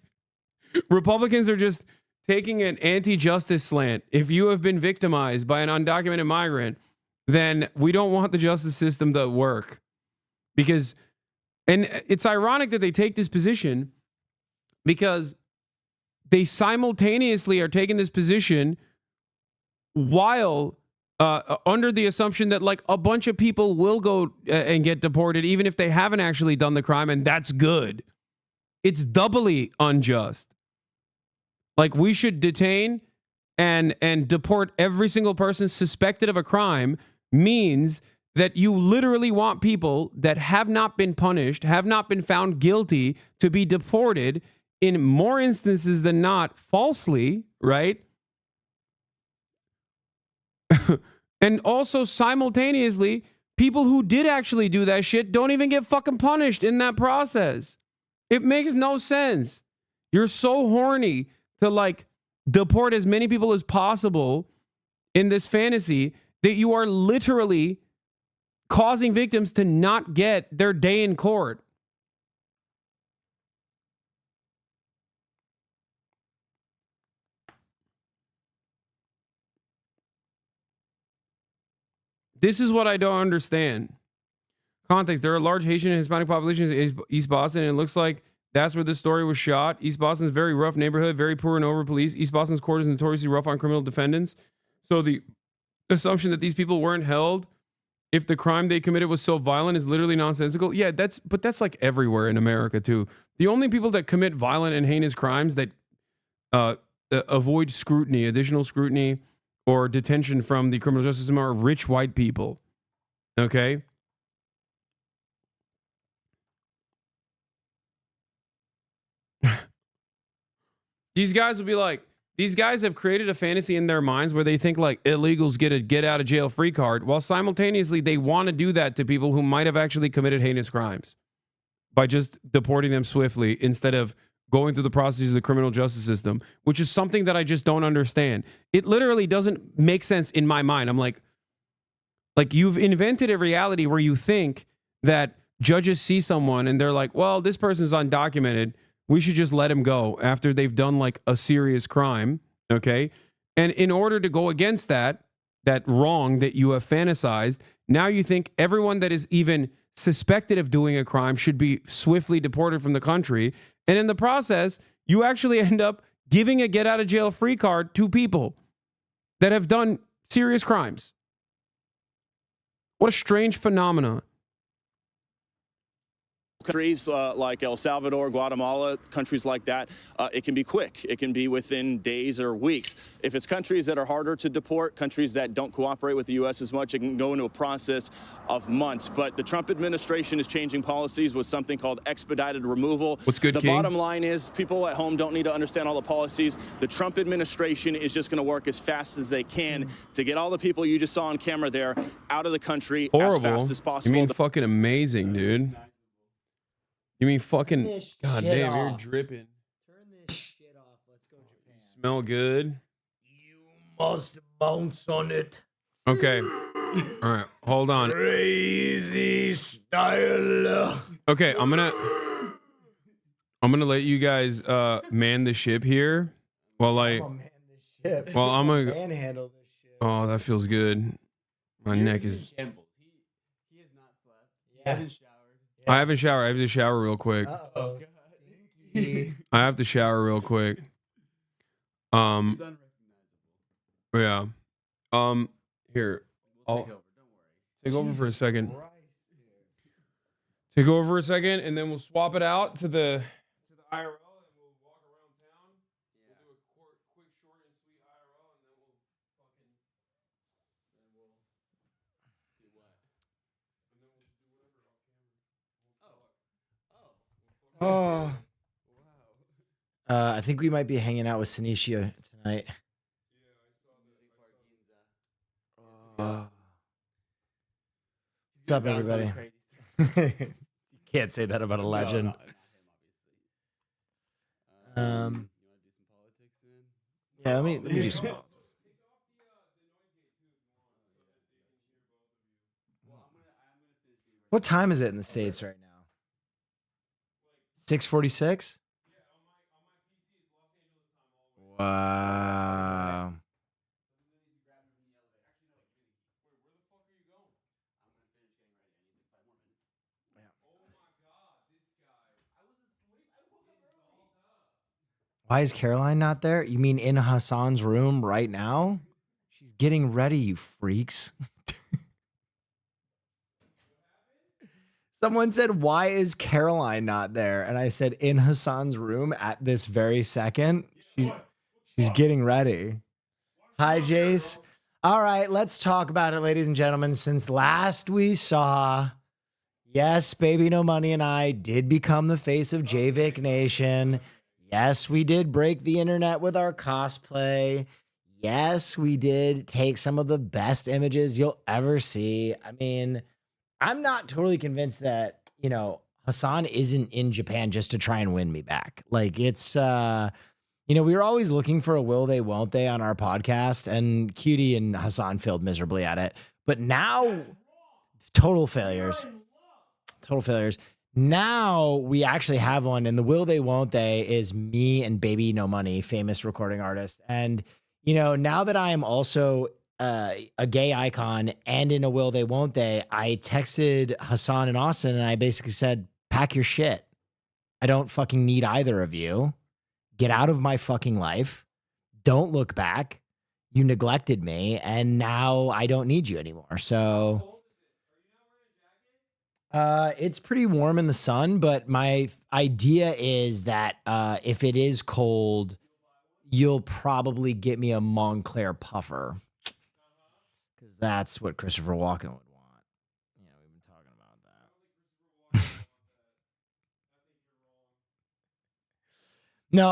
Republicans are just taking an anti-justice slant. If you have been victimized by an undocumented migrant, then we don't want the justice system to work. Because, and it's ironic that they take this position because they simultaneously are taking this position while under the assumption that like a bunch of people will go and get deported even if they haven't actually done the crime, and that's good. It's doubly unjust. Like we should detain and deport every single person suspected of a crime means that you literally want people that have not been punished, have not been found guilty, to be deported in more instances than not falsely, right? And also simultaneously, people who did actually do that shit don't even get fucking punished in that process. It makes no sense. You're so horny to like deport as many people as possible in this fantasy that you are literally causing victims to not get their day in court. This is what I don't understand. Context: there are large Haitian and Hispanic populations in East Boston, and it looks like that's where this story was shot. East Boston's a very rough neighborhood, very poor and over-policed. East Boston's court is notoriously rough on criminal defendants. So the assumption that these people weren't held if the crime they committed was so violent is literally nonsensical. Yeah, that's like everywhere in America too. The only people that commit violent and heinous crimes that avoid scrutiny, additional scrutiny, or detention from the criminal justice system are rich white people. Okay? These guys will be like, these guys have created a fantasy in their minds where they think like illegals get a get out of jail free card, while simultaneously they want to do that to people who might have actually committed heinous crimes by just deporting them swiftly instead of going through the processes of the criminal justice system, which is something that I just don't understand. It literally doesn't make sense in my mind. I'm like you've invented a reality where you think that judges see someone and they're like, well, this person's undocumented, we should just let him go after they've done like a serious crime, okay? And in order to go against that wrong that you have fantasized, now you think everyone that is even suspected of doing a crime should be swiftly deported from the country. And in the process, you actually end up giving a get out of jail free card to people that have done serious crimes. What a strange phenomenon. Countries like El Salvador, Guatemala, countries like that, it can be quick. It can be within days or weeks. If it's countries that are harder to deport, countries that don't cooperate with the U.S. as much, it can go into a process of months. But the Trump administration is changing policies with something called expedited removal. What's good, The King? bottom line is people at home don't need to understand all the policies. The Trump administration is just going to work as fast as they can to get all the people you just saw on camera there out of the country as fast as possible. You mean fucking amazing, dude. You mean fucking, god shit damn, you're off. dripping. Turn this shit off. Let's go Japan. Smell good. Must bounce on it. Okay. All right, hold on. Crazy style. Okay, I'm gonna let you guys man the ship here while I'm gonna manhandle this shit. Oh, that feels good. My neck is. He has not slept. He hasn't showered. I haven't showered. I have to shower real quick. Uh-oh. I have to shower real quick. Yeah. Here. I'll take over for a second. Take over for a second, and then we'll swap it out to the IRL, and we'll walk around town. We'll do a quick, short, and sweet IRL, and then we'll do what? And then we'll do whatever off camera. I think we might be hanging out with Sinisha tonight. What's up, everybody? You can't say that about a legend. Yeah, let me do some politics. What time is it in the States right now? 6:46? Wow. Why is Caroline not there? You mean in Hasan's room right now? She's getting ready, you freaks. Someone said, why is Caroline not there? And I said, in Hasan's room at this very second. She's getting ready. Hi, Jace. All right, let's talk about it, ladies and gentlemen. Since last we saw, yes, Baby No Money and I did become the face of JVIC Nation. Yes, we did break the internet with our cosplay. Yes, we did take some of the best images you'll ever see. I mean, I'm not totally convinced that, you know, Hasan isn't in Japan just to try and win me back. Like, it's, you know, we were always looking for a will they, won't they on our podcast, and Cutie and Hasan failed miserably at it. But now, total failures. Total failures. Now we actually have one, and the will they, won't they is me and Baby No Money, famous recording artist. And, you know, now that I am also a gay icon and in a will they, won't they, I texted Hasan and Austin, and I basically said, pack your shit. I don't fucking need either of you. Get out of my fucking life. Don't look back. You neglected me, and now I don't need you anymore. So it's pretty warm in the sun, but my idea is that if it is cold, you'll probably get me a Montclair puffer, because that's what Christopher Walken would want. Yeah, we've been talking about that. No,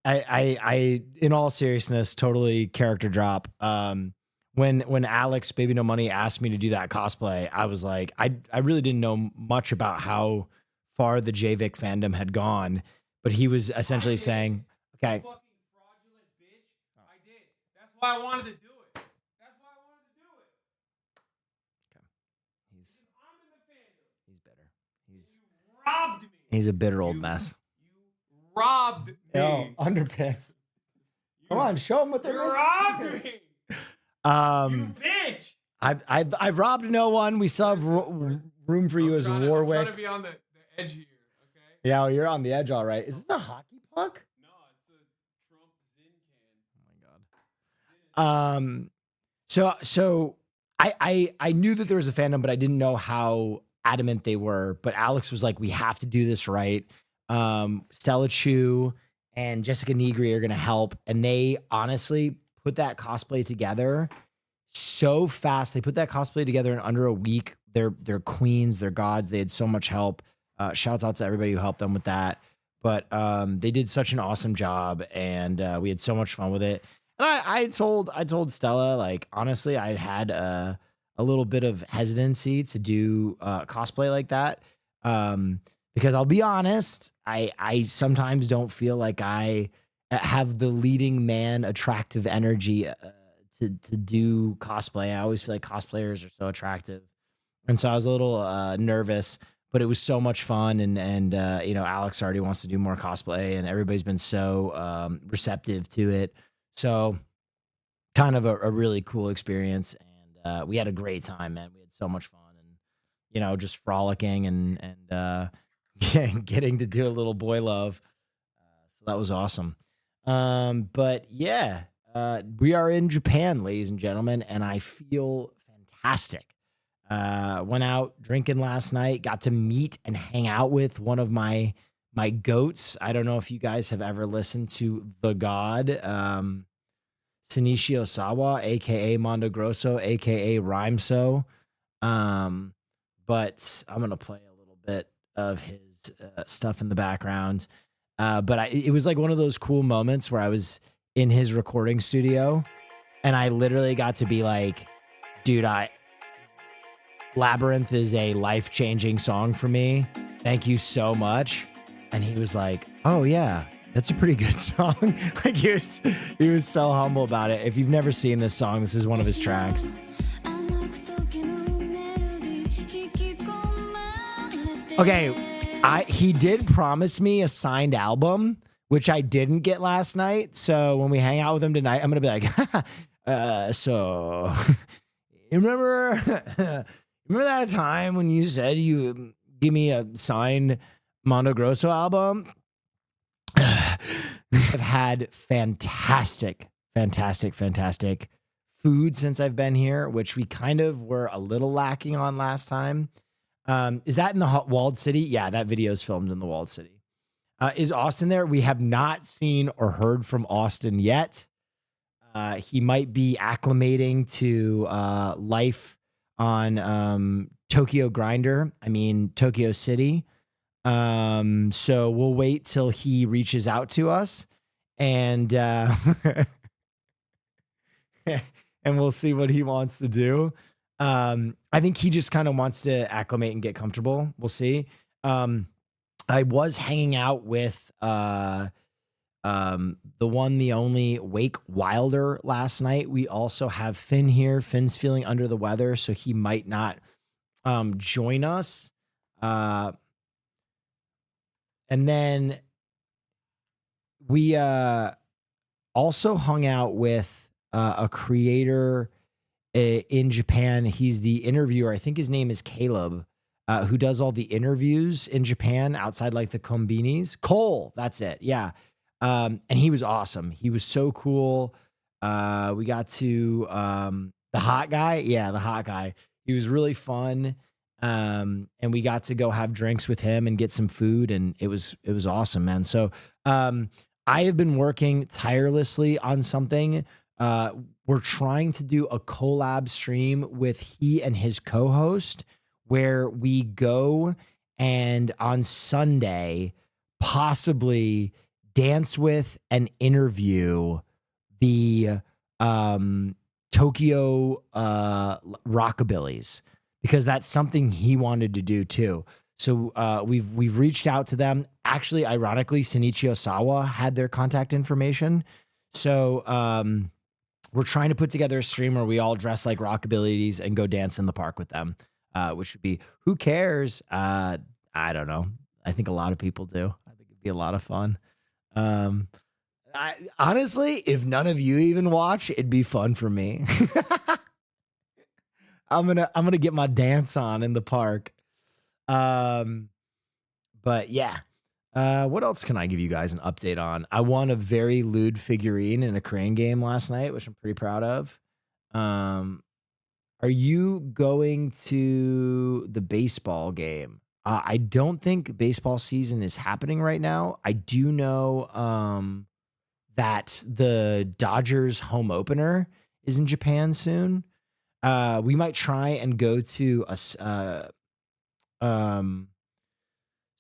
I, in all seriousness, totally character drop. When Alex, Baby No Money, asked me to do that cosplay, I was like, I really didn't know much about how far the JVIC fandom had gone, but he was essentially saying, okay. Fucking fraudulent bitch. I did. That's why I wanted to do it. That's why I wanted to do it. Okay. I'm in the fandom. He's bitter. You robbed me. He's a bitter old mess. Robbed me. Yo, underpants. Come on, show him what they're You robbed me. You bitch. I've robbed no one. We still have room for you as Warwick. I'm trying to be on the edge here. Okay. Yeah, well, you're on the edge, all right. Is this a hockey puck? No, it's a Trump Zin can. Oh my god. So I knew that there was a fandom, but I didn't know how adamant they were. But Alex was like, we have to do this right. Stella Chu and Jessica Negri are gonna help, and they honestly put that cosplay together so fast. They put that cosplay together in under a week. They're queens, they're gods. They had so much help. Shouts out to everybody who helped them with that. But they did such an awesome job, and we had so much fun with it. And I told Stella, like, honestly, I had a little bit of hesitancy to do cosplay like that. Because I'll be honest, I sometimes don't feel like I have the leading man attractive energy to do cosplay. I always feel like cosplayers are so attractive. And so I was a little nervous, but it was so much fun. And you know, Alex already wants to do more cosplay, and everybody's been so receptive to it. So kind of a really cool experience. And we had a great time, man. We had so much fun, and, you know, just frolicking and getting to do a little boy love. So that was awesome. But yeah, we are in Japan, ladies and gentlemen, and I feel fantastic. Went out drinking last night, got to meet and hang out with one of my goats. I don't know if you guys have ever listened to The God, Shinichi Osawa, aka Mondo Grosso, aka Rhymeso. But I'm gonna play a little bit of his stuff in the background. But it was like one of those cool moments where I was in his recording studio, and I literally got to be like, dude, Labyrinth is a life-changing song for me. Thank you so much. And he was like, oh yeah, that's a pretty good song. Like, he was so humble about it. If you've never seen this song, this is one of his tracks. Okay, he did promise me a signed album, which I didn't get last night. So when we hang out with him tonight, I'm gonna be like, so you remember that time when you said you give me a signed Mondo Grosso album? I've had fantastic food since I've been here, which we kind of were a little lacking on last time. Is that in the walled city? Yeah, that video is filmed in the walled city. Is Austin there? We have not seen or heard from Austin yet. He might be acclimating to life on Tokyo City. So we'll wait till he reaches out to us, and and we'll see what he wants to do. I think he just kind of wants to acclimate and get comfortable. We'll see. I was hanging out with the one, the only Wake Wilder last night. We also have Finn here. Finn's feeling under the weather, so he might not join us. And then we also hung out with a creator in Japan. He's the interviewer. I think his name is Caleb, who does all the interviews in Japan outside like the konbinis. Cole, that's it. Yeah. And he was awesome. He was so cool. We got to the hot guy. Yeah, the hot guy. He was really fun. And we got to go have drinks with him and get some food, and it was awesome, man. So I have been working tirelessly on something. We're trying to do a collab stream with he and his co-host, where we go and on Sunday possibly dance with and interview the Tokyo Rockabillys, because that's something he wanted to do too. So we've reached out to them. Actually, ironically, Shinichi Osawa had their contact information. So we're trying to put together a stream where we all dress like rockabillys and go dance in the park with them, which would be, who cares? I don't know. I think a lot of people do. I think it'd be a lot of fun. Honestly, if none of you even watch, it'd be fun for me. I'm gonna get my dance on in the park. But yeah. What else can I give you guys an update on? I won a very lewd figurine in a crane game last night, which I'm pretty proud of. Are you going to the baseball game? I don't think baseball season is happening right now. I do know that the Dodgers home opener is in Japan soon. We might try and go to a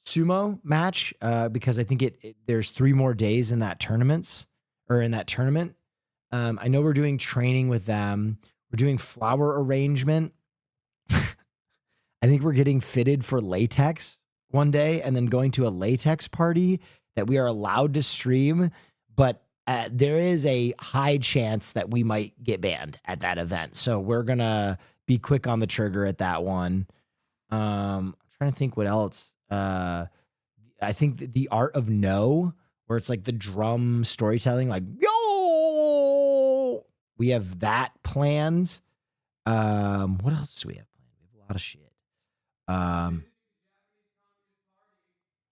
sumo match because I think there's 3 more days in that tournament. I know we're doing training with them. We're doing flower arrangement. I think we're getting fitted for latex one day and then going to a latex party that we are allowed to stream, but there is a high chance that we might get banned at that event. So we're going to be quick on the trigger at that one. I'm trying to think what else. I think the Art of No, where it's like the drum storytelling, like, yo, we have that planned. What else do we have planned? We have a lot of shit.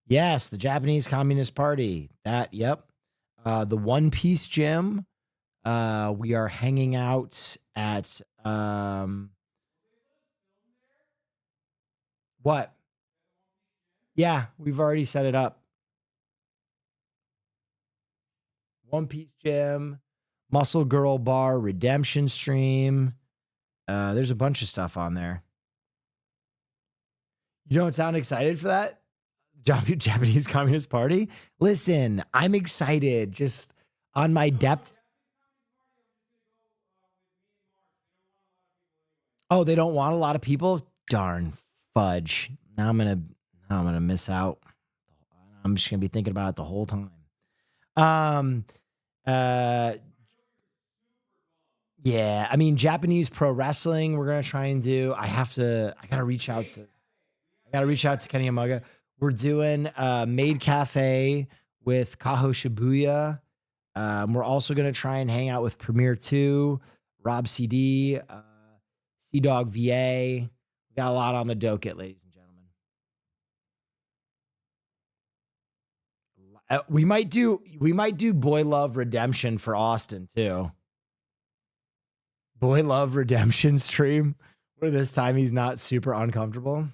Yes, the Japanese Communist Party. Yep. The One Piece gym. We are hanging out at what? Yeah, we've already set it up. One Piece gym, Muscle Girl Bar, Redemption Stream. There's a bunch of stuff on there. You don't sound excited for that? Japanese Communist Party? Listen, I'm excited just on my depth. Oh, they don't want a lot of people? Darn fudge. Now I'm gonna miss out. I'm just gonna be thinking about it the whole time. Yeah, I mean, Japanese pro wrestling, we're gonna try and do. I gotta reach out to Kenny Yamaga. We're doing Maid Cafe with Kaho Shibuya. We're also gonna try and hang out with Premiere 2, Rob CD, Sea Dog VA. We got a lot on the docket, ladies and gentlemen. We might do Boy Love Redemption for Austin too. Boy Love Redemption stream where this time he's not super uncomfortable.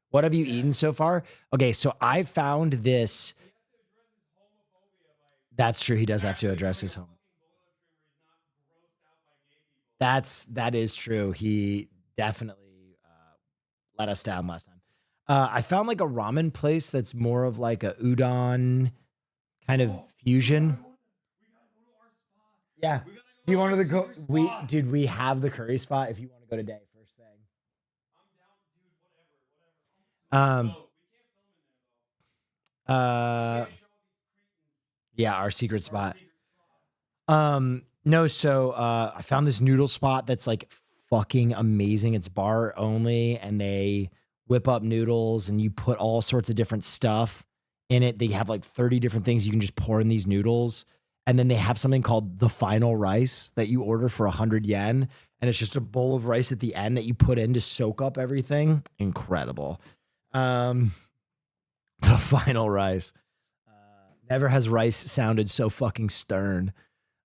What have you eaten so far? Okay, so I found this. That's true. He does have to address his home. That is true. He definitely let us down last time. I found like a ramen place that's more of like a udon kind of fusion. Yeah. Do you want to go? We have the curry spot if you want to go today. First thing. Yeah, our secret spot. No, so I found this noodle spot that's like fucking amazing. It's bar only, and they whip up noodles, and you put all sorts of different stuff in it. They have like 30 different things you can just pour in these noodles. And then they have something called the final rice that you order for 100 yen. And it's just a bowl of rice at the end that you put in to soak up everything. Incredible. The final rice. Never has rice sounded so fucking stern.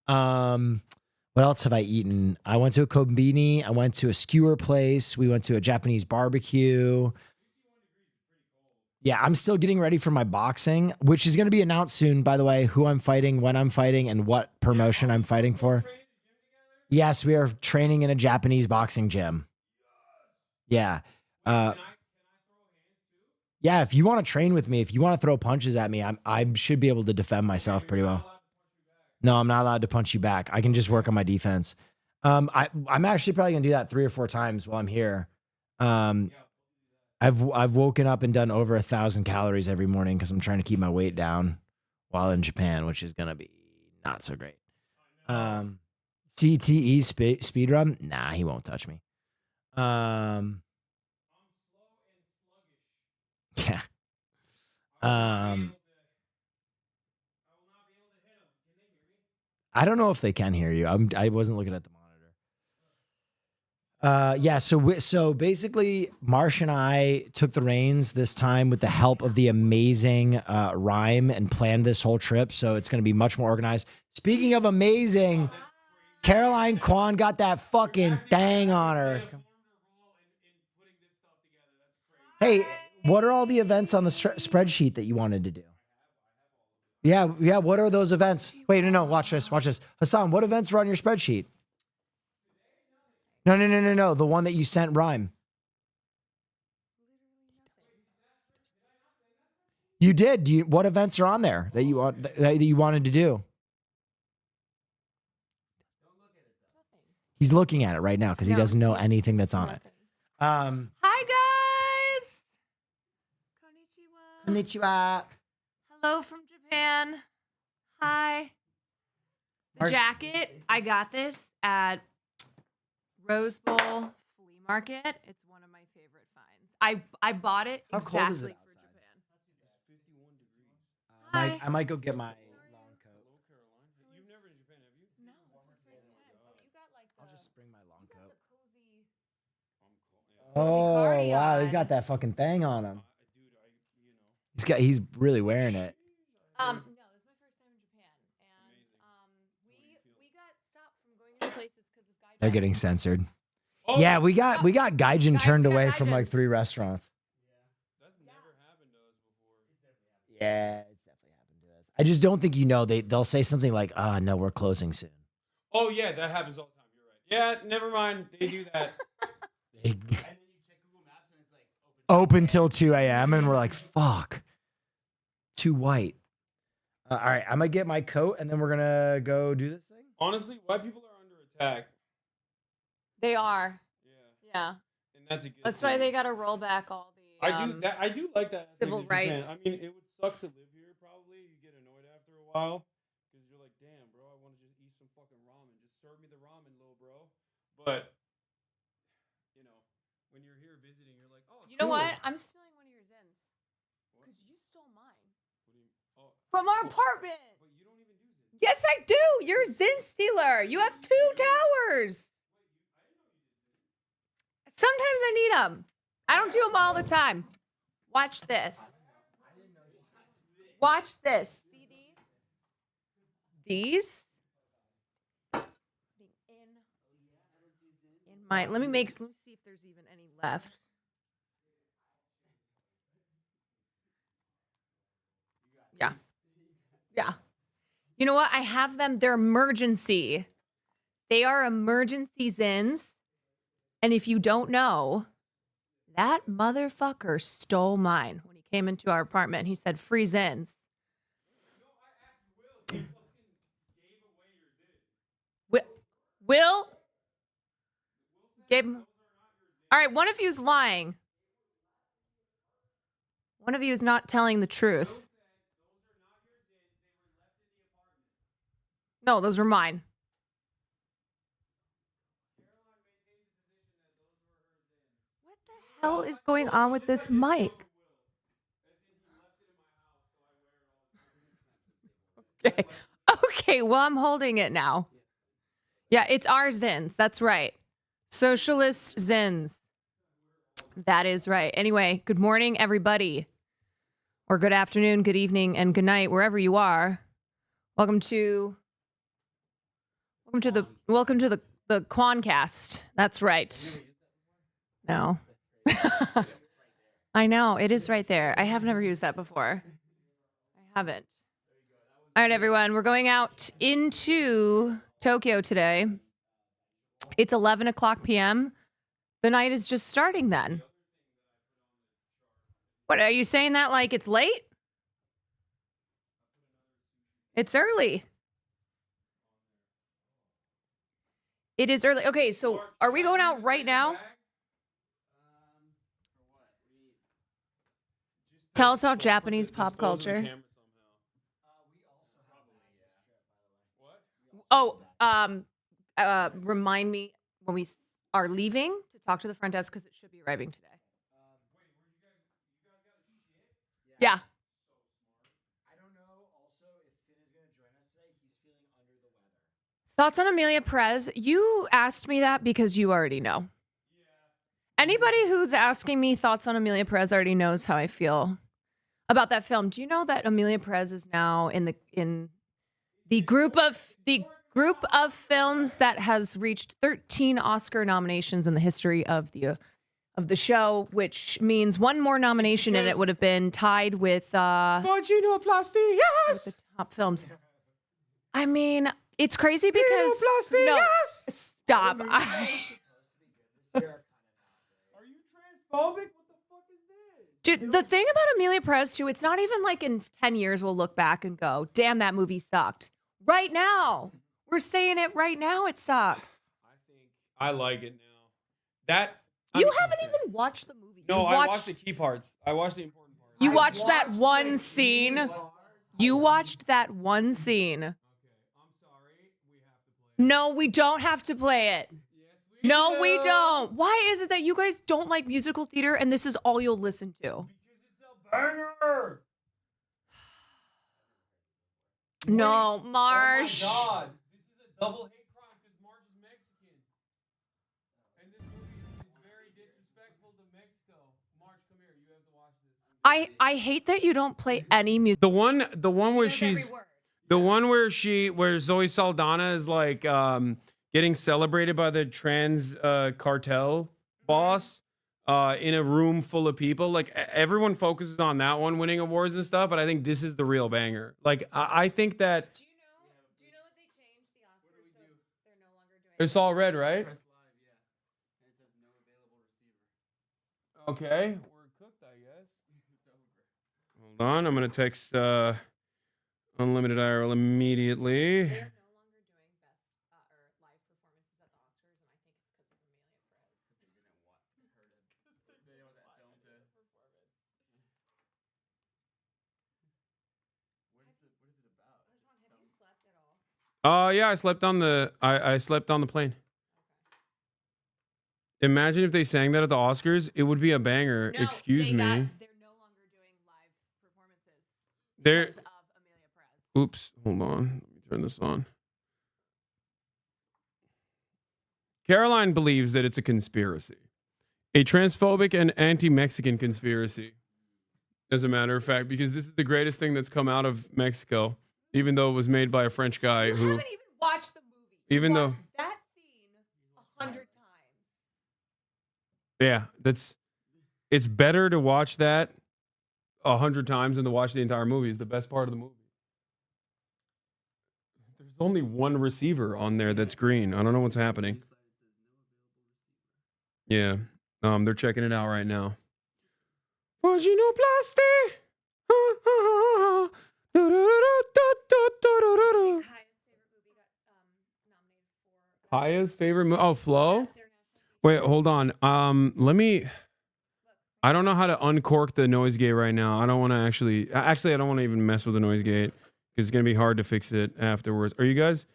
What else have I eaten? I went to a kombini. I went to a skewer place. We went to a Japanese barbecue. Yeah, I'm still getting ready for my boxing, which is going to be announced soon, by the way, who I'm fighting, when I'm fighting, and what promotion I'm fighting for. Yes, we are training in a Japanese boxing gym. Yeah. Yeah, if you want to train with me, if you want to throw punches at me, I should be able to defend myself pretty well. No, I'm not allowed to punch you back. I can just work on my defense. I'm actually probably going to do that 3 or 4 times while I'm here. I've woken up and done over 1,000 calories every morning because I'm trying to keep my weight down while in Japan, which is gonna be not so great. CTE speed run? Nah, he won't touch me. Yeah. I don't know if they can hear you. I wasn't looking at the monitor. Yeah, so basically, Marsh and I took the reins this time with the help of the amazing Rhyme and planned this whole trip. So it's going to be much more organized. Speaking of amazing, Caroline Kwan got that fucking thing on her. Hey, what are all the events on the spreadsheet that you wanted to do? Yeah. What are those events? Wait, no. Watch this. Hasan, what events are on your spreadsheet? No. The one that you sent Rhyme. You did. What events are on there that you wanted to do? He's looking at it right now because he doesn't know anything that's on it. Hi guys. Konnichiwa. Hello from Japan. Hi. The jacket, I got this at Rose Bowl Flea Market. It's one of my favorite finds. I bought it How exactly cold is it for Japan. Hi. I might go get my long coat. You've never been to Japan, have you? No, it's the first time. You got like I'll just bring my long coat. the Oh wow, he's got that fucking thing on him. He's really wearing it. No, this is my first time in Japan, and we got stopped from going into places because of Gaijin. They're getting censored. Yeah, we got Gaijin turned away from like 3 restaurants. That's never happened to us before. Yeah, it's definitely happened to us. I just don't think they'll say something like, no, we're closing soon. Oh yeah, that happens all the time. You're right. Yeah, never mind. They do that. Open till 2 a.m. and we're like, fuck. Too white. All right, I'm gonna get my coat and then we're gonna go do this thing. Honestly, white people are under attack. They are. Yeah. And that's a good That's thing. why they got to roll back all the. I do like that. Civil aspect of Japan. rights. I mean, it would suck to live here probably. You get annoyed after a while because you're like, damn, bro, I want to just eat some fucking ramen. Just serve me the ramen, little bro. But you know, when you're here visiting, you're like, oh, You know cool. what? I'm stealing one of your Zins. Because you stole mine. From our apartment. But you don't even do Zins. Yes, I do. You're a Zin stealer. You have 2 towers. Sometimes I need them. I don't do them all the time. Watch this. Watch this. See these? In my. Let me see if there's even any left. Yeah. You know what? I have them. They're emergency. They are emergency Zins. And if you don't know, that motherfucker stole mine when he came into our apartment. He said, free Zins. Will gave him. All right, one of you's lying. One of you is not telling the truth. No, those were mine. What the hell is going on with this mic? Okay. Okay, well, I'm holding it now. Yeah, it's our Zins. That's right. Socialist Zins. That is right. Anyway, good morning, everybody. Or good afternoon, good evening, and good night, wherever you are. Welcome to the Quancast. That's right. No. I know, it is right there. I have never used that before. I haven't. All right, everyone, we're going out into Tokyo today. It's 11 o'clock p.m. The night is just starting then. What, are you saying that like it's late? It's early. It is early. Okay, so are we going out right now? Tell us about Japanese pop culture. Oh, remind me when we are leaving to talk to the front desk because it should be arriving today. Yeah. I don't know also if Finn is going to join us today. He's feeling under the weather. Thoughts on Amelia Perez? You asked me that because you already know. Anybody who's asking me thoughts on Amelia Perez already knows how I feel about that film. Do you know that Amelia Perez is now in the group of films that has reached 13 Oscar nominations in the history of the show, which means one more nomination and it would have been tied with Vaginoplasty, yes! with the top films. I mean, it's crazy because Vaginoplasty, no, yes! stop. Are you transphobic? What the fuck is this? Dude, the thing about Amelia Perez too, it's not even like in 10 years we'll look back and go, damn, that movie sucked. Right now. We're saying it right now, it sucks. I like it now. You haven't even watched the movie. No, I watched the key parts. I watched the important parts. You watched that one scene. You watched that one scene. Okay, I'm sorry. We have to play it. No, we don't have to play it. No, we don't. Why is it that you guys don't like musical theater and this is all you'll listen to? Because it's a banger! No, Marsh. Oh my God. This is a double hate crime because Marsh is Mexican. And this movie is very disrespectful to Mexico. Marsh, come here. You have to watch this. I hate that you don't play any music. The one where Zoe Saldana is like getting celebrated by the trans cartel boss in a room full of people. Like everyone focuses on that one winning awards and stuff, but I think this is the real banger. Like I think that. Do you know that they changed the Oscars so they're no longer doing? It's all red, right? Okay, we're cooked, I guess. Hold on, I'm gonna text Unlimited IRL immediately. Yeah, I slept on the plane. Imagine if they sang that at the Oscars, it would be a banger. No, Excuse me. They're no longer doing live performances because of Amelia Perez. Oops, hold on. Let me turn this on. Caroline believes that it's a conspiracy. A transphobic and anti-Mexican conspiracy. As a matter of fact, because this is the greatest thing that's come out of Mexico. Even though it was made by a French guy who haven't even watched the movie. Even though that scene 100 times. Yeah, it's better to watch that 100 times than to watch the entire movie. It's the best part of the movie. There's only one receiver on there that's green. I don't know what's happening. Yeah. They're checking it out right now. Kaya's favorite movie. Oh, Flo? Wait, hold on. Let me. I don't know how to uncork the noise gate right now. I don't want to actually. Actually, I don't want to even mess with the noise gate because it's gonna be hard to fix it afterwards. Are you guys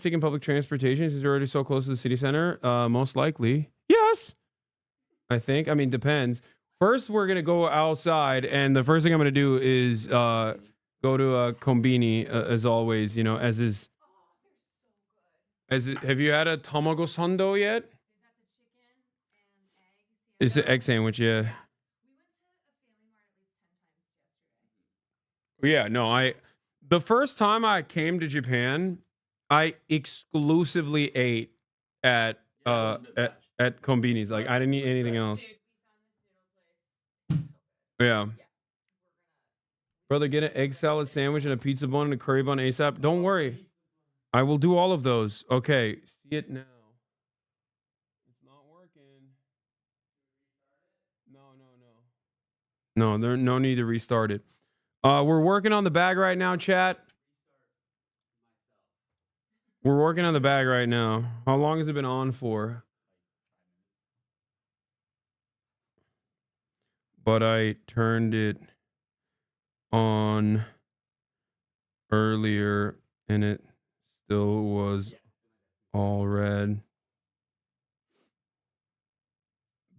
taking public transportation since you're already so close to the city center? Most likely, yes. I think. I mean, depends. First, we're gonna go outside, and the first thing I'm gonna do is go to a Combini, as always. You know, as is. Have you had a tamago sando yet? It's an egg sandwich, yeah. Yeah, no, the first time I came to Japan, I exclusively ate at Combini's. Like I didn't eat anything else. Yeah. Brother, get an egg salad sandwich and a pizza bun and a curry bun ASAP. Don't worry. I will do all of those. Okay, see it now. It's not working. No, there's no need to restart it. We're working on the bag right now, chat. We're working on the bag right now. How long has it been on for? But I turned it on earlier and it still was all red.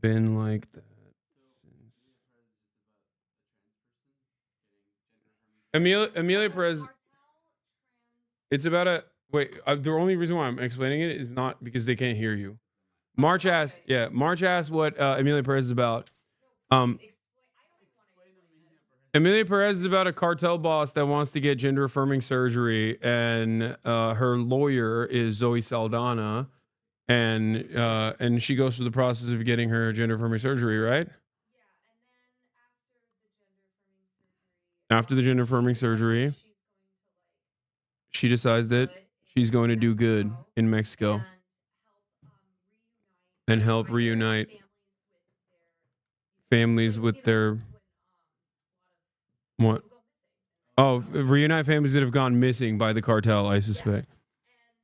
Been like that since. Amelia Perez. It's about a wait. The only reason why I'm explaining it is not because they can't hear you. March asked what Amelia Perez is about. Amelia Perez is about a cartel boss that wants to get gender affirming surgery, and her lawyer is Zoe Saldana, and she goes through the process of getting her gender affirming surgery, right? After the gender affirming surgery, she decides that she's going to do good in Mexico and help reunite families with their what? Oh, reunite families that have gone missing by the cartel, I suspect.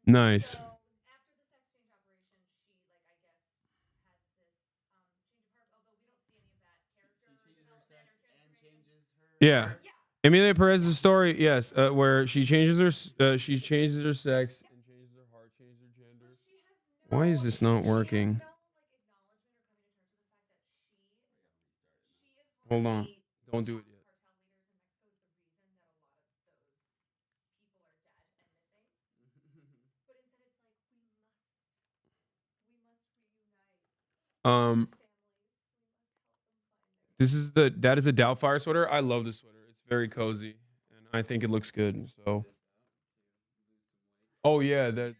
Nice. Yeah. Amelia Perez's story, yes, where she changes her sex and changes her heart, changes her gender. Why is this not working? Hold on. Don't do it yet. That is a Doubtfire sweater. I love this sweater. It's very cozy and I think it looks good. So oh yeah, there's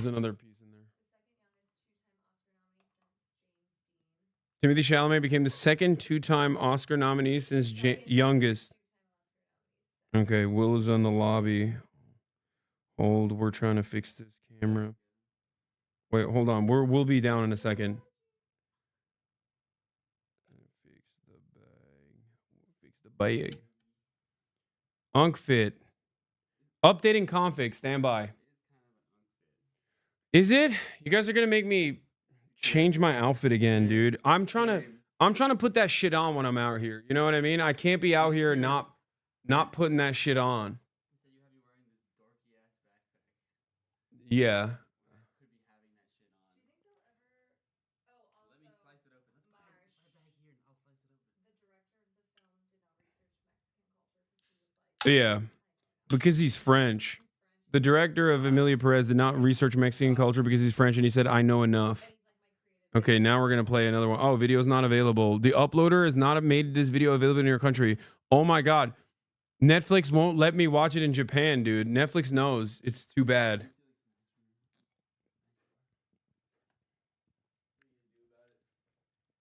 another piece in there. Timothy Chalamet became the second two-time Oscar nominee since youngest. Okay, Will is on the lobby. Hold, we're trying to fix this camera. Wait, hold on. We'll be down in a second. Fix the bag. Unkfit. Updating config. Stand by. Is it? You guys are gonna make me change my outfit again, dude. I'm trying to put that shit on when I'm out here. You know what I mean? I can't be out here not putting that shit on. Yeah. Yeah, because he's French. The director of Amelia Perez did not research Mexican culture because he's French, and he said, "I know enough." Okay, now we're gonna play another one. Oh, video is not available. The uploader has not made this video available in your country. Oh my god, Netflix won't let me watch it in Japan, dude. Netflix knows. It's too bad.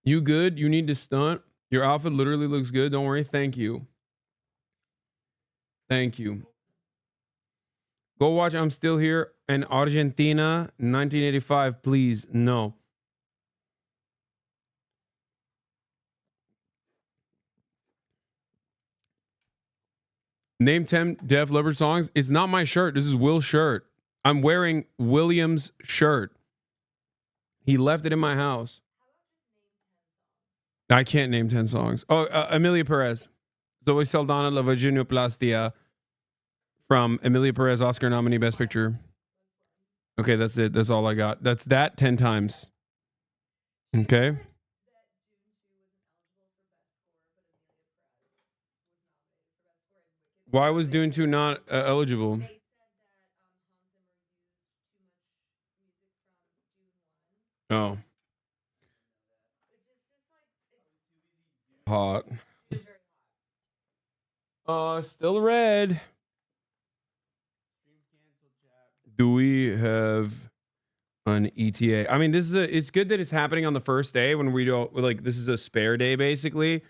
You good? You need to stunt? Your outfit literally looks good. Don't worry. Thank you. Thank you. Go watch I'm Still Here in Argentina, 1985, please. No. Name 10 Def Leppard songs. It's not my shirt. This is Will's shirt. I'm wearing William's shirt. He left it in my house. I can't name 10 songs. Oh, Emilia Perez. Zoe Saldana, La Vaginoplastia. From Emilia Perez, Oscar nominee, Best Picture. Okay, that's it. That's all I got. That's that 10 times. Okay. Why was Dune 2 not eligible? Oh. Hot. Still red. Do we have an ETA? I mean, it's good that it's happening on the first day when we don't, like, this is a spare day basically,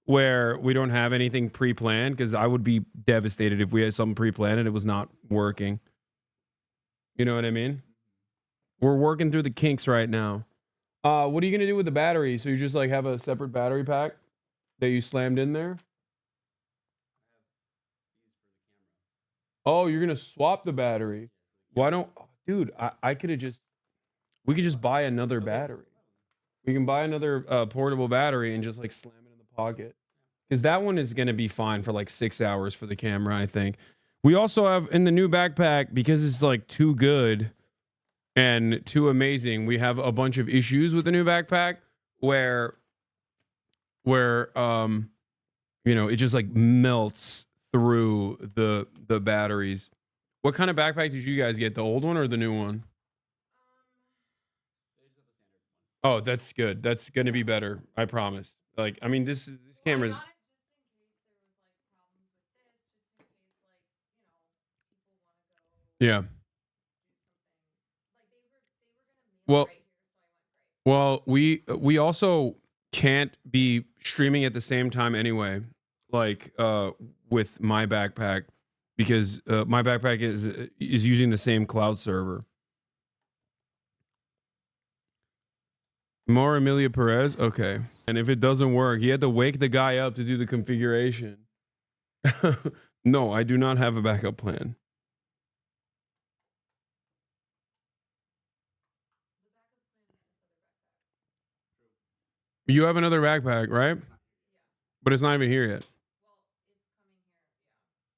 where we don't have anything pre-planned, because I would be devastated if we had something pre-planned and it was not working. You know what I mean? We're working through the kinks right now. What are you gonna do with the battery? So you just like have a separate battery pack that you slammed in there? Oh, you're gonna swap the battery. Why don't, dude, I could have just, we could just buy another battery. We can buy another portable battery and just like slam it in the pocket. Because that one is gonna be fine for like 6 hours for the camera, I think. We also have in the new backpack, because it's like too good and too amazing, we have a bunch of issues with the new backpack where you know, it just like melts through the batteries. What kind of backpack did you guys get? The old one or the new one? Oh, that's good. That's gonna be better. I promise. Like, I mean, this camera's. Yeah. Well, we also can't be streaming at the same time anyway, like with my backpack, because my backpack is using the same cloud server. More Emilia Perez, okay. And if it doesn't work, he had to wake the guy up to do the configuration. No, I do not have a backup plan. You have another backpack, right? But it's not even here yet.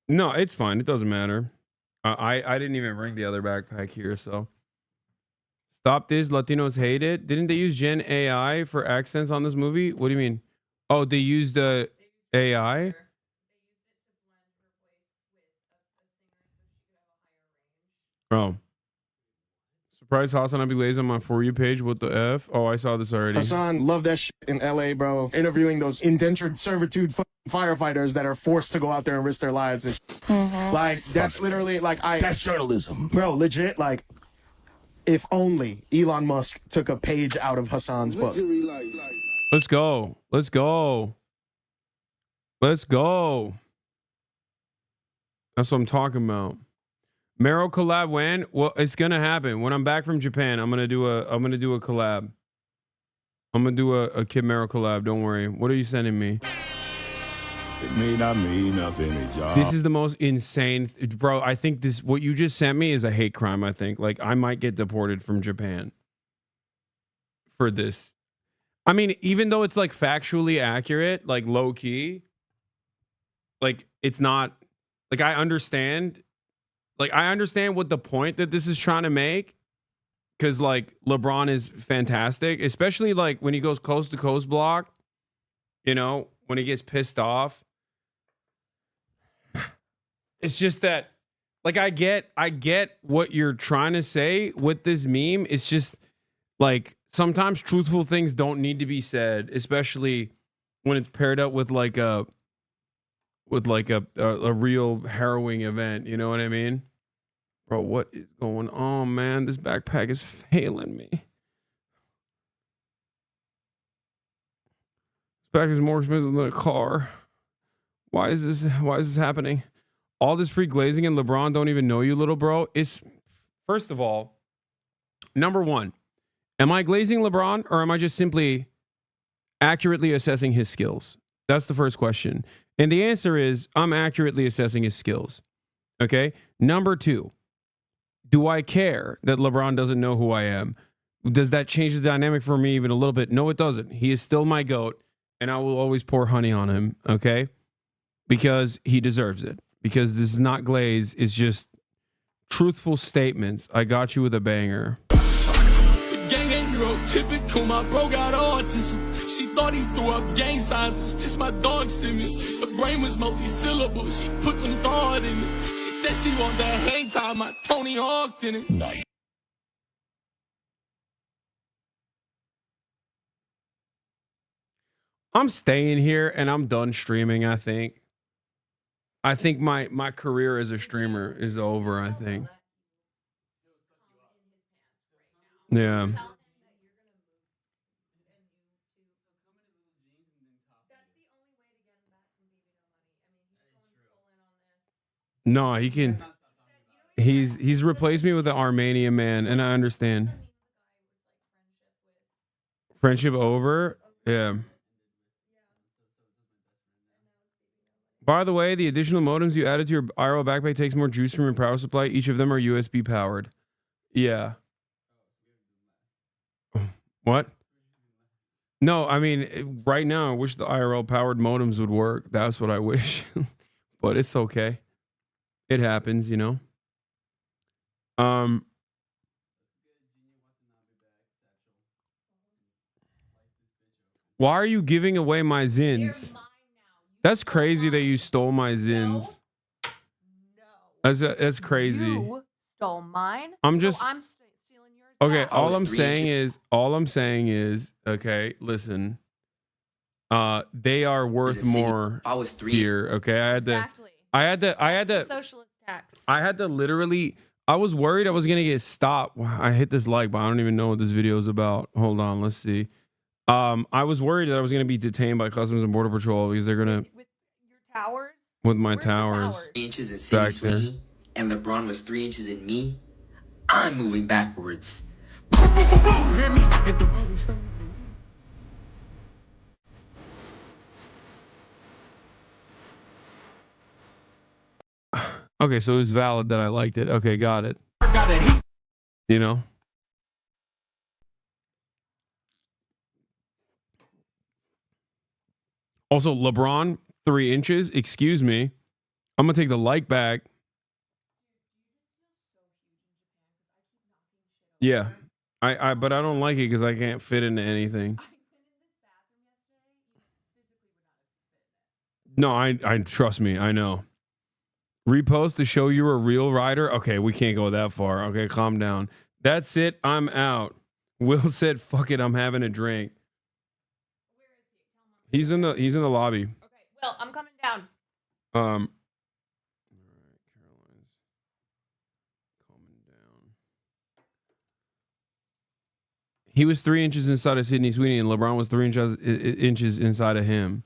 No, it's fine. It doesn't matter. I didn't even bring the other backpack here, so. Stop this. Latinos hate it. Didn't they use Gen AI for accents on this movie? What do you mean? Oh, they used the AI? Oh. Surprise HasnAbi lays on my For You page. What the F? Oh, I saw this already. Hasan, love that shit in LA, bro. Interviewing those indentured servitude firefighters that are forced to go out there and risk their lives. And, like, that's literally, like, that's journalism. Bro, legit, like, if only Elon Musk took a page out of Hasan's book. Let's go. Let's go. Let's go. That's what I'm talking about. Mero collab when? Well, it's gonna happen. When I'm back from Japan, I'm gonna do a collab. I'm gonna do a Kid Mero collab. Don't worry. What are you sending me? It may not mean nothing to y'all. This is the most insane, bro. I think this, what you just sent me, is a hate crime. I think, like, I might get deported from Japan for this. I mean, even though it's like factually accurate, like low key, like it's not, like, I understand what the point that this is trying to make, because like LeBron is fantastic, especially like when he goes coast to coast block, you know, when he gets pissed off. It's just that, like, I get what you're trying to say with this meme. It's just like sometimes truthful things don't need to be said, especially when it's paired up with like a real harrowing event. You know what I mean? Bro, what is going on, man? This backpack is failing me. This backpack is more expensive than a car. Why is this happening? all this free glazing and LeBron don't even know you, little bro. It's first of all, number one, am I glazing LeBron or am I just simply accurately assessing his skills? That's the first question. And the answer is I'm accurately assessing his skills. Okay. Number two, do I care that LeBron doesn't know who I am? Does that change the dynamic for me even a little bit? No, it doesn't. He is still my GOAT, and I will always pour honey on him, okay? Because he deserves it. Because this is not glaze, it's just truthful statements. I got you with a banger. Gang ain't neurotypical, my bro got autism. She thought he threw up gang signs, it's just my dog's to me. The brain was multi-syllable, she put some thought in it. She said she want that hang time, I Tony Hawked in it. Nice. I'm staying here and I'm done streaming, I think. I think my career as a streamer is over, I think. Yeah. No, he can. He's replaced me with the Armenian man, and I understand. Friendship over? Yeah. By the way, the additional modems you added to your IRL backpack takes more juice from your power supply. Each of them are USB powered. Yeah. What? No, I mean, right now, I wish the IRL powered modems would work. That's what I wish. But it's okay. It happens, you know. Why are you giving away my zins? That's crazy that you stole my zins. That's crazy. You stole mine. I'm just. So I'm stealing yours. Okay, back. all I'm saying is, okay, listen. They are worth more here. Okay, I had The socialist tax. I had to literally. I was worried I was gonna get stopped. I hit this like, but I don't even know what this video is about. Hold on, let's see. I was worried that I was gonna be detained by Customs and Border Patrol because they're gonna with your towers. with my towers. 3 inches in City Back there. Sweeney, and LeBron was 3 inches in me. I'm moving backwards. Hear me? Hit the Okay, so it was valid that I liked it. Okay, got it. You know. Also, LeBron, 3 inches. Excuse me. I'm gonna take the like back. Yeah, but I don't like it because I can't fit into anything. No, I trust me. I know. Repost to show you're a real rider. Okay, we can't go that far. Okay, calm down. That's it. I'm out. Will said, "Fuck it. I'm having a drink." He's in the lobby. Okay, Will, I'm coming down. He was 3 inches inside of Sydney Sweeney, and LeBron was 3 inches inside of him.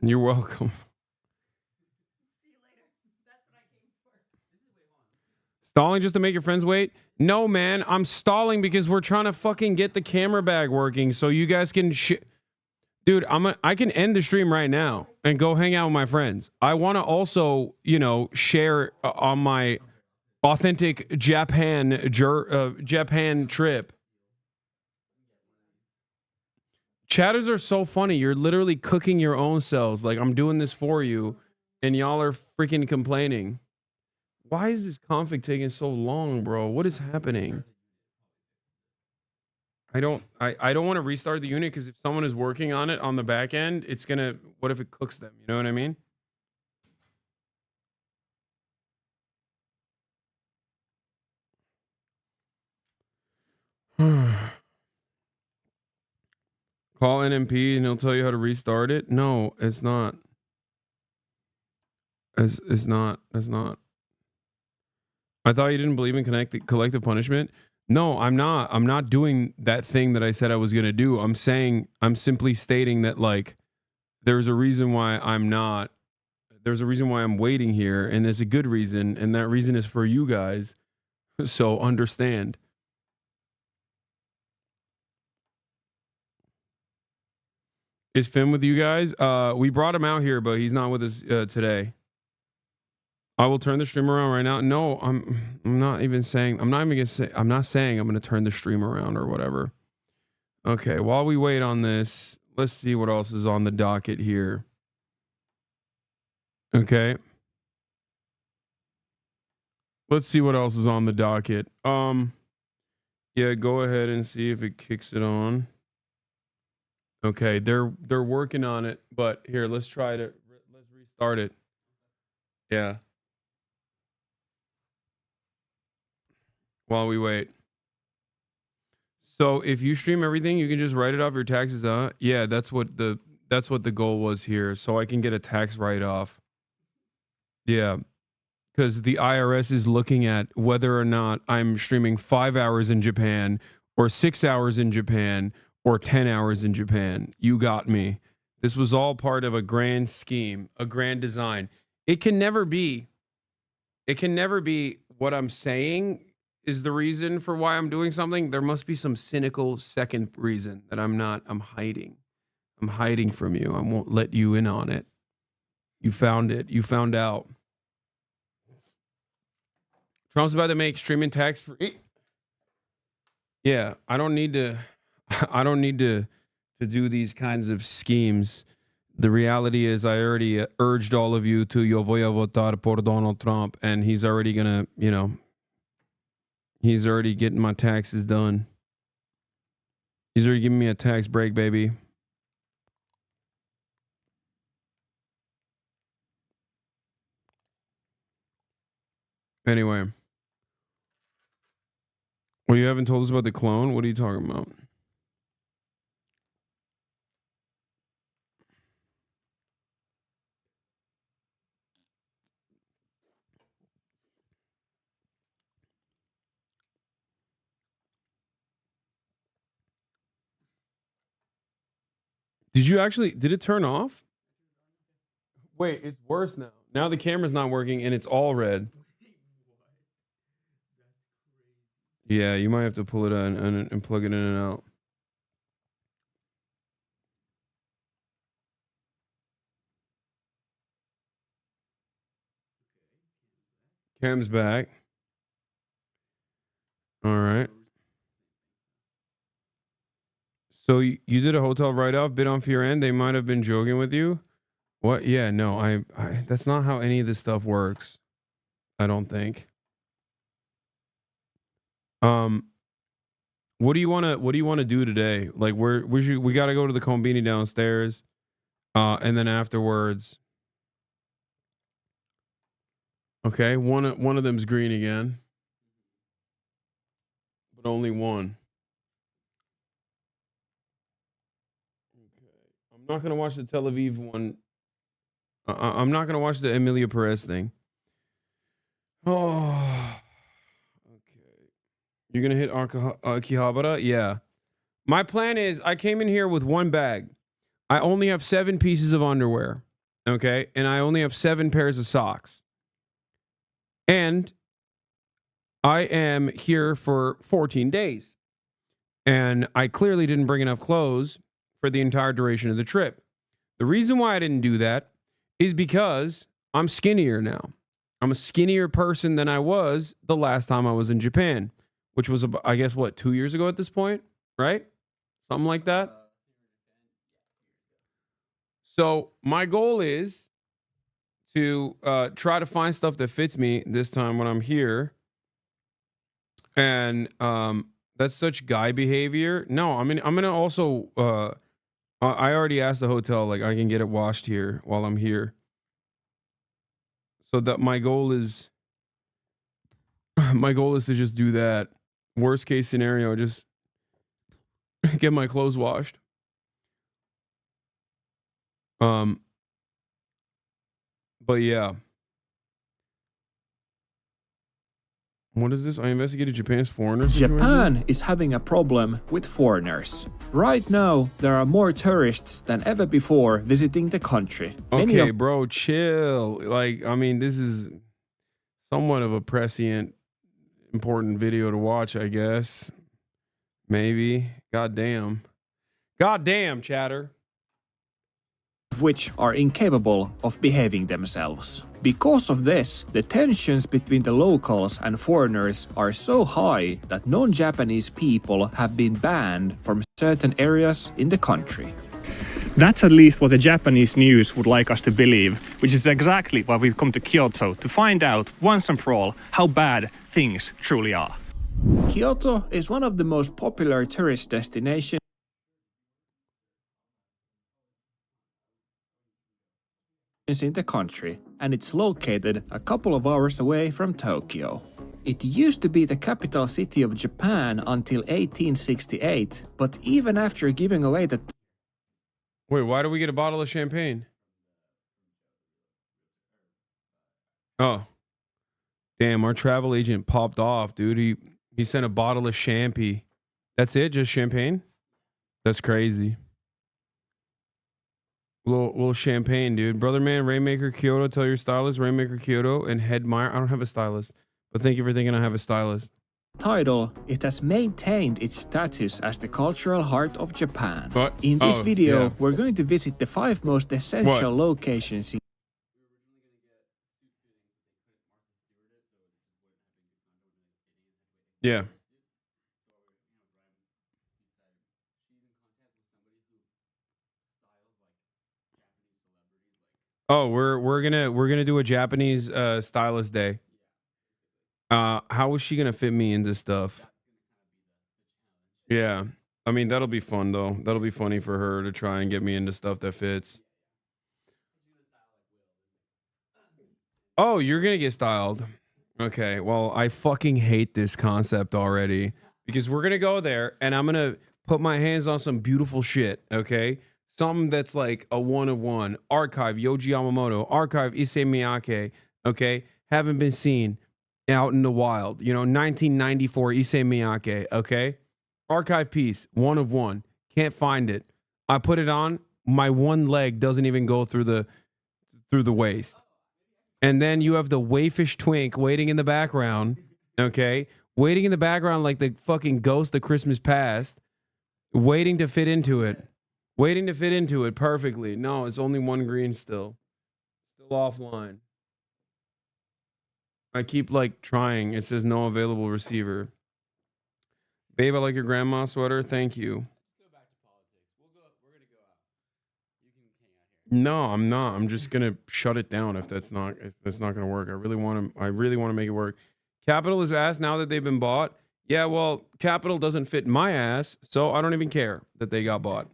You're welcome. Stalling just to make your friends wait? No, man. I'm stalling because we're trying to fucking get the camera bag working so you guys can Dude, I can end the stream right now and go hang out with my friends. I want to also, you know, share on my authentic Japan trip. Chatters are so funny. You're literally cooking your own selves. Like, I'm doing this for you, and y'all are freaking complaining. Why is this config taking so long, bro? What is happening? I don't want to restart the unit because if someone is working on it on the back end, it's gonna. What if it cooks them? You know what I mean? Call NMP and he'll tell you how to restart it. No, it's not. It's not. It's not. I thought you didn't believe in collective punishment. No, I'm not. I'm not doing that thing that I said I was going to do. I'm simply stating that, like, there's a reason why I'm not. There's a reason why I'm waiting here, and there's a good reason, and that reason is for you guys. So understand. Is Finn with you guys? We brought him out here, but he's not with us today. I will turn the stream around right now. No, I'm not even saying. I'm not even gonna say. I'm not saying I'm gonna turn the stream around or whatever. Okay, while we wait on this, let's see what else is on the docket here. Okay. Let's see what else is on the docket. Yeah, go ahead and see if it kicks it on. Okay, they're working on it, but here, let's restart it. Yeah. While we wait. So if you stream everything, you can just write it off your taxes, huh? Yeah, that's what the goal was here, so I can get a tax write-off. Yeah. Because the IRS is looking at whether or not I'm streaming 5 hours in Japan or 6 hours in Japan or 10 hours in Japan. You got me. This was all part of a grand scheme, a grand design. It can never be what I'm saying is the reason for why I'm doing something. There must be some cynical second reason that I'm hiding. I'm hiding from you. I won't let you in on it. You found it. You found out. Trump's about to make streaming tax free. Yeah, I don't need to do these kinds of schemes. The reality is I already urged all of you to yo voy a votar por Donald Trump, and he's already gonna, he's already getting my taxes done. He's already giving me a tax break, baby. Anyway. Well, you haven't told us about the clone? What are you talking about? Did it turn off? Wait, it's worse now. Now the camera's not working and it's all red. Yeah, you might have to pull it in and plug it in and out. Cam's back. All right. So you did a hotel write-off, bid on for your end. They might have been joking with you. What? Yeah, no, I that's not how any of this stuff works. I don't think. What do you want to do today? Like we got to go to the Combini downstairs. And then afterwards. Okay, one of them's green again. But only one. Okay. I'm not going to watch the Tel Aviv one. I'm not going to watch the Emilia Perez thing. Oh. Okay. You're going to hit Akihabara? Yeah. My plan is I came in here with one bag. I only have 7 pieces of underwear. Okay? And I only have 7 pairs of socks. And I am here for 14 days. And I clearly didn't bring enough clothes for the entire duration of the trip. The reason why I didn't do that is because I'm skinnier now. I'm a skinnier person than I was the last time I was in Japan, which was, I guess, 2 years ago at this point, right? Something like that. So my goal is to try to find stuff that fits me this time when I'm here. And that's such guy behavior. No, I mean, I'm gonna also I already asked the hotel, like, I can get it washed here while I'm here. So that my goal is to just do that. Worst case scenario, just get my clothes washed. But yeah. What is this? I investigated Japan's foreigners situation? Japan is having a problem with foreigners. Right now, there are more tourists than ever before visiting the country. Okay, bro, chill. Like, I mean, this is somewhat of a prescient, important video to watch, I guess. Maybe. Goddamn. Goddamn, chatter. Which are incapable of behaving themselves. Because of this, the tensions between the locals and foreigners are so high that non-Japanese people have been banned from certain areas in the country. That's at least what the Japanese news would like us to believe, which is exactly why we've come to Kyoto, to find out once and for all how bad things truly are. Kyoto is one of the most popular tourist destinations in the country, and it's located a couple of hours away from Tokyo. It used to be the capital city of Japan until 1868, but even after giving away the... Wait, why do we get a bottle of champagne? Oh. Damn, our travel agent popped off, dude. He sent a bottle of champagne. That's it? Just champagne? That's crazy. Little champagne, dude. Brother man, Rainmaker Kyoto. Tell your stylist, Rainmaker Kyoto and Headmeyer. I don't have a stylist, but thank you for thinking I have a stylist. Title, it has maintained its status as the cultural heart of Japan. What? In this video, yeah. we're going to visit the 5 most essential locations in... Yeah. Oh, we're gonna do a Japanese stylist day. How is she gonna fit me into stuff? Yeah, I mean that'll be fun though. That'll be funny for her to try and get me into stuff that fits. Oh, you're gonna get styled. Okay, well I fucking hate this concept already because we're gonna go there and I'm gonna put my hands on some beautiful shit. Okay. Something that's like a one of one. Archive Yoji Yamamoto. Archive Issei Miyake. Okay. Haven't been seen out in the wild. You know, 1994 Issei Miyake. Okay. Archive piece. One of one. Can't find it. I put it on. My one leg doesn't even go through the waist. And then you have the waifish twink waiting in the background. Okay. Waiting in the background like the fucking ghost of Christmas past. Waiting to fit into it. Waiting to fit into it perfectly. No, it's only one green still. Still offline. I keep like trying. It says no available receiver. Babe, I like your grandma sweater. Thank you. No, I'm not. I'm just gonna shut it down if that's not gonna work. I really want to make it work. Capital is ass now that they've been bought. Yeah, well, Capital doesn't fit my ass, so I don't even care that they got bought.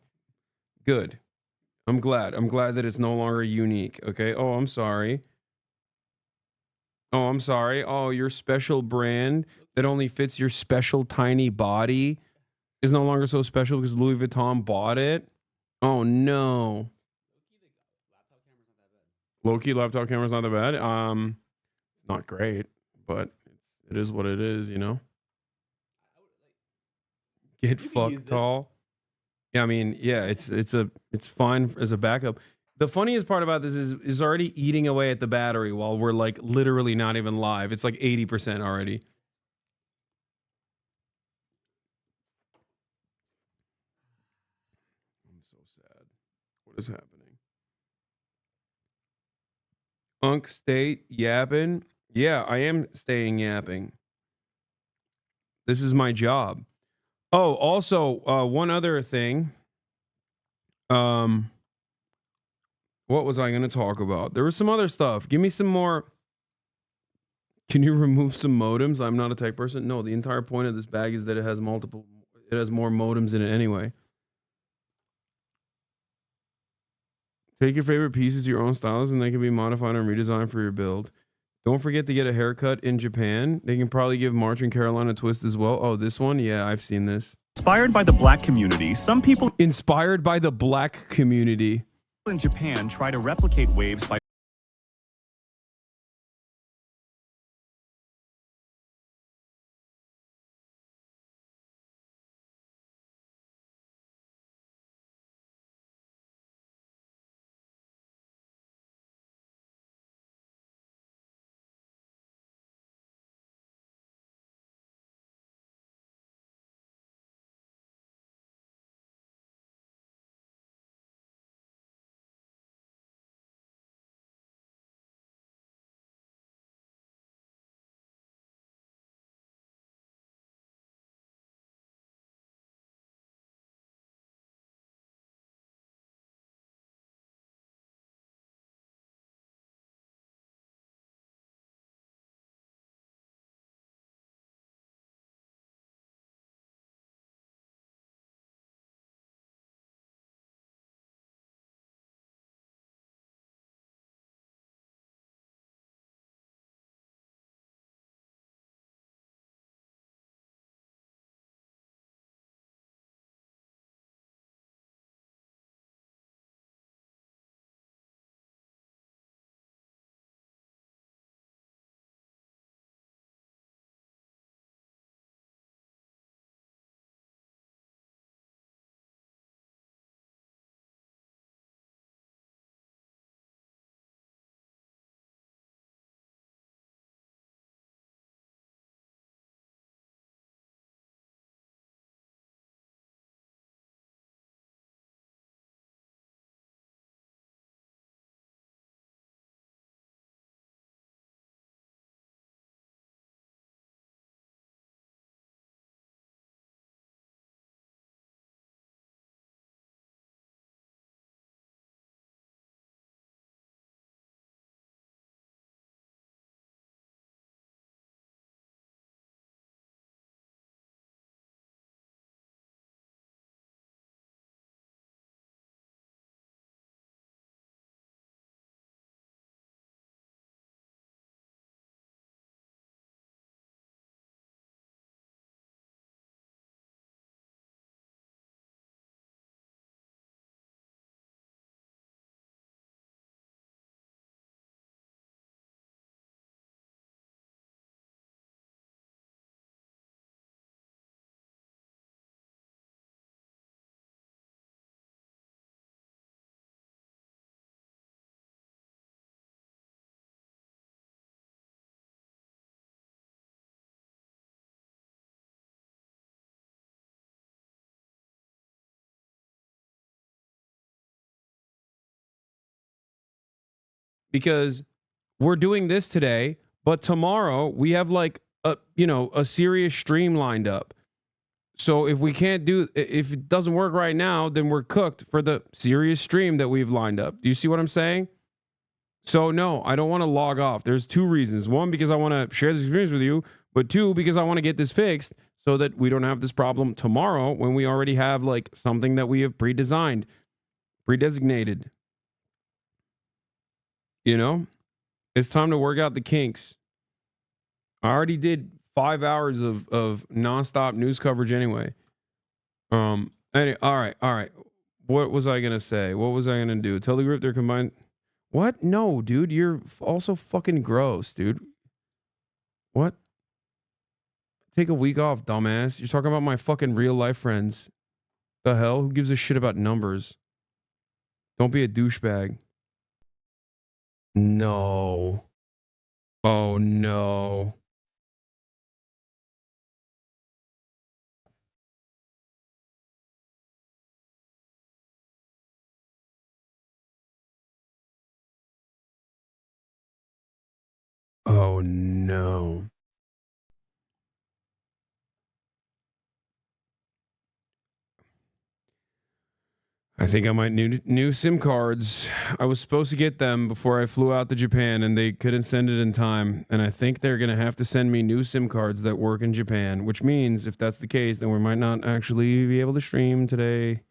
Good. I'm glad that it's no longer unique. Okay. Oh, I'm sorry. Oh, your special brand that only fits your special tiny body is no longer so special because Louis Vuitton bought it. Oh no. Low-key laptop camera's not that bad. It's not great, but it is what it is, you know. Get fucked tall. Yeah, I mean, yeah, it's fine as a backup. The funniest part about this is already eating away at the battery while we're like literally not even live. It's like 80% already. I'm so sad. What is happening? Unk state yapping. Yeah, I am staying yapping. This is my job. Oh, also, one other thing. What was I going to talk about? There was some other stuff. Give me some more. Can you remove some modems? I'm not a tech person. No, the entire point of this bag is that it has more modems in it anyway. Take your favorite pieces to your own styles and they can be modified and redesigned for your build. Don't forget to get a haircut in Japan. They can probably give March and Caroline a twist as well. Oh, this one? Yeah, I've seen this. Inspired by the black community, some people inspired by the black community in Japan try to replicate waves by because we're doing this today, but tomorrow we have like a serious stream lined up. So if it doesn't work right now, then we're cooked for the serious stream that we've lined up. Do you see what I'm saying? So no, I don't want to log off. There's two reasons. One, because I want to share this experience with you, but two, because I want to get this fixed so that we don't have this problem tomorrow when we already have like something that we have pre-designated. It's time to work out the kinks. I already did 5 hours of nonstop news coverage anyway. Anyway, all right. What was I gonna say? What was I gonna do? Tell the group they're combined. What? No, dude, you're also fucking gross, dude. What? Take a week off, dumbass. You're talking about my fucking real life friends. The hell? Who gives a shit about numbers? Don't be a douchebag. No. Oh no. Oh no. I think I might need new SIM cards. I was supposed to get them before I flew out to Japan and they couldn't send it in time. And I think they're going to have to send me new SIM cards that work in Japan, which means if that's the case, then we might not actually be able to stream today.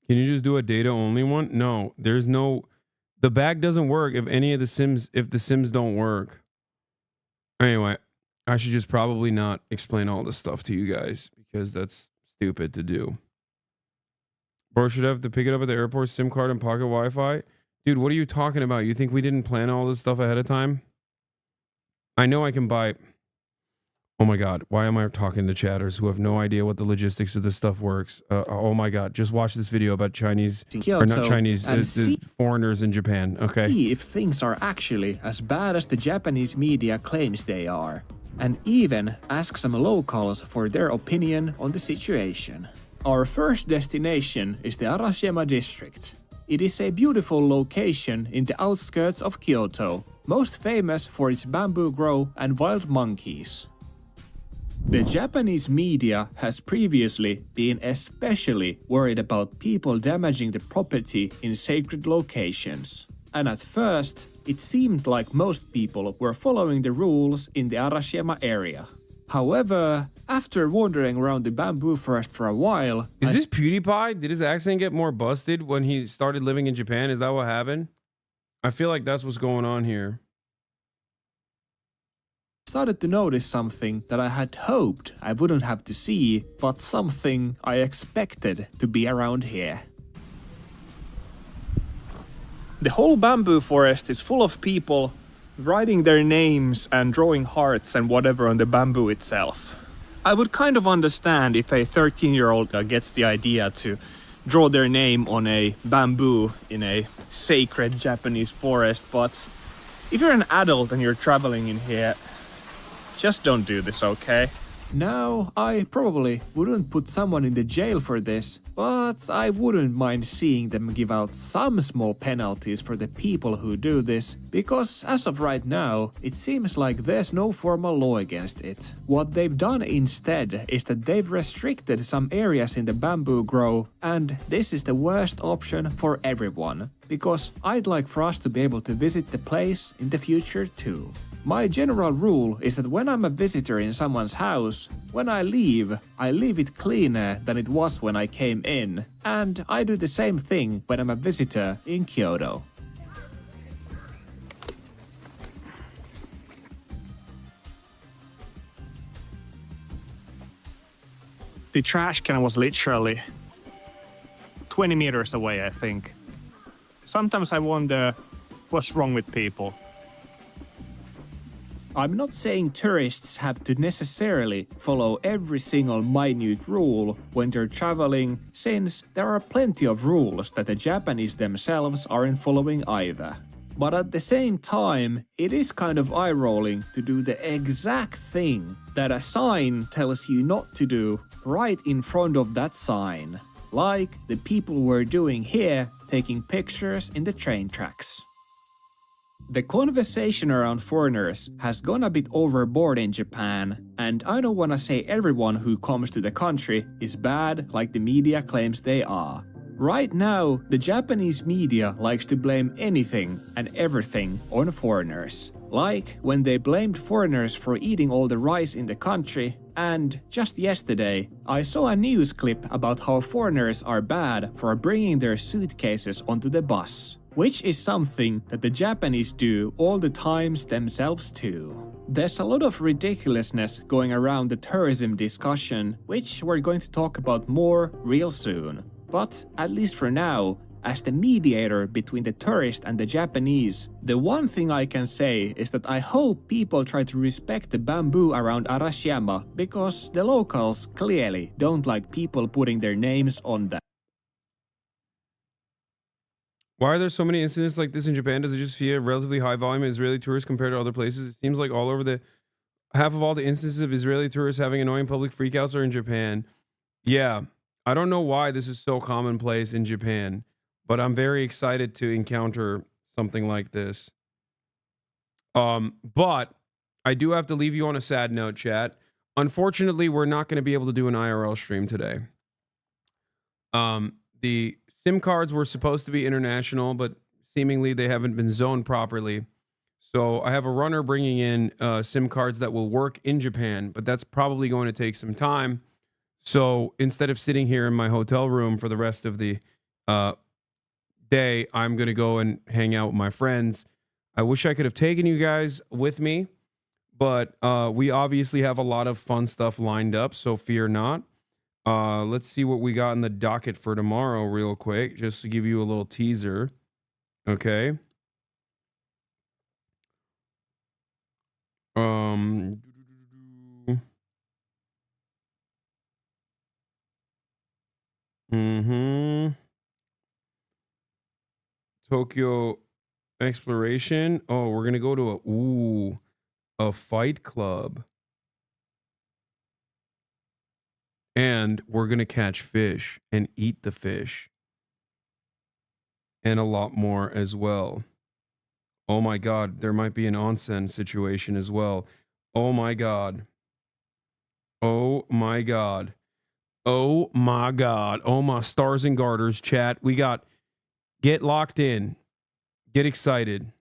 Can you just do a data only one? No, there's no, the bag doesn't work if the sims don't work. Anyway, I should just probably not explain all this stuff to you guys because that's stupid to do. Bro should have to pick it up at the airport, SIM card and pocket Wi-Fi. Dude, what are you talking about? You think we didn't plan all this stuff ahead of time? I know I can buy... Oh my God, why am I talking to chatters who have no idea what the logistics of this stuff works? Oh my God, just watch this video about Chinese, or not Chinese, foreigners in Japan, okay? See if things are actually as bad as the Japanese media claims they are, and even ask some locals for their opinion on the situation. Our first destination is the Arashiyama district. It is a beautiful location in the outskirts of Kyoto, most famous for its bamboo grove and wild monkeys. The Japanese media has previously been especially worried about people damaging the property in sacred locations. And at first, it seemed like most people were following the rules in the Arashiyama area. However, after wandering around the bamboo forest for a while... Is this PewDiePie? Did his accent get more busted when he started living in Japan? Is that what happened? I feel like that's what's going on here. Started to notice something that I had hoped I wouldn't have to see, but something I expected to be around here. The whole bamboo forest is full of people writing their names and drawing hearts and whatever on the bamboo itself. I would kind of understand if a 13-year-old gets the idea to draw their name on a bamboo in a sacred Japanese forest, but if you're an adult and you're traveling in here, just don't do this, okay? Now, I probably wouldn't put someone in the jail for this, but I wouldn't mind seeing them give out some small penalties for the people who do this, because as of right now, it seems like there's no formal law against it. What they've done instead is that they've restricted some areas in the bamboo grove, and this is the worst option for everyone, because I'd like for us to be able to visit the place in the future too. My general rule is that when I'm a visitor in someone's house, when I leave it cleaner than it was when I came in, and I do the same thing when I'm a visitor in Kyoto. The trash can was literally 20 meters away, I think. Sometimes I wonder what's wrong with people. I'm not saying tourists have to necessarily follow every single minute rule when they're traveling, since there are plenty of rules that the Japanese themselves aren't following either. But at the same time, it is kind of eye-rolling to do the exact thing that a sign tells you not to do right in front of that sign. Like the people were doing here, taking pictures in the train tracks. The conversation around foreigners has gone a bit overboard in Japan, and I don't want to say everyone who comes to the country is bad like the media claims they are. Right now, the Japanese media likes to blame anything and everything on foreigners. Like when they blamed foreigners for eating all the rice in the country, and just yesterday, I saw a news clip about how foreigners are bad for bringing their suitcases onto the bus. Which is something that the Japanese do all the times themselves too. There's a lot of ridiculousness going around the tourism discussion, which we're going to talk about more real soon. But at least for now, as the mediator between the tourist and the Japanese, the one thing I can say is that I hope people try to respect the bamboo around Arashiyama, because the locals clearly don't like people putting their names on them. Why are there so many incidents like this in Japan? Does it just feel a relatively high volume of Israeli tourists compared to other places? It seems like all over the half of all the instances of Israeli tourists having annoying public freakouts are in Japan. Yeah, I don't know why this is so commonplace in Japan, but I'm very excited to encounter something like this. But I do have to leave you on a sad note, chat. Unfortunately, we're not going to be able to do an IRL stream today. The SIM cards were supposed to be international, but seemingly they haven't been zoned properly. So I have a runner bringing in SIM cards that will work in Japan, but that's probably going to take some time. So instead of sitting here in my hotel room for the rest of the day, I'm going to go and hang out with my friends. I wish I could have taken you guys with me, but we obviously have a lot of fun stuff lined up, so fear not. Let's see what we got in the docket for tomorrow real quick, just to give you a little teaser. Okay. Tokyo exploration. Oh, we're gonna go to a fight club. And we're going to catch fish and eat the fish. And a lot more as well. Oh my God, there might be an onsen situation as well. Oh my God. Oh my God. Oh my God. Oh my stars and garters, chat. We got, get locked in. Get excited.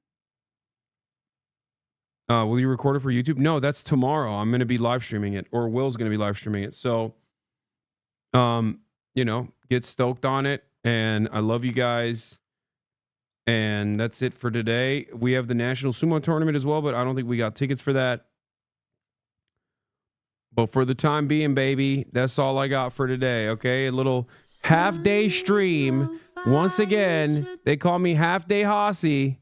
Will you record it for YouTube? No, that's tomorrow. I'm going to be live streaming it, or Will's going to be live streaming it. So, you know, get stoked on it, and I love you guys. And that's it for today. We have the National Sumo Tournament as well, but I don't think we got tickets for that. But for the time being, baby, that's all I got for today, okay? A little half-day stream. Once again, they call me Half-Day Hossie.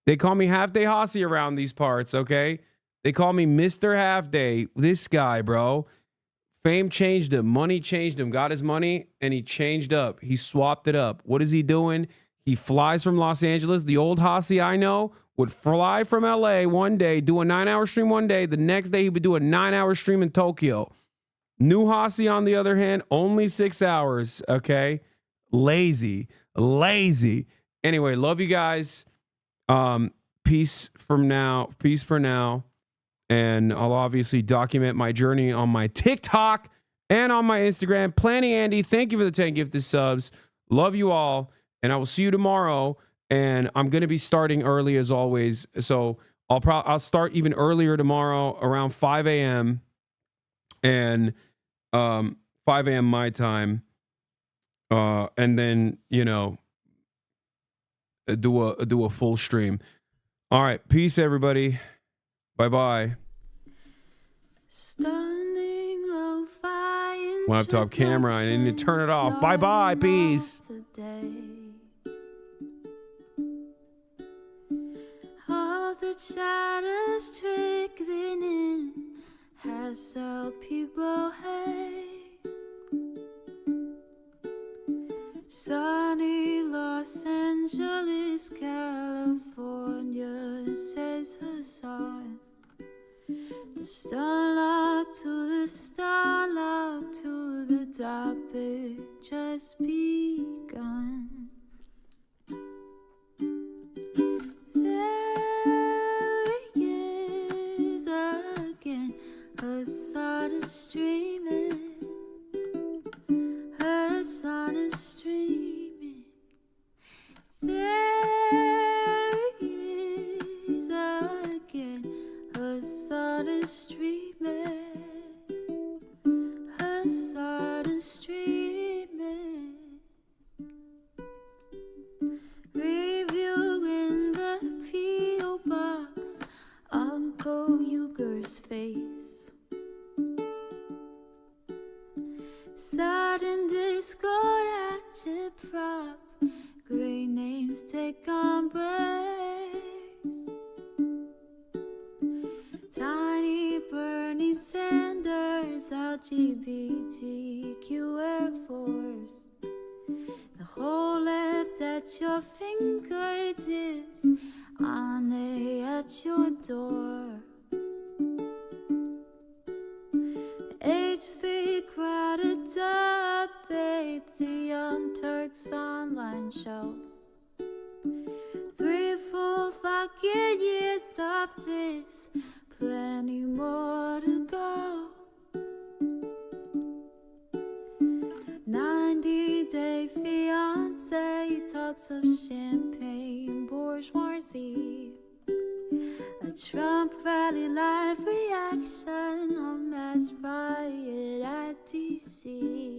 They call me Half-Day Hossie around these parts, okay? They call me Mr. Half-Day. This guy, bro. Fame changed him. Money changed him. Got his money, and he changed up. He swapped it up. What is he doing? He flies from Los Angeles. The old Hossie I know would fly from LA one day, do a 9-hour stream one day. The next day, he would do a 9-hour stream in Tokyo. New Hossie, on the other hand, only 6 hours, okay? Lazy. Anyway, love you guys. Peace for now. And I'll obviously document my journey on my TikTok and on my Instagram. Planny Andy, thank you for the 10 gifted subs. Love you all. And I will see you tomorrow. And I'm going to be starting early as always. So I'll start even earlier tomorrow around 5 a.m. and 5 a.m. my time. And then, you know, do a full stream. All right. Peace, everybody. Bye-bye. Laptop camera. I need to turn it off. Bye-bye. Peace. All the shadows trick SLP bro, hey. Sunny Los Angeles, California, says Hasan. The starlock to the starlock to the topic just begun. There he is again, Hasan is streaming. Hasan is streaming. There he is again, Hasan is streaming. Hasan is streaming. Reviewing the P.O. box, Uncle Uger's face. Sudden discord agitprop, great names take embrace. Tiny Bernie Sanders, LGBTQ Air Force. The whole left at your fingertips, Ane at your door. H3 crowded debate, the Young Turks online show. 3 full fucking years of this, plenty more to go. 90-day fiance, talks of champagne bourgeoisie. A Trump rally live reaction, a mass riot at DC.